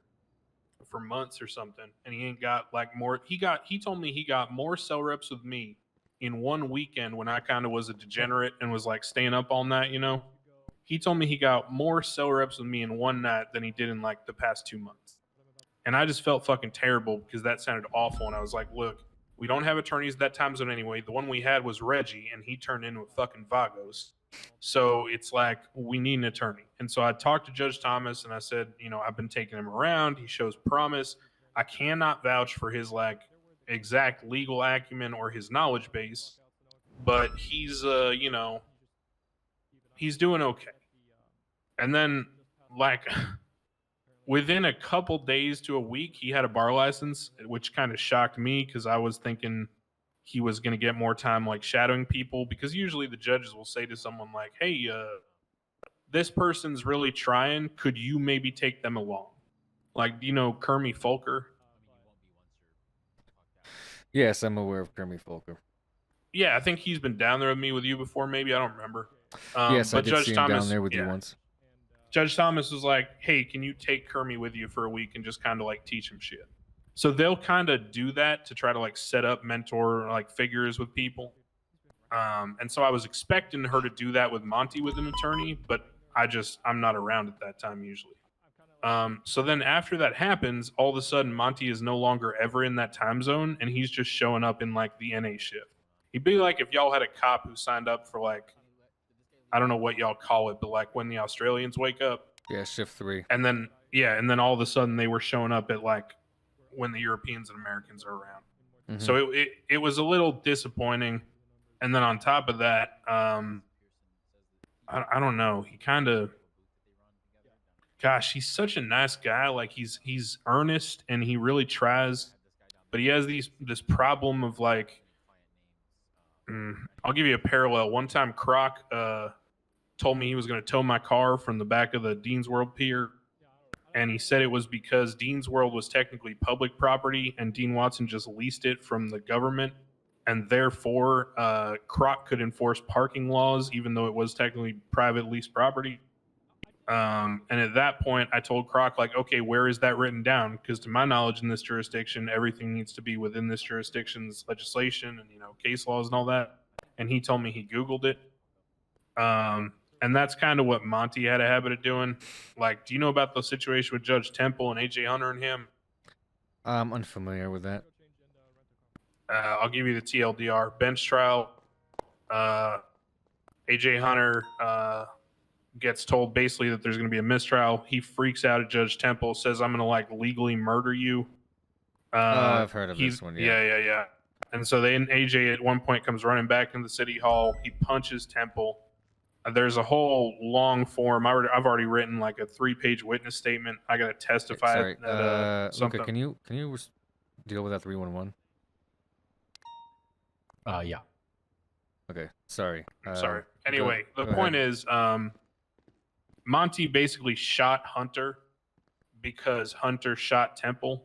for months or something and he ain't got like more. He told me he got more cell reps with me in one weekend when I kind of was a degenerate and was like staying up all night, He told me he got more cell reps with me in one night than he did in like the past 2 months. And I just felt fucking terrible because that sounded awful. And I was like, look, we don't have attorneys at that time zone anyway. The one we had was Reggie, and he turned into a fucking Vagos. So it's like, we need an attorney. And so I talked to Judge Thomas, and I said, I've been taking him around. He shows promise. I cannot vouch for his, like, exact legal acumen or his knowledge base, but he's, he's doing okay. And then, like... within a couple days to a week, he had a bar license, which kind of shocked me because I was thinking he was going to get more time like shadowing people because usually the judges will say to someone like, "Hey, this person's really trying. Could you maybe take them along?" Like, do you know Kermie Folker? Yes, I'm aware of Kermie Folker. Yeah, I think he's been down there with me with you before. Maybe I don't remember. Yes, I but did Judge see him Thomas, down there with you once. Judge Thomas was like, "Hey, can you take Kermie with you for a week and just kind of like teach him shit?" So they'll kind of do that to try to like set up mentor like figures with people. And so I was expecting her to do that with Monty with an attorney, but I'm not around at that time usually. So then after that happens, all of a sudden Monty is no longer ever in that time zone and he's just showing up in like the NA shift. He'd be like if y'all had a cop who signed up for like, I don't know what y'all call it, but like when the Australians wake up. Yeah, shift 3. And then, and then all of a sudden they were showing up at like when the Europeans and Americans are around. Mm-hmm. So it was a little disappointing. And then on top of that, I don't know. He kind of, gosh, he's such a nice guy. Like he's earnest and he really tries, but he has this problem of like, I'll give you a parallel. One time Croc told me he was going to tow my car from the back of the Dean's World Pier. And he said it was because Dean's World was technically public property and Dean Watson just leased it from the government and therefore Croc could enforce parking laws, even though it was technically private leased property. And at that point, I told Croc, like, okay, where is that written down? Because to my knowledge, in this jurisdiction, everything needs to be within this jurisdiction's legislation and case laws and all that. And he told me he Googled it. And that's kind of what Monty had a habit of doing. Like, do you know about the situation with Judge Temple and AJ Hunter and him? I'm unfamiliar with that. I'll give you the TLDR. Bench trial. AJ Hunter gets told basically that there's going to be a mistrial. He freaks out at Judge Temple, says, I'm going to like legally murder you. I've heard of this one. Yeah. And so then AJ at one point comes running back into the city hall. He punches Temple. There's a whole long form. I've already written like a 3-page witness statement. I got to testify. Sorry. Something. Luca, can you deal with that 311? Yeah. Okay. Sorry. I'm sorry. Anyway, the point is, Monty basically shot Hunter because Hunter shot Temple.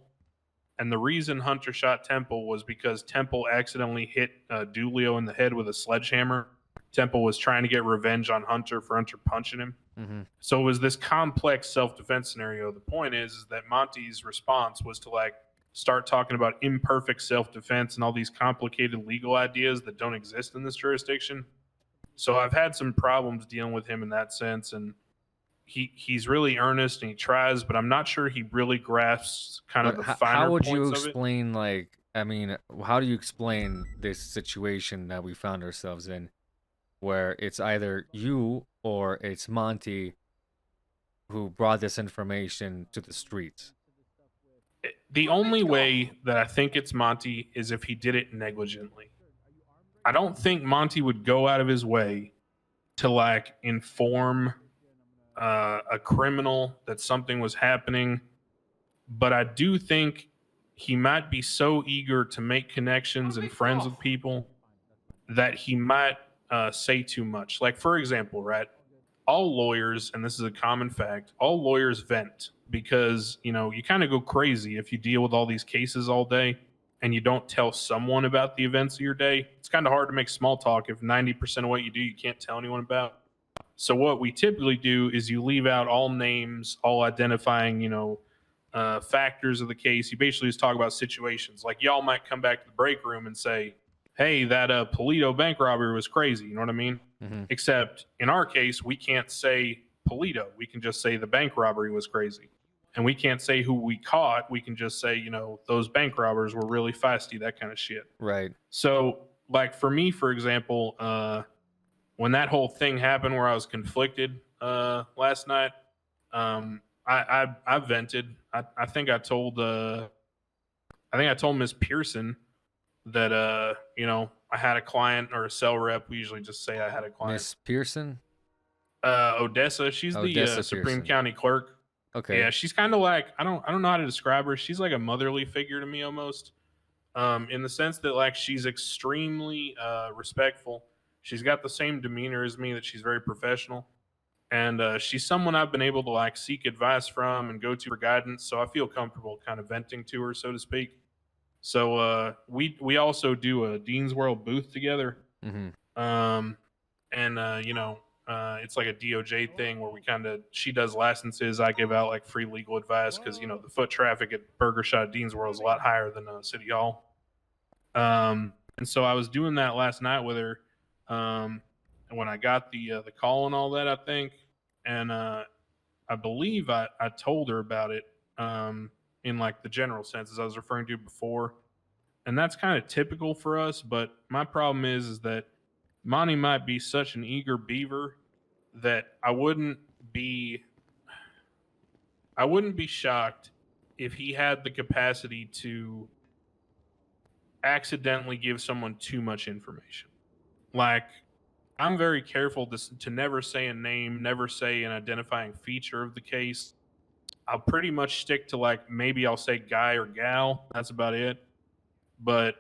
And the reason Hunter shot Temple was because Temple accidentally hit Dulio in the head with a sledgehammer. Temple was trying to get revenge on Hunter for Hunter punching him. Mm-hmm. So it was this complex self-defense scenario. The point is that Monty's response was to like start talking about imperfect self-defense and all these complicated legal ideas that don't exist in this jurisdiction. So I've had some problems dealing with him in that sense, and he's really earnest and he tries, but I'm not sure he really grasps kind of the finer How would points you of it. explain, like, I mean, how do you explain this situation that we found ourselves in, where it's either you or it's Monty who brought this information to the streets? The only way that I think it's Monty is if he did it negligently. I don't think Monty would go out of his way to like inform a criminal that something was happening, but I do think he might be so eager to make connections and friends with people that he might say too much. Like, for example, right? All lawyers, and this is a common fact, all lawyers vent because, you kind of go crazy if you deal with all these cases all day and you don't tell someone about the events of your day. It's kind of hard to make small talk if 90% of what you do you can't tell anyone about. So what we typically do is you leave out all names, all identifying, factors of the case. You basically just talk about situations. Like y'all might come back to the break room and say, hey, that Polito bank robbery was crazy. You know what I mean? Mm-hmm. Except in our case, we can't say Polito. We can just say the bank robbery was crazy. And we can't say who we caught. We can just say, those bank robbers were really feisty, that kind of shit. Right. So, like for me, for example, when that whole thing happened where I was conflicted last night, I vented. I think I told Miss Pearson that I had a client or a cell rep. We usually just say I had a client. Miss Pearson? Odessa. She's Odessa the Supreme Pearson. County clerk. Okay. Yeah, she's kind of like I don't know how to describe her. She's like a motherly figure to me almost, in the sense that like she's extremely respectful. She's got the same demeanor as me, that she's very professional, and she's someone I've been able to like seek advice from and go to for guidance. So I feel comfortable kind of venting to her, so to speak. So we also do a Dean's World booth together. Mm-hmm. It's like a DOJ thing where she does licenses. I give out like free legal advice because, the foot traffic at Burger Shot Dean's World is a lot higher than City Hall. And so I was doing that last night with her. And when I got the call and all that, I think, and I believe I told her about it in like the general sense as I was referring to before. And that's kind of typical for us. But my problem is that Monty might be such an eager beaver that I wouldn't be shocked if he had the capacity to accidentally give someone too much information. Like, I'm very careful to never say a name, never say an identifying feature of the case. I'll pretty much stick to like, maybe I'll say guy or gal. That's about it. But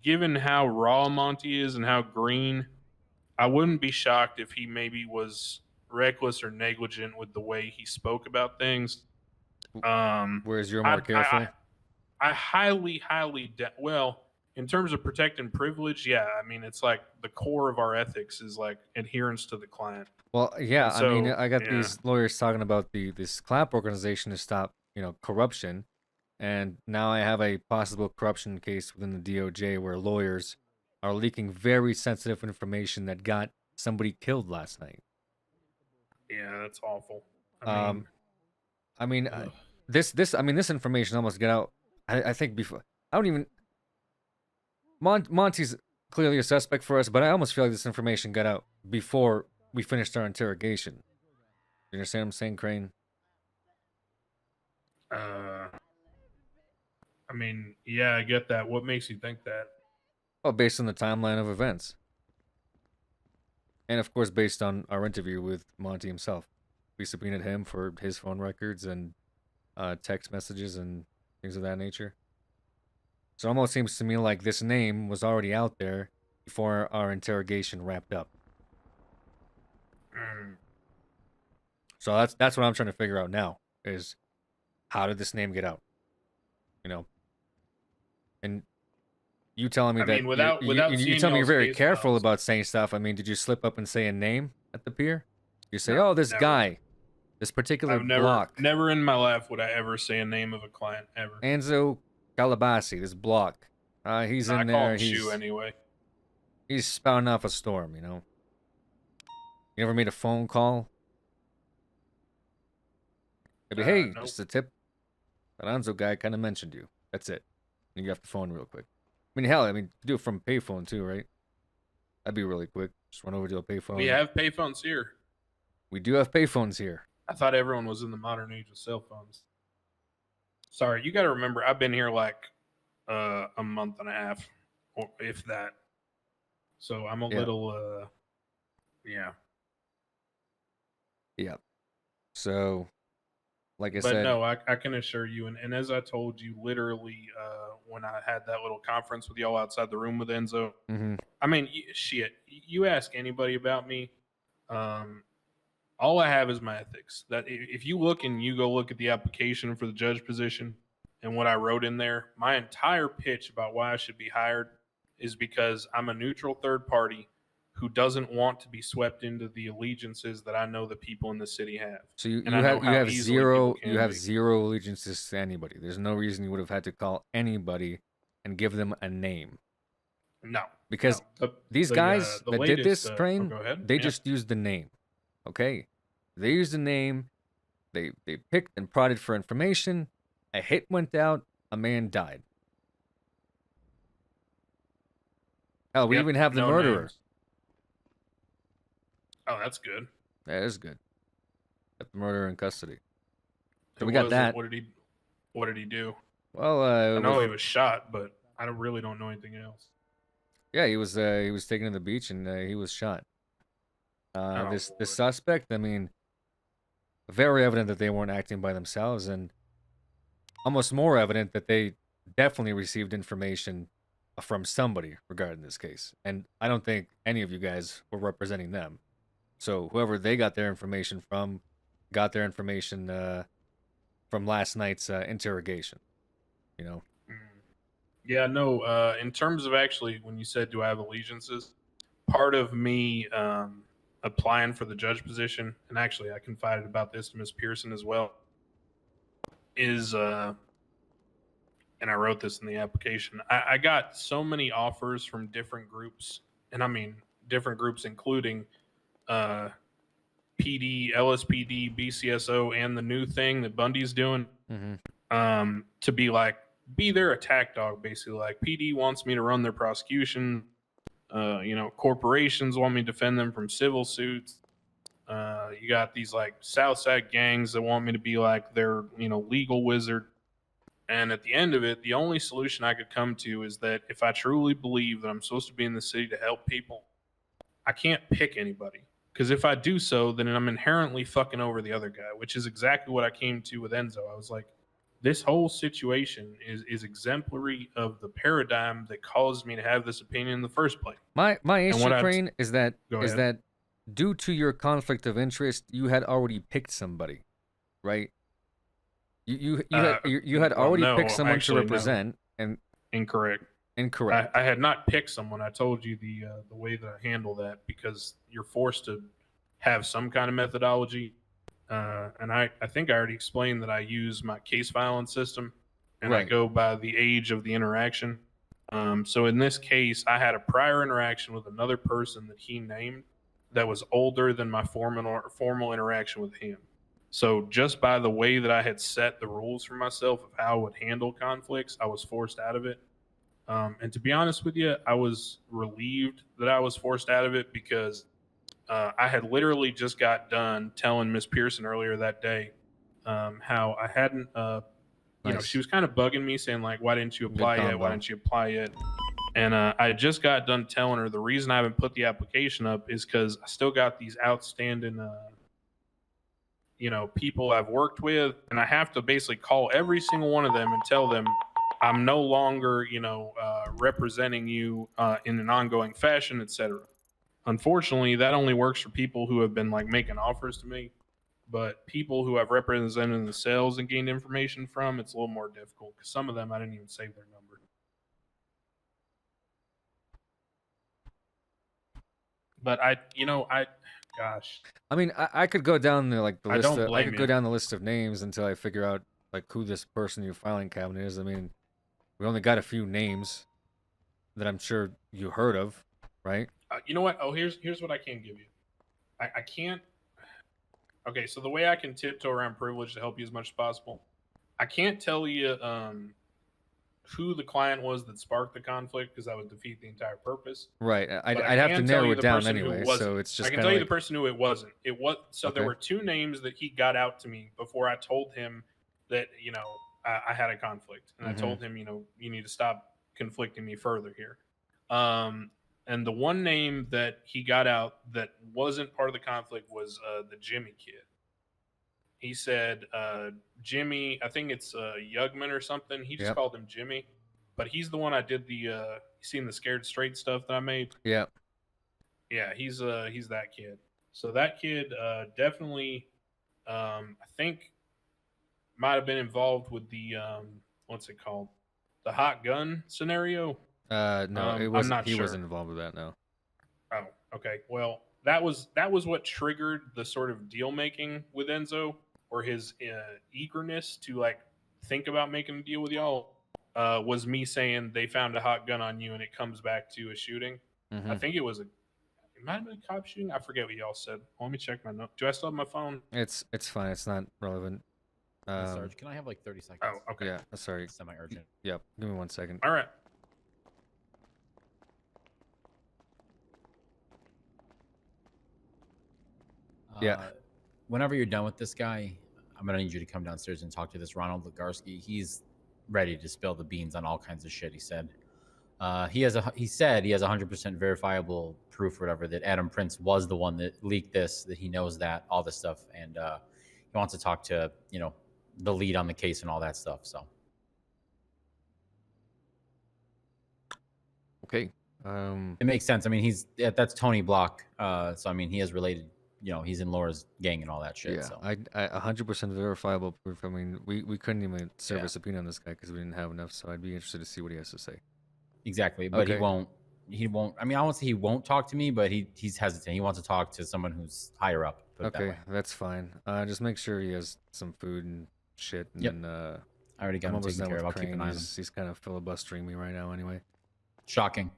given how raw Monty is and how green, I wouldn't be shocked if he maybe was reckless or negligent with the way he spoke about things. Whereas you're more careful? I highly, in terms of protecting privilege, yeah, I mean, it's like the core of our ethics is like adherence to the client. Well, yeah, And I mean, so, I got yeah. these lawyers talking about this clap organization to stop, corruption, and now I have a possible corruption case within the DOJ where lawyers are leaking very sensitive information that got somebody killed last night. Yeah, that's awful. I mean, ugh. This information almost got out. I think before I don't even. Monty's clearly a suspect for us, but I almost feel like this information got out before we finished our interrogation. You understand what I'm saying, Crane? I mean, yeah, I get that. What makes you think that? Well, based on the timeline of events. And of course, based on our interview with Monty himself. We subpoenaed him for his phone records and text messages and things of that nature. So it almost seems to me like this name was already out there before our interrogation wrapped up. So that's what I'm trying to figure out now, is how did this name get out? And you telling me I that mean, without you seeing tell me you're y'all's very case careful files. about saying stuff. I mean, did you slip up and say a name at the pier? You say, No, oh, this never. guy, this particular I've block, never in my life would I ever say a name of a client ever. Enzo Calabasi, this block. He's No, in I call there. him Shu anyway. He's spouting off a storm, You ever made a phone call? Maybe, hey, nope. just a tip. That Enzo guy kind of mentioned you. That's it. You get off the phone real quick. I mean, hell, do it from a payphone too, right? That'd be really quick. Just run over to a payphone. We have payphones here. We do have payphones here. I thought everyone was in the modern age of cell phones. Sorry, you got to remember, I've been here like a month and a half, or if that. So I'm a little, yeah. Yeah. So, like I But said, no, I can assure you, and as I told you, literally, when I had that little conference with y'all outside the room with Enzo, I mean, shit, you ask anybody about me, all I have is my ethics. That if you look and you go look at the application for the judge position and what I wrote in there, my entire pitch about why I should be hired is because I'm a neutral third party who doesn't want to be swept into the allegiances that I know the people in the city have. so you And I know how have easily zero people can be. zero allegiances to anybody. There's no reason you would have had to call anybody and give them a name. No, because these guys the that did this latest, train, go ahead. they Yeah. just used the name. Okay, they used the name. They picked and prodded for information. A hit went out. A man died. Hell, we Yep, even have the no murderer. names. Oh, that's good. That is good. Got the murderer in custody. So Who we got was it? that. What did he do? Well, I know he was shot, but I really don't know anything else. Yeah, he was taken to the beach and he was shot. This suspect, I mean, very evident that they weren't acting by themselves, and almost more evident that they definitely received information from somebody regarding this case. And I don't think any of you guys were representing them. So whoever they got their information from, got their information from last night's interrogation. Yeah, no. In terms of actually, when you said, "Do I have allegiances?" Part of me applying for the judge position, and actually, I confided about this to Miss Pearson as well. Is and I wrote this in the application. I got so many offers from different groups, and I mean different groups, including PD, LSPD, BCSO, and the new thing that Bundy's doing, to be their attack dog, basically. Like, PD wants me to run their prosecution. Corporations want me to defend them from civil suits. You got these like Southside gangs that want me to be like their, legal wizard. And at the end of it, the only solution I could come to is that if I truly believe that I'm supposed to be in the city to help people, I can't pick anybody. Because if I do so, then I'm inherently fucking over the other guy, which is exactly what I came to with Enzo. I was like, this whole situation is exemplary of the paradigm that caused me to have this opinion in the first place. My issue, Crane, is that due to your conflict of interest, you had already picked somebody, right? You had already picked someone to represent, and incorrect. Incorrect. I had not picked someone. I told you the way that I handle that because you're forced to have some kind of methodology. And I think I already explained that I use my case filing system and I Right. go by the age of the interaction. So in this case, I had a prior interaction with another person that he named that was older than my formal interaction with him. So just by the way that I had set the rules for myself of how I would handle conflicts, I was forced out of it. And to be honest with you, I was relieved that I was forced out of it because I had literally just got done telling Miss Pearson earlier that day how I hadn't, you know, she was kind of bugging me saying like, "Why didn't you apply yet? Why combo. didn't you apply yet?" And I just got done telling her the reason I haven't put the application up is because I still got these outstanding, you know, people I've worked with, and I have to basically call every single one of them and tell them I'm no longer, you know, representing you in an ongoing fashion, etc. Unfortunately, that only works for people who have been like making offers to me. But people who I've represented in the sales and gained information from, it's a little more difficult because some of them I didn't even save their number. But gosh. I mean, I could go down the like the I list. don't I blame could go you. down the list of names until I figure out like who this person in your filing cabinet is. I mean, we only got a few names that I'm sure you heard of, right? You know what? Oh, here's what I can give you. I can't. Okay, so the way I can tiptoe around privilege to help you as much as possible, I can't tell you who the client was that sparked the conflict because that would defeat the entire purpose. Right. But I I'd have to can tell narrow you it the down person who anyway. wasn't. So it's just I can kind tell of you like, the person who it wasn't. It was so there Okay. were two names that he got out to me before I told him that I had a conflict, and I Mhm. told him you need to stop conflicting me further here. And the one name that he got out that wasn't part of the conflict was the Jimmy kid. He said Jimmy, I think it's Yugman or something. He just Yep. called him Jimmy, but he's the one I did the seen the scared straight stuff that I made. yeah. Yeah, he's that kid. So that kid definitely, I think, might have been involved with the what's it called, the hot gun scenario. No, it I'm wasn't. not He sure. wasn't involved with that. No. Oh, okay. Well, that was what triggered the sort of deal making with Enzo, or his eagerness to like think about making a deal with y'all. Was me saying they found a hot gun on you, and it comes back to a shooting. I Mhm. think it might have been a cop shooting. I forget what y'all said. Let me check my note. Do I still have my phone? It's fine. It's not relevant. Sarge, can I have like 30 seconds? Oh, okay. Yeah. Sorry. Semi-urgent. Yep. Give me 1 second. All right. Yeah. Whenever you're done with this guy, I'm gonna need you to come downstairs and talk to this Ronald Legarski. He's ready to spill the beans on all kinds of shit. He said he said he has 100% verifiable proof, or whatever, that Adam Prince was the one that leaked this. That he knows that, all this stuff, and he wants to talk to the lead on the case and all that stuff. So Okay. it makes sense. I mean, that's Tony Block. So I mean, he is related. He's in Laura's gang and all that shit. Yeah. So. I 100% verifiable proof. I mean, we couldn't even serve a subpoena on this guy because we didn't have enough. So I'd be interested to see what he has to say. Exactly, but Okay. he won't. I mean, I won't say he won't talk to me, but he's hesitant. He wants to talk to someone who's higher up. Put it that Okay, way. that's fine. Just make sure he has some food and shit. And Yep. then, I already got I'm him almost taken done care with of. I'll keep Crane. an eye on him. He's kind of filibustering me right now anyway. Shocking.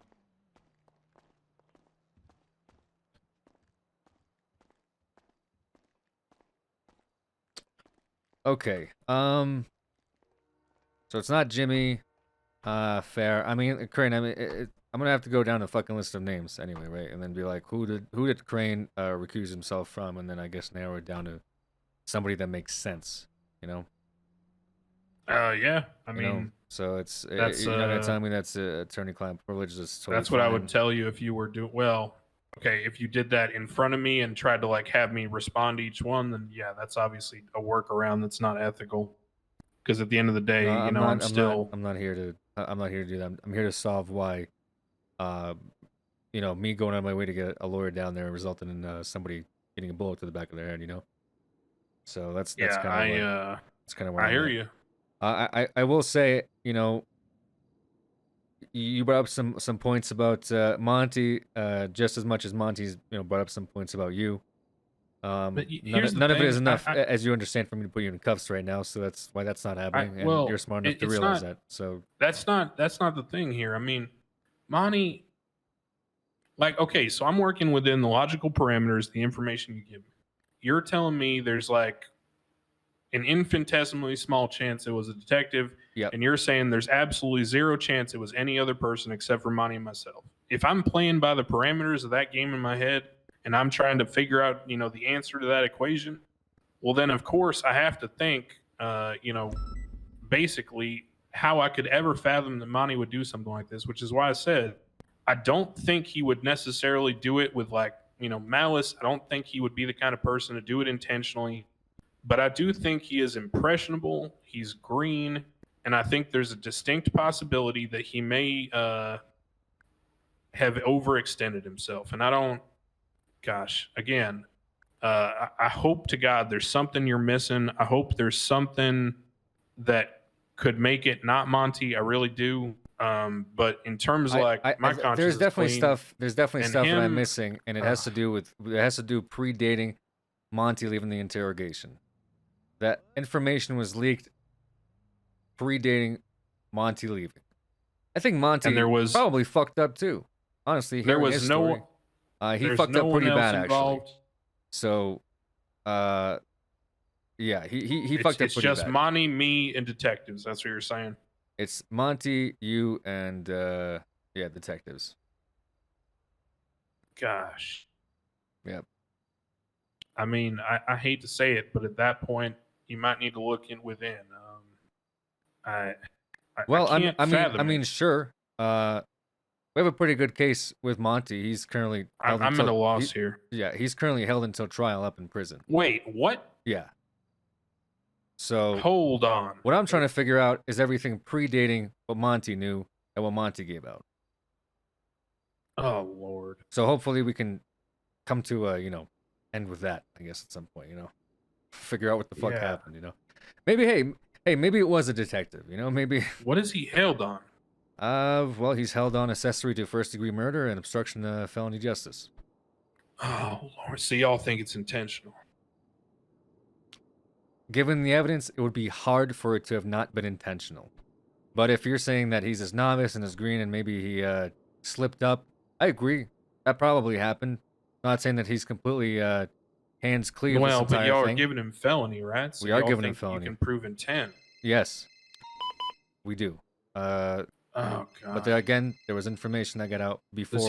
Okay. So it's not Jimmy. Fair. I mean, Crane. I mean, I'm gonna have to go down a fucking list of names anyway, right? And then be like, who did Crane recuse himself from? And then I guess narrow it down to somebody that makes sense. You know. Yeah. I You know? mean, So it's that's, you're not gonna tell me that's attorney-client privilege. That's totally that's what I would fine. tell you if you were doing well. Okay, if you did that in front of me and tried to like have me respond to each one, then yeah, that's obviously a workaround that's not ethical. Because at the end of the day, No, I'm not here to do that. I'm here to solve why, me going out of my way to get a lawyer down there resulted in somebody getting a bullet to the back of their head. You know. So that's kind of that's kind of where I I'm hear at. you. I will say, you brought up some points about Monty, just as much as Monty's brought up some points about you. here's the None of it thing, is enough, as you understand, for me to put you in cuffs right now. So that's why that's not happening, and you're smart enough to it's realize not, that. So that's not the thing here. I mean, Monty, like, okay, so I'm working within the logical parameters, the information you give me. You're telling me there's like an infinitesimally small chance it was a detective, and you're saying there's absolutely zero chance it was any other person except for Monty and myself. If I'm playing by the parameters of that game in my head and I'm trying to figure out, the answer to that equation, well, then of course I have to think, basically how I could ever fathom that Monty would do something like this, which is why I said I don't think he would necessarily do it with malice. I don't think he would be the kind of person to do it intentionally. But I do think he is impressionable. He's green, and I think there's a distinct possibility that he may have overextended himself. And I don't, gosh, again, I hope to God there's something you're missing. I hope there's something that could make it not Monty. I really do. But in terms of my conscience, there's definitely clean, stuff. There's definitely and stuff that I'm him- missing, and it has to do predating Monty leaving the interrogation. That information was leaked predating Monty leaving. I think Monty And there was- probably fucked up too. Honestly, There hearing was his no- story, he there's fucked no up pretty one else bad involved. actually. So, yeah, he fucked up It's pretty just bad. Monty, me, and detectives. That's what you're saying. It's Monty, you, and detectives. Gosh. Yep. I mean, I hate to say it, but at that point, you might need to look within. Well, I can't fathom I mean, it. sure. We have a pretty good case with Monty. He's currently held I'm at until, a loss here. Yeah, he's currently held until trial up in prison. Wait, what? Yeah. So hold on. What I'm trying to figure out is everything predating what Monty knew and what Monty gave out. Oh Lord. So hopefully we can come to end with that, I guess, at some point, figure out what the fuck Yeah. happened, Maybe hey, maybe it was a detective, maybe. What is he held on? Well, he's held on accessory to first-degree murder and obstruction of felony justice. Oh Lord. So y'all think it's intentional? Given the evidence, it would be hard for it to have not been intentional. But if you're saying that he's as novice and as green and maybe he slipped up, I agree. That probably happened. Not saying that he's completely hands clear of Well, this but entire y'all thing. are giving him felony, right? So We are y'all giving him think felony. You can prove intent. Yes, we do. Oh God. But there, again, there was information that got out before.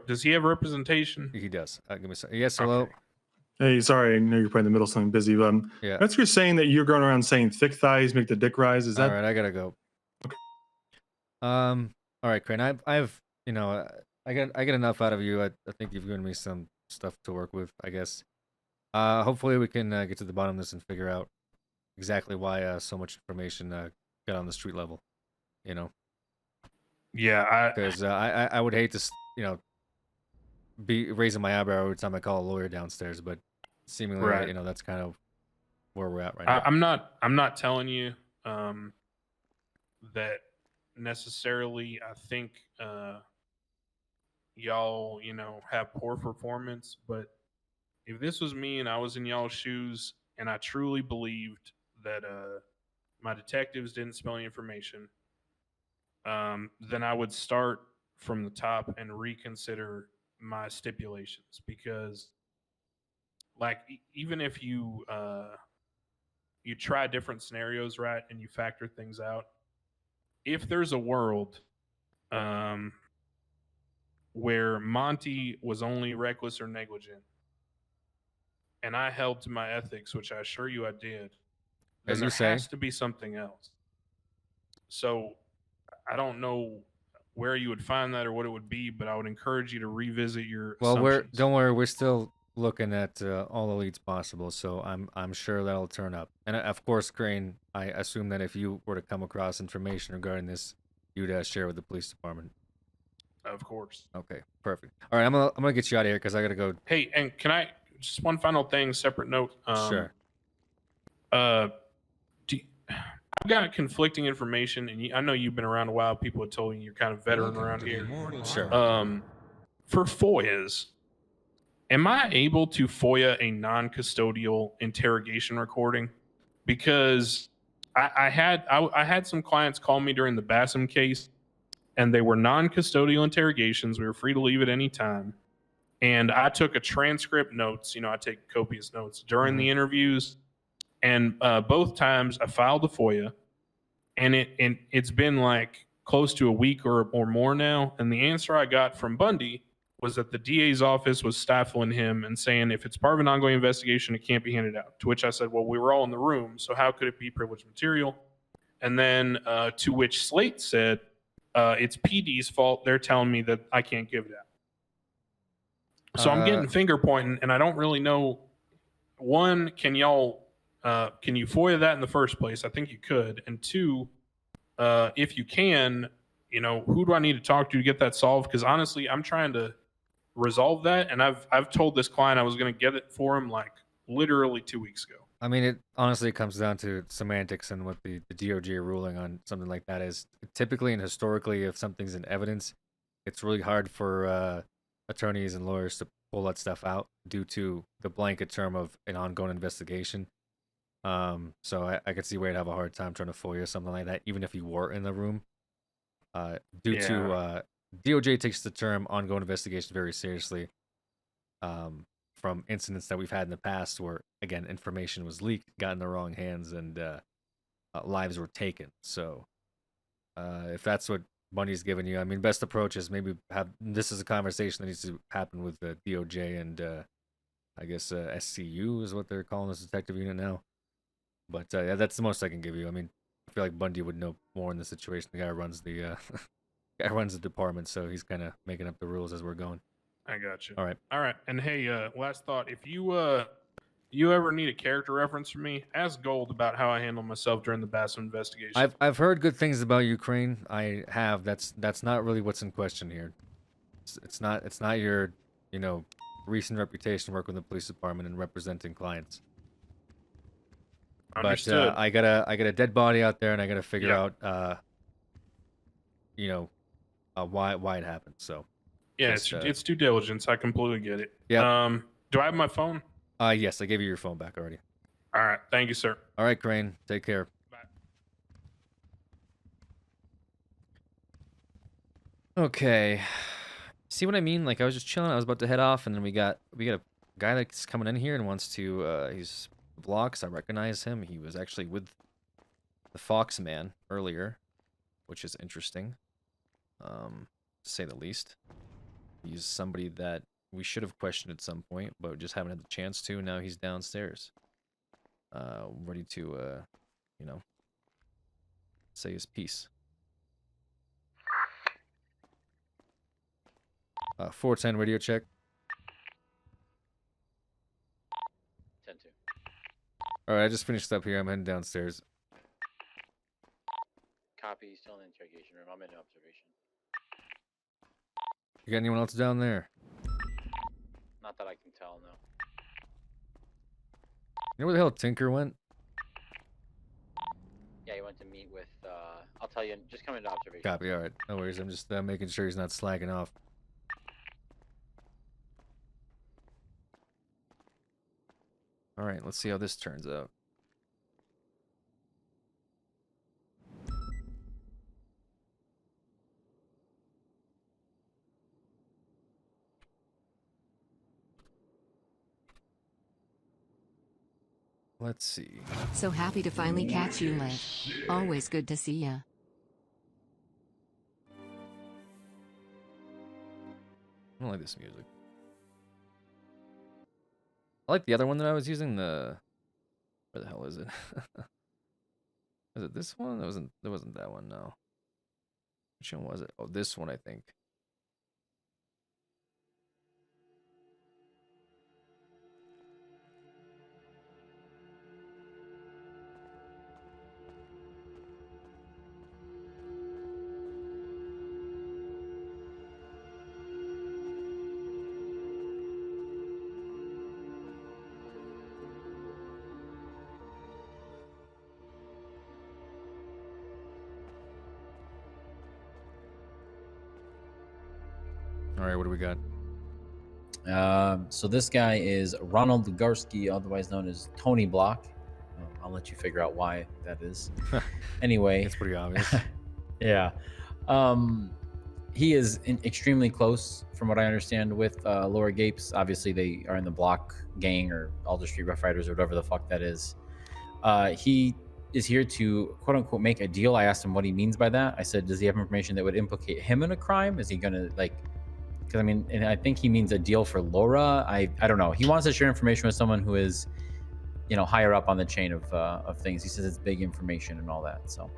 Does he have representation? He does. Give me a second. Yes, hello. Hey, sorry, I know you're probably in the middle of something busy. But Yeah. that's you're saying that you're going around saying thick thighs make the dick rise. Is that All right? I gotta go. All right, Crane. I've I get enough out of you. I think you've given me some stuff to work with, I guess. Hopefully we can get to the bottom of this and figure out exactly why so much information got on the street level. Yeah, because I would hate to be raising my eyebrow every time I call a lawyer downstairs, but seemingly Right. that's kind of where we're at right now. I'm not telling you that necessarily. I think y'all have poor performance, but if this was me and I was in y'all's shoes and I truly believed that my detectives didn't spill any information, then I would start from the top and reconsider my stipulations, because even if you you try different scenarios, right, and you factor things out, if there's a world where Monty was only reckless or negligent and I held to my ethics, which I assure you I did, then As there you say. has to be something else. So I don't know where you would find that or what it would be, but I would encourage you to revisit your Well, assumptions. don't worry, we're still looking at all the leads possible, so I'm sure that'll turn up. And of course, Crane, I assume that if you were to come across information regarding this, you'd share with the police department. Of course. Okay, perfect. All right, I'm gonna get you out of here because I gotta go. Hey, and can I just one final thing, separate note? Sure. I got conflicting information, and I know you've been around a while. People have told you you're kind of veteran around here. Sure. For FOIAs, am I able to FOIA a non-custodial interrogation recording? Because I had some clients call me during the Bassam case, and they were non-custodial interrogations. We were free to leave at any time, and I took a transcript notes. I take copious notes during the interviews, and both times I filed a FOIA, and it's been like close to a week or more now, and the answer I got from Bundy was that the DA's office was stifling him and saying if it's part of an ongoing investigation, it can't be handed out. To which I said, well, we were all in the room, so how could it be privileged material? And then to which Slate said, it's PD's fault. They're telling me that I can't give that. So I'm getting finger pointing, and I don't really know. One, can you FOIA that in the first place? I think you could. And two, if you can, who do I need to talk to get that solved? Because honestly, I'm trying to resolve that, and I've told this client I was going to get it for him like literally 2 weeks ago. I mean, it honestly comes down to semantics and what the DOJ ruling on something like that is. Typically and historically, if something's in evidence, it's really hard for attorneys and lawyers to pull that stuff out due to the blanket term of an ongoing investigation. So I could see where you'd have a hard time trying to FOIA something like that, even if you were in the room. Due to DOJ takes the term ongoing investigation very seriously. From incidents that we've had in the past where, again, information was leaked, got in the wrong hands, and lives were taken. So if that's what Bundy's giving you, I mean, best approach is maybe this is a conversation that needs to happen with the DOJ and I guess SCU is what they're calling this detective unit now. But yeah, that's the most I can give you. I mean, I feel like Bundy would know more in the situation. The guy runs the guy runs the department, so he's kind of making up the rules as we're going. I got you. All right. And hey, last thought: if you ever need a character reference from me, ask Gold about how I handled myself during the Bassam investigation. I've heard good things about Ukraine. I have. That's not really what's in question here. It's not your recent reputation working with the police department and representing clients. Understood. But I got a dead body out there, and I got to figure out why it happened. So yeah, it's due diligence. I completely get it. Yeah. Do I have my phone? Yes, I gave you your phone back already. All right. Thank you, sir. All right, Crane. Take care. Bye. Okay. See what I mean? Like I was just chilling. I was about to head off, and then we got a guy that's coming in here and wants to. He's blocks. I recognize him. He was actually with the Fox man earlier, which is interesting, to say the least. He's somebody that we should have questioned at some point, but just haven't had the chance to. Now he's downstairs, ready to, say his piece. 410 radio check. 10-2. All right, I just finished up here. I'm heading downstairs. Copy. Still in the interrogation room. I'm in observation. You got anyone else down there? Not that I can tell, no. You know where the hell Tinker went? Yeah, he went to meet with, I'll tell you, just come into observation. Copy, alright. No worries, I'm just making sure he's not slacking off. Alright, let's see how this turns out. Let's see. So happy to finally catch you, Liv. Always good to see ya. I don't like this music. I like the other one that I was using, where the hell is it? Is it this one? That wasn't that one, no. Which one was it? Oh, this one, I think. All right, what do we got? So this guy is Ronald Garski, otherwise known as Tony Block. I'll let you figure out why that is. Anyway, It's pretty obvious. yeah. He is extremely close, from what I understand, with Laura Gapes. Obviously, they are in the Block gang or all the Street Rough Riders or whatever the fuck that is. He is here to quote unquote make a deal. I asked him what he means by that. I said, does he have information that would implicate him in a crime? Is he gonna like? Because I mean, and I think he means a deal for Laura. I don't know. He wants to share information with someone who is, you know, higher up on the chain of things. He says it's big information and all that. So.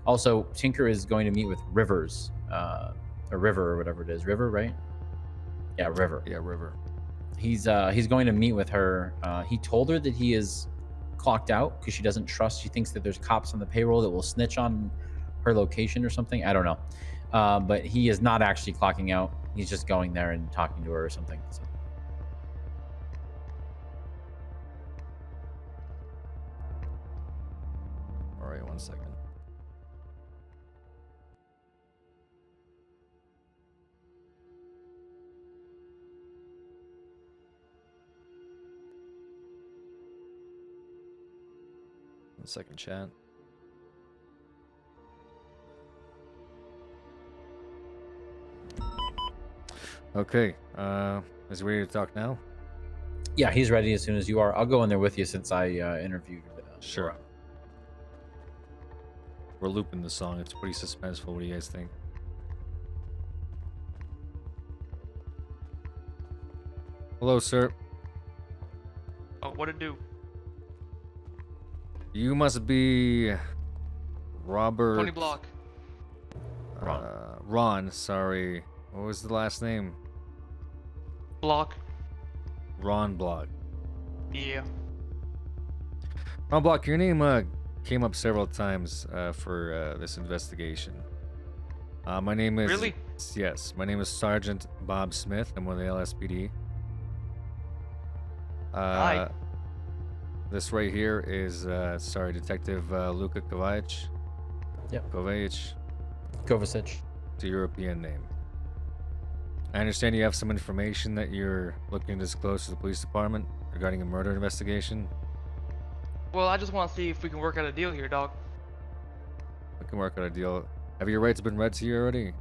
Also, Tinker is going to meet with Rivers, or River or whatever it is. River, right? Yeah, River. Yeah, River. He's going to meet with her. He told her that he is clocked out because she doesn't trust. She thinks that there's cops on the payroll that will snitch on her location or something. I don't know. But he is not actually clocking out. He's just going there and talking to her or something. So. All right, 1 second. Second chat. Okay. Is he ready to talk now? Yeah, he's ready as soon as you are. I'll go in there with you since I interviewed. Sure. Laura. We're looping the song. It's pretty suspenseful. What do you guys think? Hello, sir. Oh, what'd it do? You must be Robert. Tony Block. Ron, sorry. What was the last name? Block. Ron Block. Yeah. Ron Block, your name came up several times for this investigation. My name is... Really? Yes, my name is Sergeant Bob Smith. I'm with the LSPD. Hi. This right here is, sorry, Detective Luka Kovacic. Yep. Kovacic. Kovacic. It's a European name. I understand you have some information that you're looking to disclose to the police department regarding a murder investigation. Well, I just want to see if we can work out a deal here, dog. We can work out a deal. Have your rights been read to you already?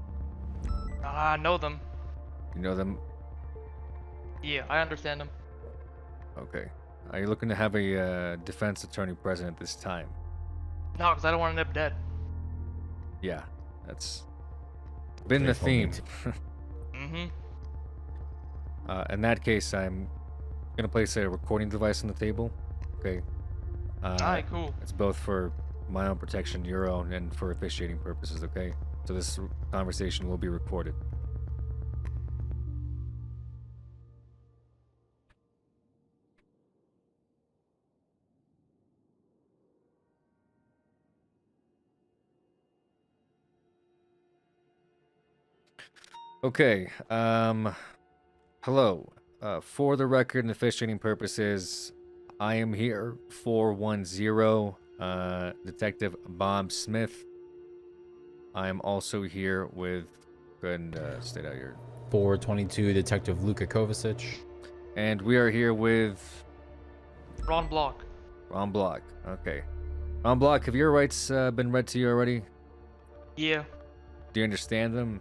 I know them. You know them? Yeah, I understand them. Okay. Are you looking to have a defense attorney present at this time? No, because I don't want to end up dead. Yeah, that's been the theme. Mm-hmm. In that case, I'm gonna place a recording device on the table. Okay. Alright, cool. It's both for my own protection, your own, and for officiating purposes. Okay. So this conversation will be recorded. Okay. Hello. For the record and officiating purposes, I am here 410 Detective Bob Smith. I am also here with go ahead and state out your 422 Detective Luka Kovacic. And we are here with Ron Block. Ron Block. Okay. Ron Block, have your rights been read to you already? Yeah. Do you understand them?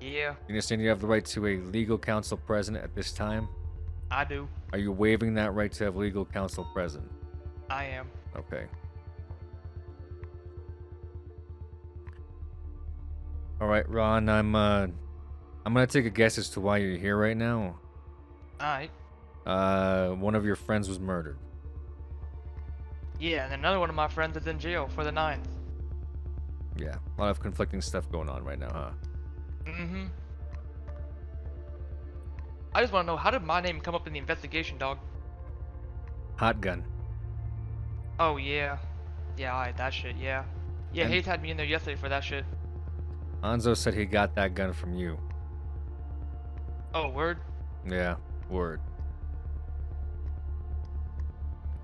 Yeah. You understand you have the right to a legal counsel present at this time? I do. Are you waiving that right to have legal counsel present? I am. Okay. All right, Ron, I'm gonna take a guess as to why you're here right now. Alright. One of your friends was murdered. Yeah, and another one of my friends is in jail for the 9th. Yeah, a lot of conflicting stuff going on right now, huh? Mm-hmm. I just want to know, how did my name come up in the investigation, dog? Hot gun. Oh, yeah. Yeah, alright, that shit, yeah. Yeah, And- Hayes had me in there yesterday for that shit. Anzo said he got that gun from you. Oh, word? Yeah, word.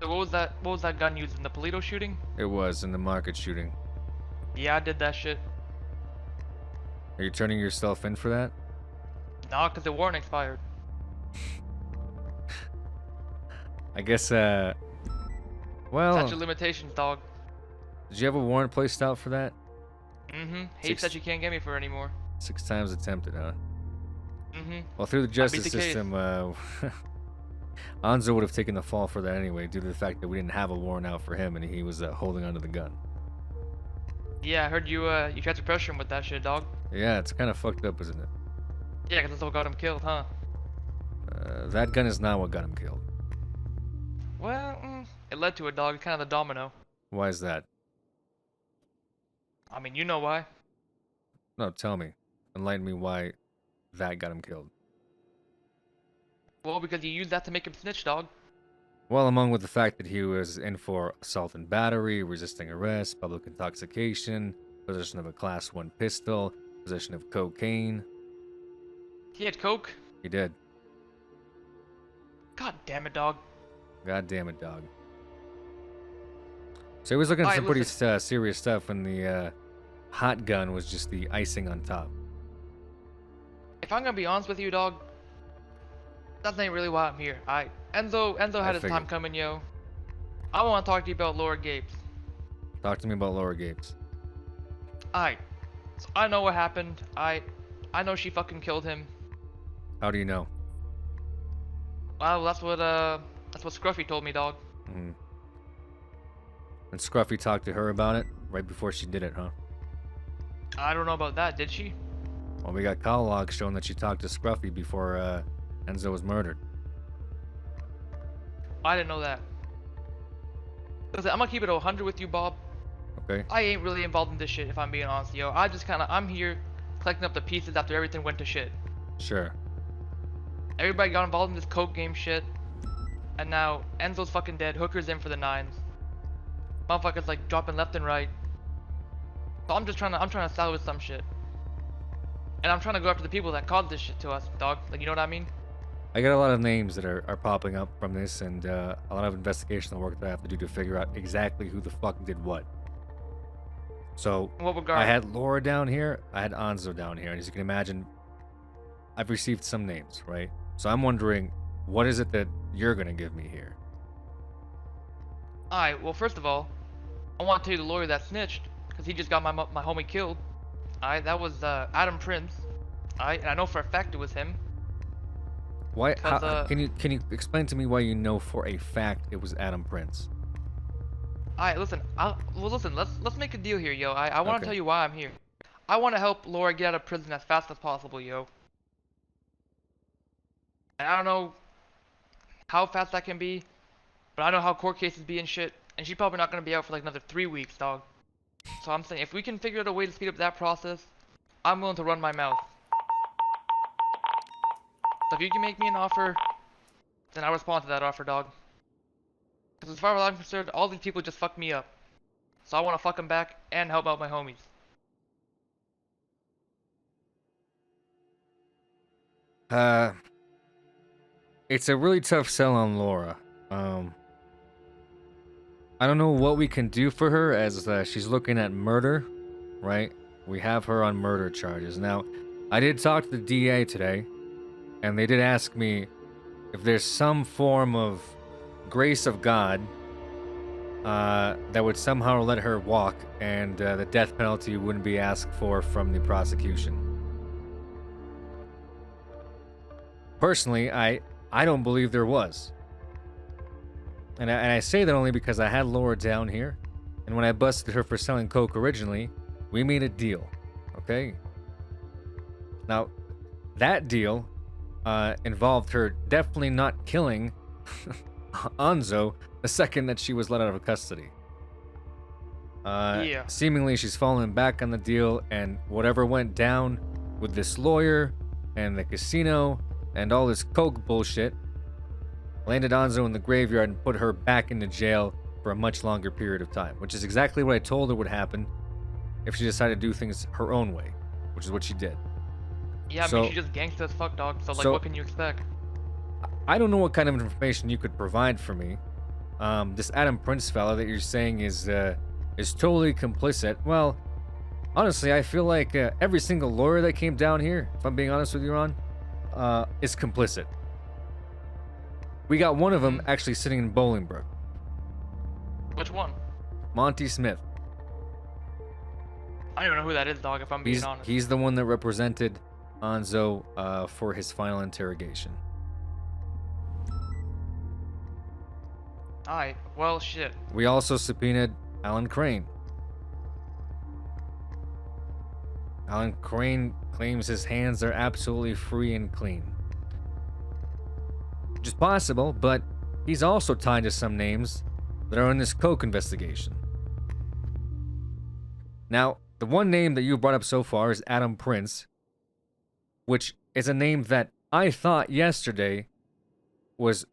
So what was that gun used in the Polito shooting? It was in the market shooting. Yeah, I did that shit. Are you turning yourself in for that? Nah, cause the warrant expired. I guess, well, Statute of limitations, dog. did you have a warrant placed out for that? Mm-hmm. Hate that you can't get me for anymore. 6 times attempted, huh? Mm-hmm. Well, through the I beat justice the case. system, Anzo would have taken the fall for that anyway, due to the fact that we didn't have a warrant out for him and he was holding onto the gun. Yeah, I heard you you tried to pressure him with that shit, dog. Yeah, it's kind of fucked up, isn't it? Yeah, cause that's what got him killed, huh? That gun is not what got him killed. Well, it led to a dog. It's kind of the domino. Why is that? I mean, you know why. No, tell me. Enlighten me why that got him killed. Well, because you used that to make him snitch, dog. Well, among with the fact that he was in for assault and battery, resisting arrest, public intoxication, possession of a class 1 pistol, possession of cocaine. He had coke. He did. God damn it, dog. God damn it, dog. So he was looking at some pretty serious stuff, and the hot gun was just the icing on top. If I'm gonna be honest with you, dog, that ain't really why I'm here. Enzo had his time coming, yo. I want to talk to you about Laura Gapes. Talk to me about Laura Gapes. Alright, so I know what happened. I know she fucking killed him. How do you know? Well, that's what Scruffy told me, dog. Mm-hmm. And Scruffy talked to her about it right before she did it, huh? I don't know about that. Did she? Well, we got call logs showing that she talked to Scruffy before Enzo was murdered. I didn't know that. Listen, I'm gonna keep it 100 with you, Bob. Okay. I ain't really involved in this shit, if I'm being honest, yo. I'm here collecting up the pieces after everything went to shit. Sure. Everybody got involved in this coke game shit, and now Enzo's fucking dead. Hooker's in for the 9s. Motherfuckers like dropping left and right. So I'm trying to salvage some shit, and I'm trying to go after the people that caused this shit to us, dog. Like, you know what I mean? I got a lot of names that are popping up from this, and a lot of investigational work that I have to do to figure out exactly who the fuck did what. So, In what regard? I had Laura down here, I had Anzo down here, and as you can imagine, I've received some names, right? So I'm wondering, what is it that you're gonna give me here? Alright, well, first of all, I want to tell you the lawyer that snitched, because he just got my homie killed. Alright, that was Adam Prince. Alright, and I know for a fact it was him. Why? Can you explain to me why you know for a fact it was Adam Prince? Alright, listen. Listen. Let's make a deal here, yo. I want to Okay. tell you why I'm here. I want to help Laura get out of prison as fast as possible, yo. And I don't know how fast that can be, but I know how court cases be and shit. And she's probably not gonna be out for like another 3 weeks, dog. So I'm saying, if we can figure out a way to speed up that process, I'm willing to run my mouth. So if you can make me an offer, then I'll respond to that offer, dog. Because as far as I'm concerned, all these people just fucked me up. So I want to fuck them back and help out my homies. It's a really tough sell on Laura. I don't know what we can do for her, as she's looking at murder, right? We have her on murder charges. Now, I did talk to the DA today, and they did ask me if there's some form of grace of God that would somehow let her walk, and the death penalty wouldn't be asked for from the prosecution. Personally, I don't believe there was. And I say that only because I had Laura down here, and when I busted her for selling coke originally, we made a deal, okay? Now, that deal involved her definitely not killing Anzo the second that she was let out of custody. Yeah. Seemingly, she's fallen back on the deal, and whatever went down with this lawyer and the casino and all this coke bullshit landed Anzo in the graveyard and put her back into jail for a much longer period of time, which is exactly what I told her would happen if she decided to do things her own way, which is what she did. Yeah, I mean, she's just gangsta as fuck, dog. So, like, what can you expect? I don't know what kind of information you could provide for me. This Adam Prince fella that you're saying is totally complicit. Well, honestly, I feel like every single lawyer that came down here, if I'm being honest with you, Ron, is complicit. We got one of them actually sitting in Bolingbrook. Which one? Monty Smith. I don't even know who that is, dog, if I'm being honest. He's the one that represented Anzo for his final interrogation. Alright, well, shit. We also subpoenaed Alan Crane. Alan Crane claims his hands are absolutely free and clean. Which is possible, but he's also tied to some names that are in this Coke investigation. Now, the one name that you brought up so far is Adam Prince, which is a name that I thought yesterday was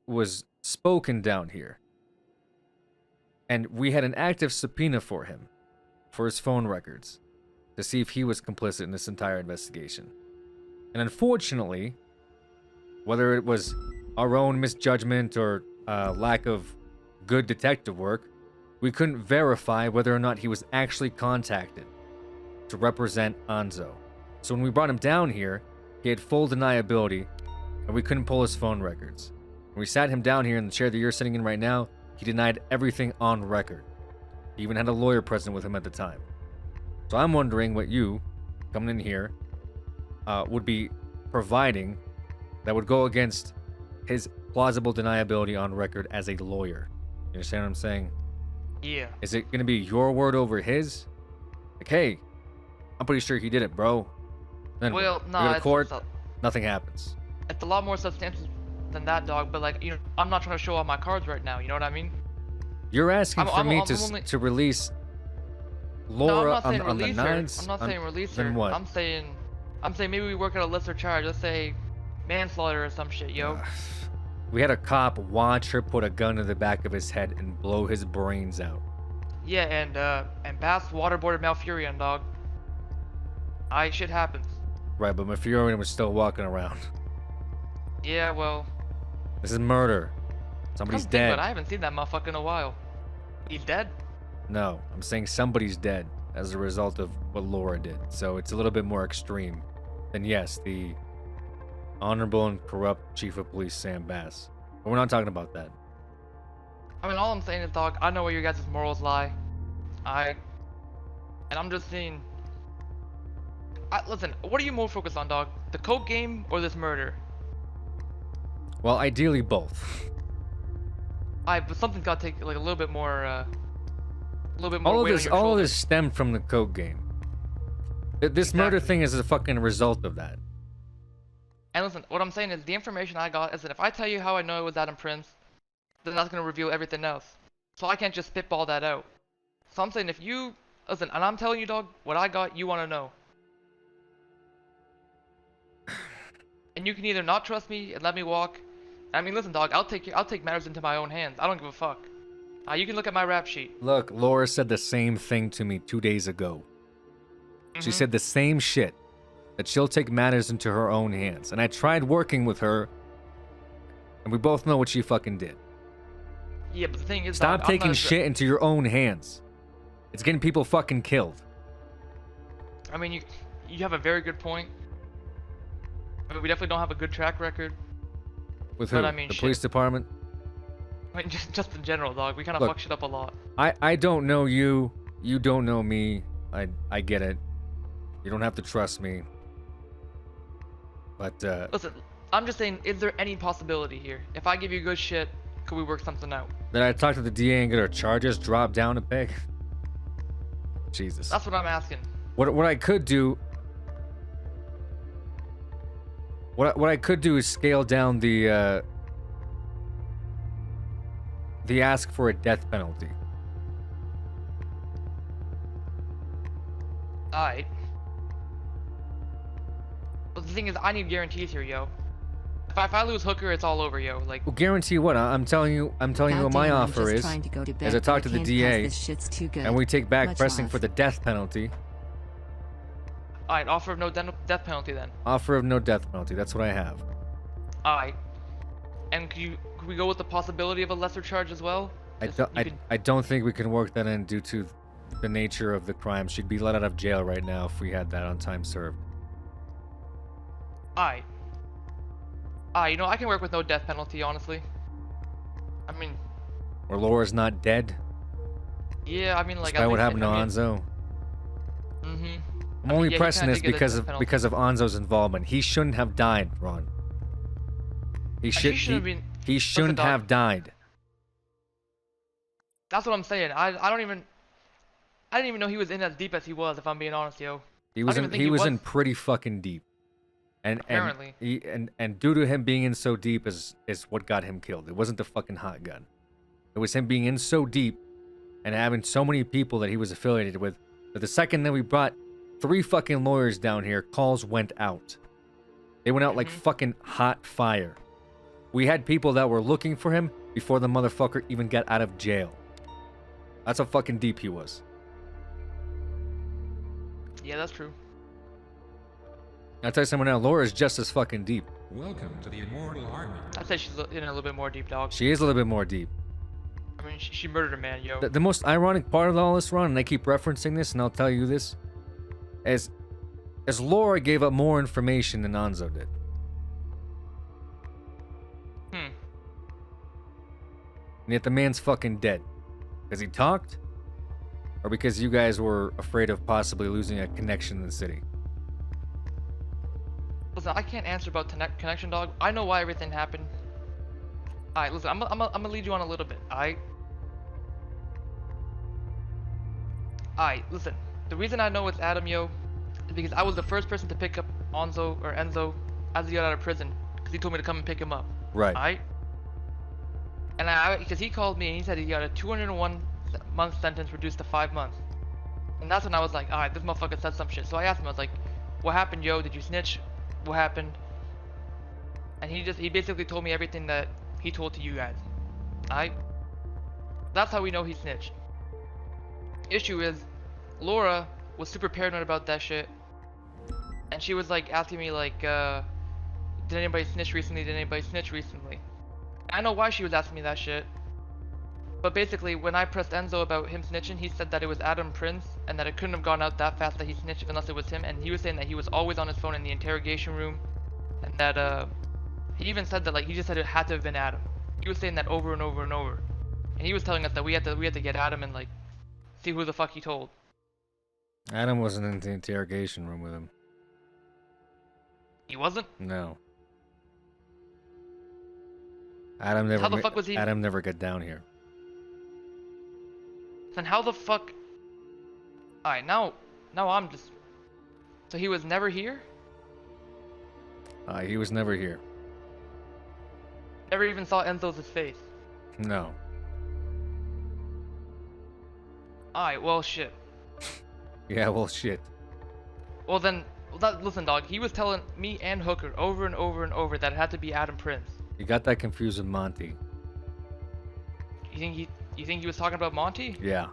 spoken down here. And we had an active subpoena for him, for his phone records, to see if he was complicit in this entire investigation. And unfortunately, whether it was our own misjudgment or lack of good detective work, we couldn't verify whether or not he was actually contacted to represent Anzo. So when we brought him down here, he had full deniability, and we couldn't pull his phone records. When we sat him down here in the chair that you're sitting in right now, he denied everything on record. He even had a lawyer present with him at the time. So I'm wondering what you, coming in here, would be providing that would go against his plausible deniability on record as a lawyer. You understand what I'm saying? Yeah. Is it going to be your word over his? Like, hey, I'm pretty sure he did it, bro. Then Well, we no, go to it's court, not- nothing happens. It's a lot more substantial than that, dog, but like, you know, I'm not trying to show off my cards right now, you know what I mean? You're asking for me I'm to only- to release No, Laura I'm not saying on the release her. nines? I'm not saying release her. Then what? I'm saying maybe we work out a lesser charge. Let's say manslaughter or some shit, yo. We had a cop watch her put a gun to the back of his head and blow his brains out. Yeah, and Bass waterboarded Malfurion, dog. Shit happens. Right, but Malfurion was still walking around. Yeah, well. This is murder. Somebody's come think dead. about it, I haven't seen that motherfucker in a while. He's dead? No, I'm saying somebody's dead as a result of what Laura did. So it's a little bit more extreme than, yes, the honorable and corrupt chief of police, Sam Bass. But we're not talking about that. I mean, all I'm saying is, dog, I know where your guys' morals lie. And I'm just saying. Listen, what are you more focused on, dog? The coke game or this murder? Well, ideally both. But something's got to take like a little bit more. A little bit more All of weight on this, your all of shoulders. this stemmed from the coke game. This murder thing is a fucking result of that. And listen, what I'm saying is the information I got is that if I tell you how I know it was Adam Prince, then that's gonna reveal everything else. So I can't just spitball that out. So I'm saying if you listen, and I'm telling you, dog, what I got, you wanna know. And you can either not trust me and let me walk. I mean, listen, dog, I'll take matters into my own hands. I don't give a fuck. You can look at my rap sheet. Look, Laura said the same thing to me 2 days ago. She said the same shit. That she'll take matters into her own hands. And I tried working with her. And we both know what she fucking did. Yeah, but the thing is, Stop dog, I'm taking not shit into your own hands. It's getting people fucking killed. I mean, you have a very good point. I mean, we definitely don't have a good track record. With who? But I mean, the shit. police department? I mean, just in general, dog. We kind of Look, fuck shit up a lot. I don't know you. You don't know me. I get it. You don't have to trust me. But, Listen, I'm just saying, is there any possibility here? If I give you good shit, could we work something out? did I talk to the DA and get our charges dropped down a peg? Jesus. That's what I'm asking. What I could do... What I could do is scale down the ask for a death penalty. Alright. But the thing is, I need guarantees here, yo. If I lose Hooker, it's all over, yo. Like, Well, guarantee what? I'm telling you what my Goddamn, I'm offer just is. trying to go to bed, As I but talk I to the can't pass DA, this shit's too good. and we take back Much pressing love. for the death penalty. alright, offer of no death penalty then. Offer of no death penalty. That's what I have. Alright. And could we go with the possibility of a lesser charge as well? I don't think we can work that in due to the nature of the crime. She'd be let out of jail right now if we had that on time served. Alright. You know, I can work with no death penalty, honestly. I mean, Or Laura's not dead. yeah, I mean, like, Despite what happened to I mean, Anzo. Mm-hmm. I'm only yeah, he pressing kinda this did get a death penalty. because of Anzo's involvement. He shouldn't have died, Ron. He shouldn't have been. He shouldn't dog. have died. That's what I'm saying. I didn't even know he was in as deep as he was. If I'm being honest, yo. He was in pretty fucking deep. Apparently. And due to him being in so deep is what got him killed. It wasn't the fucking hot gun. It was him being in so deep and having so many people that he was affiliated with that the second that we brought 3 fucking lawyers down here, calls went out. They went out like fucking hot fire. We had people that were looking for him before the motherfucker even got out of jail. That's how fucking deep he was. Yeah, that's true. I'll tell you something now, Laura's just as fucking deep. Welcome to the Immortal Army. I'd say she's in a little bit more deep, dog. She is a little bit more deep. I mean, she murdered a man, yo. The most ironic part of all this, Ron, and I keep referencing this, and I'll tell you this, is Laura gave up more information than Anzo did. And yet the man's fucking dead. Because he talked? Or because you guys were afraid of possibly losing a connection in the city? Listen, I can't answer about connection, dog. I know why everything happened. Alright, listen, I'm gonna lead you on a little bit, alright? Alright, listen. The reason I know it's Adam, yo, is because I was the first person to pick up Enzo as he got out of prison. Because he told me to come and pick him up. Right. Alright? And because he called me and he said he got a 201-month sentence reduced to 5 months. And that's when I was like, alright, this motherfucker said some shit. So I asked him, I was like, what happened, yo? Did you snitch? What happened? And he basically told me everything that he told to you guys. Alright? That's how we know he snitched. Issue is, Laura was super paranoid about that shit. And she was like asking me like, did anybody snitch recently? Did anybody snitch recently? I know why she was asking me that shit. But basically, when I pressed Enzo about him snitching, he said that it was Adam Prince, and that it couldn't have gone out that fast that he snitched unless it was him, and he was saying that he was always on his phone in the interrogation room, and that, he even said that, like, he just said it had to have been Adam. He was saying that over and over and over. And he was telling us that we had to get Adam and, like, see who the fuck he told. Adam wasn't in the interrogation room with him. He wasn't? No. Adam never. How the fuck was he? Adam never got down here. Then how the fuck? Alright, now I'm just. So he was never here? He was never here. Never even saw Enzo's face. No. Alright, well shit. Yeah, well shit. Well then, listen, dog. He was telling me and Hooker over and over and over that it had to be Adam Prince. You got that confused with Monty. You think he was talking about Monty? Yeah.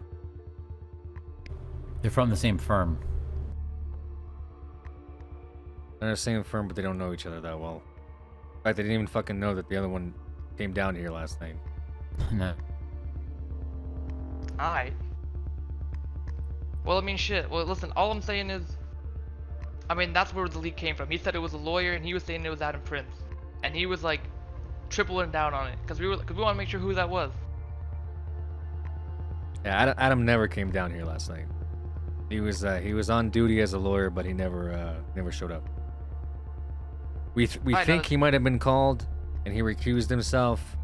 They're from the same firm. They're in the same firm, but they don't know each other that well. In fact, they didn't even fucking know that the other one came down here last night. No. Alright. Well, I mean, shit. Well, listen, all I'm saying is, I mean, that's where the leak came from. He said it was a lawyer, and he was saying it was Adam Prince. And he was, like, tripling down on it, because we want to make sure who that was. Yeah, Adam never came down here last night. He was on duty as a lawyer, but he never showed up. We think he might have been called, and he recused himself,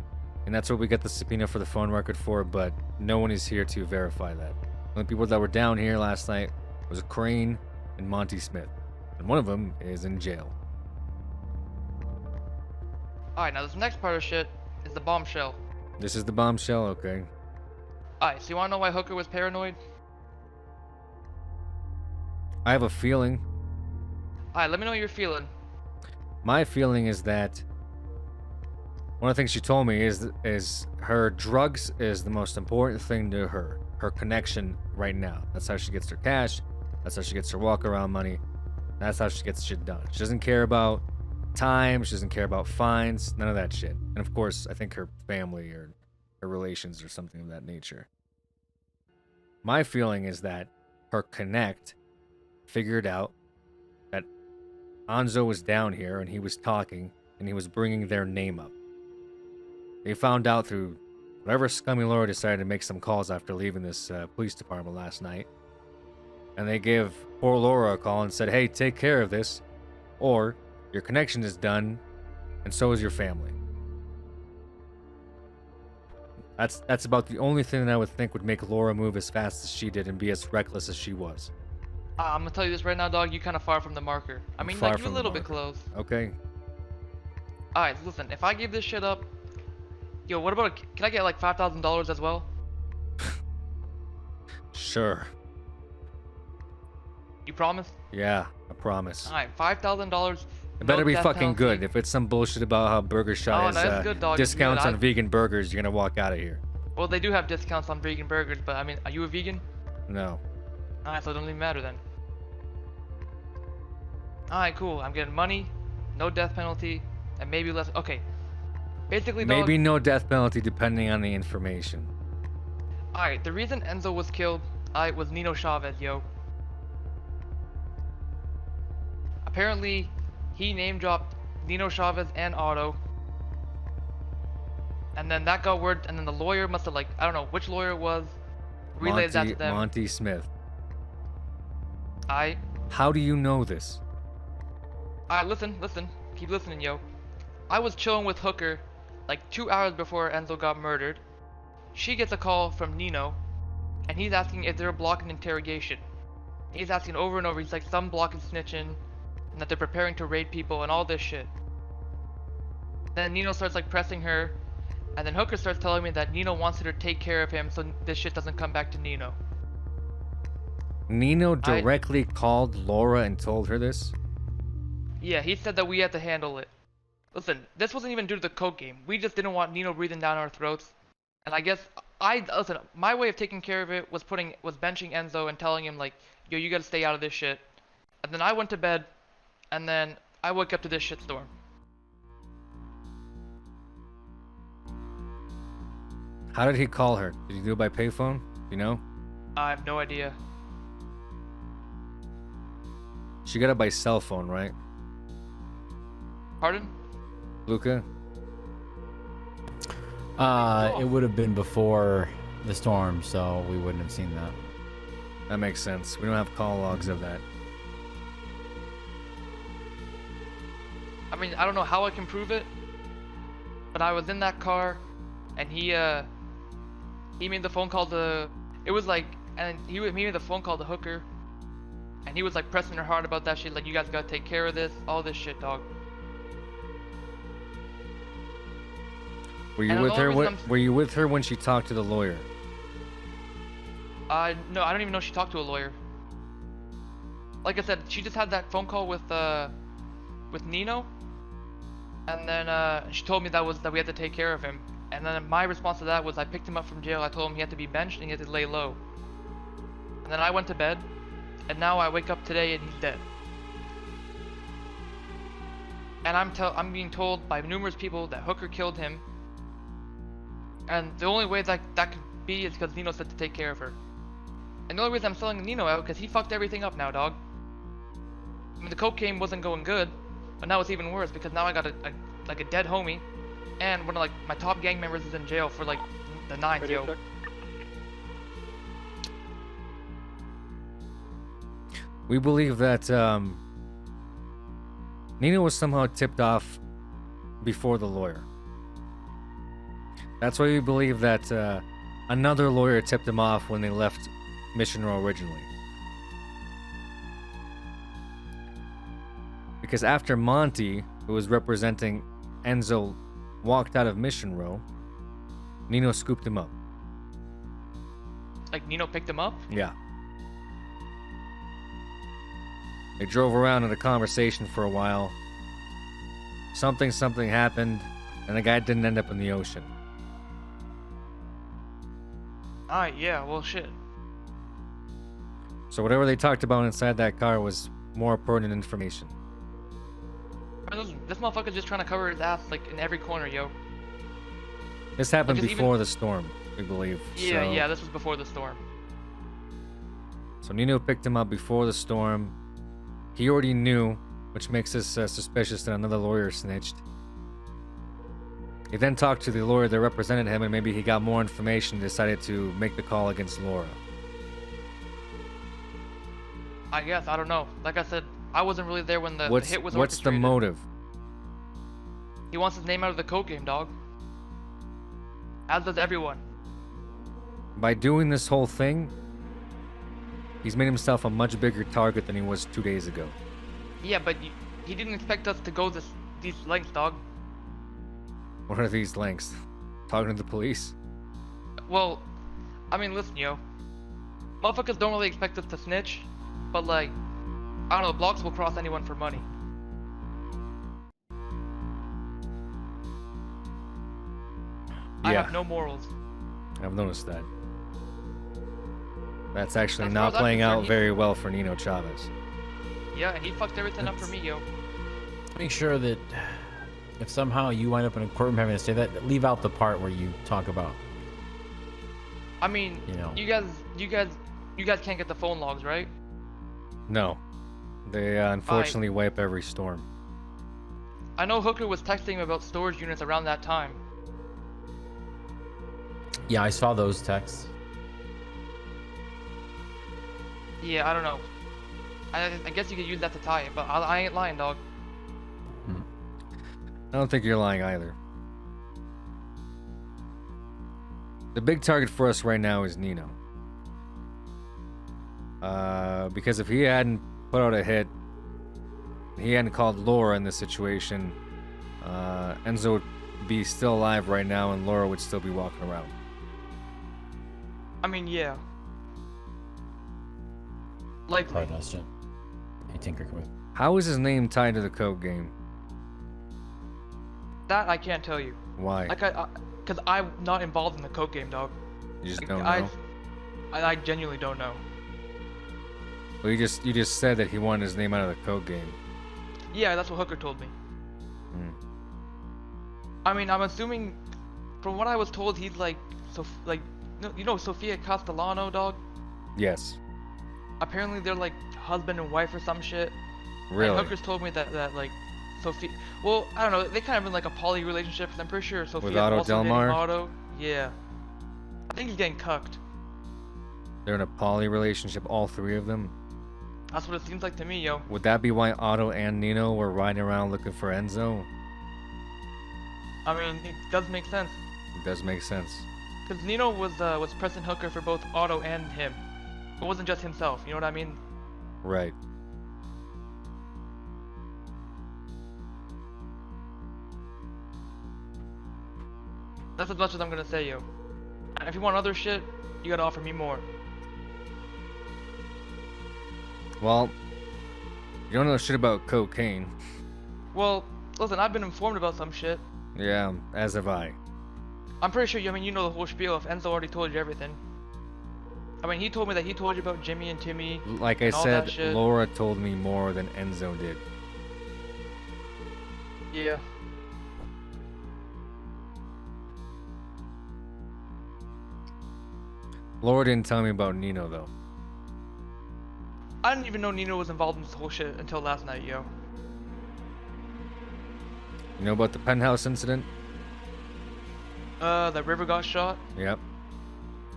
and that's what we got the subpoena for the phone record for. But no one is here to verify that. The only people that were down here last night was Crane and Monty Smith, and one of them is in jail. Alright, now this next part of shit is the bombshell. This is the bombshell, okay. Alright, so you wanna know why Hooker was paranoid? I have a feeling. Alright, let me know what you're feeling. My feeling is that one of the things she told me is her drugs is the most important thing to her. Her connection right now. That's how she gets her cash. That's how she gets her walk around money. That's how she gets shit done. She doesn't care about time. She doesn't care about fines. None of that shit. And of course, I think her family or her relations or something of that nature. My feeling is that her connect figured out that Anzo was down here and he was talking, and he was bringing their name up. They found out through whatever scummy lawyer decided to make some calls after leaving this police department last night. And they gave poor Laura a call and said, hey, take care of this, or your connection is done, and so is your family. That's about the only thing that I would think would make Laura move as fast as she did and be as reckless as she was. I'm gonna tell you this right now, dog. You kind of far from the marker. I mean, Far like, you a from the little bit marker. close. Okay. Alright, listen. If I give this shit up, yo, what about? Can I get like $5,000 as well? Sure. You promise? Yeah, I promise. Alright, $5,000. It better be death fucking penalty. good. If it's some bullshit about how Burger Shot Oh, has no, it's good, dog. It's discounts good. on vegan burgers, you're gonna walk out of here. Well, they do have discounts on vegan burgers, but I mean, are you a vegan? No. Alright, so it doesn't even matter then. Alright, cool. I'm getting money, no death penalty, and maybe less. Okay. Basically, dog. Maybe no death penalty depending on the information. Alright, the reason Enzo was killed, was Nino Chavez, yo. Apparently, he name dropped Nino Chavez and Otto. And then that got word, and then the lawyer must have, like, I don't know which lawyer it was, relayed that to them. Monty Smith. Alright. How do you know this? Alright, listen. Keep listening, yo. I was chilling with Hooker like 2 hours before Enzo got murdered. She gets a call from Nino, and he's asking if they're blocking interrogation. He's asking over and over, he's like, some blocking snitching, and that they're preparing to raid people and all this shit. Then Nino starts like pressing her, and then Hooker starts telling me that Nino wants her to take care of him so this shit doesn't come back to Nino. Nino directly called Laura and told her this? Yeah, he said that we had to handle it. Listen, this wasn't even due to the coke game. We just didn't want Nino breathing down our throats. And I guess listen, my way of taking care of it was benching Enzo and telling him like, yo, you gotta stay out of this shit. And then I went to bed, and then I woke up to this shitstorm. How did he call her? Did he do it by payphone? You know? I have no idea. She got it by cell phone, right? Pardon? Luca? It would have been before the storm, so we wouldn't have seen that. That makes sense. We don't have call logs of that. I mean, I don't know how I can prove it, but I was in that car, and he made the phone call to, it was like, and he made the phone call to Hooker, and he was like pressing her hard about that shit, like, you guys gotta take care of this, all this shit, dog. Were you with her? Were you with her when she talked to the lawyer? No, I don't even know she talked to a lawyer. Like I said, she just had that phone call with Nino, and then she told me that we had to take care of him. And then my response to that was I picked him up from jail. I told him he had to be benched and he had to lay low. And then I went to bed, and now I wake up today and he's dead. And I'm being told by numerous people that Hooker killed him. And the only way that could be is because Nino said to take care of her. And the only reason I'm selling Nino out because he fucked everything up now, dog. I mean, the coke game wasn't going good, but now it's even worse because now I got a dead homie, and one of like my top gang members is in jail for like the 9th, yo. We believe that Nino was somehow tipped off before the lawyer. That's why we believe that another lawyer tipped him off when they left Mission Row originally. Because after Monty, who was representing Enzo, walked out of Mission Row, Nino scooped him up. Like Nino picked him up? Yeah. They drove around in a conversation for a while. Something happened, and the guy didn't end up in the ocean. Alright, yeah, well, shit. So whatever they talked about inside that car was more pertinent information. This motherfucker's just trying to cover his ass, like, in every corner, yo. This happened Like, before the storm, we believe. Yeah, this was before the storm. So Nino picked him up before the storm. He already knew, which makes us suspicious that another lawyer snitched. He then talked to the lawyer that represented him, and maybe he got more information and decided to make the call against Laura. I guess, I don't know. Like I said, I wasn't really there when the hit was What's the orchestrated. motive? He wants his name out of the code game, dog. As does everyone. By doing this whole thing, he's made himself a much bigger target than he was 2 days ago. Yeah, but he didn't expect us to go these lengths, dog. What are these lengths? Talking to the police? Well, I mean, listen, yo. Motherfuckers don't really expect us to snitch, but like, I don't know, blocks will cross anyone for money. I Yeah. have no morals. I've noticed that. That's actually As far not as I'm playing out concerned, very well for Nino Chavez. Yeah, he fucked everything up for me, yo. Make sure that if somehow you wind up in a courtroom having to say that, leave out the part where you talk about. I mean, You know. you guys can't get the phone logs, right? No. They unfortunately wipe every storm. I know Hooker was texting him about storage units around that time. Yeah, I saw those texts. Yeah, I don't know. I guess you could use that to tie it, but I ain't lying, dog. I don't think you're lying either. The big target for us right now is Nino. Because if he hadn't put out a hit, he hadn't called Laura in this situation, Enzo would be still alive right now and Laura would still be walking around. I mean, yeah. Like, Probably not. Hey, Tinker, come here. How is his name tied to the code game? that I can't tell you. Why? Like because I'm not involved in the code game, dog. You just Like, don't know? I genuinely don't know. Well, you just said that he wanted his name out of the code game. Yeah, that's what Hooker told me. I mean, I'm assuming, from what I was told, he's like, you know Sofia Castellano, dog? Yes. Apparently they're like husband and wife or some shit. Really? And Hooker's told me that like, Sophia, well, I don't know, they kind of in like a poly relationship, 'cause I'm pretty sure Sophia's Otto also dating Delmar? Otto. Yeah. I think he's getting cucked. They're in a poly relationship, all three of them. That's what it seems like to me, yo. Would that be why Otto and Nino were riding around looking for Enzo? I mean, it does make sense. It does make sense. Because Nino was pressing Hooker for both Otto and him. It wasn't just himself, you know what I mean? Right. That's as much as I'm gonna say, yo. And if you want other shit, you gotta offer me more. Well, you don't know shit about cocaine. Well, listen, I've been informed about some shit. Yeah, as have I. I'm pretty sure, I mean, you know the whole spiel if Enzo already told you everything. I mean, he told me that he told you about Jimmy and Timmy. Like I and all that said, shit. Laura told me more than Enzo did. Yeah. Laura didn't tell me about Nino, though. I didn't even know Nino was involved in this whole shit until last night, yo. You know about the penthouse incident? That River got shot? Yep.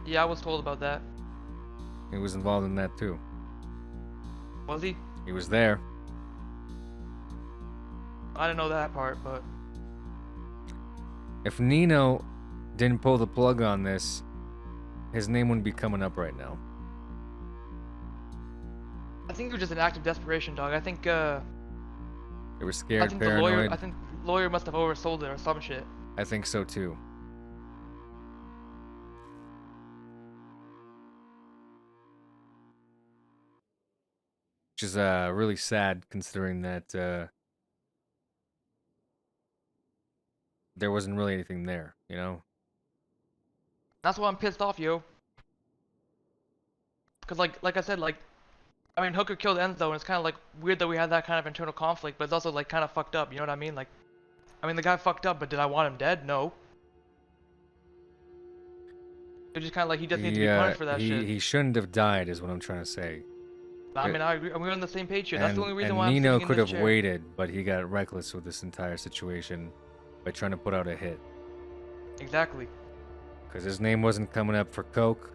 Yeah, I was told about that. He was involved in that, too. Was he? He was there. I didn't know that part, but... If Nino didn't pull the plug on this, his name wouldn't be coming up right now. I think it was just an act of desperation, dog. I think, They were scared, I think paranoid. I think the lawyer must have oversold it or some shit. I think so, too. Which is really sad, considering that there wasn't really anything there, you know? That's why I'm pissed off, yo. Cause like I said, like, I mean, Hooker killed Enzo, and it's kind of like weird that we had that kind of internal conflict, but it's also like kind of fucked up. You know what I mean? Like, I mean, the guy fucked up, but did I want him dead? No. It's just kind of like he just needs to be punished for that shit. He shouldn't have died, is what I'm trying to say. I mean, I agree. We're on the same page here. That's the only reason and why I'm Nino sitting in could this have chair. waited, but he got reckless with this entire situation by trying to put out a hit. Exactly. Because his name wasn't coming up for coke.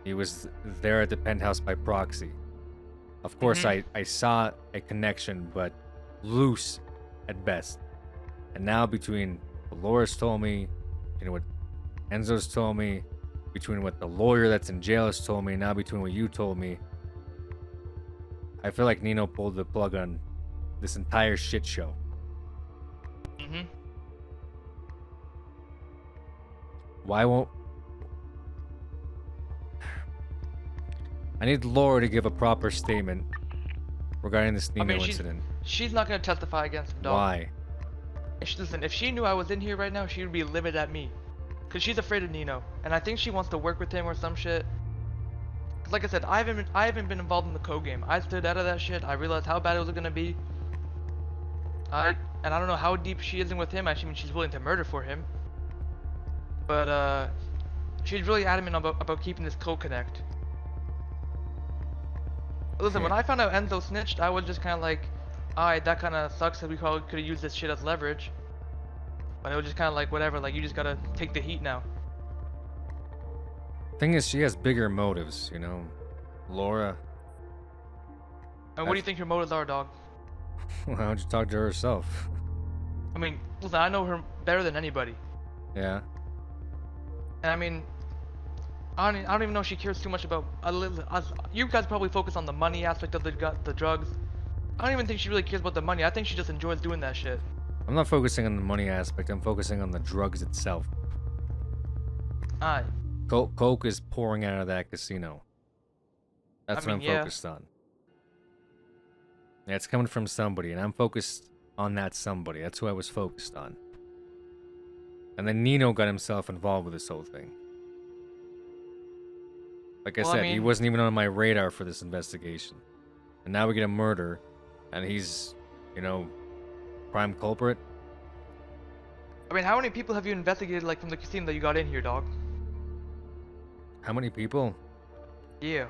He was there at the penthouse by proxy. Of course, I saw a connection, but loose at best. And now between what Loris told me, what Enzo's told me, between what the lawyer that's in jail has told me, now between what you told me, I feel like Nino pulled the plug on this entire shit show. Why won't... I need Laura to give a proper statement regarding this Nino incident. She's not gonna testify against him, dog. Why? Listen, if she knew I was in here right now, she would be livid at me. Cause she's afraid of Nino, and I think she wants to work with him or some shit. Cause like I said, I haven't been involved in the code game. I stood out of that shit. I realized how bad it was gonna be. And I don't know how deep she is in with him. I mean, she's willing to murder for him. But she's really adamant about keeping this code connect. Listen, when I found out Enzo snitched, I was just kind of like, alright, that kind of sucks, because we probably could have used this shit as leverage. But it was just kind of like, whatever, like, you just gotta take the heat now. Thing is, she has bigger motives, Laura. And what do you think her motives are, dog? Why don't you talk to her herself? I mean, listen, I know her better than anybody. Yeah. And I mean, I don't even know if she cares too much about... you guys probably focus on the money aspect of the drugs. I don't even think she really cares about the money. I think she just enjoys doing that shit. I'm not focusing on the money aspect. I'm focusing on the drugs itself. Aye. Coke is pouring out of that casino. That's what I'm focused on. Yeah, it's coming from somebody, and I'm focused on that somebody. That's who I was focused on. And then Nino got himself involved with this whole thing. Like I said, he wasn't even on my radar for this investigation. And now we get a murder, and he's, prime culprit. I mean, how many people have you investigated, like, from the casino that you got in here, dog? How many people? Yeah.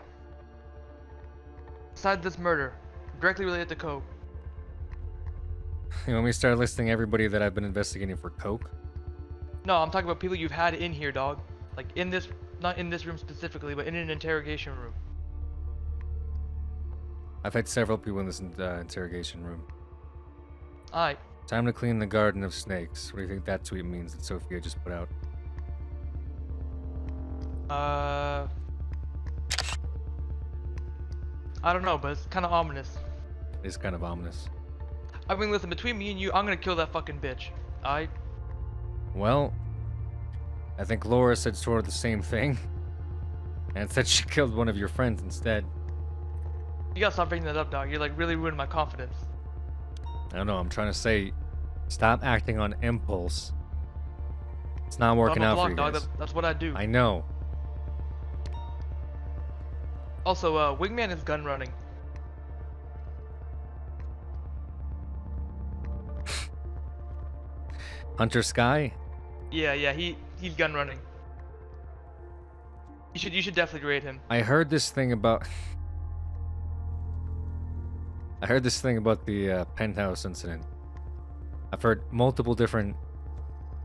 Besides this murder, directly related to coke. You want me to start listing everybody that I've been investigating for coke? No, I'm talking about people you've had in here, dog. Like, in this... Not in this room specifically, but in an interrogation room. I've had several people in this interrogation room. Alright. Time to clean the garden of snakes. What do you think that tweet means that Sophia just put out? I don't know, but it's kind of ominous. It is kind of ominous. I mean, listen, between me and you, I'm gonna kill that fucking bitch. Alright? Well... I think Laura said sort of the same thing. And said she killed one of your friends instead. You gotta stop bringing that up, dog. You're like really ruining my confidence. I don't know, I'm trying to say, stop acting on impulse. It's not working out for you guys. That's what I do. I know. Also, Wingman is gun running. Hunter Sky? Yeah, he's gun running. You should definitely grade him. I heard this thing about the penthouse incident. I've heard multiple different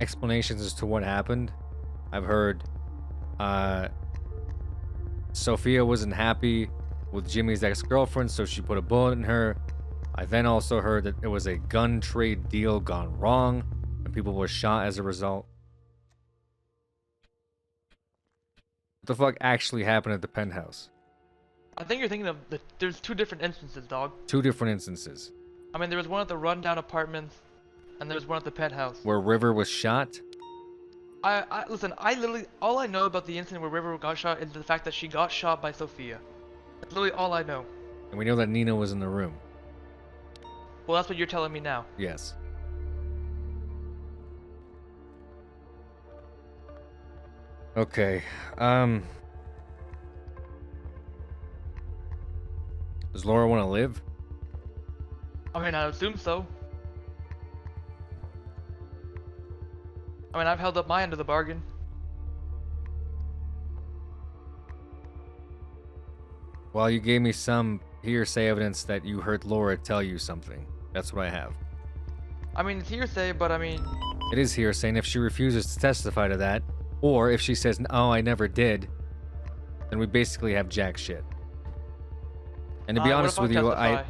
explanations as to what happened. I've heard Sophia wasn't happy with Jimmy's ex-girlfriend, so she put a bullet in her. I then also heard that it was a gun trade deal gone wrong and people were shot as a result. What the fuck actually happened at the penthouse? I think you're thinking of there's two different instances, dog. Two different instances. I mean, there was one at the rundown apartments, and there was one at the penthouse. Where River was shot? Listen, I literally, all I know about the incident where River got shot is the fact that she got shot by Sophia. That's literally all I know. And we know that Nina was in the room. Well, that's what you're telling me now. Yes. Okay, does Laura want to live? I mean, I assume so. I mean, I've held up my end of the bargain. Well, you gave me some hearsay evidence that you heard Laura tell you something. That's what I have. I mean, it's hearsay, but I mean, It is hearsay, and if she refuses to testify to that, or if she says, "Oh, I never did," then we basically have jack shit. And to be honest with you, I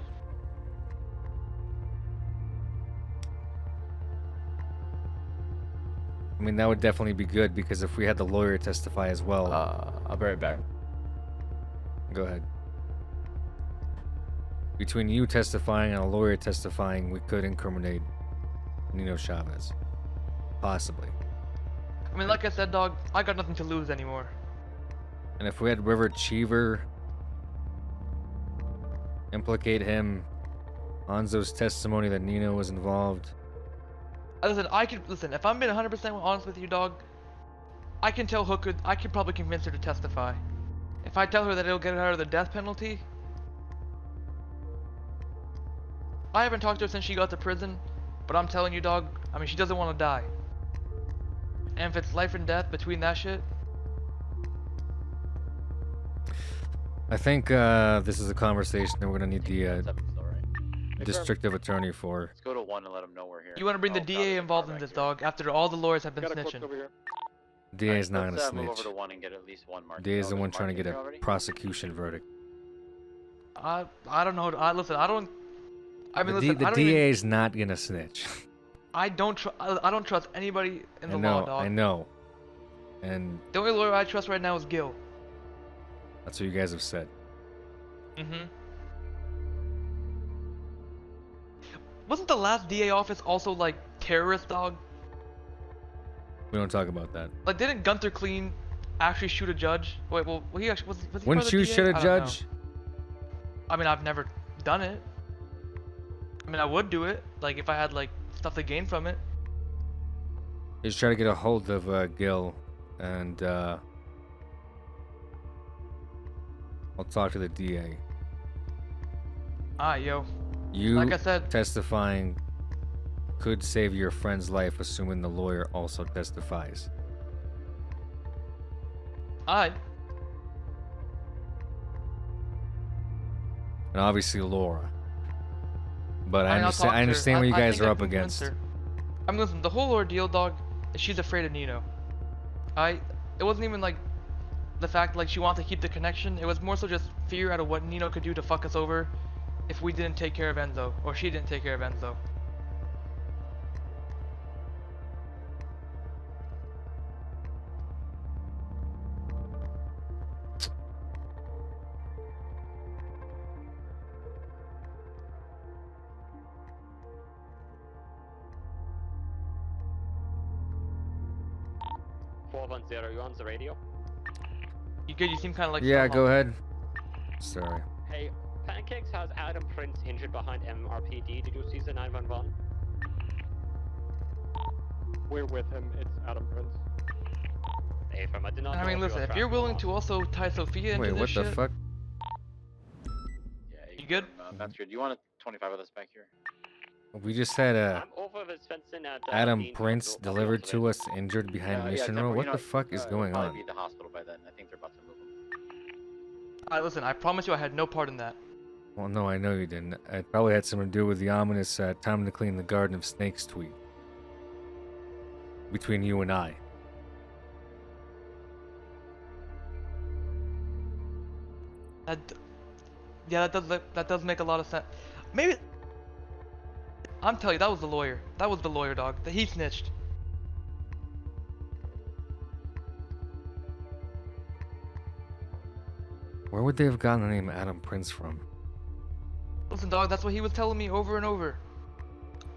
mean, that would definitely be good, because if we had the lawyer testify as well. I'll be right back. Go ahead. Between you testifying and a lawyer testifying, we could incriminate Nino Chavez. Possibly. I mean, like I said, dog, I got nothing to lose anymore. And if we had River Cheever implicate him, Hanzo's testimony that Nino was involved. Listen, if I'm being 100% honest with you, dog, I can tell Hooker, I can probably convince her to testify. If I tell her that it'll get her out of the death penalty, I haven't talked to her since she got to prison, but I'm telling you, dog, I mean, she doesn't want to die. And if it's life and death between that shit. I think this is a conversation that we're gonna need the district attorney for. Let's go to 1 and let them know we're here. You want to bring the DA involved in this, dog, after all the lawyers have been snitching. DA is not gonna Move snitch. over to 1 and get at least 1 mark. DA is the one trying to get a prosecution verdict. I don't know. Listen, I don't. I mean, listen, The DA is not gonna snitch. I don't trust anybody in the I know, law, dog. I know. And The only lawyer I trust right now is Gil. that's what you guys have said. Mm-hmm. Wasn't the last DA office also like terrorist, dog? We don't talk about that. Like, didn't Gunther Clean actually shoot a judge? Wait, well, he actually was he part Wouldn't of the you DA? shoot a I don't judge? know. I mean, I've never done it. I mean, I would do it, like if I had like stuff to gain from it. Just try to get a hold of Gil, and I'll talk to the DA. Alright, yo. You, like I said, testifying could save your friend's life, assuming the lawyer also testifies. alright. And obviously Laura. But I mean, I'll talk understand. to I her. understand what you I guys think are I up can convince against. her. I mean, listen, the whole ordeal, dog, is she's afraid of Nino. It wasn't even like the fact like she wanted to keep the connection. It was more so just fear out of what Nino could do to fuck us over if we didn't take care of Enzo, or she didn't take care of Enzo. You on the radio? You good? You seem kind of like. Yeah, go ahead. Sorry. Hey, Pancakes has Adam Prince injured behind MRPD. Did you see the 911? We're with him. It's Adam Prince. Hey, I did not. I mean, listen, if you're willing to also tie Sophia into Wait, this what shit. the fuck? Yeah, You good? That's good. You want a 25 with us back here? We just had I'm over with Svensson at Adam Dean Prince Hospital. delivered to us injured behind Mission Row. What the fuck is going Probably on? be at the hospital by then. I think they're about to move him. Alright, listen, I promise you I had no part in that. Well, no, I know you didn't. It probably had something to do with the ominous "time to clean the Garden of Snakes" tweet between you and I. Yeah, that does make a lot of sense. Maybe. I'm telling you, that was the lawyer. That was the lawyer, dog. That he snitched. Where would they have gotten the name Adam Prince from? Listen, dog, that's what he was telling me over and over.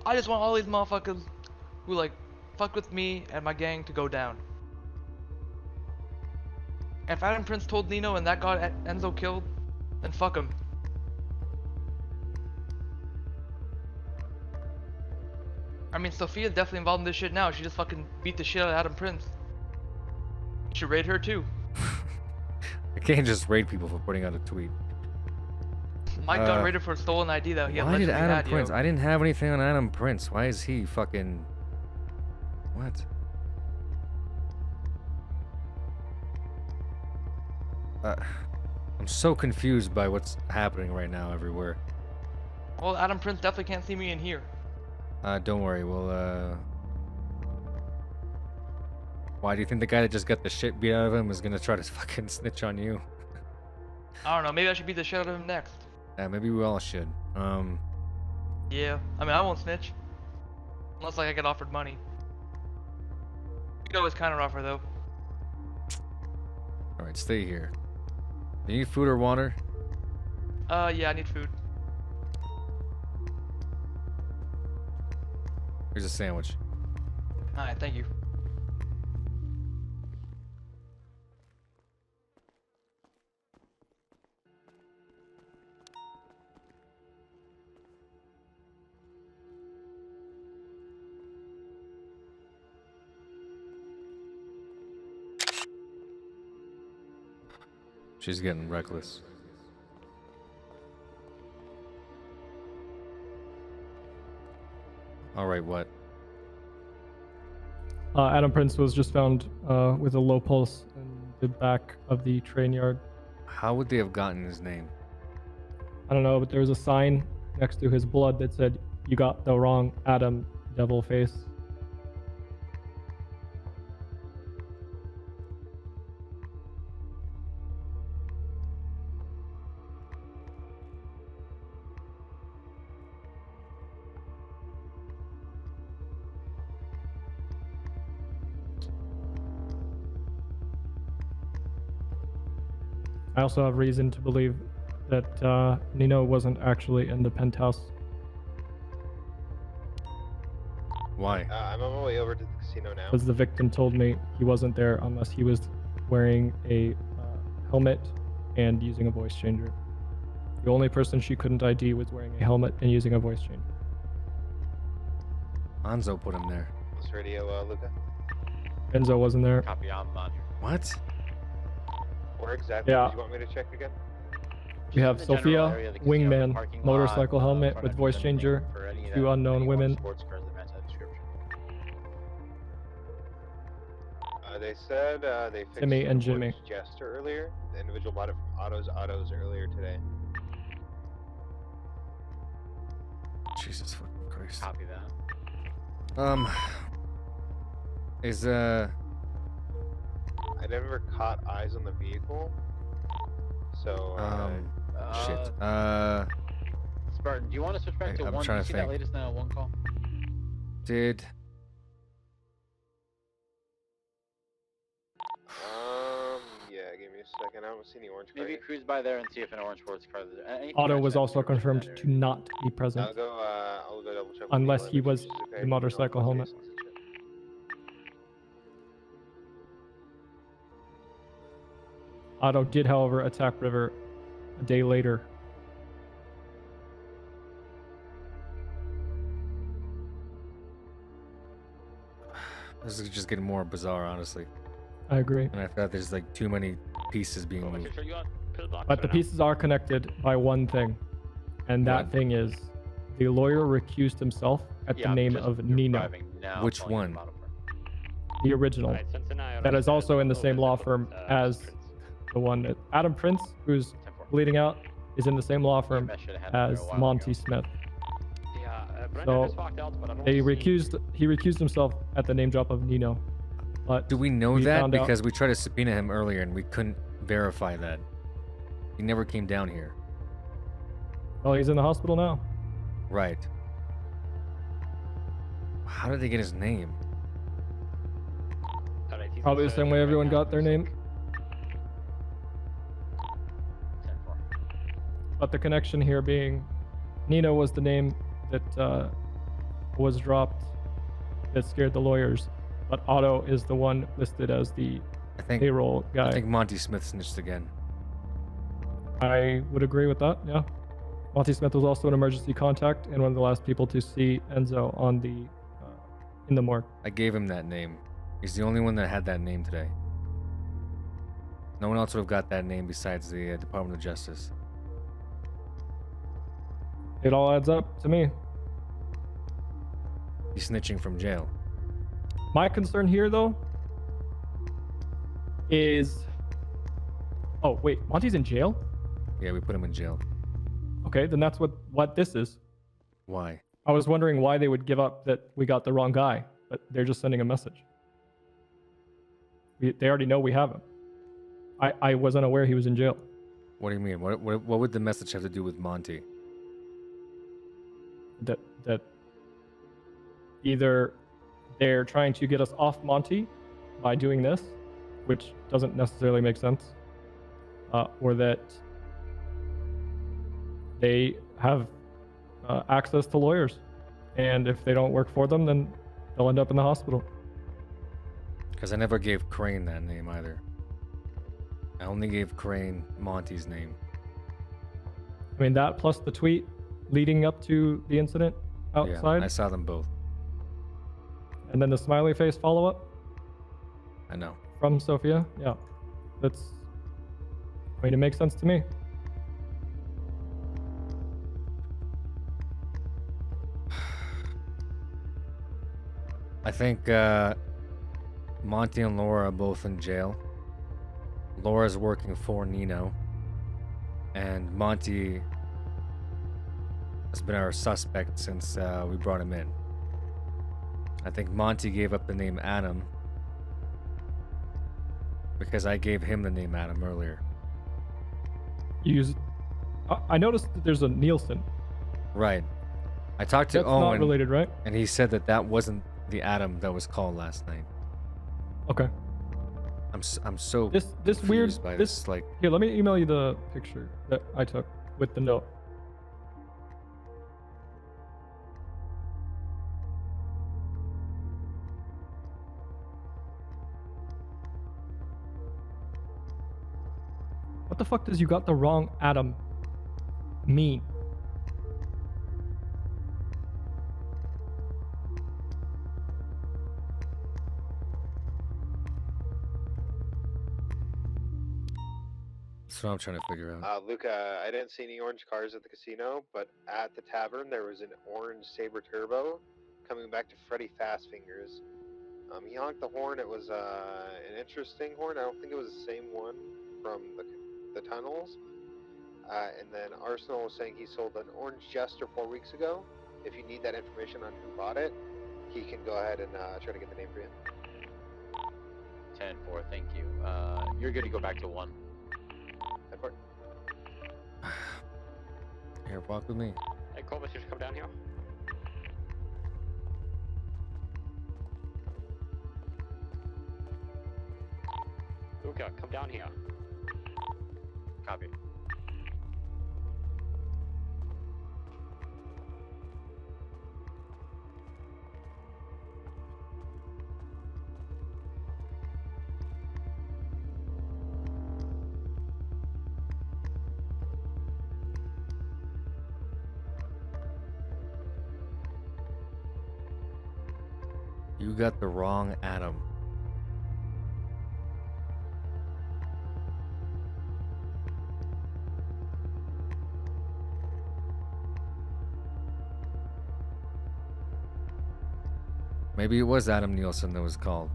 I just want all these motherfuckers who like fuck with me and my gang to go down. And if Adam Prince told Nino and that got Enzo killed, then fuck him. I mean, Sophia's definitely involved in this shit now. She just fucking beat the shit out of Adam Prince. You should raid her too. I can't just raid people for putting out a tweet. Mike got raided for a stolen ID that he Why did allegedly Adam had, Prince? yo. I didn't have anything on Adam Prince. Why is he fucking... What? I'm so confused by what's happening right now everywhere. Well, Adam Prince definitely can't see me in here. Don't worry, we'll Why do you think the guy that just got the shit beat out of him is gonna try to fucking snitch on you? I don't know. Maybe I should beat the shit out of him next. Yeah, maybe we all should. Yeah. I mean, I won't snitch. Unless like I get offered money. You know, it's kind of offer though. All right, stay here. Do you need food or water? Yeah, I need food. Here's a sandwich. Alright, thank you. She's getting reckless. All right, what? Adam Prince was just found with a low pulse in the back of the train yard. How would they have gotten his name? I don't know, but there was a sign next to his blood that said, "You got the wrong Adam, devil face." I also have reason to believe that Nino wasn't actually in the penthouse. Why? I'm on my way over to the casino now. Because the victim told me he wasn't there unless he was wearing a helmet and using a voice changer. The only person she couldn't ID was wearing a helmet and using a voice changer. Anzo put him there. This radio, Luca. Enzo wasn't there. Copy on Roger. What? Where exactly Yeah. do you want me to check again? We have in the general Sophia, area of the casino, the wingman, parking lot, motorcycle helmet front with entrance, voice anything changer, for any of two that, unknown anyone women. sports cars that match that description. They said they fixed Timmy and the Jimmy. Woods Jester earlier. The individual bought it from Autos earlier today. Jesus fucking Christ. Copy that. Is I never caught eyes on the vehicle, so shit. Spartan, do you want to switch back to I'm one? trying Did to you see that think. latest 901 call? Did yeah, give me a second. I don't see any orange car. Maybe cruise by there and see if an orange sports car is there. Anything Otto matching was that also description in confirmed that to not be present, I'll go double check. with unless the he was which is okay. the motorcycle helmet. Otto did, however, attack River a day later. this is just getting more bizarre, honestly. I agree. And I thought there's like too many pieces being moved. But the pieces are connected by one thing, and that What? thing is the lawyer recused himself at Yeah, the name just of Nino, driving now, Which calling one? the bottom part. the original. That is also in the same law firm as the one that Adam Prince, who's bleeding out, is in the same law firm I should have had it there as a while Monty ago. Smith. Yeah, Brendan So just walked out, but I don't he see- recused himself at the name drop of Nino. But Do we know we that? found out- Because we tried to subpoena him earlier and we couldn't verify that. He never came down here. well, he's in the hospital now. Right. How did they get his name? Alright, he's Probably the inside same way right everyone now. got their name. 10-4. But the connection here being Nino was the name that was dropped that scared the lawyers. But Otto is the one listed as the I think payroll guy. I think Monty Smith snitched again. I would agree with that, yeah. Monty Smith was also an emergency contact and one of the last people to see Enzo on the in the morgue. I gave him that name. He's the only one that had that name today. No one else would have got that name besides the Department of Justice. It all adds up to me. He's snitching from jail. My concern here, though, is... Oh, wait, Monty's in jail? Yeah, we put him in jail. Okay, then that's what this is. Why? I was wondering why they would give up that we got the wrong guy, but they're just sending a message. They already know we have him. I wasn't aware he was in jail. What do you mean? What would the message have to do with Monty? That either they're trying to get us off Monty by doing this, which doesn't necessarily make sense, or that they have access to lawyers, and if they don't work for them, then they'll end up in the hospital. Because I never gave Crane that name either. I only gave Crane Monty's name. I mean, that plus the tweet leading up to the incident outside. Yeah, I saw them both. And then the smiley face follow up. I know. From Sophia. Yeah. I mean, it makes sense to me. I think Monty and Laura are both in jail. Laura's working for Nino. And Monty has been our suspect since we brought him in. I think Monty gave up the name Adam because I gave him the name Adam earlier. I noticed that there's a Nielsen. Right. I talked to That's Owen. not related, right? And he said that wasn't the Adam that was called last night. Okay. I'm so this weird by this like. Here, let me email you the picture that I took with the note. What the fuck does "you got the wrong Adam" mean? That's what I'm trying to figure out. Luca, I didn't see any orange cars at the casino, but at the tavern there was an orange Sabre Turbo coming back to Freddy Fastfingers. He honked the horn. It was an interesting horn. I don't think it was the same one from the tunnels. And then Arsenal was saying he sold an orange Jester 4 weeks ago. If you need that information on who bought it, he can go ahead and try to get the name for you. 10-4, thank you. You're good to go back to 1. Here, walk with me. Hey, Corbus, you should come down here. Luca, come down here. Copy. You got the wrong Adam. Maybe it was Adam Nielsen that was called.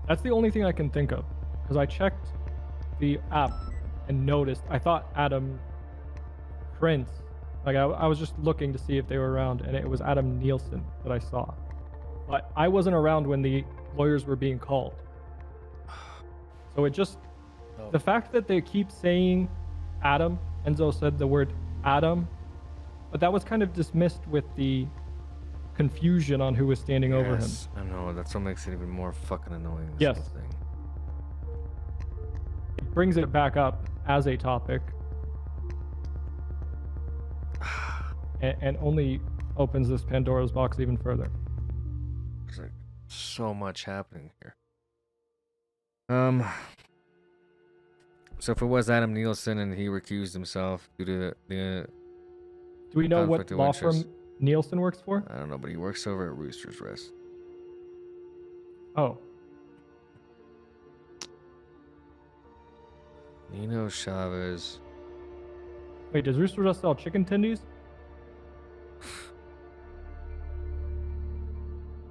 That's the only thing I can think of, because I checked the app and noticed. I thought Adam Prince. Like I was just looking to see if they were around, and it was Adam Nielsen that I saw. But I wasn't around when the lawyers were being called. So it just, the fact that they keep saying Adam, Enzo said the word Adam, but that was kind of dismissed with the confusion on who was standing over him. I know, that's what makes it even more fucking annoying. Yes. Whole thing. It brings it back up as a topic. And only opens this Pandora's box even further. There's like so much happening here. So if it was Adam Nielsen and he recused himself due to the do we know what conflict of law interest, firm Nielsen works for? I don't know, but he works over at Rooster's Rest. Oh. Nino Chavez. Wait, does Rooster's Rest sell chicken tendies?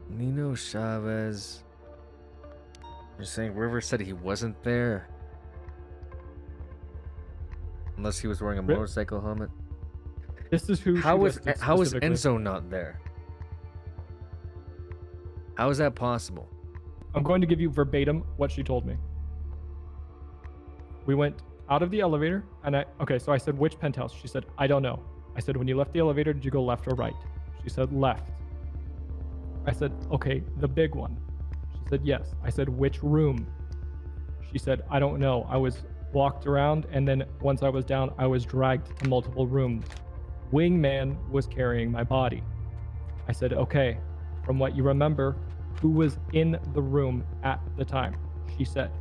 Nino Chavez. You're saying River said he wasn't there? Unless he was wearing a motorcycle helmet? This is who. How is specifically. Enzo not there? How is that possible? I'm going to give you verbatim what she told me. We went out of the elevator, and so I said, which penthouse? She said, I don't know. I said, when you left the elevator, did you go left or right? She said, left. I said, okay, the big one. She said, yes. I said, which room? She said, I don't know. I was walked around, and then once I was down, I was dragged to multiple rooms. Wingman was carrying my body. I said, okay, from what you remember, who was in the room at the time? She said,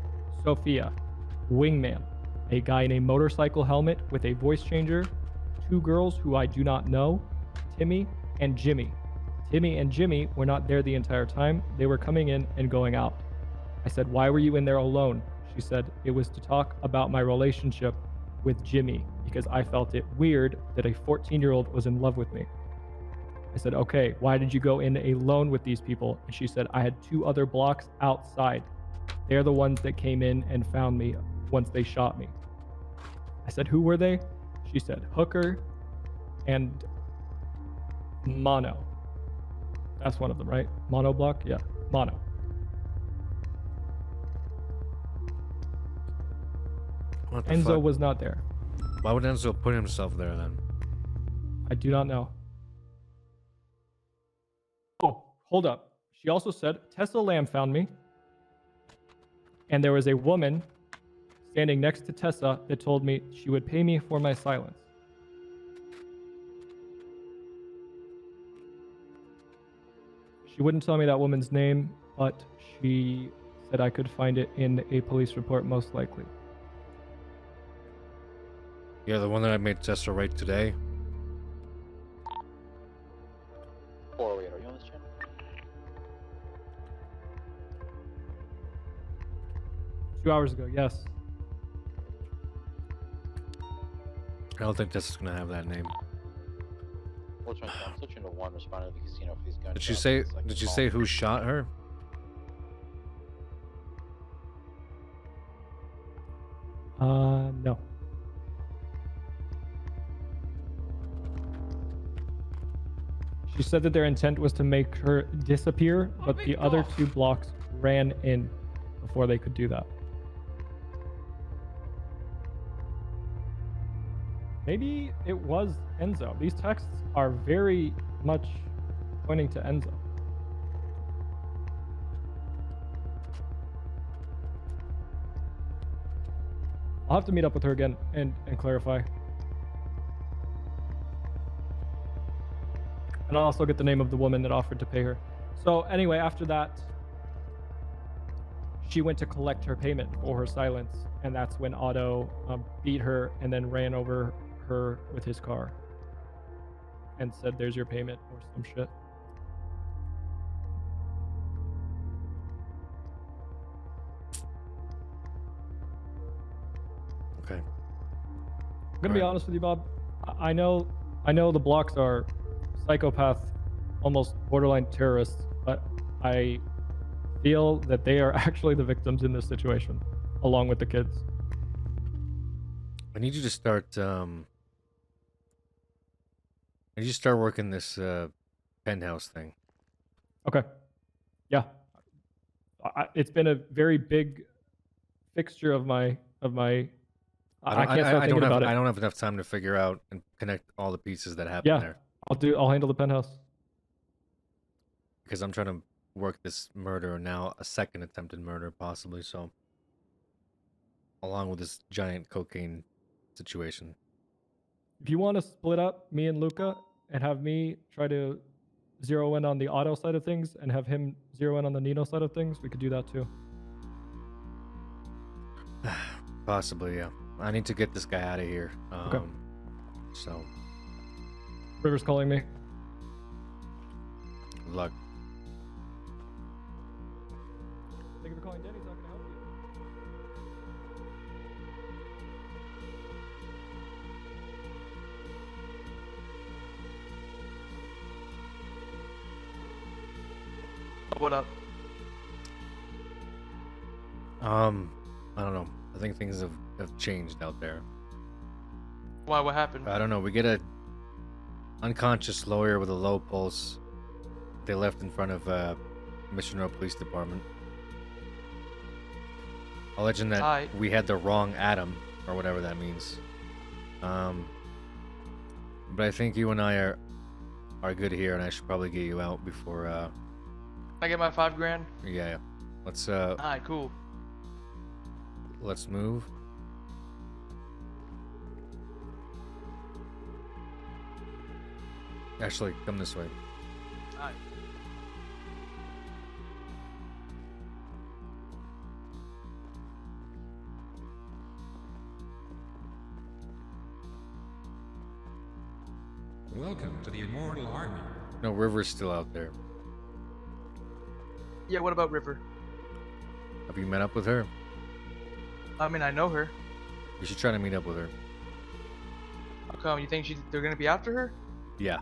Sophia. Wingman, a guy in a motorcycle helmet with a voice changer, 2 girls who I do not know, Timmy and Jimmy. Timmy and Jimmy were not there the entire time. They were coming in and going out. I said, why were you in there alone? She said, it was to talk about my relationship with Jimmy because I felt it weird that a 14-year-old was in love with me. I said, okay, why did you go in alone with these people? And she said, I had 2 other blocks outside. They're the ones that came in and found me once they shot me. I said, who were they? She said, Hooker and Mono. That's one of them, right? Mono block? Yeah, Mono. What the Enzo fuck? was not there. Why would Enzo put himself there then? I do not know. Oh, hold up. She also said Tessa Lamb found me. And there was a woman standing next to Tessa that told me she would pay me for my silence. She wouldn't tell me that woman's name, but she said I could find it in a police report most likely. Yeah, the one that I made Tessa write today. 408, are you on this channel? Two hours ago, yes. I don't think Tessa's gonna have that name. Which one? I'm switching to 1, responding to the casino for these guns. Did she say? Did she say who shot her? No. She said that their intent was to make her disappear, but the other 2 blocks ran in before they could do that. Maybe it was Enzo. These texts are very much pointing to Enzo. I'll have to meet up with her again and clarify. And I'll also get the name of the woman that offered to pay her. So anyway, after that, she went to collect her payment for her silence. And that's when Otto beat her and then ran over her with his car and said, there's your payment or some shit. Okay. I'm gonna be honest with you, Bob. I know the blocks are psychopath, almost borderline terrorists, but I feel that they are actually the victims in this situation, along with the kids. I need you to start. I need you to start working this penthouse thing. Okay. Yeah. It's been a very big fixture of my. I can't stop thinking about it. I don't have enough time to figure out and connect all the pieces that happen there. I'll handle the penthouse. Because I'm trying to work this murder now, a second attempted murder possibly, so along with this giant cocaine situation. If you want to split up me and Luca and have me try to zero in on the Otto side of things and have him zero in on the Nino side of things, we could do that too. Possibly, yeah. I need to get this guy out of here. Okay. So. River's calling me. Good luck. Thank you for calling. Danny's not going to help you. What up? I don't know. I think things have changed out there. Why? What happened? I don't know. We get a unconscious lawyer with a low pulse. They left in front of Mission Road Police Department. I'll legend that Aye. we had the wrong Adam, or whatever that means. But I think you and I are good here, and I should probably get you out before. Can I get my 5 grand? Yeah. Let's Alright, cool. let's move. Actually, come this way. Alright. Welcome to the Immortal Army. No, River's still out there. Yeah, what about River? Have you met up with her? I mean, I know her. You should try to meet up with her. How come? You think they're gonna be after her? Yeah.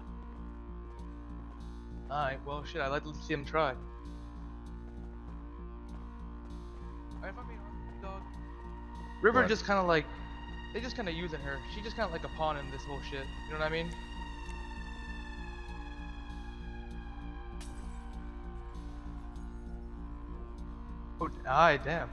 Alright, well, shit, I'd like to see them try. Alright, if I'm being honest, dog. River What? just kind of like, they just kind of using her. She just kind of like a pawn in this whole shit. You know what I mean? Oh, aye, damn.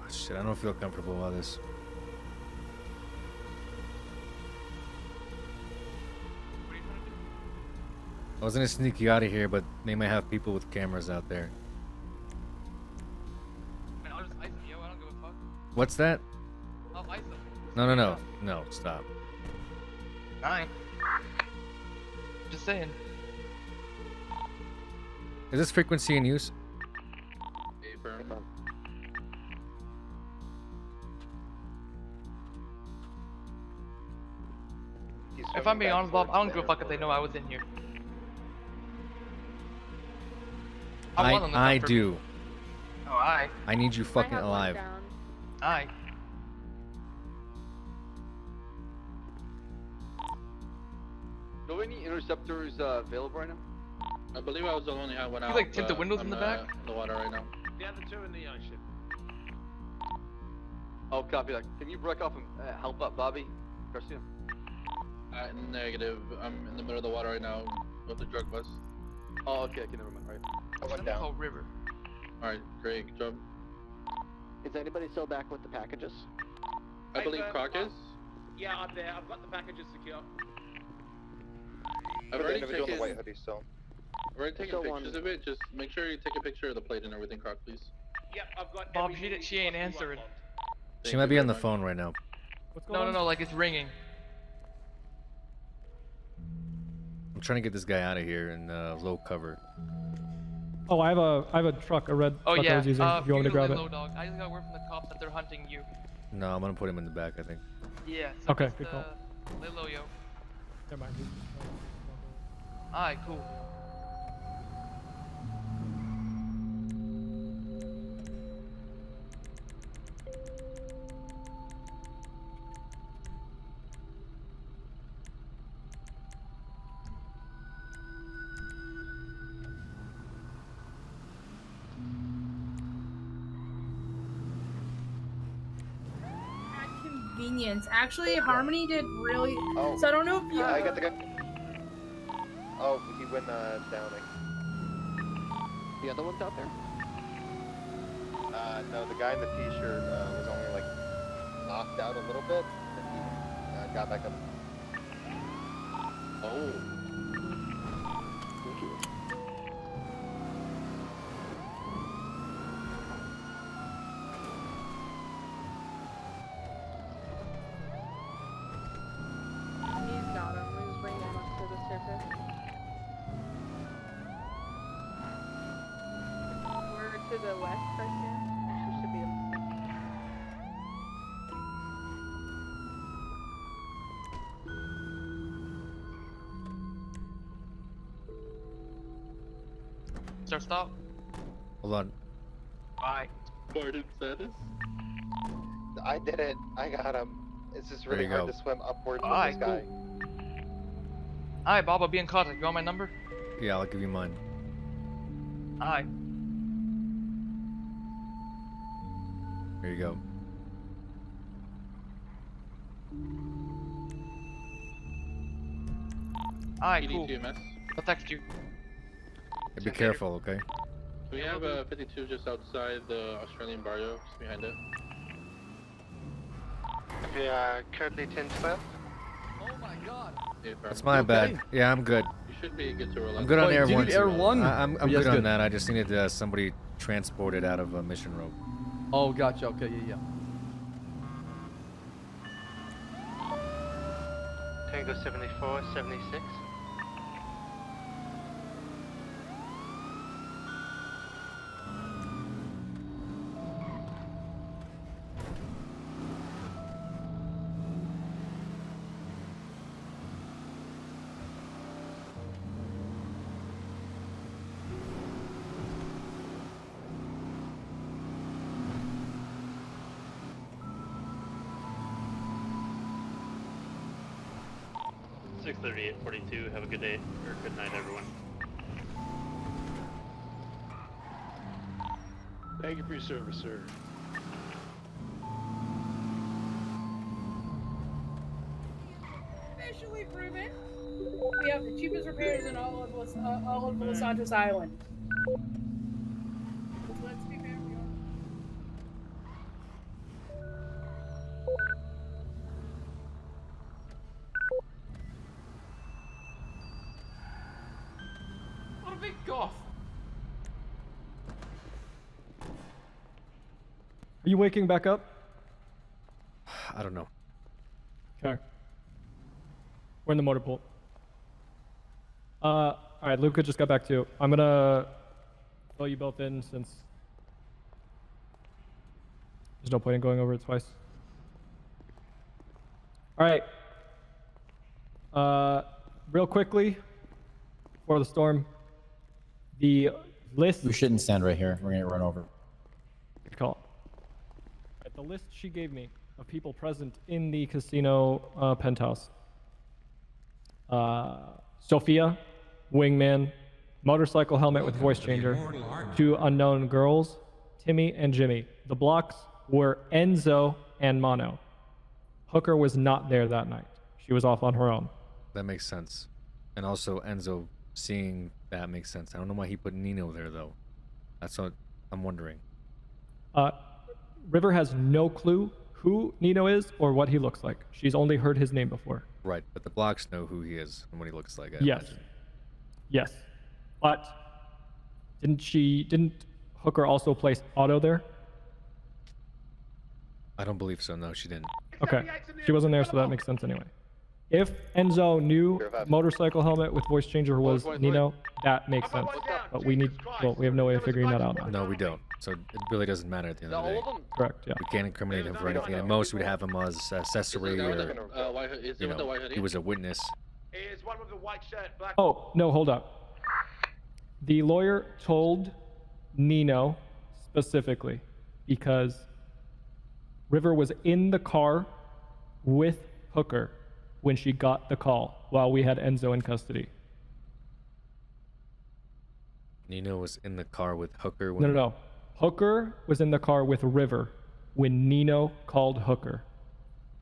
Oh, shit, I don't feel comfortable about this. I was gonna sneak you out of here, but they might have people with cameras out there. Man, I'll just ice them, yo. I don't give a fuck. What's that? I'll ice them. No, stop. Alright. Just saying. Is this frequency in use? If I'm being honest, Bob, I don't give a fuck if they know I was in here. want them to I come for me. do. Oh, aye. I need you fucking alive. Aye. Do any interceptors available right now? I believe I was the only one You out. like tint the windows in the back? The water right now. The other two in the ocean. Oh, copy that. Can you break off and help out Bobby Garcia? Negative. I'm in the middle of the water right now with the drug bus. Oh, okay, never mind. Right. I went down. Called River. Alright, great job. Is anybody still back with the packages? I believe Croc is. Yeah, I'm there. I've got the packages secure. I've The already individual in the taken, white hoodie still. I've already taken Still pictures one. of it. Just make sure you take a picture of the plate and everything, Croc, please. Yep, I've got Bob, everything she ain't plus you answering. unlocked. She Thank might you be on very the phone right now. What's going No, on? no, no, like it's ringing. I'm trying to get this guy out of here in low cover. Oh, I have a truck, a red Oh truck I yeah, was using. If you want me to grab lay it. low, dog. I just got word from the cops that they're hunting you. No, I'm gonna put him in the back, I think. Yeah. So Okay, just, good call. lay low, yo. Never mind. Alright, cool. Convenience. Actually, Harmony did really. Oh. So I don't know if you. Yeah, I got the guy. Oh, he went downing. The other one's out there? No, the guy in the t-shirt was only like knocked out a little bit, and he got back up. Oh. Thank you. He's got him. We just bring him up to the surface. We're to the west right here. Actually, should be. Start stop. Hold on. Bye. Pardon status. I did it. I got him. It's just There really you hard go. to swim upwards with Alright, this guy. Alright, Bob, I'll be in contact. You want my number? Yeah, I'll give you mine. Alright. There you go. Alright, cool. ED2 I'll text you. Hey, be careful, okay? We have 52 just outside the Australian barrio, just behind it. We are currently 10-12. Oh my god. That's my bad. Yeah, I'm good. You should be good to relax. I'm good on Wait, Air do you 1. need Air too. 1? I'm Or yes, good on good? that. I just needed somebody transported out of a mission rope. Oh, gotcha. Okay, yeah. Tango 74, 76. Have a good day, or good night, everyone. Thank you for your service, sir. Officially proven. We have the cheapest repairs in all of Los Santos Island. Let's be fair, we are. What a big goth. Are you waking back up? I don't know. Okay. We're in the motor pool. Alright, Luca just got back to you. I'm gonna fill you both in since there's no point in going over it twice. Alright. Real quickly, before the storm, the list... We shouldn't stand right here. We're gonna get run over. Good call. The list she gave me of people present in the casino penthouse. Sophia, wingman, motorcycle helmet with voice changer, 2 unknown girls, Timmy and Jimmy. The blocks were Enzo and Mono. Hooker was not there that night. She was off on her own. That makes sense. And also Enzo seeing that makes sense. I don't know why he put Nino there though. That's what I'm wondering. River has no clue who Nino is or what he looks like. She's only heard his name before. Right, but the blocks know who he is and what he looks like. I Yes. imagine. Yes. But didn't Hooker also place Otto there? I don't believe so. No, she didn't. Okay. She wasn't there, so that makes sense anyway. If Enzo knew motorcycle helmet with voice changer was Nino, that makes sense. But we have no way of figuring that out now. No, we don't. So it really doesn't matter at the end of the day. Correct, yeah. We can't incriminate him for anything. At most, we'd have him as accessory or, you know, he was a witness. Is one with the white shirt, black. Oh, no, hold up. The lawyer told Nino specifically because River was in the car with Hooker when she got the call while we had Enzo in custody. Nino was in the car with Hooker. No. Hooker was in the car with River when Nino called Hooker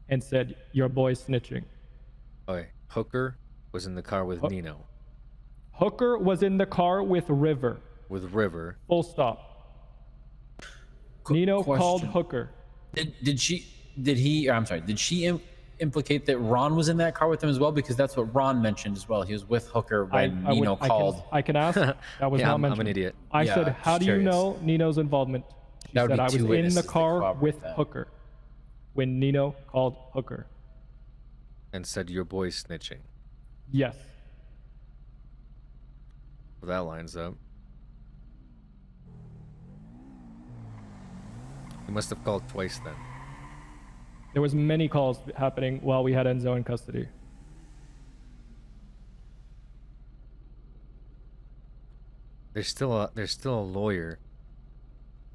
and said, "Your boy's snitching." Okay, Hooker was in the car with Nino. Hooker was in the car with River. With River. Full stop. Nino called Hooker. Did she implicate that Ron was in that car with him as well? Because that's what Ron mentioned as well. He was with Hooker when Nino called. I can ask. That was not mentioned. I'm an idiot. I Yeah, said, "How do you curious. know Nino's involvement?" She That would said, be "I was two in witnesses the that car corroborate with that. Hooker when Nino called Hooker." And said, "Your boy's snitching." Yes. Well, that lines up. He must have called twice then. There was many calls happening while we had Enzo in custody. There's still a lawyer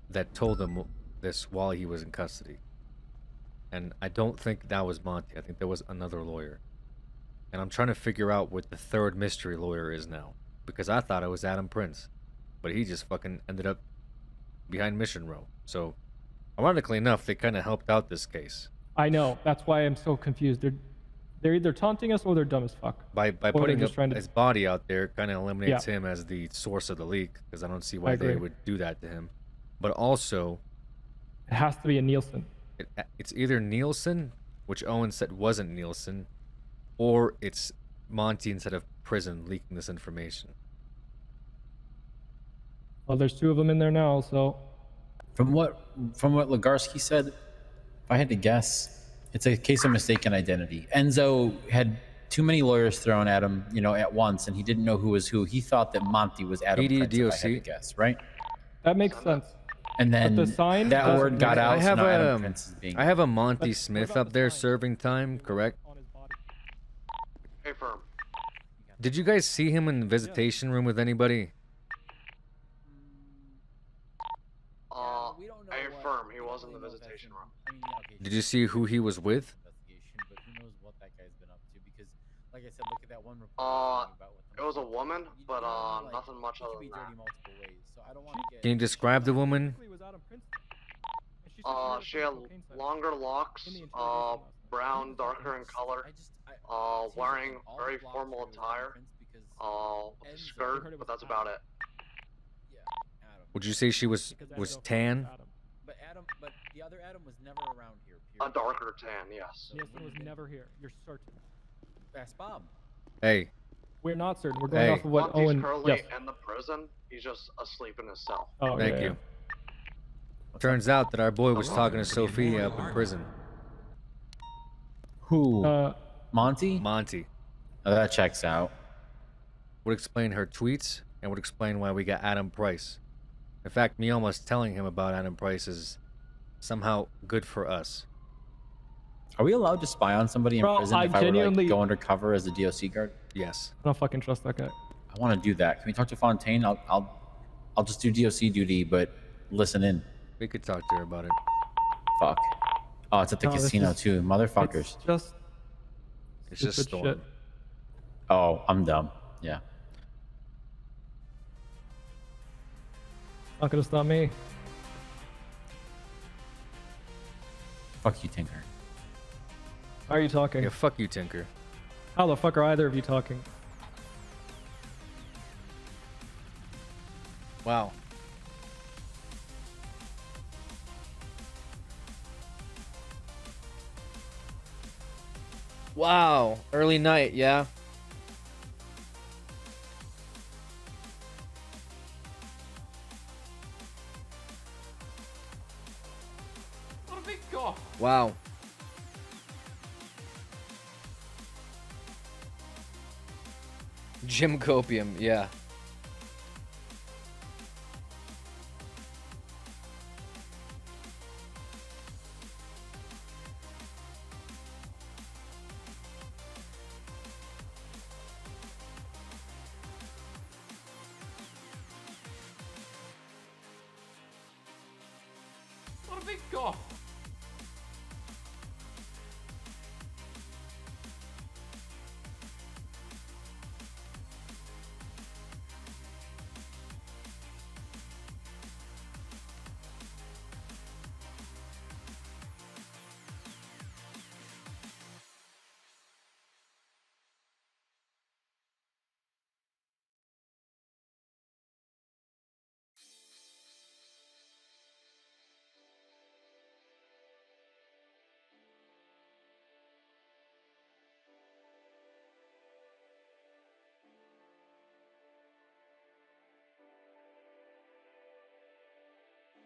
that told him this while he was in custody. And I don't think that was Monty. I think there was another lawyer. And I'm trying to figure out what the third mystery lawyer is now. Because I thought it was Adam Prince. But he just fucking ended up behind Mission Row. So, ironically enough, they kind of helped out this case. I know. That's why I'm so confused. They're either taunting us or they're dumb as fuck. By Or they're putting just up trying to- his body out there, kind of eliminates him as the source of the leak. Because I don't see why they agree. would do that to him. But also, It has to be a Nielsen. it's either Nielsen, which Owen said wasn't Nielsen, or it's Monty instead of prison leaking this information. Well, there's 2 of them in there now, so. From what Legarsky said, if I had to guess, it's a case of mistaken identity. Enzo had too many lawyers thrown at him, at once, and he didn't know who was who. He thought that Monty was Adam Prince, if I had to guess, right? That makes sense. And then But the sign that doesn't word got make out, sense. so now Adam Prince is being... I have a Monty Smith up there serving time, correct? Hey, firm. Did you guys see him in the visitation room with anybody? I affirm he was in the visitation room. Did you see who he was with? But who knows what that guy's been up to, because, like I said, look at that one report. It was a woman, but nothing much other than that. Multiple ways, so I don't want to get... Can you describe the woman? She had longer locks, brown, darker in color, wearing very formal attire, with a skirt, but that's about it. Would you say she was tan? But the other Adam was never around here. A darker tan, yes. Nielsen was never here. You're certain. Ask Bob. Hey. We're not certain. We're going off of what Monty's Owen... currently Yes. in the prison. He's just asleep in his cell. Oh, Thank you. Turns out that our boy was talking to Sophia up in prison. Who? Monty? Monty. Oh, that checks out. Would explain her tweets and would explain why we got Adam Price. In fact, me almost telling him about Adam Price is somehow good for us. Are we allowed to spy on somebody in Bro, prison if I I were to genuinely- go undercover as a DOC guard? Yes. I don't fucking trust that guy. I want to do that. Can we talk to Fontaine? I'll just do DOC duty, but listen in. We could talk to her about it. Fuck. Oh, it's at the No, this casino is- too, motherfuckers. It's just... It's just stupid Storm. shit. Oh, I'm dumb. Yeah. Not gonna stop me. Fuck you, Tinker. How are you talking? Yeah, fuck you, Tinker. How the fuck are either of you talking? Wow. Wow. Early night, yeah. What a big cough. Wow. Jim Copium, yeah. What a big cough.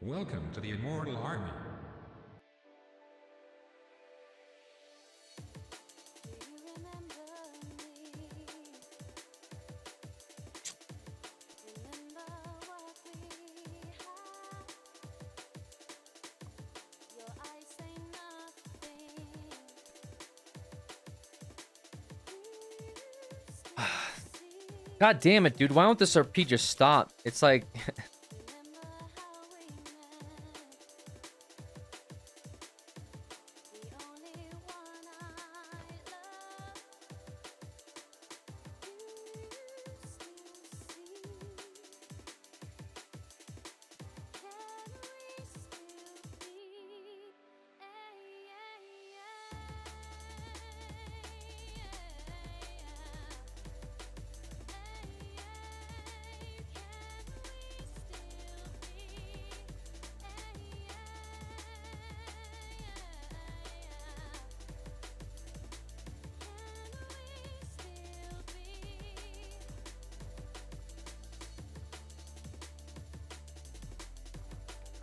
Welcome to the Immortal Army. God damn it, dude. Why won't this RP just stop? It's like...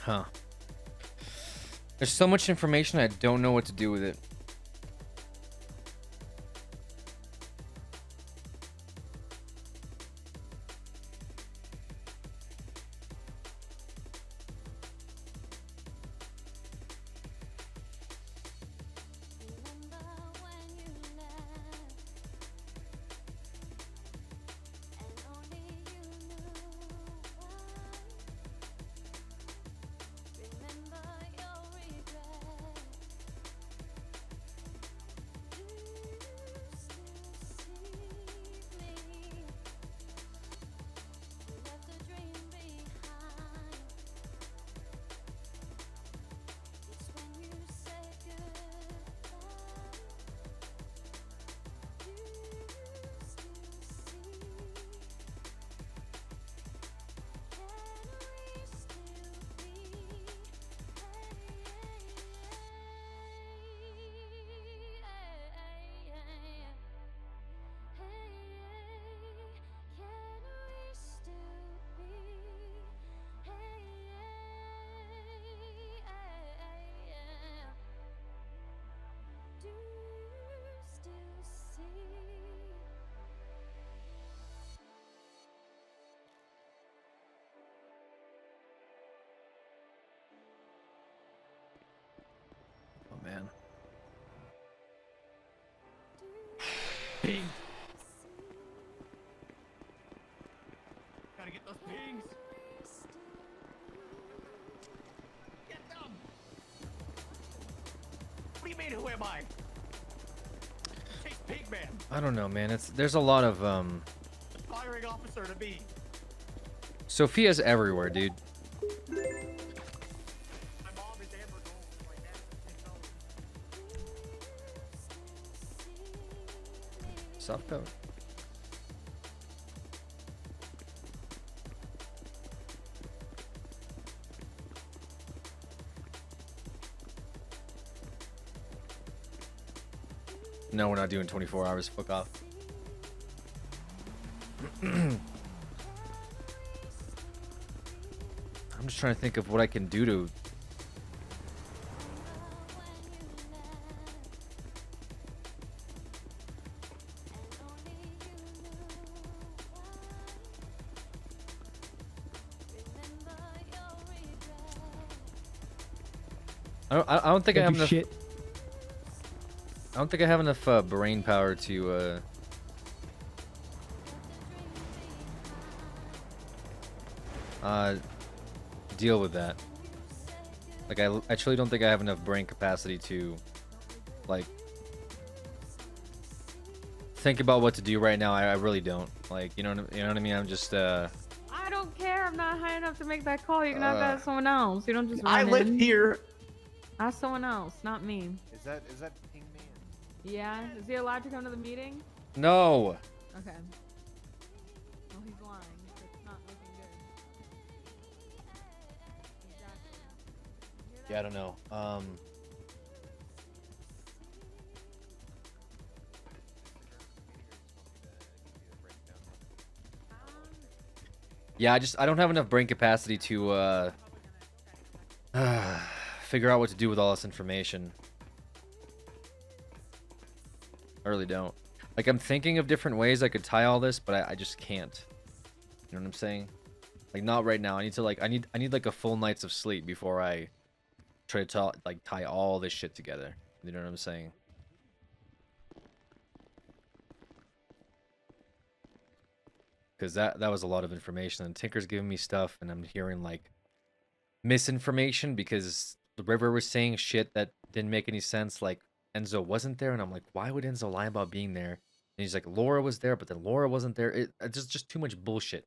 Huh. There's so much information, I don't know what to do with it. Oh man. Pings. Gotta get those pings. Get them. What do you mean, who am I? Chase Pigman. I don't know, man. There's a lot of Firing officer to be. Sophia's everywhere, dude. Soft cover. No, we're not doing 24 hours. Fuck off. I'm just trying to think of what I can do to... I don't think I have enough... Shit. I don't think I have enough brain power to deal with that. Like, I actually don't think I have enough brain capacity to, like, think about what to do right now. I really don't. Like, you know what I mean? I'm just I don't care. I'm not high enough to make that call. You can have that as someone else. You don't just. I run live in. here. Ask someone else, not me. Is that Ping Man? Yeah. Is he allowed to come to the meeting? No. Okay. Well, he's lying. It's not looking good. Exactly. Yeah, I don't know. Yeah, I don't have enough brain capacity to figure out what to do with all this information. I really don't. Like, I'm thinking of different ways I could tie all this, but I just can't. You know what I'm saying? Like, not right now. I need to, like, I need like a full night's of sleep before I try to tie all this shit together. You know what I'm saying? Because that was a lot of information, and Tinker's giving me stuff, and I'm hearing, like, misinformation because the River was saying shit that didn't make any sense, like Enzo wasn't there, and I'm like, why would Enzo lie about being there? And he's like, Laura was there, but then Laura wasn't there. It's just too much bullshit.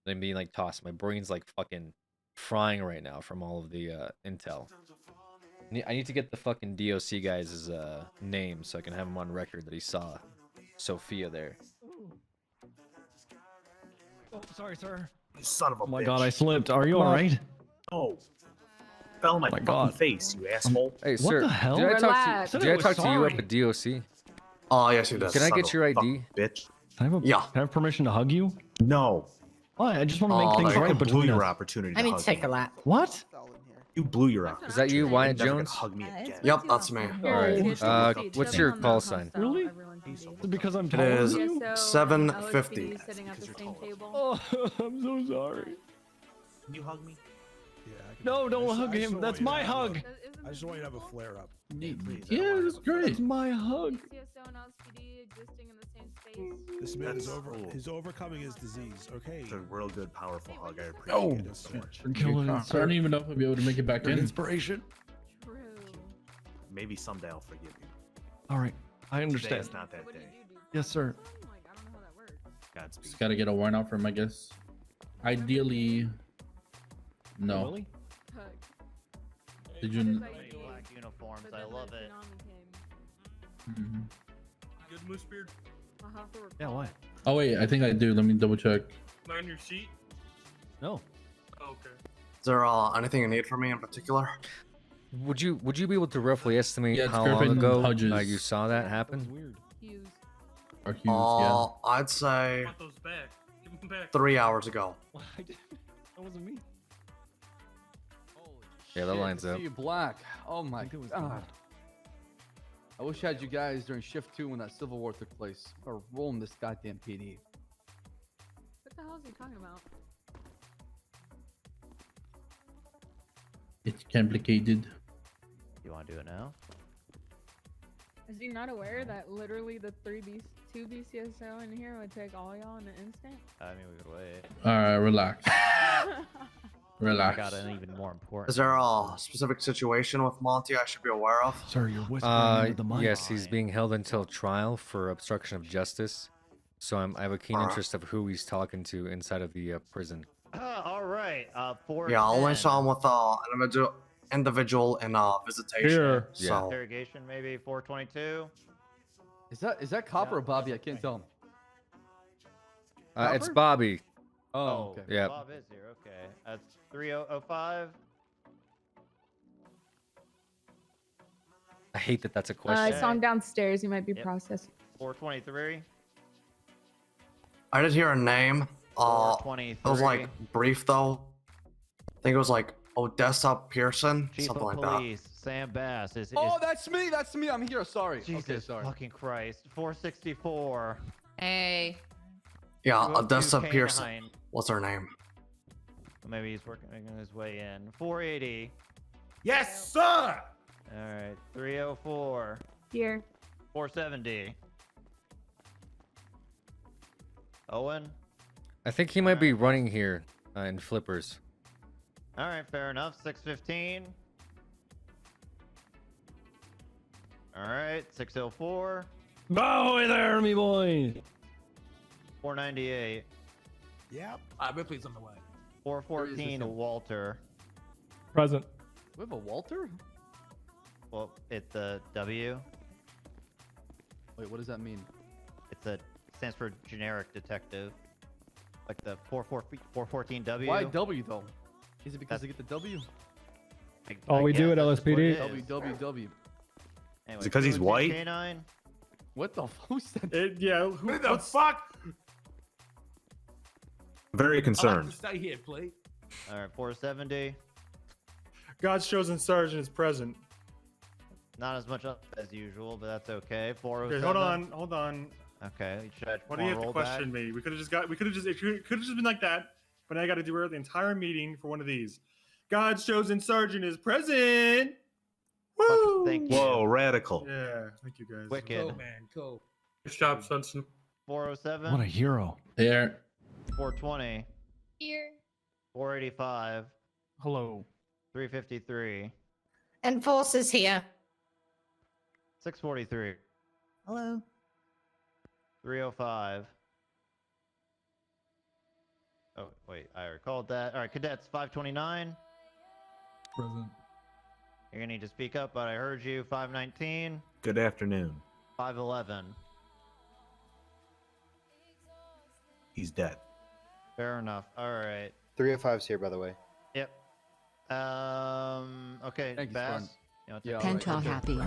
I'm being like tossed. My brain's like fucking frying right now from all of the intel. I need to get the fucking DOC guy's name so I can have him on record that he saw Sophia there. Oh, sorry, sir. You son of a Oh my bitch. god, I slipped. Are you alright? Oh. Fell on my fucking face, you asshole. Hey, What sir, the hell? did I Relax. talk to you up at DOC? Oh, yes, you did. Can I get your ID? Bitch. Can I have permission to hug you? No. Why? I just want to make things right blew between your us. opportunity I to mean, hug take me. a lap. What? You blew your eye. Is that you, Wyatt Never gonna Jones? hug me again. Yep, that's me. All right. What's your call sign? Really? Because I'm It taller is than you? 750. Oh, I'm so sorry. Can you hug me? No, don't hug him. That's my hug. I just want you to have a flare up. Yeah, that's great. It's my hug. This man is he's overcoming his disease, okay? It's a real good, powerful hug. I appreciate Oh, it so much. for killing it, I sir. don't even know if I'll be able to make it back in. Inspiration. Maybe someday I'll forgive you. All right, I Today understand. is not that day. Yes, sir. Godspeed. Just gotta get a warrant out for him, I guess. Ideally, no. Really? Did you? Black uniforms, I love it. Mhm. Good moose beard. Yeah, why? Oh wait, I think I do. Let me double check. On your seat. No. Oh, okay. Is there anything you need from me in particular? Would you be able to roughly estimate Yeah, it's how long Griffin ago Hodges. you saw that happen? Weird. Or Hughes, yeah. I'd say Want those back. Give them back. 3 hours ago. That wasn't me. Yeah, that lines I up. see you black. Oh my god. I wish I had you guys during shift 2 when that Civil War took place. Or rolling this goddamn PD. What the hell is he talking about? It's complicated. You want to do it now? Is he not aware that literally the 2 BCSO in here would take all y'all in an instant? I mean, we could wait. All right, relax. I Relax. got an even more important. Is there a specific situation with Monty I should be aware of? Sir, you're whispering into the mic. Yes, he's being held until trial for obstruction of justice. So I have a keen interest of who he's talking to inside of the prison. All right. Yeah, I only saw him with an individual in visitation. Here. So Interrogation, maybe 422. Is that Copper or Bobby? I can't tell. It's Bobby. Oh, okay. Yeah. Bob is here. Okay. That's 3005. I hate that that's a I question. saw him downstairs. He might be Yep. processing. 423. I did hear a name. It was 423. like brief though. I think it was like Odessa Pearson, Chief something of like Police, Sam Bass. Oh, that's me. That's me. I'm here. Sorry. Jesus Okay, sorry. fucking Christ. 464. Hey. that. Yeah, 202 Odessa Canine. Pearson. What's her name? Maybe he's making his way in. 480. Yes, sir. All right. 304. Here. 470. Owen. I think he might be running here in flippers. All right, fair enough. 615. All right, 604. Bowie there, me boy. 498. Yep. Ripley's on the way. 414. Walter. Present. We have a Walter? Well, it's a W. Wait, what does that mean? Stands for generic detective. Like the 414W. Why W though? Is it because they get the W? Oh, we do at LSPD. WWW. Anyway, Is it 'cause he's 202 white? Canine. What the who said? Yeah. What the fuck? Very concerned. Stay here, please. All right, 470. God's chosen sergeant is present. Not as much up as usual, but that's okay. Okay, 407. hold on. Okay, should I Why do you have to roll question me? We could have just been like that, but now I got to do the entire meeting for one of these. God's chosen sergeant is present. Woo! Thank you. Whoa, radical. Yeah, thank you guys. Wicked. Cool, man. Cool. Good job, Sunson. 407. What a hero. There. 420. Here. 485. Hello. 353. Enforcers here. 643. Hello. 305. Oh, wait, I recalled that. All right, cadets, 529. Present. You're going to need to speak up, but I heard you. 519. Good afternoon. 511. He's dead. Fair enough. All right. 305's here, by the way. Yep. Okay, Thank you, Bass. Swan. You want Yeah, to all Pentel happy.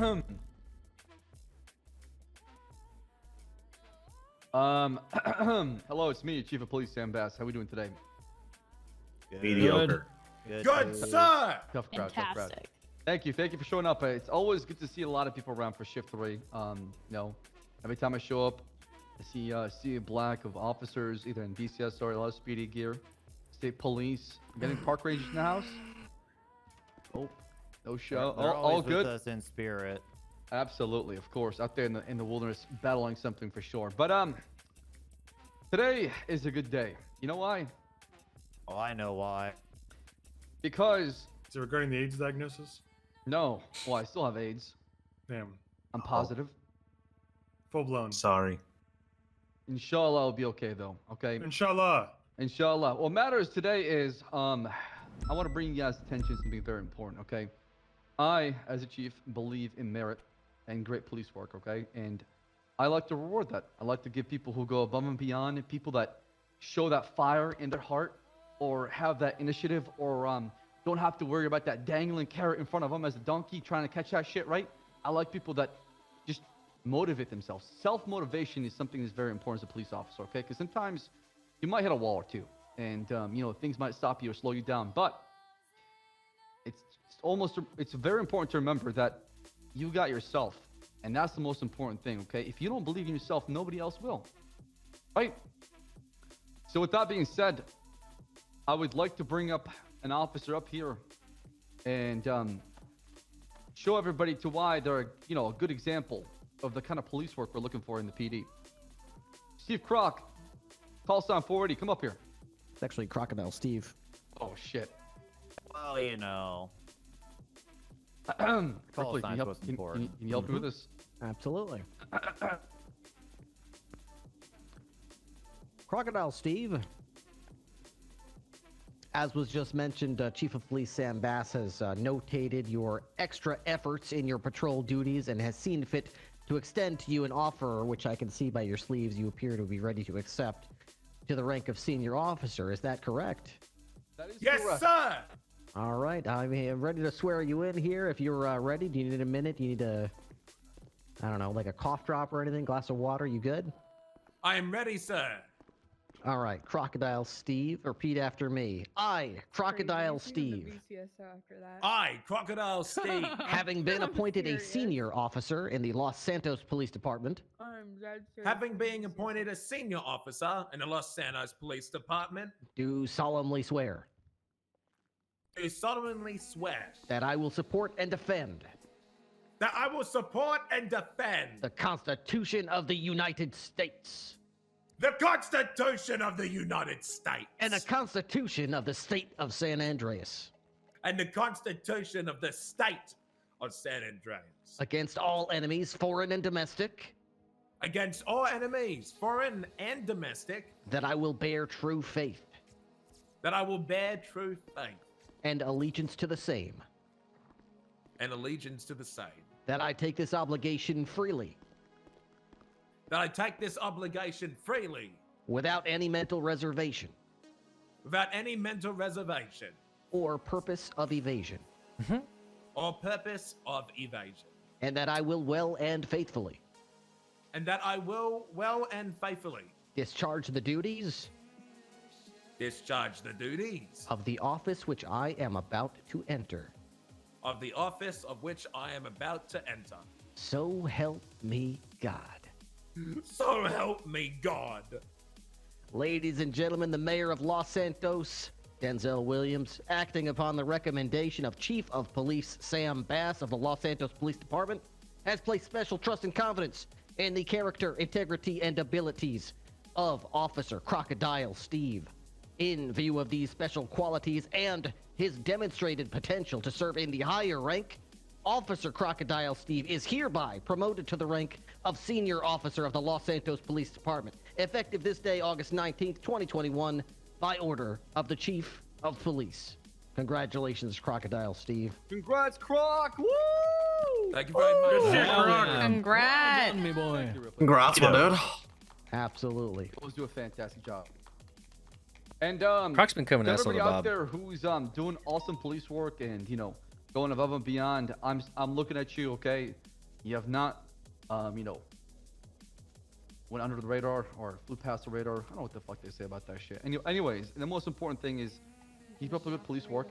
Hello, it's me, Chief of Police Sam Bass. How we doing today? Mediocre. Good sir. Tough crowd. Fantastic. Thank you for showing up. It's always good to see a lot of people around for shift 3. Every time I show up, I see a black of officers either in BCS or a lot of speedy gear, state police, getting park rangers in the house. Oh, no show. They're all always good. with us in spirit. Absolutely, of course, out there in the wilderness, battling something for sure. But today is a good day. You know why? Oh, I know why. Because. Is it regarding the AIDS diagnosis? No. Well, I still have AIDS. Damn. I'm positive. Full blown. Sorry. Inshallah, I'll be okay though. Okay. Inshallah. Inshallah. What matters today is I want to bring you guys' attention to something very important. Okay. I, as a chief, believe in merit and great police work. Okay, and I like to reward that. I like to give people who go above and beyond, and people that show that fire in their heart, or have that initiative, or don't have to worry about that dangling carrot in front of them as a donkey trying to catch that shit, right? I like people that just motivate themselves. Self-motivation is something that's very important as a police officer, okay? Because sometimes you might hit a wall or two, and things might stop you or slow you down. But it's very important to remember that you got yourself, and that's the most important thing, okay? If you don't believe in yourself, nobody else will, right? So with that being said, I would like to bring up an officer up here and show everybody to why they're a good example of the kind of police work we're looking for in the PD. Steve Croc, call sign 480, come up here. It's actually Crocodile Steve. Oh shit. Well, you know. Berkeley, can you help me with this? Absolutely. Crocodile Steve. As was just mentioned, Chief of Police Sam Bass has notated your extra efforts in your patrol duties and has seen fit to extend to you an offer, which I can see by your sleeves you appear to be ready to accept, to the rank of senior officer. Is that correct? That is Yes, correct. sir. All right, I'm ready to swear you in here. If you're ready, do you need a minute? Do you need I don't know, like a cough drop or anything? Glass of water? You good? I am ready, sir. All right, Crocodile Steve, repeat after me. I, Crocodile Steve, I, Crocodile Steve, having been appointed a senior officer in the Los Santos Police Department, having been appointed a senior officer in the Los Santos Police Department, do solemnly swear do solemnly swear that I will support and defend that I will support and defend the Constitution of the United States the Constitution of the United States and the Constitution of the State of San Andreas and the Constitution of the State of San Andreas against all enemies, foreign and domestic, against all enemies, foreign and domestic, that I will bear true faith that I will bear true faith and allegiance to the same, and allegiance to the same, that I take this obligation freely, that I take this obligation freely, without any mental reservation, without any mental reservation, or purpose of evasion, or purpose of evasion, and that I will well and faithfully and that I will well and faithfully discharge the duties of the office which I am about to enter. Of the office of which I am about to enter. So help me God. So help me God. Ladies and gentlemen, the mayor of Los Santos, Denzel Williams, acting upon the recommendation of Chief of Police Sam Bass of the Los Santos Police Department, has placed special trust and confidence in the character, integrity, and abilities of Officer Crocodile Steve. In view of these special qualities and his demonstrated potential to serve in the higher rank, Officer Crocodile Steve is hereby promoted to the rank of Senior Officer of the Los Santos Police Department, effective this day, August 19th, 2021, by order of the Chief of Police. Congratulations, Crocodile Steve. Congrats, Croc! Woo! Thank you very much. Good shit, Croc. Congrats. Me boy. Congrats, my dude. Absolutely. Always do a fantastic job. And Croc's been coming to to us a everybody little, out Bob. there who's doing awesome police work and going above and beyond, I'm looking at you, okay? You have not went under the radar or flew past the radar. I don't know what the fuck they say about that shit. Anyways, the most important thing is keep up the good police work.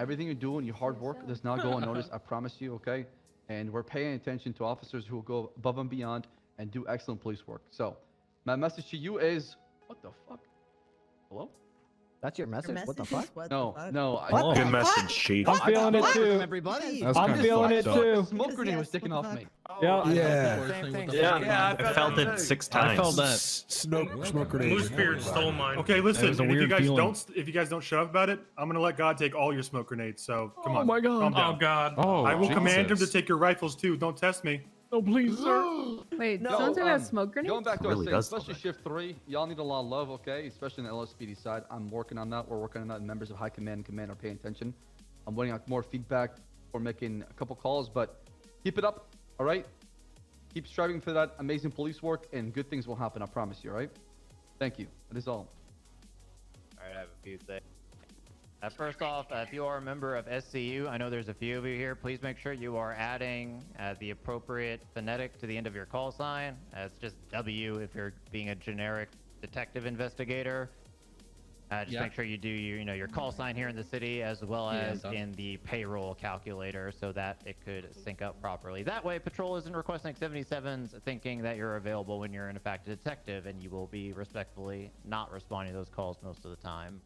Everything you do and your hard work does not go unnoticed. I promise you, okay? And we're paying attention to officers who will go above and beyond and do excellent police work. So, my message to you is, what the fuck? Hello? That's your message? What the fuck? No, no. Good message, Chief. I'm feeling it too. Everybody. I'm feeling it too. Smoke grenade was sticking off me. Yeah. I felt it 6 times. I felt that smoke grenade. Bluebeard stole mine. Okay, listen. was a And if you weird guys feeling. don't shut up about it, I'm gonna let God take all your smoke grenades. So come on. Oh my God. Calm down. Oh God. Oh, I will command him to Jesus. take your rifles too. Don't test me. No, please, sir. Wait, No, someone said about smoke grenades? Going back to Really our does thing, especially shift 3, y'all need a lot of love, okay? Especially on the LSPD side. I'm working on that. We're working on that. Members of high command and command are paying attention. I'm waiting on more feedback. We're making a couple calls, but keep it up, all right? Keep striving for that amazing police work, and good things will happen. I promise you, all right? Thank you. That is all. All right, I have a few things. First off, if you are a member of SCU, I know there's a few of you here, please make sure you are adding the appropriate phonetic to the end of your call sign. It's just W if you're being a generic detective investigator. Just make sure you do your call sign here in the city as well as in the payroll calculator so that it could sync up properly. That way, Patrol isn't requesting 77s thinking that you're available when you're in fact a detective, and you will be respectfully not responding to those calls most of the time.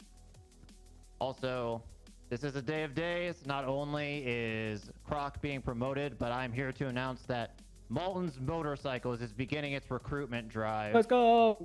Also, this is a day of days. Not only is Croc being promoted, but I'm here to announce that Malton's Motorcycles is beginning its recruitment drive. Let's go.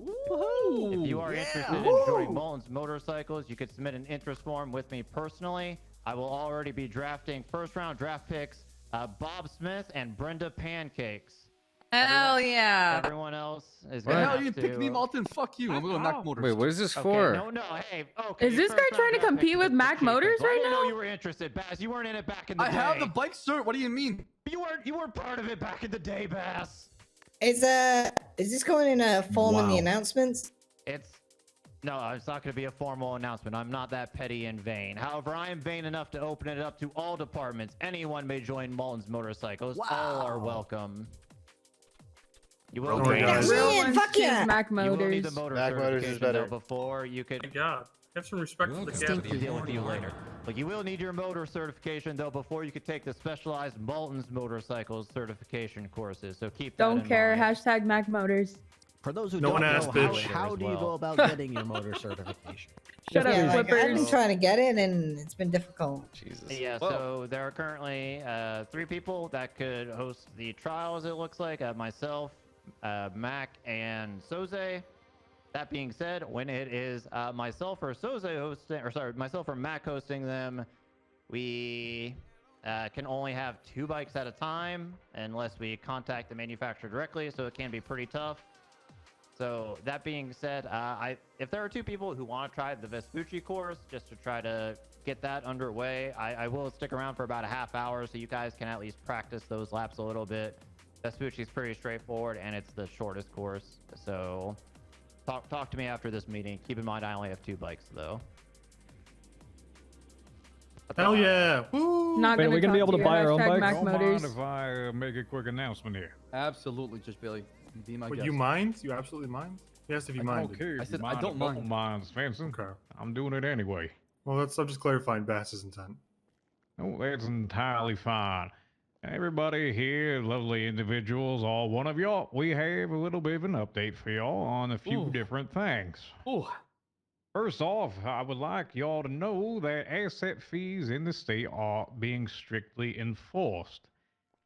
If you are interested in joining Malton's Motorcycles, you could submit an interest form with me personally. I will already be drafting first-round draft picks, Bob Smith and Brenda Pancakes. Hell yeah. Everyone else is Hell, gonna you have pick to... me, Malton. Fuck you. I'm going to knock motors. Wait, what is this Okay, for? no, hey, okay. Is this guy first-round trying to draft compete picks with the Mac cheapest. Motors Well, I right didn't know now? you were interested, Bass. You weren't in it back in the day. I have the bike, sir. What do you mean? You weren't part of it back in the day, Bass. Is this going in a form in the announcements? No, it's not going to be a formal announcement. I'm not that petty and vain. However, I am vain enough to open it up to all departments. Anyone may join Malton's Motorcycles. All are welcome. You will Okay, need guys. Fuck yeah. Mac you will need Motors. the motor Mac Motors is certification, better. though, before you could... Thank God. Have some respect for the I'll gas. deal with you later. But you will need your motor certification, though, before you could take the specialized Malton's Motorcycles certification courses. So keep that Don't in care. mind. Hashtag Mac Motors. For those who No don't one asked, know, bitch. how do you go about getting your motor certification? Shut up, Yeah, like, I've flippers. been trying to get it and it's been difficult. Jesus. Yeah, so there are currently 3 people that could host the trials, it looks like. Myself, Mac, and Soze. That being said, when it is myself or Soze hosting, or sorry, myself or Mac hosting them, we can only have 2 bikes at a time unless we contact the manufacturer directly, so it can be pretty tough. So that being said, if there are 2 people who want to try the Vespucci course, just to try to get that underway, I will stick around for about a half hour so you guys can at least practice those laps a little bit. Vespucci is pretty straightforward and it's the shortest course. So talk to me after this meeting. Keep in mind I only have 2 bikes though. Hell yeah. Woo. Not Wait, are gonna we gonna be talk able to you. buy our own Hashtag bikes? Mac Don't Motors. mind if I make a quick announcement here. Absolutely, just Billy. Be my But guest. you mind? You absolutely mind? Yes, if you I mind. don't care if I said you I mind don't or mind. Svensson. Okay. I'm doing it anyway. Well, I'm just clarifying Bass's intent. Oh, that's entirely fine. Everybody here, lovely individuals, all one of y'all, we have a little bit of an update for y'all on a few different things. Ooh. First off, I would like y'all to know that asset fees in the state are being strictly enforced.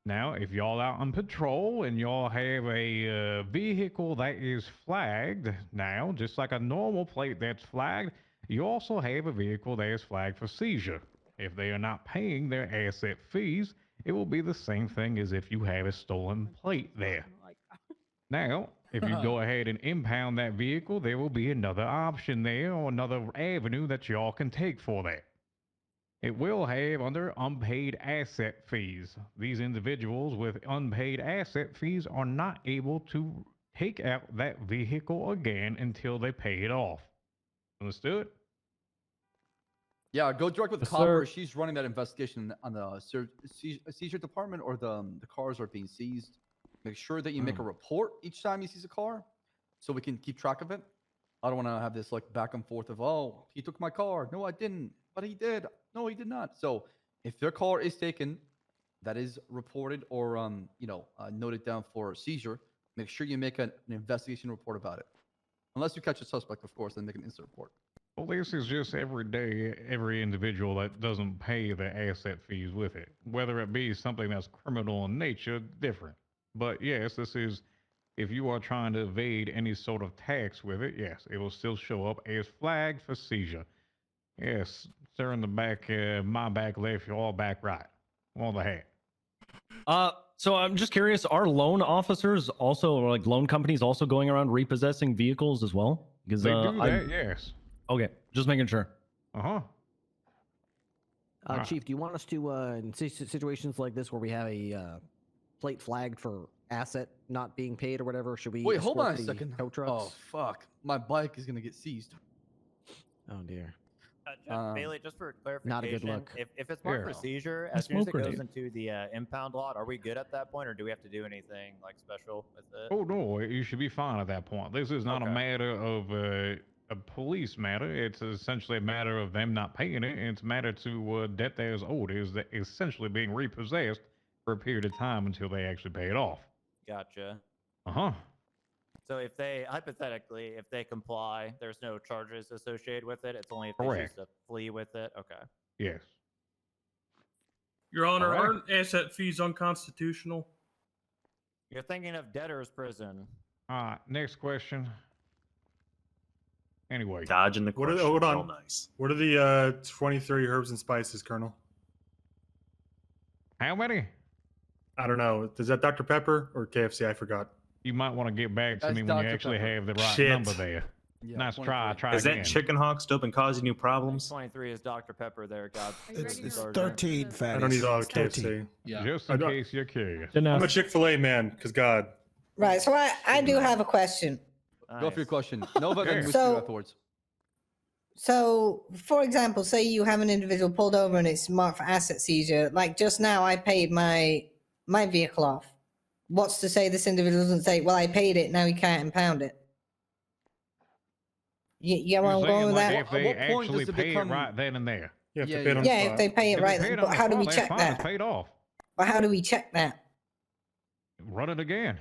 Now, if y'all out on patrol and y'all have a vehicle that is flagged, now, just like a normal plate that's flagged, you also have a vehicle that is flagged for seizure. If they are not paying their asset fees, it will be the same thing as if you have a stolen plate there. Now, if you go ahead and impound that vehicle, there will be another option there or another avenue that y'all can take for that. It will have under unpaid asset fees. These individuals with unpaid asset fees are not able to take out that vehicle again until they pay it off. Understood? Yeah, go direct with Yes, Copper. sir. She's running that investigation on the seizure department, or the cars are being seized. Make sure that you make a report each time you seize a car, so we can keep track of it. I don't want to have this like back and forth of, oh, he took my car. No, I didn't. But he did. No, he did not. So if their car is taken, that is reported or noted down for seizure, make sure you make an investigation report about it. Unless you catch a suspect, of course, then make an incident report. Well, this is just every day, every individual that doesn't pay the asset fees with it. Whether it be something that's criminal in nature, different. But yes, this is, if you are trying to evade any sort of tax with it, yes, it will still show up as flagged for seizure. Yes, sir, in the back, my back left, your back right. On the hat. So I'm just curious, are loan officers also, or like loan companies also going around repossessing vehicles as well? Because They do that, yes. Okay, just making sure. Chief, do you want us to, in situations like this where we have a plate flagged for asset not being paid or whatever, should we Wait, hold on a escort the second. tow trucks? Oh, fuck. My bike is going to get seized. Oh, dear. Bailey, just for clarification, Not a good look. If it's marked Yeah. for seizure, A as soon as it smoke goes grenade. into the impound lot, are we good at that point, or do we have to do anything like special with it? Oh, no, you should be fine at that point. This is not a matter of a police matter. It's essentially a matter of them not paying it. It's a matter to debt that is owed. Is that essentially being repossessed for a period of time until they actually pay it off. Gotcha. Uh-huh. So if they, hypothetically, if they comply, there's no charges associated with it. It's only if they Correct. choose to flee with it. Okay. Yes. Your Honor, All right. aren't asset fees unconstitutional? You're thinking of debtor's prison. Next question. Anyway. Dodging the What are question. hold Real on. nice. What are the 23 herbs and spices, Colonel? How many? I don't know. Is that Dr. Pepper or KFC? I forgot. You might want to get back to That's me when Dr. you actually Pepper. have the right Shit. number there. Yeah, Nice 23. try. Try Is again. that chicken hawk still been causing you problems? 23 is Dr. Pepper there, God. Are you It's, ready it's to report 13 the- fatties. I don't eat all It's of KFC. 13. Yeah. Just I in don't- case you're curious. Didn't I'm a ask. Chick-fil-A man, because God. Right. So I do have a question. Go for your question. Nova, then Okay. we So- afterwards. So, for example, say you have an individual pulled over and it's marked for asset seizure. Like just now, I paid my vehicle off. What's to say this individual doesn't say, "Well, I paid it, now he can't impound it"? You get where You're I'm saying, going with like, that? if they At what point actually does it pay become- it right then and there. You have Yeah, to pay it on the Yeah, if spot. they pay it If right. they paid it But on how the do we spot, check that's fine. It's that? paid off. But how do we check that? Run it again.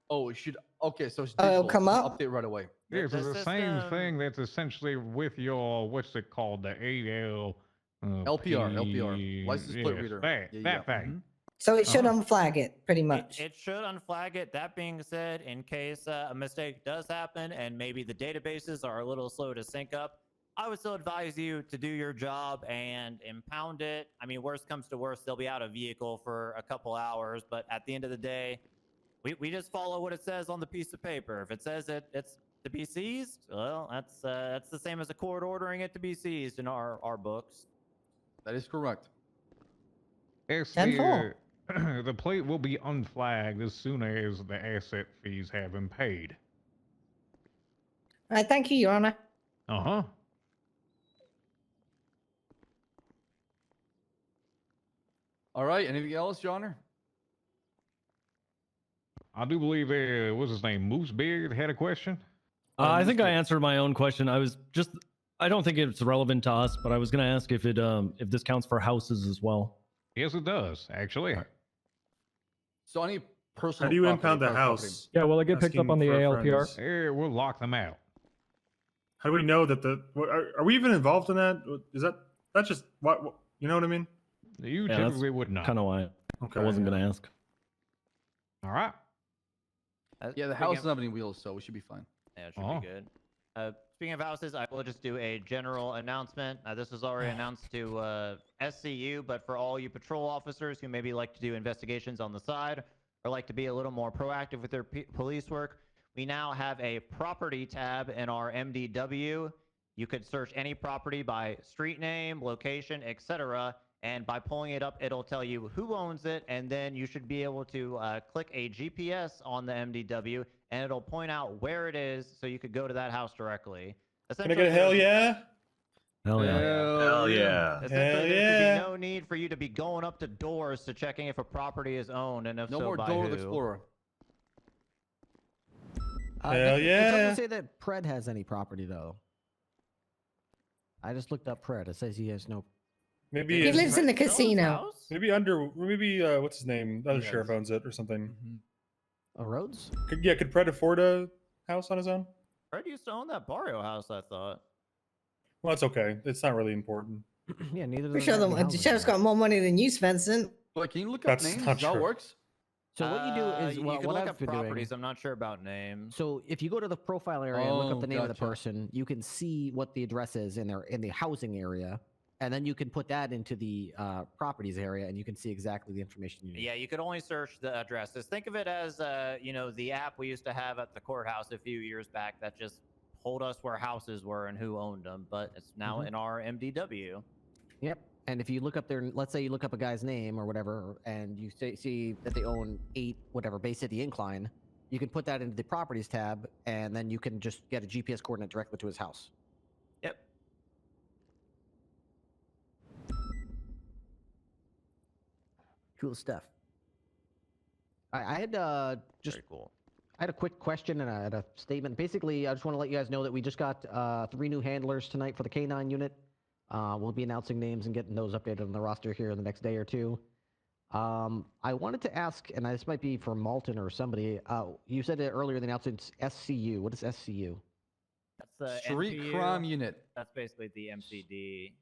Oh, it should. Okay, so it's Oh, it'll digital. come so up? Update right away. Yes, The it's the same system- thing that's essentially with your, what's it called, the AL... LPR, license plate reader. That, Yeah, that yeah. thing. So it should Uh-huh. unflag it, pretty much. It should unflag it. That being said, in case a mistake does happen and maybe the databases are a little slow to sync up, I would still advise you to do your job and impound it. I mean, worst comes to worst, they'll be out of vehicle for a couple hours, but at the end of the day, we just follow what it says on the piece of paper. If it says it's to be seized, well, that's the same as a court ordering it to be seized in our books. That is correct. It's 10-4. the plate will be unflagged as soon as the asset fees have been paid. All right, thank you, Your Honor. Uh-huh. All right. Anything else, Your Honor? I do believe what's his name, Moosebeard had a question. I think I answered my own question. I don't think it's relevant to us, but I was going to ask if this counts for houses as well. Yes, it does, actually. So any personal. How do you property, impound the private property. house? Yeah, will it get picked up Asking on the for ALPR? friends. We'll lock them out. How do we know that are we even involved in that? Is that's just what you know what I mean? You Yeah, that's typically would not. Kind of why Okay. I wasn't going to ask. All right. Yeah, the house doesn't have any wheels, so we should be fine. Yeah, it should be good. Speaking of houses, I will just do a general announcement. This was already announced to SCU, but for all you patrol officers who maybe like to do investigations on the side or like to be a little more proactive with their police work, we now have a property tab in our MDW. You could search any property by street name, location, etc. And by pulling it up, it'll tell you who owns it, and then you should be able to click a GPS on the MDW, and it'll point out where it is, so you could go to that house directly. Can I get a hell yeah? Hell yeah. Hell yeah. Essentially, Hell there yeah. should be no need for you to be going up to doors to checking if a property is owned, and if No so, more by Door who. of Explorer. Hell It yeah. doesn't say that Pred has any property though. I just looked up Pred. It says he has no. Maybe He lives in the casino. Maybe what's his name? The other sheriff owns it or something. Rhodes? Could Pred afford a house on his own? Fred used to own that Barrio house, I thought. Well, it's okay. It's not really important. Yeah, neither. Pretty sure the sheriff's got more money than you, Svensson. Wait, can you look That's up names? not Is that how it true. works? So what you do is you well, can what look I've up been properties. doing. I'm not sure about names. So if you go to the profile area and look Oh, up the name of the gotcha. person, you can see what the address is in the housing area, and then you can put that into the properties area, and you can see exactly the information you need. Yeah, you could only search the addresses. Think of it as, the app we used to have at the courthouse a few years back that just told us where houses were and who owned them, but it's now in our MDW. Yep. And if you look up their, let's say you look up a guy's name or whatever, and you see that they own 8 whatever Bay City Incline, you can put that into the properties tab, and then you can just get a GPS coordinate directly to his house. Yep. Cool stuff. I had just Very cool. I had a quick question and I had a statement. Basically, I just want to let you guys know that we just got 3 new handlers tonight for the K9 unit. We'll be announcing names and getting those updated on the roster here in the next day or two. I wanted to ask, and this might be for Malton or somebody. You said it earlier in the announcement, SCU. What is SCU? That's the Street NPU. crime unit. That's basically the MCD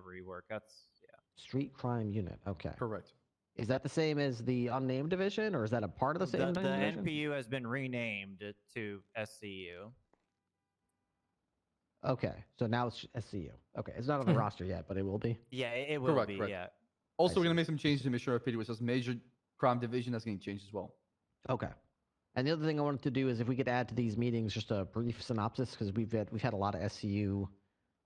rework. That's, yeah. Street crime unit. Okay. Correct. Is that the same as the unnamed division, or is that a part of the same The division? NPU has been renamed to SCU. Okay, so now it's SCU. Okay, it's not on the roster yet, but it will be. Yeah, it will Correct, be, correct. yeah. Also, we're gonna make some changes to Mission Rapid, which says major crime division. That's getting changed as well. Okay. And the other thing I wanted to do is if we could add to these meetings just a brief synopsis, because we've had a lot of SCU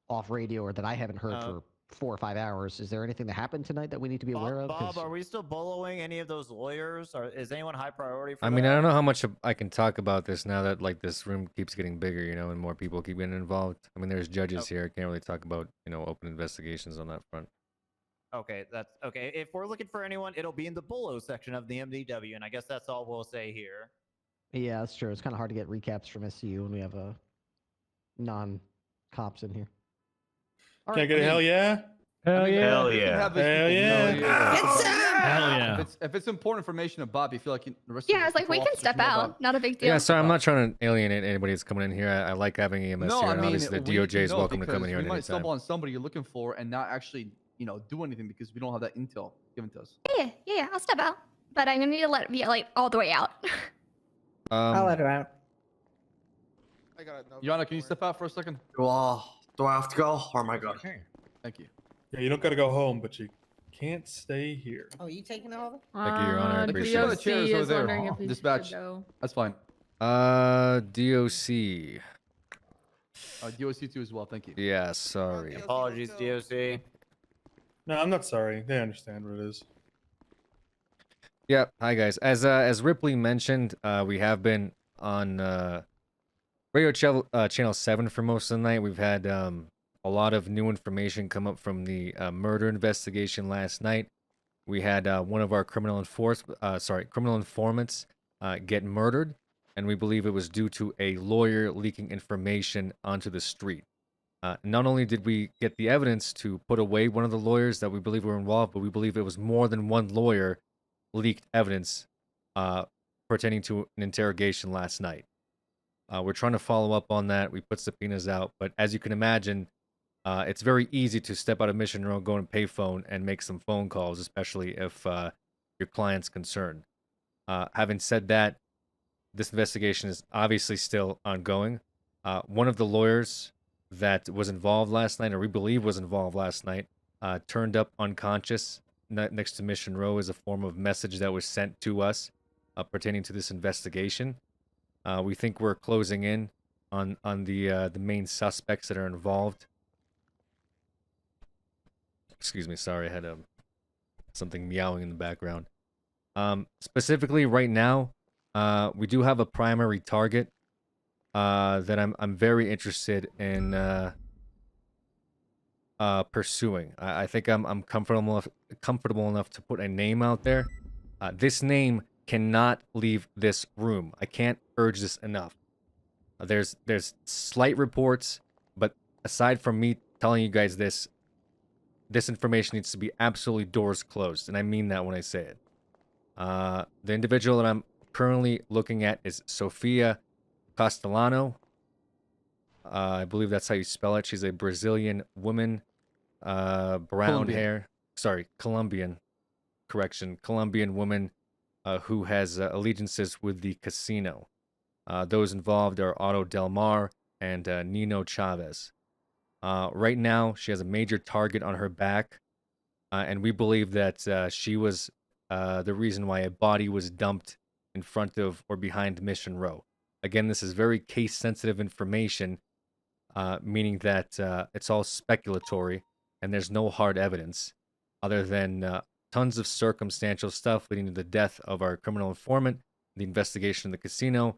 off radio or that I haven't heard for 4 or 5 hours. Is there anything that happened tonight that we need to be aware of? Bob, 'Cause- are we still boloing any of those lawyers? Or is anyone high priority for I that? mean, I don't know how much I can talk about this now that like this room keeps getting bigger, and more people keep getting involved. I mean, there's judges here. I can't really talk about open investigations on that front. Okay, that's okay. If we're looking for anyone, it'll be in the bolo section of the MDW, and I guess that's all we'll say here. Yeah, that's true. It's kind of hard to get recaps from SCU when we have non-cops in here. Can I get a hell yeah? Hell yeah. Hell You can yeah. have this Hell people yeah. know Hell yeah. If it's important information to Bob, you feel like the rest Yeah, of I was like, we patrol can officers step know out. about- Not a big deal. Yeah, sorry, I'm not trying to alienate anybody that's coming in here. I like having EMS No, here, I and mean, obviously the we DOJ is know welcome to come in because here we at might any stumble time. on somebody you're looking for and not actually, do anything because we don't have that intel given to us. Yeah, I'll step out. But I'm gonna need to let it be like all the way out. I'll let her out. Yana, can you step out for a second? Do I have to go? Or am I good? Thank you. Yeah, you don't gotta go home, but you can't stay here. Oh, you taking it over? Thank you, Your Honor. I appreciate the it. chairs over there. wondering if he should Dispatch. go. That's fine. DOC. DOC too as well. Thank you. Yeah, sorry. Apologies, DOC. No, I'm not sorry. They understand what it is. Yeah, hi guys. As Ripley mentioned, we have been on Radio Channel 7 for most of the night. We've had a lot of new information come up from the murder investigation last night. We had one of our criminal informants get murdered, and we believe it was due to a lawyer leaking information onto the street. Not only did we get the evidence to put away one of the lawyers that we believe were involved, but we believe it was more than one lawyer leaked evidence pertaining to an interrogation last night. We're trying to follow up on that. We put subpoenas out, but as you can imagine, it's very easy to step out of Mission Row, go on a payphone, and make some phone calls, especially if your client's concerned. Having said that, this investigation is obviously still ongoing. One of the lawyers that was involved last night, or we believe was involved last night, turned up unconscious next to Mission Row as a form of message that was sent to us pertaining to this investigation. We think we're closing in on the main suspects that are involved. Excuse me, sorry, I had something meowing in the background. Specifically, right now, we do have a primary target that I'm very interested in pursuing. I think I'm comfortable enough to put a name out there. This name cannot leave this room. I can't urge this enough. There's slight reports, but aside from me telling you guys this information needs to be absolutely doors closed, and I mean that when I say it. The individual that I'm currently looking at is Sofia Castellano. I believe that's how you spell it. She's a Brazilian woman, brown Colombian. hair. Sorry, Colombian. Correction, Colombian woman who has allegiances with the casino. Those involved are Otto Del Mar and Nino Chavez. Right now, she has a major target on her back, and we believe that she was the reason why a body was dumped in front of or behind Mission Row. Again, this is very case-sensitive information, meaning that it's all speculatory, and there's no hard evidence other than tons of circumstantial stuff leading to the death of our criminal informant, the investigation in the casino,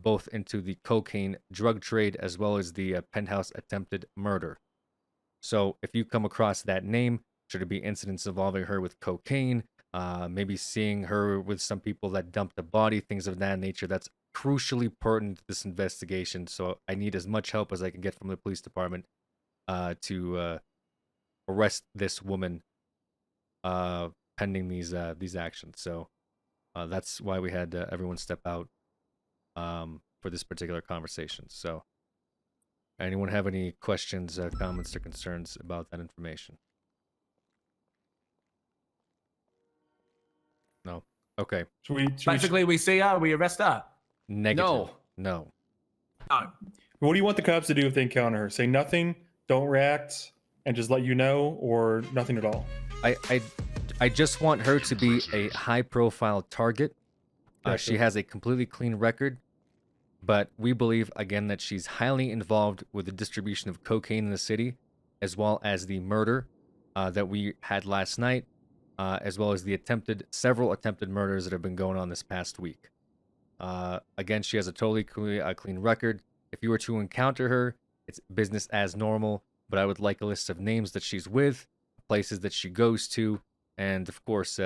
both into the cocaine drug trade as well as the penthouse attempted murder. So if you come across that name, should it be incidents involving her with cocaine, maybe seeing her with some people that dumped a body, things of that nature, that's crucially pertinent to this investigation. So I need as much help as I can get from the police department to arrest this woman pending these actions. So that's why we had everyone step out for this particular conversation. So anyone have any questions, comments, or concerns about that information? No. Okay. Basically, we see her, we arrest her. Negative. No. What do you want the cops to do if they encounter her? Say nothing, don't react, and just let you know, or nothing at all? I just want her to be a high-profile target. She has a completely clean record, but we believe, again, that she's highly involved with the distribution of cocaine in the city, as well as the murder that we had last night, as well as the several attempted murders that have been going on this past week. Again, she has a totally clean record. If you were to encounter her, it's business as normal, but I would like a list of names that she's with, places that she goes to, and of course,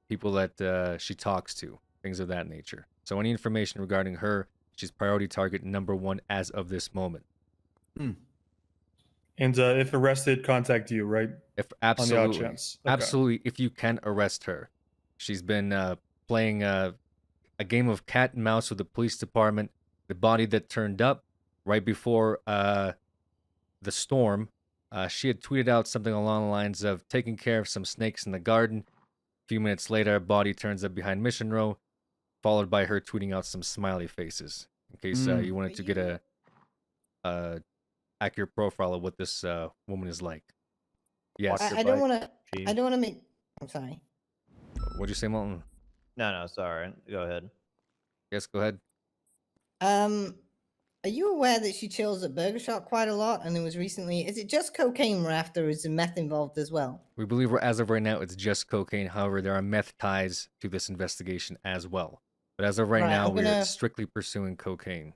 people that she talks to, things of that nature. So any information regarding her, she's priority target number 1 as of this moment. And if arrested, contact you, right? If absolutely, on the odd chance. Okay. Absolutely, if you can arrest her. She's been playing a game of cat and mouse with the police department. The body that turned up right before the storm, she had tweeted out something along the lines of taking care of some snakes in the garden. A few minutes later, a body turns up behind Mission Row, followed by her tweeting out some smiley faces. In case you wanted to get a accurate profile of what this woman is like. Yes. I don't want to make. I'm sorry. What'd you say, Molten? No, sorry. Go ahead. Yes, go ahead. Are you aware that she chills at Burger Shop quite a lot? And it was recently. Is it just cocaine we're after? Or is there meth involved as well? We believe as of right now, it's just cocaine. However, there are meth ties to this investigation as well. But as of right now, we're strictly pursuing cocaine.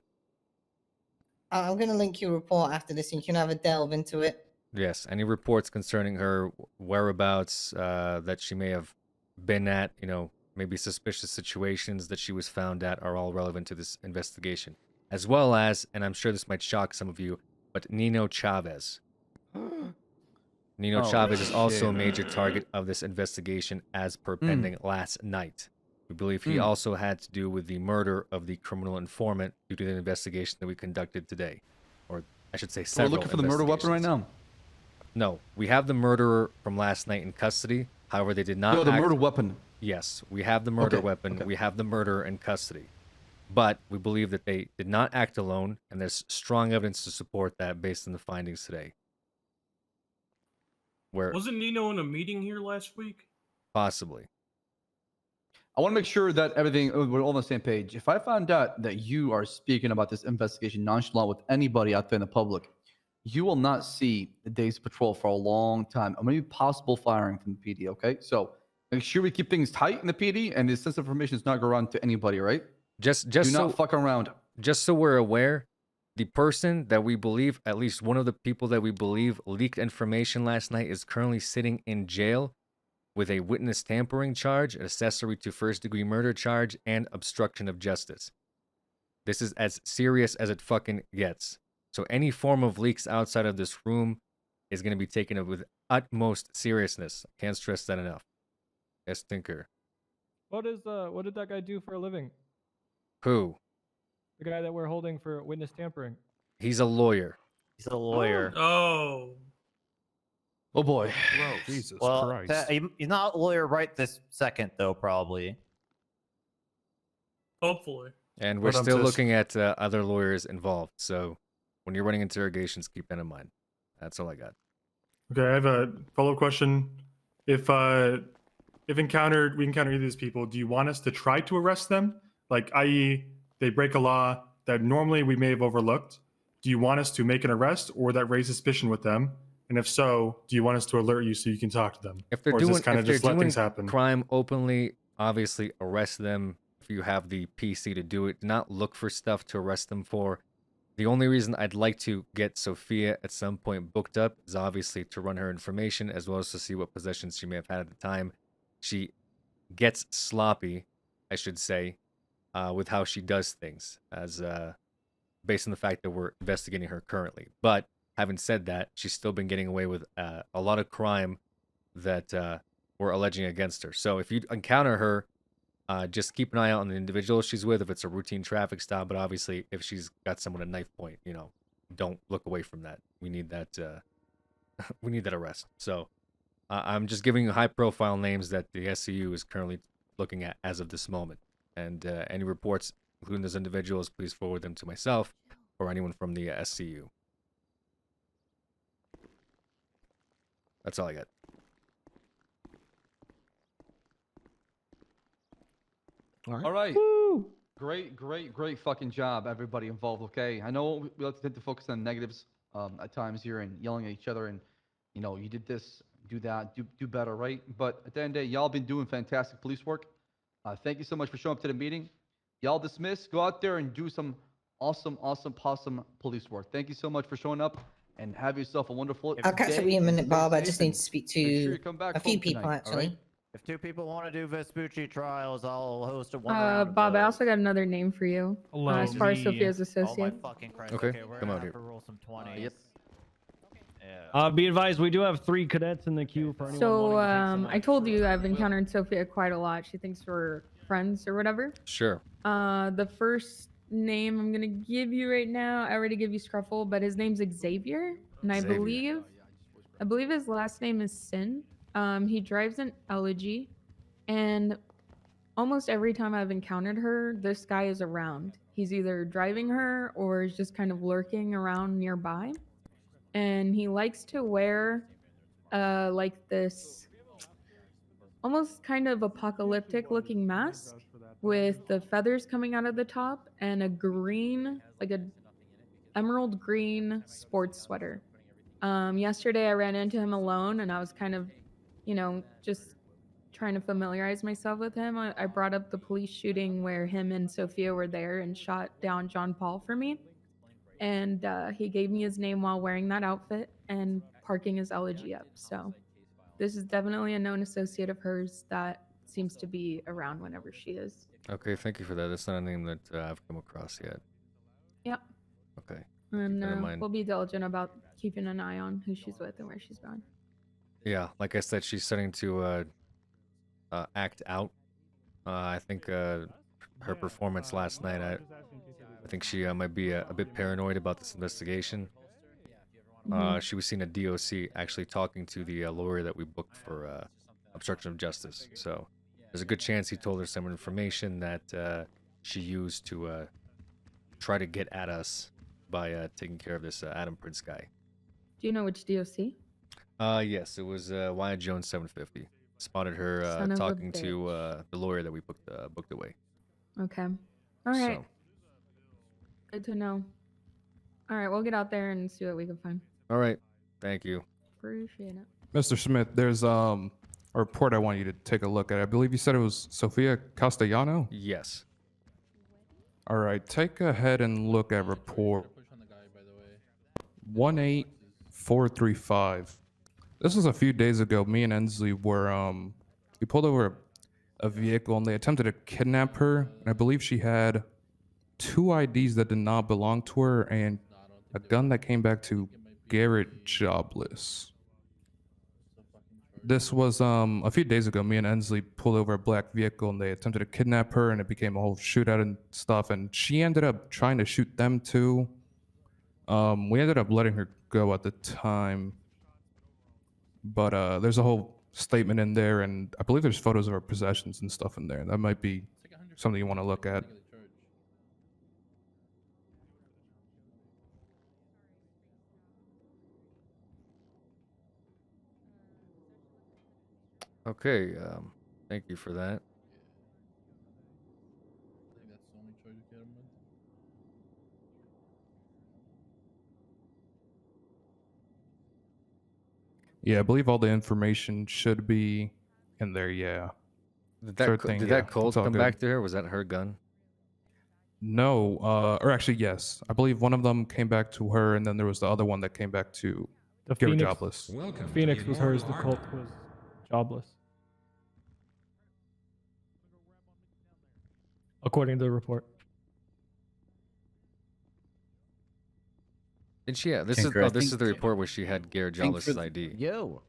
I'm gonna link your report after this, and you can have a delve into it. Yes, any reports concerning her whereabouts that she may have been at, maybe suspicious situations that she was found at, are all relevant to this investigation. As well as, and I'm sure this might shock some of you, but Nino Chavez. Nino Chavez is also a major target of this investigation as per pending last night. We believe he also had to do with the murder of the criminal informant due to the investigation that we conducted today. Or I should say several. We're looking for the murder weapon right now? No, we have the murderer from last night in custody. However, they did not No, the murder weapon. Yes, we have the murder weapon. We have the murderer in custody. But we believe that they did not act alone, and there's strong evidence to support that based on the findings today. Wasn't Nino in a meeting here last week? Possibly. I want to make sure that we're all on the same page. If I find out that you are speaking about this investigation nonchalant with anybody out there in the public, you will not see the day's patrol for a long time. Or maybe possible firing from the PD, okay? So make sure we keep things tight in the PD, and this sensitive information is not going around to anybody, right? Just Do so, not fuck around. Just so we're aware, the person that we believe, at least one of the people that we believe leaked information last night, is currently sitting in jail with a witness tampering charge, accessory to first-degree murder charge, and obstruction of justice. This is as serious as it fucking gets. So any form of leaks outside of this room is going to be taken with utmost seriousness. Can't stress that enough. Yes, Tinker. What did that guy do for a living? Who? The guy that we're holding for witness tampering. He's a lawyer. He's a lawyer. Oh. Oh boy. Jesus Well, Christ. he's not a lawyer right this second, though, probably. Hopefully. And we're Hold on, still sis. looking at other lawyers involved. So when you're running interrogations, keep that in mind. That's all I got. Okay, I have a follow-up question. If we encounter either of these people, do you want us to try to arrest them? Like, i.e., they break a law that normally we may have overlooked. Do you want us to make an arrest or that raise suspicion with them? And if so, do you want us to alert you so you can talk to them? If they're or is doing, this kind if of they're just let doing things happen? crime openly, obviously arrest them if you have the PC to do it. Do not look for stuff to arrest them for. The only reason I'd like to get Sophia at some point booked up is obviously to run her information as well as to see what possessions she may have had at the time. She gets sloppy, I should say, with how she does things, as based on the fact that we're investigating her currently. But having said that, she's still been getting away with a lot of crime that we're alleging against her. So if you encounter her, just keep an eye out on the individual she's with if it's a routine traffic stop. But obviously, if she's got someone at knife point, don't look away from that. We need that. We need that arrest. So I'm just giving you high-profile names that the SCU is currently looking at as of this moment. And any reports, including those individuals, please forward them to myself or anyone from the SCU. That's all I got. All right. Great fucking job, everybody involved. Okay, I know we like to tend to focus on negatives at times here and yelling at each other, and you did this, do that, do better, right? But at the end of the day, y'all been doing fantastic police work. Thank you so much for showing up to the meeting. Y'all dismissed. Go out there and do some awesome police work. Thank you so much for showing up, and have yourself a wonderful I'll catch up day. with you in a minute, Stay Bob. I safe just and need to speak make sure to you come back a few home people, tonight, all actually. right? If two people want to do Vespucci trials, I'll host a one round of Bob, I those. also got another name for you. Hello. As far as Me. Sophia's Oh my associate. fucking Christ. Okay, we're come gonna out have here. to roll some 20s. Yep. Yeah. Be advised, we do have 3 cadets in the queue for anyone So, wanting to take some I told you I've encountered Sophia quite a lot. She thinks we're friends or whatever. Sure. The first name I'm gonna give you right now, I already give you Scruffle, but his name's Xavier, and I Xavier. believe his last name is Sin. He drives an Elegy, and almost every time I've encountered her, this guy is around. He's either driving her or is just kind of lurking around nearby, and he likes to wear like this almost kind of apocalyptic looking mask with the feathers coming out of the top and a green, like a emerald green sports sweater. Yesterday I ran into him alone and I was kind of, just trying to familiarize myself with him. I brought up the police shooting where him and Sophia were there and shot down John Paul for me. And he gave me his name while wearing that outfit and parking his Elegy up. So this is definitely a known associate of hers that seems to be around whenever she is. Okay, thank you for that. That's not a name that I've come across yet. Yep. Okay. And that in mind. we'll be diligent about keeping an eye on who she's with and where she's going. Yeah, like I said, she's starting to act out. I think her performance last night, I think she might be a bit paranoid about this investigation. She was seen at DOC actually talking to the lawyer that we booked for obstruction of justice. So there's a good chance he told her some information that she used to try to get at us by taking care of this Adam Prince guy. Do you know which DOC? Yes, it was Wyatt Jones 750. Spotted her Son of a talking to the lawyer that we booked away. Okay. All right. So, Good to know. All right, we'll get out there and see what we can find. all right, thank you. Appreciate it. Mr. Smith, there's a report I want you to take a look at. I believe you said it was Sofia Castellano? Yes. All right, take ahead and look at report 18435. This was a few days ago. Me and Ensley were we pulled over a vehicle and they attempted to kidnap her. And I believe she had 2 IDs that did not belong to her and a gun that came back to Garrett jobless. This was a few days ago. Me and Ensley pulled over a black vehicle and they attempted to kidnap her, and it became a whole shootout and stuff. And she ended up trying to shoot them too. We ended up letting her go at the time, but there's a whole statement in there, and I believe there's photos of her possessions and stuff in there. That might be something you want to look at. Okay, thank you for that. Yeah, I believe all the information should be in there. Yeah. Did that, Sure co- thing, did yeah, that Colt it's all come good. back to her? Was that her gun? No, or actually, yes. I believe one of them came back to her, and then there was the other one that came back to The Garrett Phoenix, jobless. the Phoenix was hers. The Colt was jobless, according to the report. Did she? Yeah, this Tinker, I is think- the report where she had Garrett think Jobless's for- ID. Yo.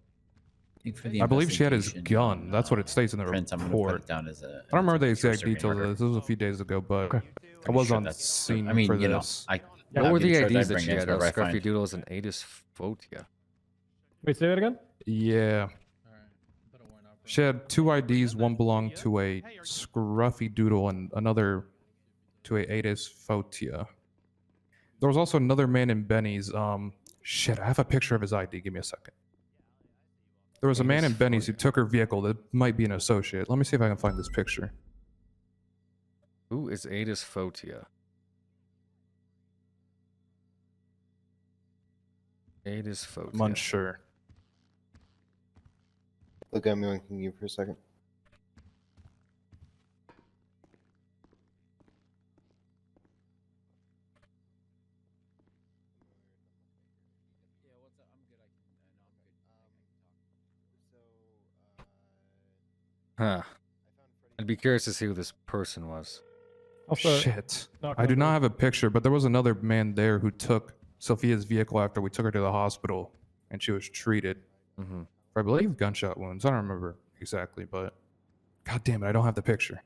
I believe she had his gun. That's what it states in the Prince, I'm gonna report. put it down as a- I don't remember the as a exact short-circuit details of murder. this. This was a few days ago, but I Pretty was sure on that's- scene I mean, for you know, this. What were the charge I IDs that bring she is had? wherever I Scruffy find. Doodles and Adis Photia. Wait, say that again? Yeah. She had 2 IDs. One belonged to a Scruffy Doodle and another to a Adis Photia. There was also another man in Benny's. Shit, I have a picture of his ID. Give me a second. There was a man in Benny's who took her vehicle that might be an associate. Let me see if I can find this picture. Who is Adis Photia? Adis Photia. I'm unsure. Look at me on King you for a second. Huh. I'd be curious to see who this person was. Also, Shit. not I do gonna not have a picture, but there was another man there who took Sophia's vehicle after we took her to the hospital and she was treated Mm-hmm. for, I believe, gunshot wounds. I don't remember exactly, but god damn it, I don't have the picture.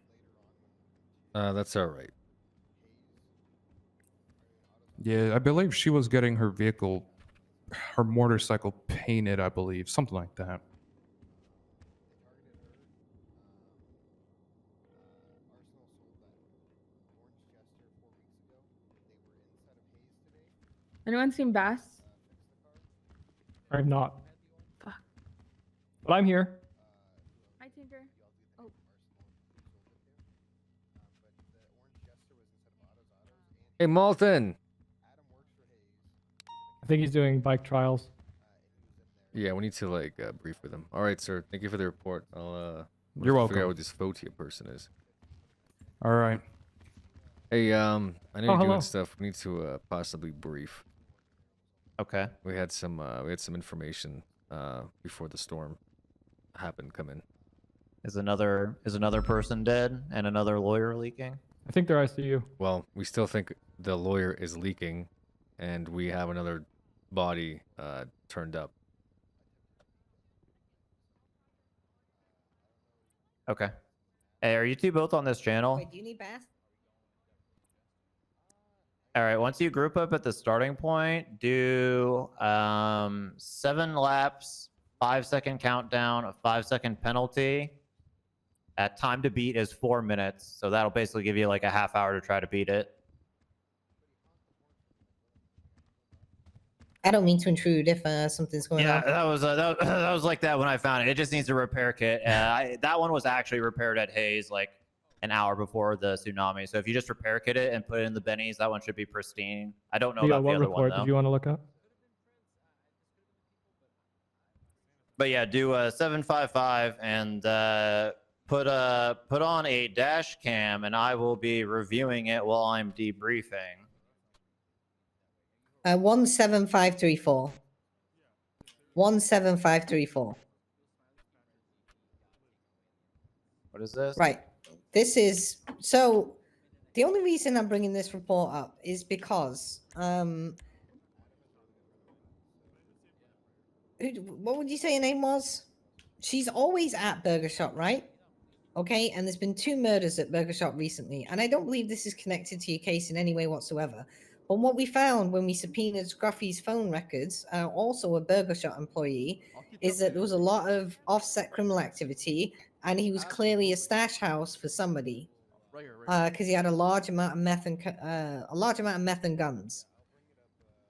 That's all right. Yeah, I believe she was getting her vehicle, her motorcycle painted, I believe, something like that. Anyone seen Bass? I have not. But I'm here. Hi, Tinker. Oh. Hey, Malton. I think he's doing bike trials. Yeah, we need to like brief with him. All right, sir. Thank you for the report. I'll You're welcome. figure out what this Photia person is. All right. Hey, I know you're hello. doing stuff. We need to possibly brief. Okay. We had some information before the storm happened come in. Is another person dead and another lawyer leaking? I think they're ICU. Well, we still think the lawyer is leaking, and we have another body turned up. Okay. Hey, are you two both on this channel? Wait, do you need Bass? All right. Once you group up at the starting point, do 7 laps, 5-second countdown, a 5-second penalty. At time to beat is 4 minutes, so that'll basically give you like a half hour to try to beat it. I don't mean to intrude if something's going Yeah, on. that was like that when I found it. It just needs a repair kit. That one was actually repaired at Hayes like an hour before the tsunami. So if you just repair kit it and put it in the bennies, that one should be pristine. I don't know Leo, about the what other one report though. did you want to look at? But yeah, do 755 and put on a dash cam, and I will be reviewing it while I'm debriefing. 17534. 17534. What is this? Right. This is so The only reason I'm bringing this report up is because what would you say her name was? She's always at Burger Shot, right? Okay, and there's been 2 murders at Burger Shot recently, and I don't believe this is connected to your case in any way whatsoever. But what we found when we subpoenaed Scruffy's phone records, also a Burger Shot employee, is that there was a lot of offset criminal activity, and he was clearly a stash house for somebody, because he had a large amount of meth and guns.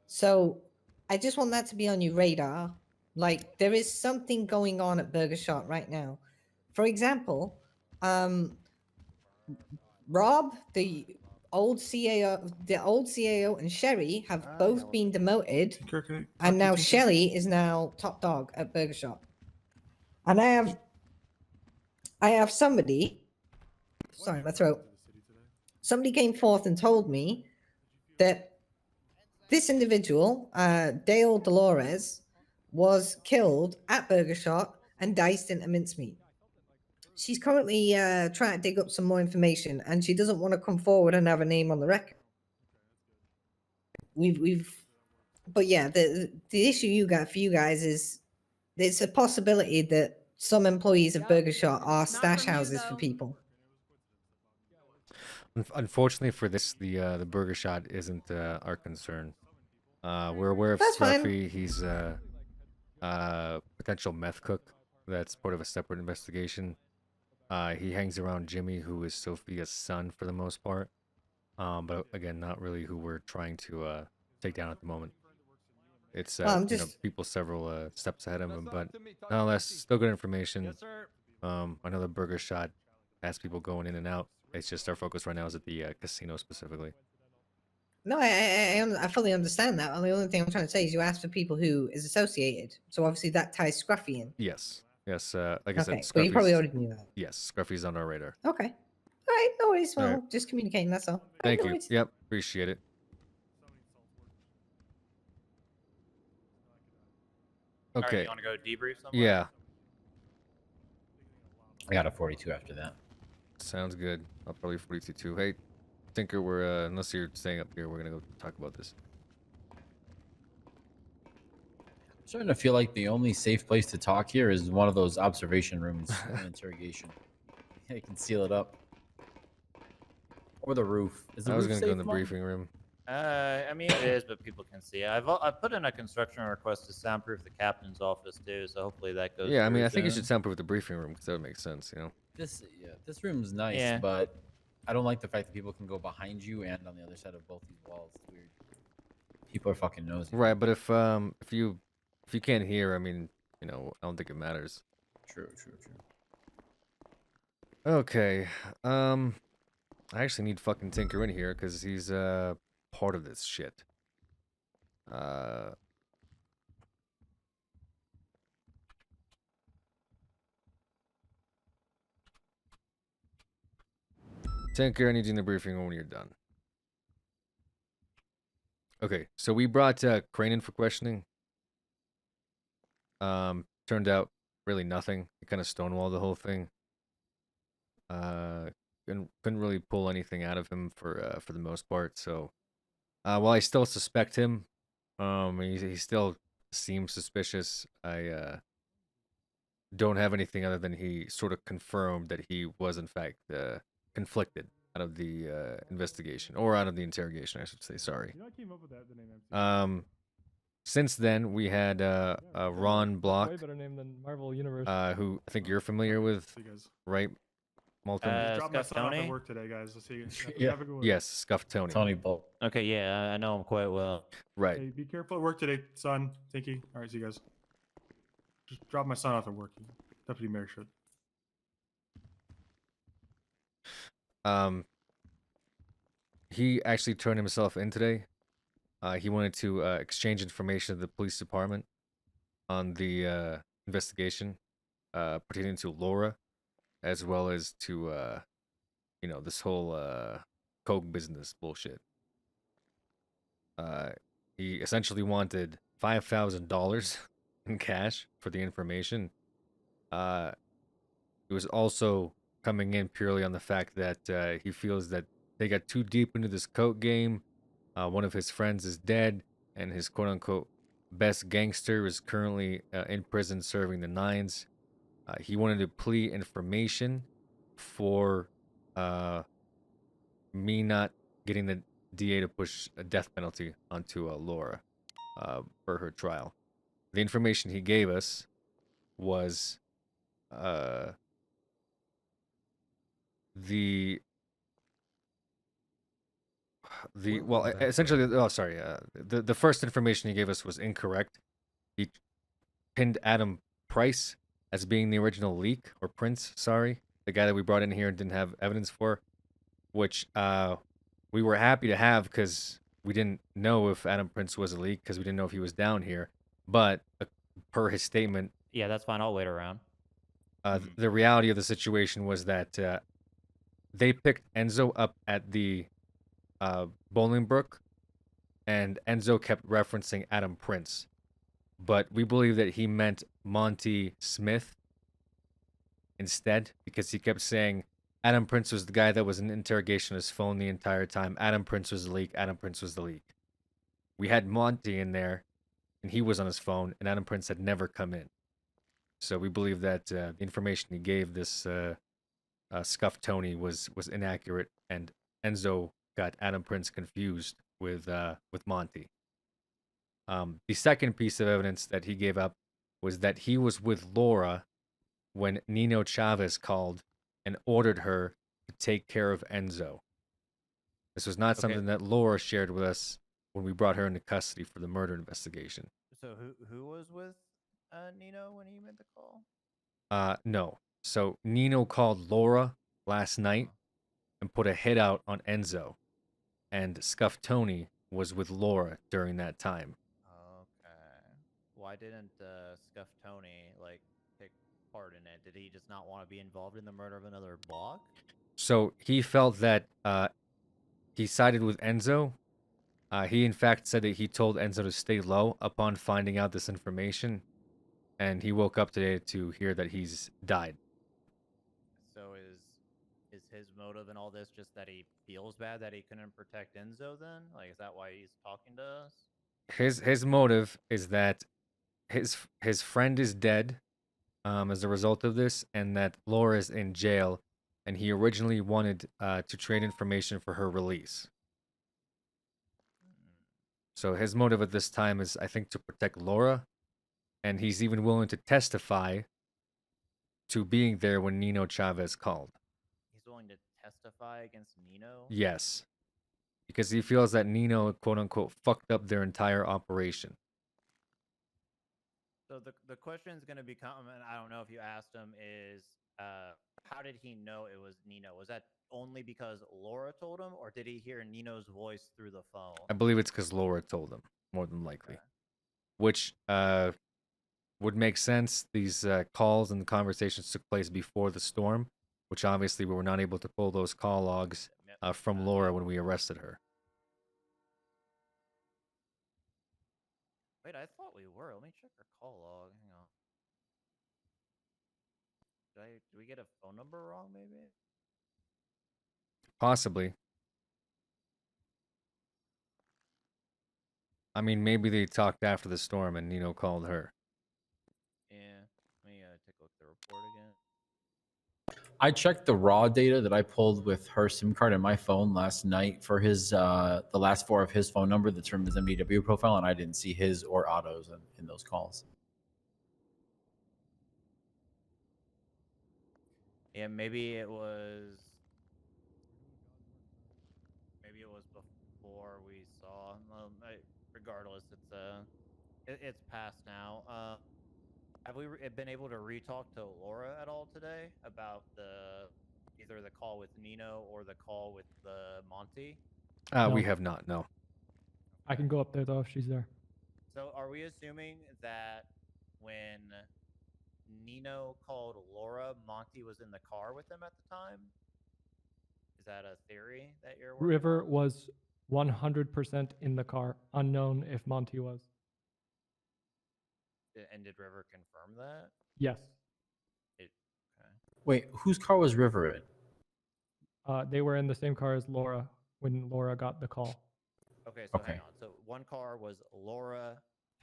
So I just want that to be on your radar. Like, there is something going on at Burger Shot right now. For example, Rob, the old CAO, and Sherry have both been demoted, and now Shelly is now top dog at Burger Shop. And I have somebody. Sorry, my throat. Somebody came forth and told me that this individual, Dale Dolores, was killed at Burger Shot and diced into mincemeat. She's currently trying to dig up some more information, and she doesn't want to come forward and have a name on the record. But yeah, the issue you got for you guys is there's a possibility that some employees of Burger Shot are stash houses for people. Unfortunately for this, the Burger Shot isn't our concern. We're aware of That's fine. Scruffy. He's a potential meth cook. That's part of a separate investigation. He hangs around Jimmy, who is Sophia's son for the most part. But again, not really who we're trying to take down at the moment. It's people several steps ahead of him, but nonetheless, still good information. I know the Burger Shot has people going in and out. It's just our focus right now is at the casino specifically. No, I fully understand that. The only thing I'm trying to say is you asked for people who is associated. So obviously that ties Scruffy in. Yes. Like I said, Okay, but you probably Scruffy's- already knew that. Yes, Scruffy's on our radar. Okay. All right, no worries. Well, All right. just communicating, that's all. Thank no you. worries. Yep, appreciate it. Alright, Okay. you want to go debrief somewhere? Yeah. I got a 42 after that. Sounds good. I'll probably 42 too. Hey, Tinker, we're unless you're staying up here, we're gonna go talk about this. I'm starting to feel like the only safe place to talk here is one of those observation rooms in interrogation. Yeah, you can seal it up. Or the roof. Is the I was roof gonna go in safe, the Mom? briefing room. I mean, it is, but people can see it. I've put in a construction request to soundproof the captain's office too, so hopefully that goes. Yeah, I mean, through I think you soon. should soundproof the briefing room because that would make sense, you know. This room's nice, Yeah. but I don't like the fact that people can go behind you and on the other side of both these walls. It's weird. People are fucking nosy. Right, but if you can't hear, I mean, you know, I don't think it matters. True. Okay. I actually need fucking Tinker in here because he's part of this shit. Tinker, I need you in the briefing room when you're done. Okay, so we brought Crane in for questioning. Turned out really nothing. He kind of stonewalled the whole thing. Couldn't really pull anything out of him for the most part. So, while I still suspect him, he still seems suspicious. I don't have anything other than he sort of confirmed that he was in fact conflicted out of the investigation or out of the interrogation, I should say. Sorry. You know, I came up with the name MC. Since then we had Ron Block, Way better name than Marvel Universe. who I think you're familiar with, right? Malton. Drop my Scuff son off at Tony? work today, guys. Let's see. Yeah. Have a good one. Yes, Scuff Tony. Tony Bolt. Okay, yeah, I know him quite well. Right. Hey, be careful at work today, son. Tinky. All right, see you guys. Just drop my son off at work. Deputy Mayor should. He actually turned himself in today. He wanted to exchange information with the police department on the investigation pertaining to Laura, as well as to you know, this whole coke business bullshit. He essentially wanted $5,000 in cash for the information. He was also coming in purely on the fact that he feels that they got too deep into this coke game. One of his friends is dead, and his quote-unquote best gangster is currently in prison serving the nines. He wanted to plea information for me not getting the DA to push a death penalty onto Laura for her trial. The information he gave us was the essentially, oh sorry, the first information he gave us was incorrect. He pinned Adam Price as being the original leak, or Prince, sorry, the guy that we brought in here and didn't have evidence for, which we were happy to have because we didn't know if Adam Prince was a leak because we didn't know if he was down here. But per his statement, Yeah, that's fine. I'll wait around. the reality of the situation was that they picked Enzo up at the Bolingbrook, and Enzo kept referencing Adam Prince. But we believe that he meant Monty Smith instead, because he kept saying Adam Prince was the guy that was in interrogation on his phone the entire time. Adam Prince was the leak. Adam Prince was the leak. We had Monty in there, and he was on his phone, and Adam Prince had never come in. So we believe that the information he gave this Scuff Tony was inaccurate, and Enzo got Adam Prince confused with Monty. The second piece of evidence that he gave up was that he was with Laura when Nino Chavez called and ordered her to take care of Enzo. This was not something that Laura shared with us when we brought her into custody for the murder investigation. So who was with Nino when he made the call? No. So Nino called Laura last night and put a hit out on Enzo, and Scuff Tony was with Laura during that time. Okay. Why didn't Scuff Tony take part in it? Did he just not want to be involved in the murder of another block? So he felt that he sided with Enzo. He in fact said that he told Enzo to stay low upon finding out this information, and he woke up today to hear that he's died. So is his motive in all this just that he feels bad that he couldn't protect Enzo then? Like, is that why he's talking to us? His motive is that his friend is dead as a result of this, and that Laura is in jail, and he originally wanted to trade information for her release. So his motive at this time is, I think, to protect Laura, and he's even willing to testify to being there when Nino Chavez called. He's willing to testify against Nino? Yes, because he feels that Nino, quote unquote, fucked up their entire operation. So the question is going to become, and I don't know if you asked him, is how did he know it was Nino? Was that only because Laura told him, or did he hear Nino's voice through the phone? I believe it's because Laura told him, more than likely. Which would make sense. These calls and conversations took place before the storm, which obviously we were not able to pull those call logs from Laura when we arrested her. Wait, I thought we were. Let me check our call log. Hang on. Did we get a phone number wrong, maybe? Possibly. I mean, maybe they talked after the storm and Nino called her. Yeah. Let me take a look at the report again. I checked the raw data that I pulled with her SIM card in my phone last night for his the last four of his phone number that's from his MDW profile, and I didn't see his or Otto's in those calls. Yeah, maybe it was before we saw. Regardless, it's past now. Have we been able to re-talk to Laura at all today about either the call with Nino or the call with Monty? We have not, no. I can go up there though if she's there. So are we assuming that when Nino called Laura, Monty was in the car with him at the time? Is that a theory that you're working River was 100% in the car. Unknown if Monty was. And did River confirm that? Yes. Wait, whose car was River in? They were in the same car as Laura when Laura got the call. Okay, so hang on. So one car was Laura.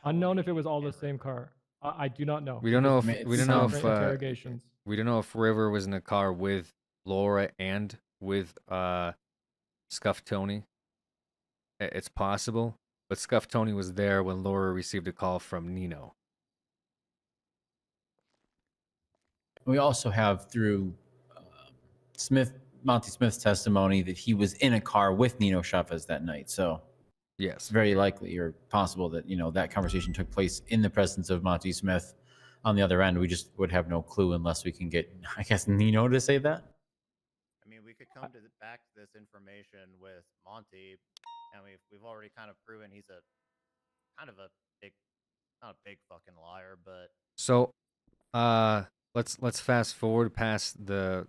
Unknown if it was all the same car. I do not know. We don't know because if two different interrogations. we don't know if River was in a car with Laura and with Scuff Tony. It's possible, but Scuff Tony was there when Laura received a call from Nino. We also have through Monty Smith's testimony that he was in a car with Nino Chavez that night. So yes, it's very likely or possible that that conversation took place in the presence of Monty Smith. On the other end, we just would have no clue unless we can get, I guess, Nino to say that. I mean, we could come to back to this information with Monty, and we've already kind of proven he's a kind of a big, not a big fucking liar, but So, let's fast forward past the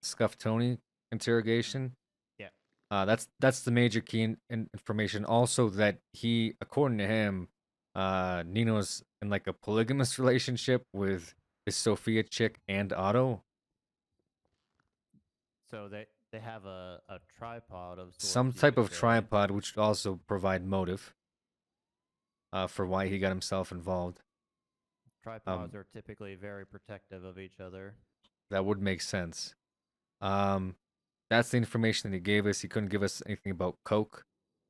Scuff Tony interrogation. Yeah. That's the major key information. Also, that he, according to him, Nino's in like a polygamous relationship with his Sophia chick and Otto. so they have a tripod of sorts, Some you type could of say. tripod, which would also provide motive for why he got himself involved. Tripods are typically very protective of each other. That would make sense. That's the information that he gave us. He couldn't give us anything about Coke.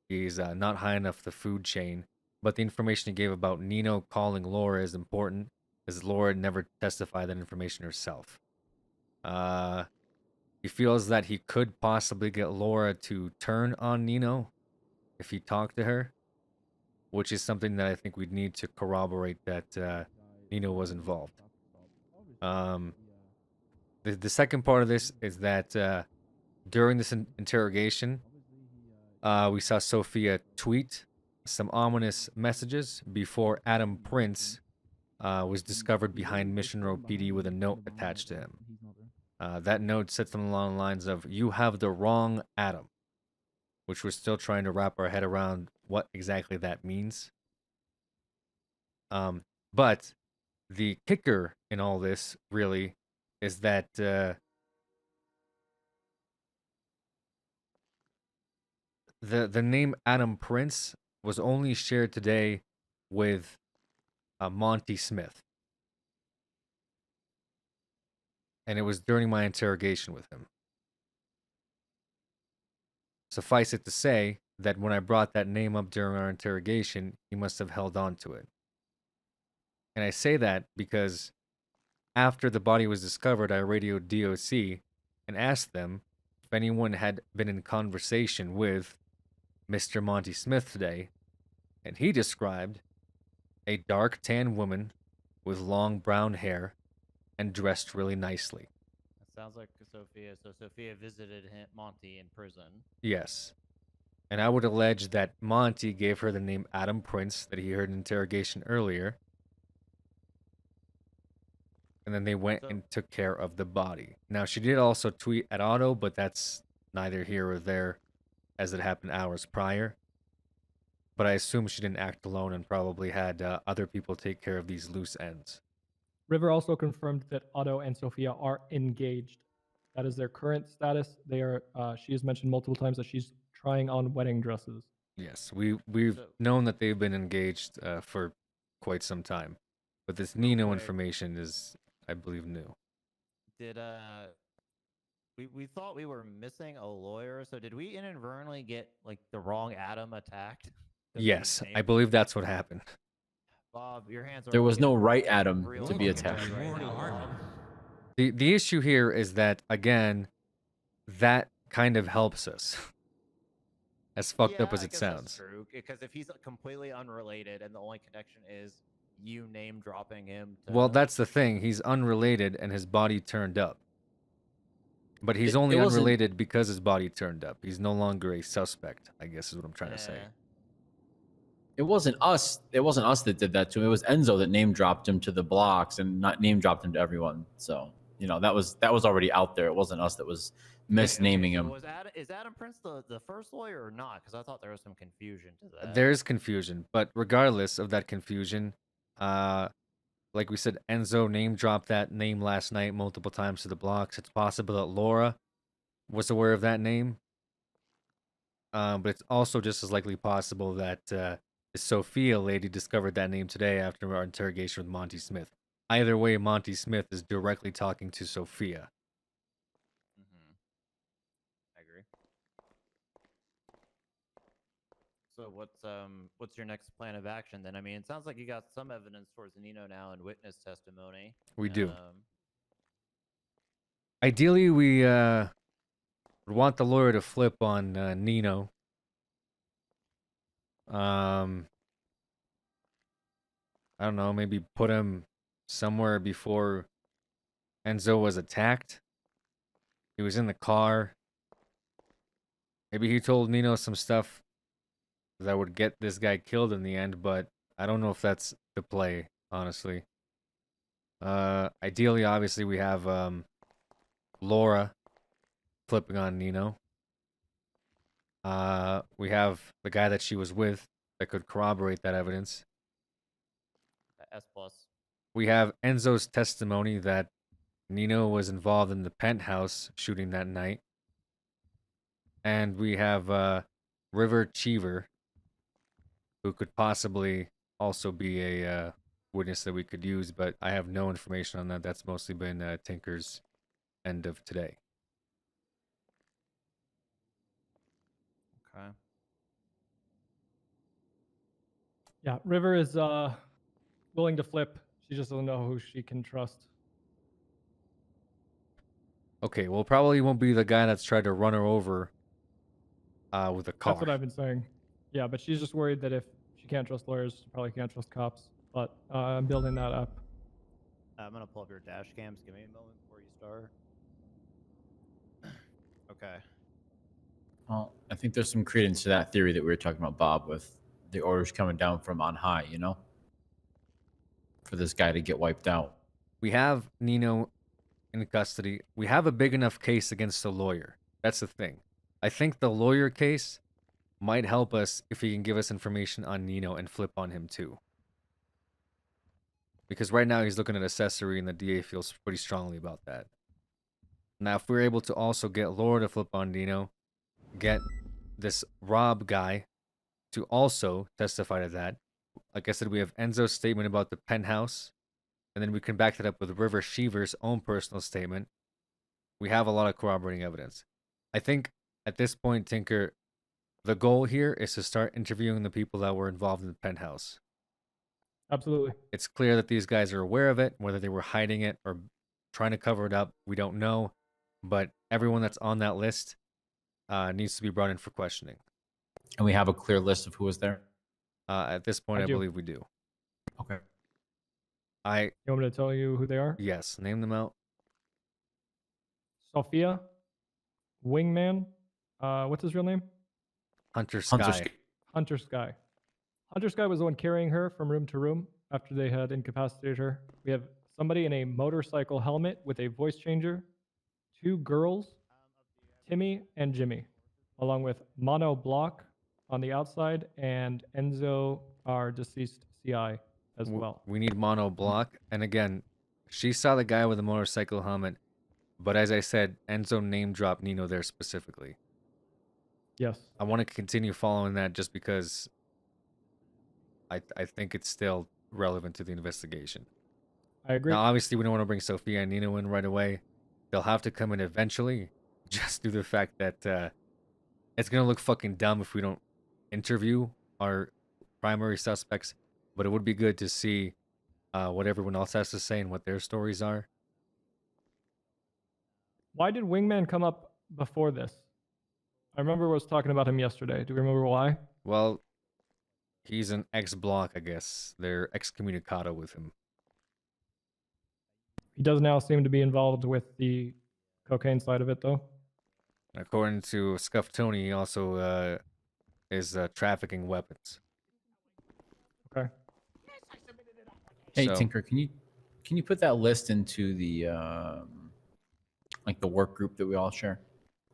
He's not high enough the food chain. But the information he gave about Nino calling Laura is important, as Laura never testified that information herself. He feels that he could possibly get Laura to turn on Nino if he talked to her, which is something that I think we'd need to corroborate that Nino was involved. The second part of this is that during this interrogation, we saw Sophia tweet some ominous messages before Adam Prince was discovered behind Mission Row PD with a note attached to him. That note said something along the lines of, "You have the wrong Adam," which we're still trying to wrap our head around what exactly that means. But the kicker in all this, really, is that the name Adam Prince was only shared today with Monty Smith. And it was during my interrogation with him. Suffice it to say that when I brought that name up during our interrogation, he must have held on to it. And I say that because after the body was discovered, I radioed DOC and asked them if anyone had been in conversation with Mr. Monty Smith today, and he described a dark tan woman with long brown hair and dressed really nicely. That sounds like Sophia. So Sophia visited Monty in prison. Yes. And I would allege that Monty gave her the name Adam Prince that he heard in interrogation earlier. And then they went and took care of the body. Now, she did also tweet at Otto, but that's neither here or there, as it happened hours prior. But I assume she didn't act alone and probably had other people take care of these loose ends. River also confirmed that Otto and Sophia are engaged. That is their current status. They are. She has mentioned multiple times that she's trying on wedding dresses. Yes, we've known that they've been engaged for quite some time, but this Nino information is, I believe, new. Did we thought we were missing a lawyer, so did we inadvertently get like the wrong Adam attacked? Yes, I believe that's what happened. Bob, your hands are There was no right getting Adam real to be fucking attacked. red right now, Bob. The issue here is that, again, that kind of helps us. As fucked up as I it guess that's sounds. true, because if he's completely unrelated and the only connection is you name dropping him to Well, that's the thing. He's unrelated and his body turned up. But he's It only wasn't- unrelated because his body turned up. He's no longer a suspect, I guess is what I'm trying to say. It wasn't us. It wasn't us that did that to him. It was Enzo that name dropped him to the blocks and not name dropped him to everyone. So that was already out there. It wasn't us that was misnaming him. Is Adam Prince the first lawyer or not? Because I thought there was some confusion to that. There's confusion, but regardless of that confusion, like we said, Enzo name dropped that name last night multiple times to the blocks. It's possible that Laura was aware of that name. But it's also just as likely possible that the Sophia lady discovered that name today after our interrogation with Monty Smith. Either way, Monty Smith is directly talking to Sophia. I agree. So what's your next plan of action then? I mean, it sounds like you got some evidence towards Nino now in witness testimony. We do. Ideally, we would want the lawyer to flip on Nino. I don't know, maybe put him somewhere before Enzo was attacked. He was in the car. Maybe he told Nino some stuff that would get this guy killed in the end, but I don't know if that's the play, honestly. Ideally, obviously, we have Laura flipping on Nino. We have the guy that she was with that could corroborate that evidence. S+. We have Enzo's testimony that Nino was involved in the penthouse shooting that night. And we have River Cheever, who could possibly also be a witness that we could use, but I have no information on that. That's mostly been Tinker's end of today. Okay. Yeah, River is willing to flip. She just doesn't know who she can trust. Okay, well, probably won't be the guy that's tried to run her over with a car. That's what I've been saying. Yeah, but she's just worried that if she can't trust lawyers, she probably can't trust cops. But I'm building that up. I'm gonna pull up your dash cams. Give me a moment before you start. Okay. Well, I think there's some credence to that theory that we were talking about, Bob, with the orders coming down from on high, you know? For this guy to get wiped out. We have Nino in custody. We have a big enough case against the lawyer. That's the thing. I think the lawyer case might help us if he can give us information on Nino and flip on him too. Because right now he's looking at accessory and the DA feels pretty strongly about that. Now, if we're able to also get Laura to flip on Nino, get this Rob guy to also testify to that. Like I said, we have Enzo's statement about the penthouse, and then we can back that up with River Sheever's own personal statement. We have a lot of corroborating evidence. I think at this point, Tinker, the goal here is to start interviewing the people that were involved in the penthouse. Absolutely. It's clear that these guys are aware of it, whether they were hiding it or trying to cover it up, we don't know. But everyone that's on that list needs to be brought in for questioning. And we have a clear list of who was there? At this point, I do. believe we do. Okay. You want me to tell you who they are? Yes, name them out. Sophia, Wingman, what's his real name? Hunter Sky. Hunter Sky. Hunter Sky was the one carrying her from room to room after they had incapacitated her. We have somebody in a motorcycle helmet with a voice changer, 2 girls, Timmy and Jimmy, along with Mono Block on the outside and Enzo, our deceased CI, as well. We need Mono Block. And again, she saw the guy with the motorcycle helmet. But as I said, Enzo name dropped Nino there specifically. Yes. I want to continue following that just because I think it's still relevant to the investigation. I agree. Now, obviously, we don't want to bring Sophia and Nino in right away. They'll have to come in eventually, just due to the fact that it's going to look fucking dumb if we don't interview our primary suspects. But it would be good to see what everyone else has to say and what their stories are. Why did Wingman come up before this? I remember I was talking about him yesterday. Do you remember why? Well, he's an ex-block, I guess. They're excommunicado with him. He does now seem to be involved with the cocaine side of it, though. According to Scuff Tony, he also is trafficking weapons. Okay. Hey, So- Tinker, can you put that list into the like the work group that we all share?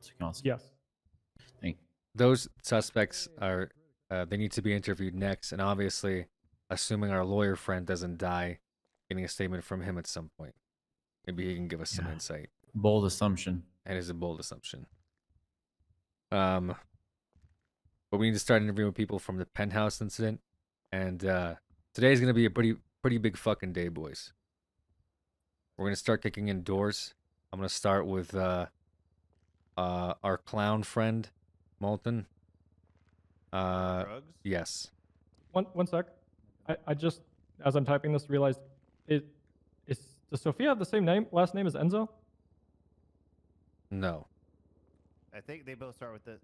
So we can all see. Yes. Thank Those suspects are they need to be interviewed next, and obviously, assuming our lawyer friend doesn't die, getting a statement from him at some point. Maybe he can give us some insight. Bold assumption. That is a bold assumption. But we need to start interviewing people from the penthouse incident, and today's gonna be a pretty big fucking day, boys. We're gonna start kicking in doors. I'm gonna start with our clown friend, Molten. Drugs? Yes. One sec. I just, as I'm typing this, realized does Sophia have the same name? Last name is Enzo? No. I think they both start with the.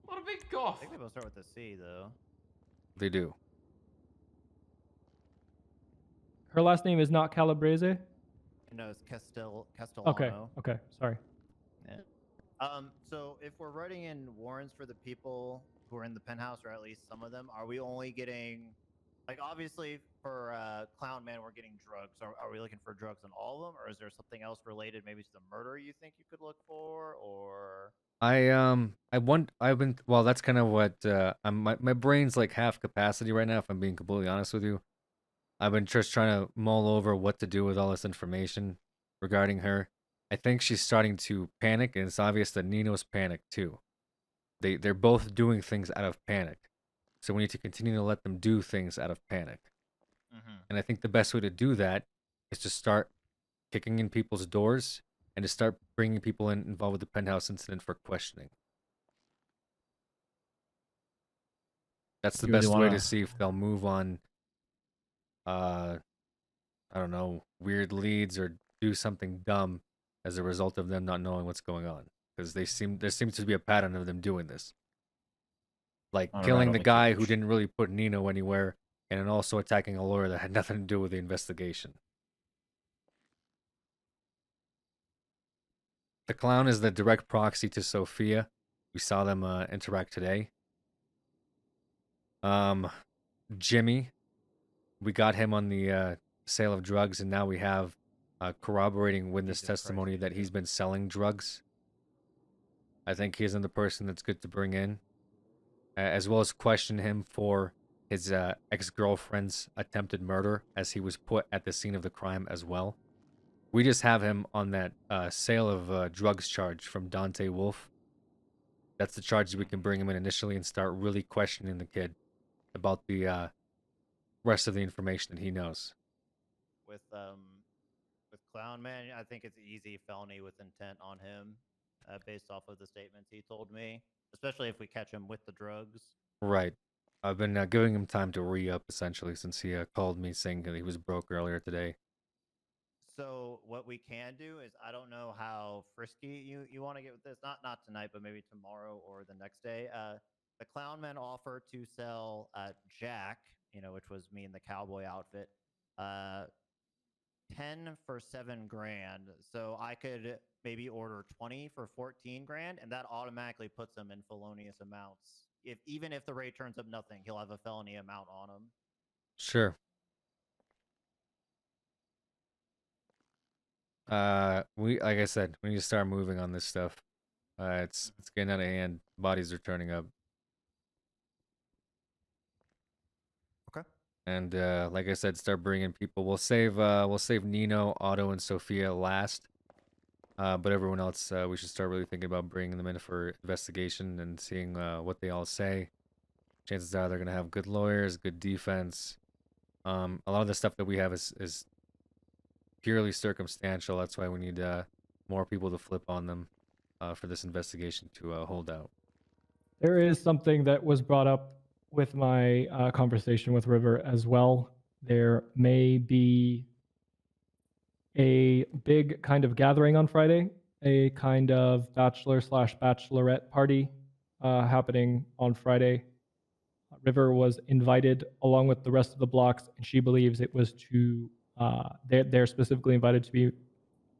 What a big golf. I think they both start with the C though. They do. Her last name is not Calabrese? No, it's Castellano. Okay, sorry. Yeah. So if we're writing in warrants for the people who are in the penthouse, or at least some of them, are we only getting, like, obviously for Clown Man, we're getting drugs. Are we looking for drugs on all of them, or is there something else related, maybe to the murder you think you could look for, or? Well, that's kind of what my brain's like half capacity right now, if I'm being completely honest with you. I've been just trying to mull over what to do with all this information regarding her. I think she's starting to panic, and it's obvious that Nino's panicked too. They're both doing things out of panic, so we need to continue to let them do things out of panic. And I think the best way to do that is to start kicking in people's doors and to start bringing people involved with the penthouse incident for questioning. That's the You really best way wanna- to see if they'll move on. I don't know, weird leads or do something dumb as a result of them not knowing what's going on, because there seems to be a pattern of them doing this, like All right, killing I'll the make guy you who didn't really put Nino anywhere, and then also attacking a lawyer that had nothing to do with the investigation. The clown is the direct proxy to Sophia. We saw them interact today. Jimmy, we got him on the sale of drugs, and now we have corroborating witness testimony that he's been selling drugs. I think he's another person that's good to bring in, as well as question him for his ex-girlfriend's attempted murder, as he was put at the scene of the crime as well. We just have him on that sale of drugs charge from Dante Wolf. That's the charge that we can bring him in initially and start really questioning the kid about the rest of the information that he knows. With Clown Man, I think it's easy felony with intent on him, based off of the statements he told me, especially if we catch him with the drugs. Right. I've been giving him time to re-up, essentially, since he called me saying that he was broke earlier today. So what we can do is, I don't know how frisky you want to get with this. Not tonight, but maybe tomorrow or the next day. The Clown Men offer to sell Jack, which was me in the cowboy outfit, 10 for $7,000. So I could maybe order 20 for 14 grand, and that automatically puts him in felonious amounts. Even if the rate turns up nothing, he'll have a felony amount on him. Sure. Like I said, we need to start moving on this stuff. It's getting out of hand. Bodies are turning up. Okay. And like I said, start bringing people. We'll save Nino, Otto, and Sophia last. But everyone else, we should start really thinking about bringing them in for investigation and seeing what they all say. Chances are they're gonna have good lawyers, good defense. A lot of the stuff that we have is purely circumstantial. That's why we need more people to flip on them for this investigation to hold out. There is something that was brought up with my conversation with River as well. There may be a big kind of gathering on Friday, a kind of bachelor/bachelorette party happening on Friday. River was invited along with the rest of the blocks, and she believes it was to, they're specifically invited to be,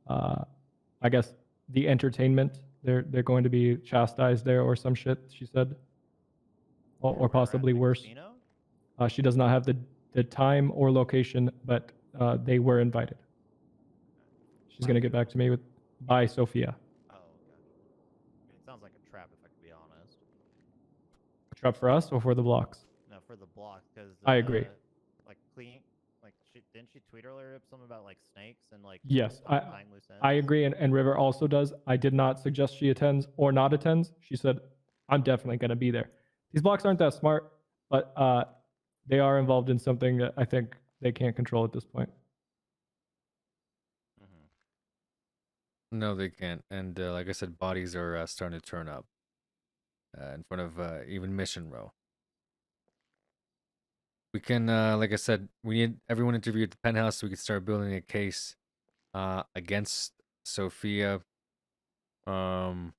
I guess, the entertainment. They're going to be chastised there or some shit, she said. Or possibly worse. She does not have the time or location, but they were invited. She's going to get back to me by Sophia. Oh, gotcha. It sounds like a trap, if I could be honest. A trap for us or for the blocks? No, for the block, because I agree. Like Didn't she tweet earlier something about like snakes and like Yes, tying loose ends? I agree, and River also does. I did not suggest she attends or not attends. She said, "I'm definitely going to be there." These blocks aren't that smart, but they are involved in something that I think they can't control at this point. No, they can't. And like I said, bodies are starting to turn up in front of even Mission Row. We can, like I said, we need everyone interviewed at the penthouse so we can start building a case against Sophia. And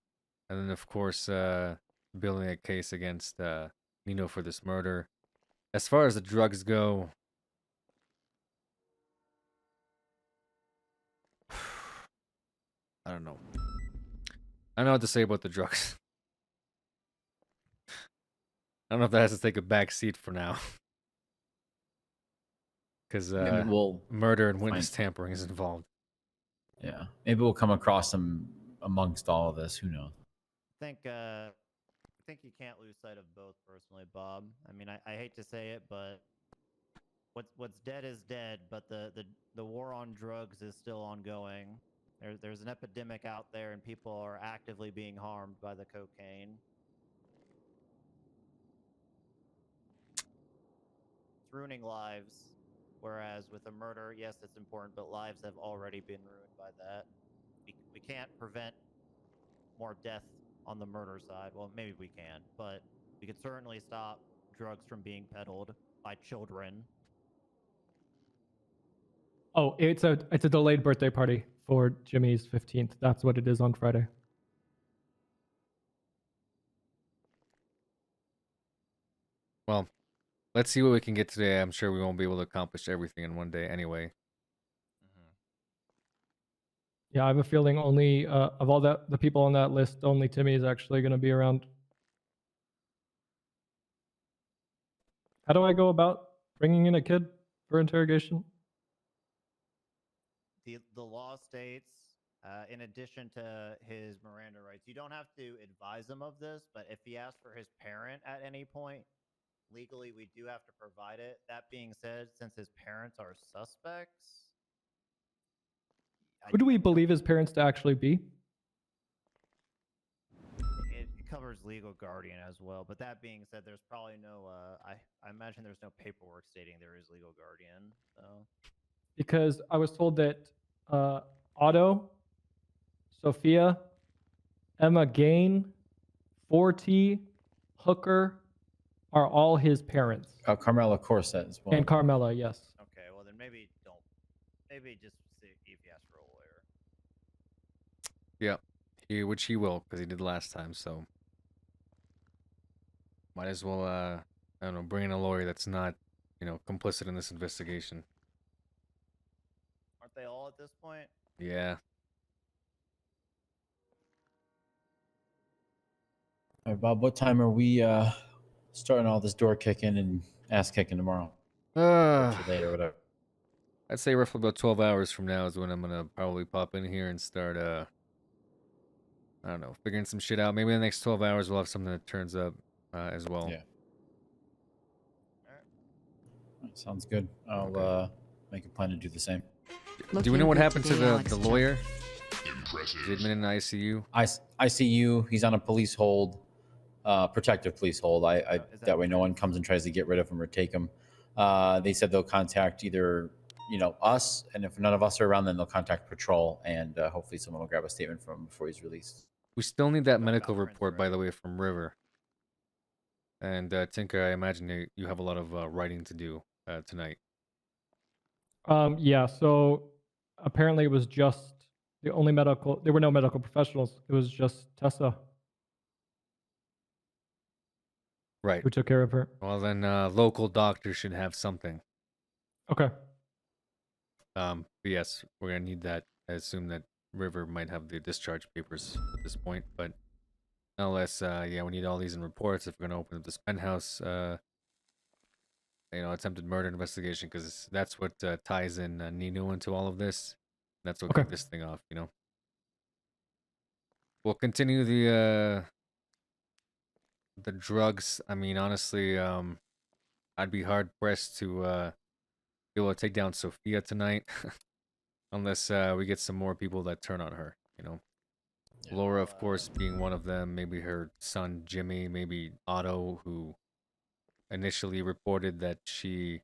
then, of course, building a case against Nino for this murder. As far as the drugs go, I don't know. I don't know what to say about the drugs. I don't know if that has to take a back seat for now. Because murder and witness tampering is involved. Yeah, maybe we'll come across them amongst all of this. Who knows? I think you can't lose sight of both, personally, Bob. I mean, I hate to say it, but what's dead is dead. But the war on drugs is still ongoing. There's an epidemic out there, and people are actively being harmed by the cocaine. It's ruining lives. Whereas with a murder, yes, it's important, but lives have already been ruined by that. We can't prevent more death on the murder side. Well, maybe we can, but we could certainly stop drugs from being peddled by children. Oh, it's a delayed birthday party for Jimmy's 15th. That's what it is on Friday. Well, let's see what we can get today. I'm sure we won't be able to accomplish everything in one day anyway. Yeah, I have a feeling only of all the people on that list, only Timmy is actually going to be around. How do I go about bringing in a kid for interrogation? The law states, in addition to his Miranda rights, you don't have to advise him of this, but if he asks for his parent at any point, legally we do have to provide it. That being said, since his parents are suspects, Who do we believe his parents to actually be? it covers legal guardian as well. But that being said, there's probably no, I imagine there's no paperwork stating there is legal guardian. So Because I was told that Otto, Sophia, Emma Gain, 4T, Hooker are all his parents. Carmela Corset as well. And Carmela, yes. okay, well then maybe just see if he asks for a lawyer. Yeah, which he will, because he did last time, so might as well, I don't know, bring in a lawyer that's not, complicit in this investigation. Aren't they all at this point? Yeah. All right, Bob, what time are we starting all this door kicking and ass kicking tomorrow? Or today or whatever. I'd say roughly about 12 hours from now is when I'm gonna probably pop in here and start, I don't know, figuring some shit out. Maybe in the next 12 hours we'll have something that turns up as well. Yeah. Sounds good. I'll make a plan to do the same. Do we know what happened to the lawyer? Is he admitted in the ICU? ICU. He's on a police hold, protective police hold. That way no one comes and tries to get rid of him or take him. They said they'll contact either us, and if none of us are around, then they'll contact patrol, and hopefully someone will grab a statement from him before he's released. We still need that medical report, by the way, from River. And Tinker, I imagine you have a lot of writing to do tonight. Yeah, so apparently it was just the only medical, there were no medical professionals. It was just Tessa Right. who took care of her. Well, then local doctors should have something. Okay. But yes, we're gonna need that. I assume that River might have the discharge papers at this point, but nonetheless, yeah, we need all these in reports if we're gonna open up this penthouse, attempted murder investigation, because that's what ties in Nino into all of this. That's what kicked this thing off, We'll continue the drugs. I mean, honestly, I'd be hard pressed to be able to take down Sophia tonight, unless we get some more people that turn on her. You know, Laura, of course, being one of them. Maybe her son Jimmy. Maybe Otto, who initially reported that she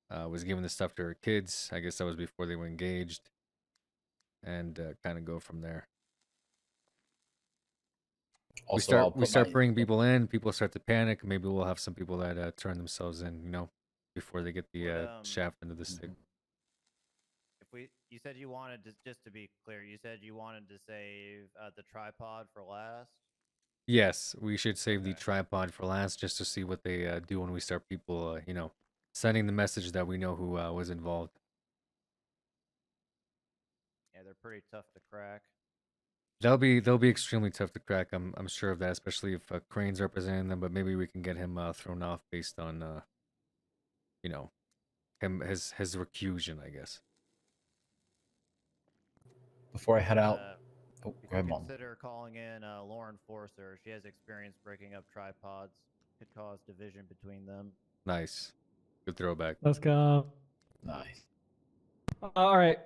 was giving the stuff to her kids. I guess that was before they were engaged, and kind of go from there. Also, we start bringing people in. People start to panic. Maybe we'll have some people that turn themselves in. You know, before they get the shaft into the stick. You said you wanted to, just to be clear, you said you wanted to save the tripod for last. Yes, we should save the tripod for last, just to see what they do when we start people, you know, sending the message that we know who was involved. Yeah, they're pretty tough to crack. They'll be extremely tough to crack. I'm sure of that, especially if Crane's representing them. But maybe we can get him thrown off based on, you know, his recusal, I guess. Before I head out, If go ahead, you Mom. consider calling in Lauren Forcer. She has experience breaking up tripods. Could cause division between them. Nice, good throwback. Let's go. Nice. All right.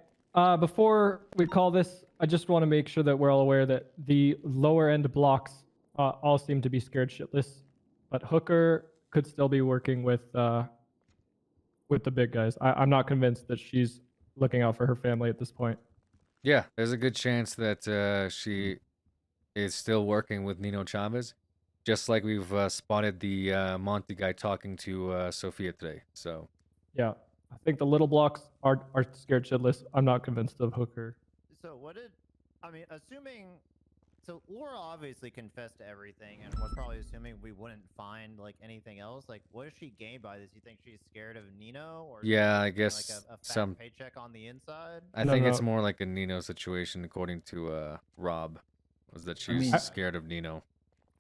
Before we call this, I just want to make sure that we're all aware that the lower end blocks all seem to be scared shitless, but Hooker could still be working with the big guys. I'm not convinced that she's looking out for her family at this point. Yeah, there's a good chance that she is still working with Nino Chavez, just like we've spotted the Monty guy talking to Sophia today. So Yeah, I think the little blocks are scared shitless. I'm not convinced of Hooker. So what did, I mean, assuming, so Laura obviously confessed to everything and was probably assuming we wouldn't find like anything else. Like, what does she gain by this? You think she's scared of Nino, or yeah, I like guess a fat some paycheck on the inside? I think it's more like a Nino situation, according to Rob, was that she's scared of Nino.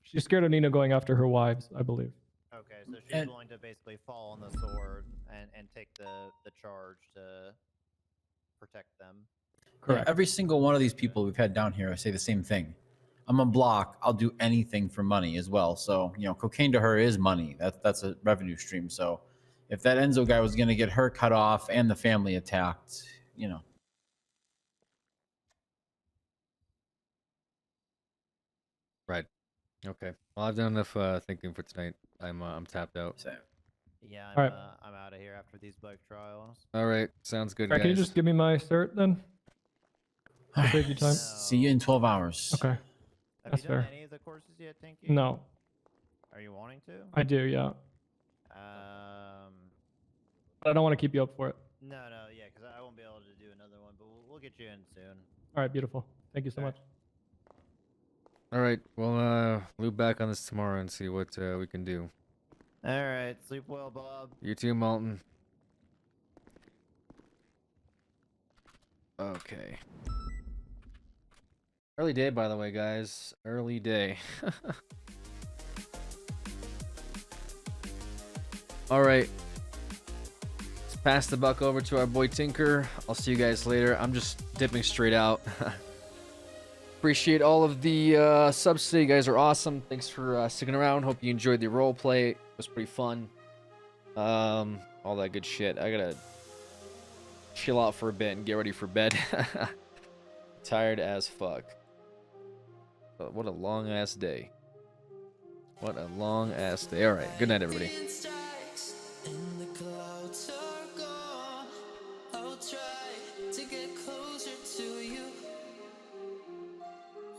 She's scared of Nino going after her wives, I believe. Okay, so she's willing to basically fall on the sword and take the charge to protect them. Correct. Every single one of these people we've had down here, I say the same thing. I'm a block. I'll do anything for money as well. So, you know, cocaine to her is money. That's a revenue stream. So if that Enzo guy was going to get her cut off and the family attacked, you know. Right. Okay. Well, I've done enough thinking for tonight. I'm tapped out. Yeah, All right. I'm out of here after these bike trials. All right. Sounds good, All right, guys. can you just give me my cert then? To save you time. See you in 12 hours. Okay. Have That's you done fair. any of the courses yet, Tinky? No, Are you wanting to? I do, yeah. But I don't want to keep you up for it. No, yeah, because I won't be able to do another one, but we'll get you in soon. All right, beautiful. Thank you so much. All right. Well, loop back on this tomorrow and see what we can do. All right, sleep well, Bob. You too, Malton. Okay. Early day, by the way, guys. Early day. All right. Let's pass the buck over to our boy Tinker. I'll see you guys later. I'm just dipping straight out. Appreciate all of the subs today. You guys are awesome. Thanks for sticking around. Hope you enjoyed the role play. It was pretty fun. All that good shit. I gotta chill out for a bit and get ready for bed. Tired as fuck. But what a long ass day. What a long ass day. All right. Good night, everybody.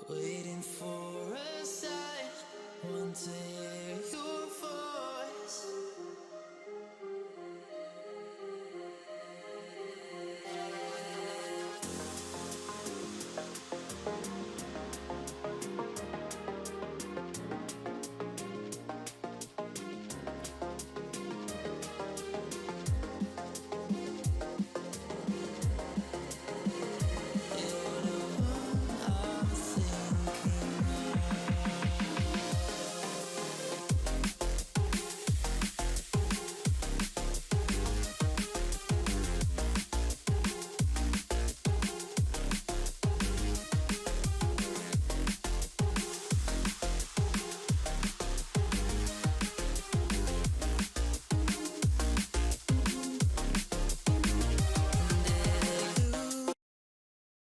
Waiting for a sign. One day